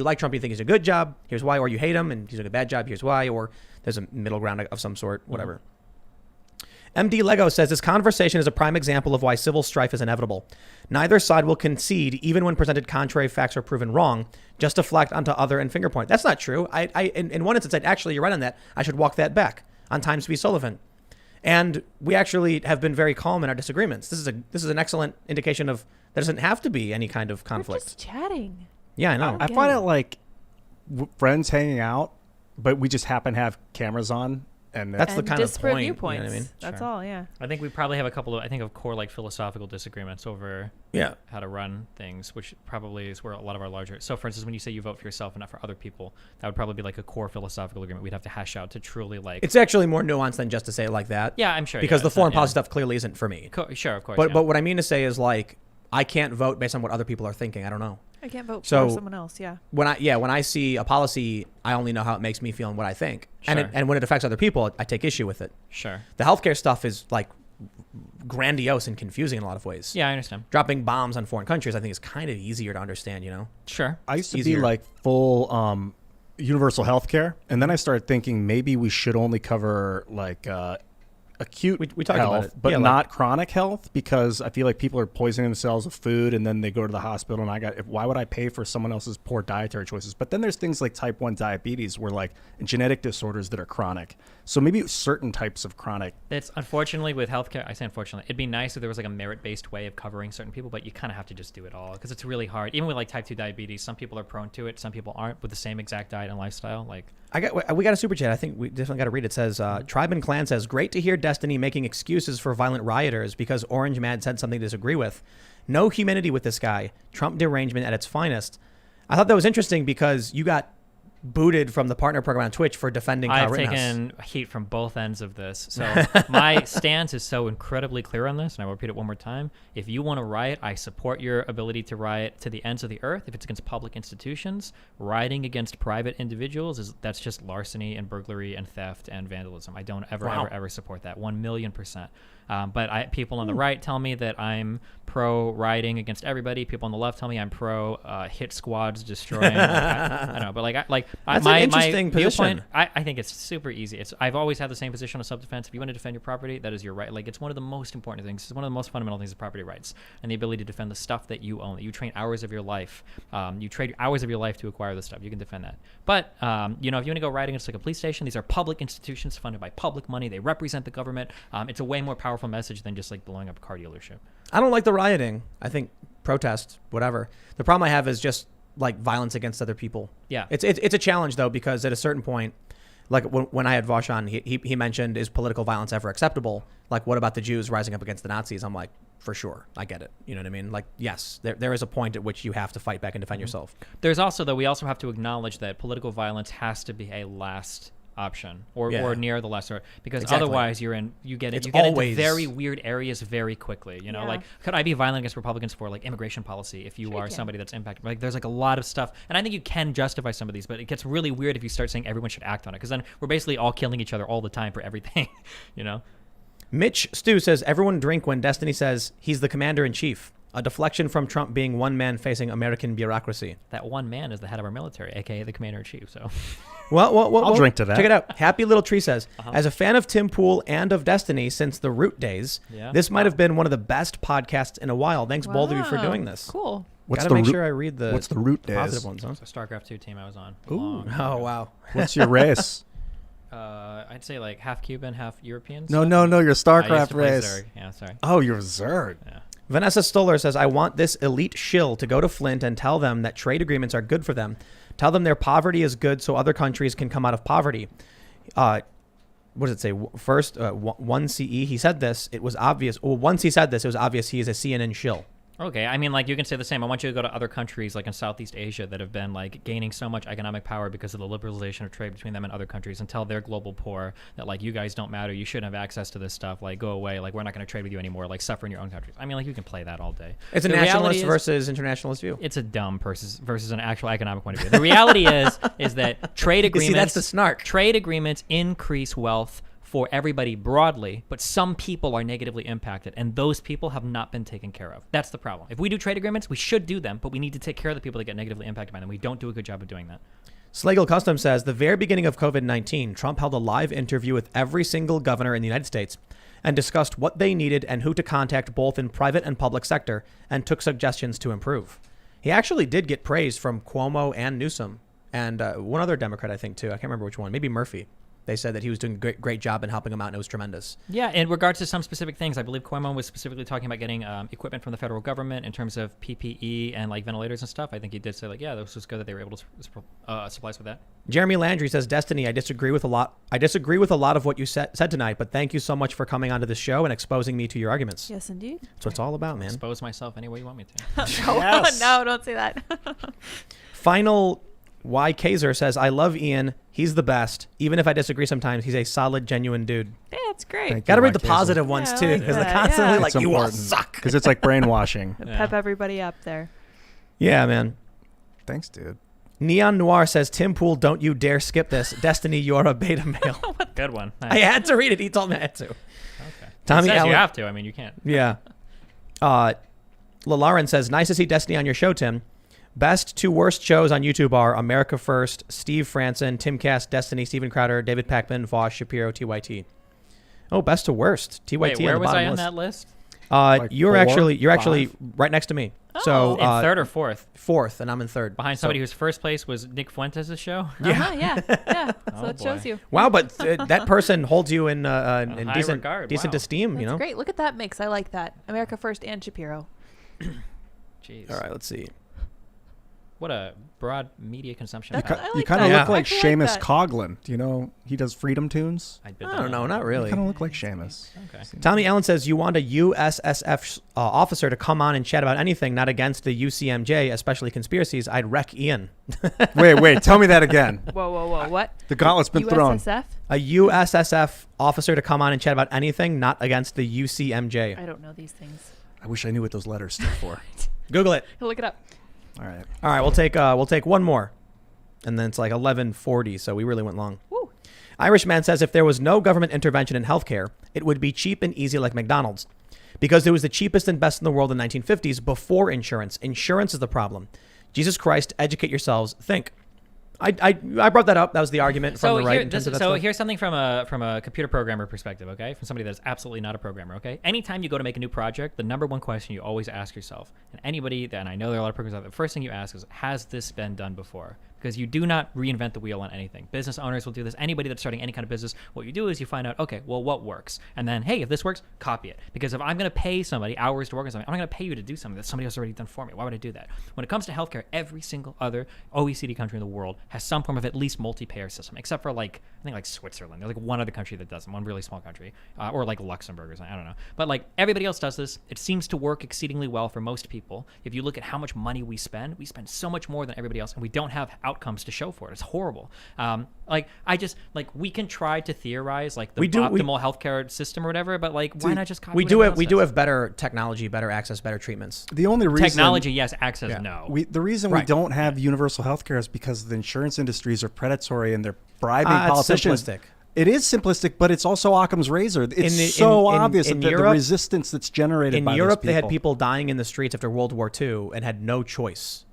like Trump and you think he's a good job, here's why, or you hate him and he's doing a bad job, here's why, or there's a middle ground of some sort, whatever. MD Lego says this conversation is a prime example of why civil strife is inevitable. Neither side will concede, even when presented contrary facts are proven wrong, just deflect onto other and finger point. That's not true. In one instance, actually, you're right on that. I should walk that back on Times to be Sullivan. And we actually have been very calm in our disagreements. This is an excellent indication of there doesn't have to be any kind of conflict. We're just chatting. Yeah, I know. I find it like friends hanging out, but we just happen to have cameras on. And that's the kind of disparate point. viewpoints. You know what I mean? That's Sure. all, yeah. I think we probably have a couple of core like philosophical disagreements over how to run things, which probably is where a lot of our larger. So, for instance, when you say you vote for yourself and not for other people, that would probably be like a core philosophical agreement we'd have to hash out to truly like. It's actually more nuanced than just to say it like that. Yeah, I'm sure. Because the foreign policy stuff stuff clearly isn't for me. Sure, of course. But what I mean to say is like I can't vote based on what other people are thinking. I don't know. I can't vote So- for someone else, yeah. When I see a policy, I only know how it makes me feel and what I think. Sure. And when it affects other people, I take issue with it. Sure. The healthcare stuff is like grandiose and confusing in a lot of ways. Yeah, I understand. Dropping bombs on foreign countries, I think, is kind of easier to understand. You know. Sure. I used to Easier. be like full universal health care. And then I started thinking maybe we should only cover like acute We talked health, about it. but Yeah, like- not chronic health, because I feel like people are poisoning themselves with food and then they go to the hospital, and why would I pay for someone else's poor dietary choices? But then there's things like type 1 diabetes where like genetic disorders that are chronic. So maybe certain types of chronic. It's unfortunately with healthcare. I say unfortunately, it'd be nice if there was like a merit-based way of covering certain people, but you kind of have to just do it all because it's really hard. Even with like type 2 diabetes, some people are prone to it, some people aren't with the same exact diet and lifestyle. Like We got a super chat. I think we definitely got to read it. It says, Tribe and Clan says, great to hear Destiny making excuses for violent rioters because Orange Mad said something to disagree with. No humanity with this guy. Trump derangement at its finest. I thought that was interesting because you got booted from the partner program on Twitch for defending Kyle I've Rittenhouse. taken heat from both ends of this. So my stance is so incredibly clear on this, and I will repeat it one more time. If you want to riot, I support your ability to riot to the ends of the earth. If it's against public institutions, rioting against private individuals, that's just larceny and burglary and theft and vandalism. I don't ever support that. 1,000,000%. But people on the right tell me that I'm pro rioting against everybody. People on the left tell me I'm pro hit squads destroying. I know, but That's my an interesting position. viewpoint, I think it's super easy. I've always had the same position on self-defense. If you want to defend your property, that is your right. Like, it's one of the most important things. It's one of the most fundamental things of property rights and the ability to defend the stuff that you own, that you train hours of your life. You trade hours of your life to acquire the stuff. You can defend that. But, if you want to go rioting against like a police station, these are public institutions funded by public money. They represent the government. It's a way more powerful message than just like blowing up a car dealership. I don't like the rioting. I think protest, whatever. The problem I have is just like violence against other people. Yeah. It's a challenge though, because at a certain point, like when I had Vosh on, he mentioned, is political violence ever acceptable? Like, what about the Jews rising up against the Nazis? I'm like, for sure. I get it. You know what I mean? Like, yes, there is a point at which you have to fight back and defend yourself. There's also, though, we also have to acknowledge that political violence has to be a last option or near the lesser, because otherwise you get into very weird areas very quickly. Like, could I be violent against Republicans for like immigration policy if you are somebody that's impacted? Like, there's like a lot of stuff, and I think you can justify some of these, but it gets really weird if you start saying everyone should act on it, because then we're basically all killing each other all the time for everything. Mitch Stu says, everyone drink when Destiny says he's the commander in chief. A deflection from Trump being one man facing American bureaucracy. That one man is the head of our military, aka the commander in chief. So, well, I'll drink to that. Check it out. Happy Little Tree says, as a fan of Tim Pool and of Destiny since the Root days, this might have been one of the best podcasts in a while. Thanks, both of you, for doing this. Cool. Gotta make sure I read the What's the Root days? positive ones, huh? it's a StarCraft 2 team I was on. Ooh. Oh, wow. What's your race? I'd say like half Cuban, half European. No, your I used StarCraft to play race. Zerg. Yeah, sorry. Oh, you're Zerg. Yeah. Vanessa Stoller says, I want this elite shill to go to Flint and tell them that trade agreements are good for them. Tell them their poverty is good so other countries can come out of poverty. What does it say? First, 1 CE, he said this. It was obvious. Well, once he said this, it was obvious he is a CNN shill. Okay, I mean, like, you can say the same. I want you to go to other countries, like in Southeast Asia, that have been, like, gaining so much economic power because of the liberalization of trade between them and other countries, and tell their global poor that, like, you guys don't matter, you shouldn't have access to this stuff, like, go away, like, we're not going to trade with you anymore, like, suffer in your own countries. I mean, like, you can play that all day. It's a nationalist versus internationalist view. It's a dumb versus an actual economic point of view. The reality is that trade agreements... See, that's the snark. Trade agreements increase wealth for everybody broadly, but some people are negatively impacted, and those people have not been taken care of. That's the problem. If we do trade agreements, we should do them, but we need to take care of the people that get negatively impacted by them. We don't do a good job of doing that. Slagle Custom says, the very beginning of COVID-19, Trump held a live interview with every single governor in the United States and discussed what they needed and who to contact both in private and public sector and took suggestions to improve. He actually did get praise from Cuomo and Newsom and one other Democrat, I think, too. I can't remember which one. Maybe Murphy. They said that he was doing a great job in helping them out, and it was tremendous. Yeah, in regards to some specific things, I believe Cuomo was specifically talking about getting equipment from the federal government in terms of PPE and like ventilators and stuff. I think he did say like, yeah, this was good that they were able to supply us with that. Jeremy Landry says, Destiny, I disagree with a lot of what you said tonight, but thank you so much for coming onto the show and exposing me to your arguments. Yes, indeed. That's what it's all about, man. Expose myself any way you want me to. Yes. No, don't say that. Final Y. Kaiser says, I love Ian. He's the best. Even if I disagree sometimes, he's a solid, genuine dude. Yeah, it's great. Got to read the positive ones, too, because they're constantly like, you all suck. Because it's like brainwashing. Pep everybody up there. Yeah, man. Thanks, dude. Neon Noir says, Tim Pool, don't you dare skip this. Destiny, you're a beta male. Good one. Nice. I had to read it. He told me I had to. Okay. Tommy Allen, Allen. you have to. I mean, you can't. Yeah. LaLauren says, nice to see Destiny on your show, Tim. Best to worst shows on YouTube are America First, Steve Franson, Timcast, Destiny, Steven Crowder, David Packman, Voss, Shapiro, TYT. Oh, best to worst. TYT. Wait, where on the was I bottom on list. that list? Like you're four, actually five? right next to me. Oh. So In third or fourth? fourth, and I'm in third. Behind somebody whose first place was Nick Fuentes' show? Yeah. So Oh, it shows boy. you. Wow, but that person holds you in high decent regard. decent Wow. esteem. That's You know. great. Look at that mix. I like that. America First and Shapiro. Jeez. All right, let's see. What a broad media consumption. That's- pattern. I You like kind of that. look like I actually like Seamus that. Coughlin. Do you know he does Freedom Tunes? I I don't know, not You really. kind of look like Seamus. Okay. Tommy Allen says, you want a USSF officer to come on and chat about anything, not against the UCMJ, especially conspiracies. I'd wreck Ian. Wait. Tell me that again. Whoa. What? The gauntlet's been thrown. USSF? A USSF officer to come on and chat about anything, not against the UCMJ. I don't know these things. I wish I knew what those letters stood for. Google it. Look it up. All right. All right, we'll take one more, and then it's like 11:40, so we really went long. Woo. Irishman says, if there was no government intervention in healthcare, it would be cheap and easy like McDonald's, because it was the cheapest and best in the world in the 1950s before insurance. Insurance is the problem. Jesus Christ, educate yourselves. Think. I brought that up. That was the argument from the right. In terms of that stuff. Here's something from a computer programmer perspective, okay? From somebody that's absolutely not a programmer, okay? Anytime you go to make a new project, the number one question you always ask yourself, and anybody, and I know there are a lot of programmers out there, the first thing you ask is, has this been done before? Because you do not reinvent the wheel on anything. Business owners will do this. Anybody that's starting any kind of business, what you do is you find out, okay, well, what works? And then, hey, if this works, copy it. Because if I'm going to pay somebody hours to work on something, I'm not going to pay you to do something that somebody else has already done for me. Why would I do that? When it comes to healthcare, every single other OECD country in the world has some form of at least multi-payer system, except for I think like Switzerland. There's like one other country that doesn't, one really small country, or like Luxembourg or something, I don't know. But like everybody else does this. It seems to work exceedingly well for most people. If you look at how much money we spend so much more than everybody else, and we don't have outcomes to show for it. It's horrible. We can try to theorize like the optimal healthcare system or whatever, but like why not just copy? We do have better technology, better access, better treatments. The only reason technology, yes, access, no. The reason we don't have universal health care is because the insurance industries are predatory and they're bribing politicians. It's simplistic. It is simplistic, but it's also Occam's razor. It's obvious that the resistance that's generated by in Europe, these they had people. people dying in the streets after World War II and had no choice.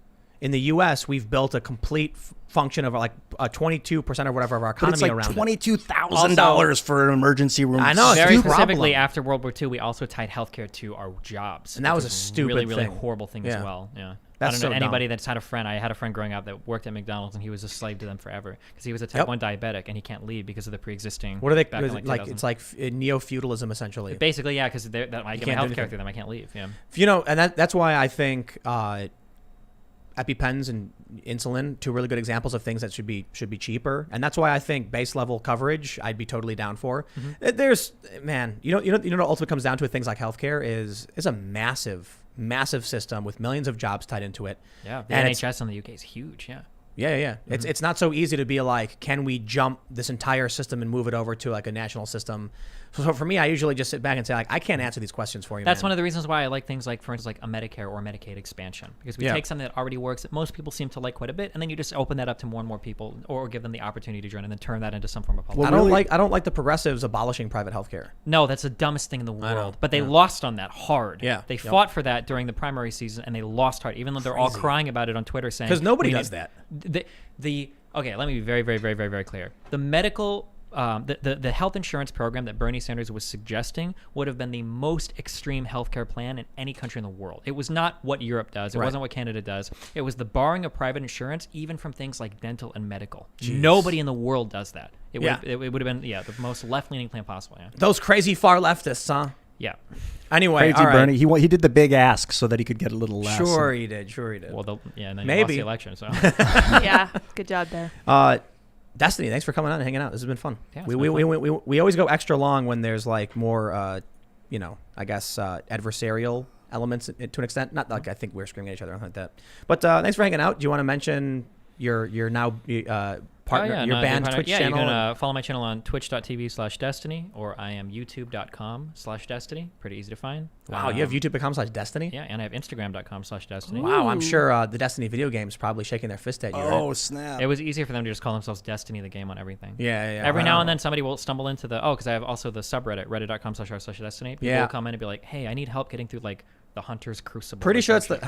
In the U.S., we've built a complete function of like 22% or whatever of our economy but it's like around $22,000 for an emergency room. I know, it's Very a problem. specifically after World War II, we also tied healthcare to our jobs, and that was which a is stupid really thing. horrible thing as well. Yeah. That's I don't know so anybody dumb. that's had a friend. I had a friend growing up that worked at McDonald's, and he was a slave to them forever because he was a type 1 diabetic, and he can't leave because of the pre-existing. What are they back in, like? 2000. It's like neo-feudalism essentially. Basically, yeah, because I get my can't do healthcare anything. through them. I can't leave. Yeah. And that's why I think EpiPens and insulin, two really good examples of things that should be cheaper, and that's why I think base level coverage I'd be totally down for. There's what ultimately comes down to things like healthcare is a massive system with millions of jobs tied into it. Yeah, the And NHS in the UK is huge. Yeah. Yeah. It's not so easy to be like, can we jump this entire system and move it over to like a national system? So for me, I usually just sit back and say like, I can't answer these questions for you. That's man. one of the reasons why I like things like, for instance, like a Medicare or Medicaid expansion, because we take something that already works that most people seem to like quite a bit, and then you just open that up to more and more people, or give them the opportunity to join, and then turn that into some form of policy. I don't like the progressives abolishing private healthcare. No, that's the dumbest thing in the world. But they lost on that hard. Yeah. They fought for that during the primary season, and they lost hard, even though they're all crying about it on Twitter saying... Because nobody does that. Okay, let me be very, very, very, very, very clear. The medical, the health insurance program that Bernie Sanders was suggesting would have been the most extreme healthcare plan in any country in the world. It was not what Europe does. It wasn't what Canada does. It was the barring of private insurance, even from things like dental and medical. Jeez. Nobody in the world does that. It would have been the most left-leaning plan possible. Yeah. Those crazy far leftists, huh? Yeah. Anyway, crazy Bernie. He did the big ask so that he could get a little less. Sure he did. Well, and then maybe he lost the election. So yeah, good job there. Destiny, thanks for coming on and hanging out. This has been fun. Yeah, we always go extra long when there's like more, I guess adversarial elements to an extent. Not like I think we're screaming at each other or anything like that. But thanks for hanging out. Do you want to mention your now partner, your band Twitch channel? You can follow my channel on twitch.tv/Destiny, or I am youtube.com/Destiny. Pretty easy to find. Wow, you have youtube.com/Destiny? Yeah, and I have instagram.com/Destiny. Wow, I'm sure the Destiny video game's probably shaking their fist at you. Oh, right? snap. It was easier for them to just call themselves Destiny, the game on everything. Yeah. Every now and then somebody will stumble into because I have also the subreddit, reddit.com/r/Destiny. People will come in and be like, hey, I need help getting through like the Hunter's Crucible. Pretty sure it's you've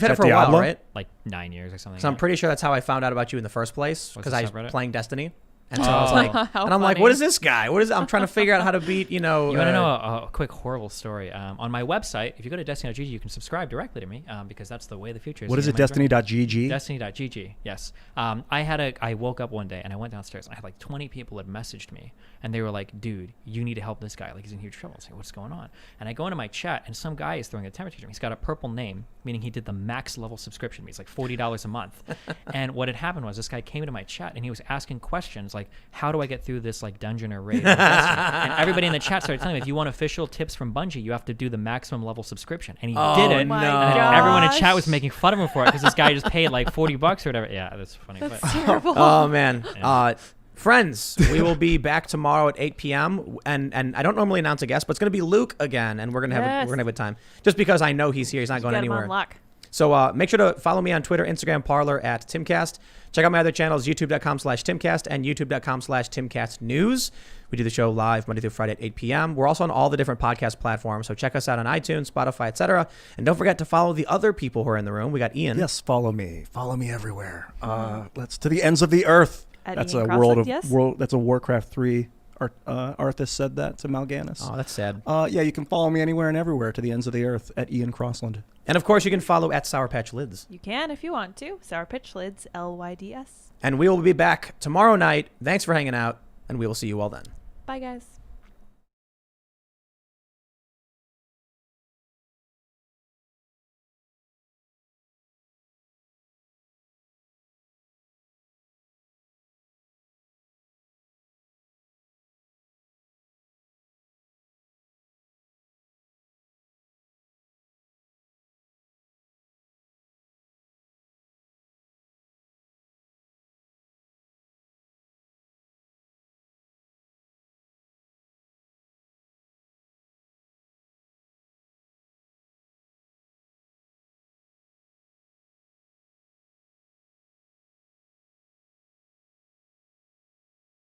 had it for a while, right? Like 9 years or something. So I'm pretty sure that's how I found out about you in the first place, because I was playing Destiny. And so I was like, How and I'm like, funny. what is this guy? What is? I'm trying to figure out how to beat, You want to know a quick horrible story? On my website, if you go to Destiny.gg, you can subscribe directly to me because that's the way the future is. What is it? Destiny.gg? Destiny.gg. Yes. I woke up one day and I went downstairs and I had like 20 people had messaged me and they were like, dude, you need to help this guy. Like he's in huge trouble. I was like, what's going on? And I go into my chat and some guy is throwing a temperature. He's got a purple name, meaning he did the max level subscription. It's like $40 a month. And what had happened was this guy came into my chat and he was asking questions like, how do I get through this like dungeon or raid? And everybody in the chat started telling me, if you want official tips from Bungie, you have to do the maximum level subscription. And he did it. My And everyone in gosh. chat was making fun of him for it because this guy just paid like $40 or whatever. Yeah, that's funny. That's But terrible. Oh man. Yeah. Friends, we will be back tomorrow at 8 p.m. and I don't normally announce a guest, but it's going to be Luke again, and we're going to have a good time. Just because I know he's here, he's not going Get him anywhere. on lock. So make sure to follow me on Twitter, Instagram, Parler at Timcast. Check out my other channels, youtube.com/Timcast and youtube.com/TimcastNews. We do the show live Monday through Friday at 8 p.m. We're also on all the different podcast platforms, so check us out on iTunes, Spotify, etc. And don't forget to follow the other people who are in the room. We got Ian. Yes, follow me. Follow me everywhere. Let's to the ends of the earth. At That's Ian a Crossland, world of yes? that's a Warcraft 3 Arthas said that to Mal'Ganis. Oh, that's sad. Yeah, you can follow me anywhere and everywhere to the ends of the earth at Ian Crossland. And of course, you can follow at Sour Patch Lids. You can if you want to. Sour Pitch Lids, LYDS. And we will be back tomorrow night. Thanks for hanging out, and we will see you all then. Bye, guys.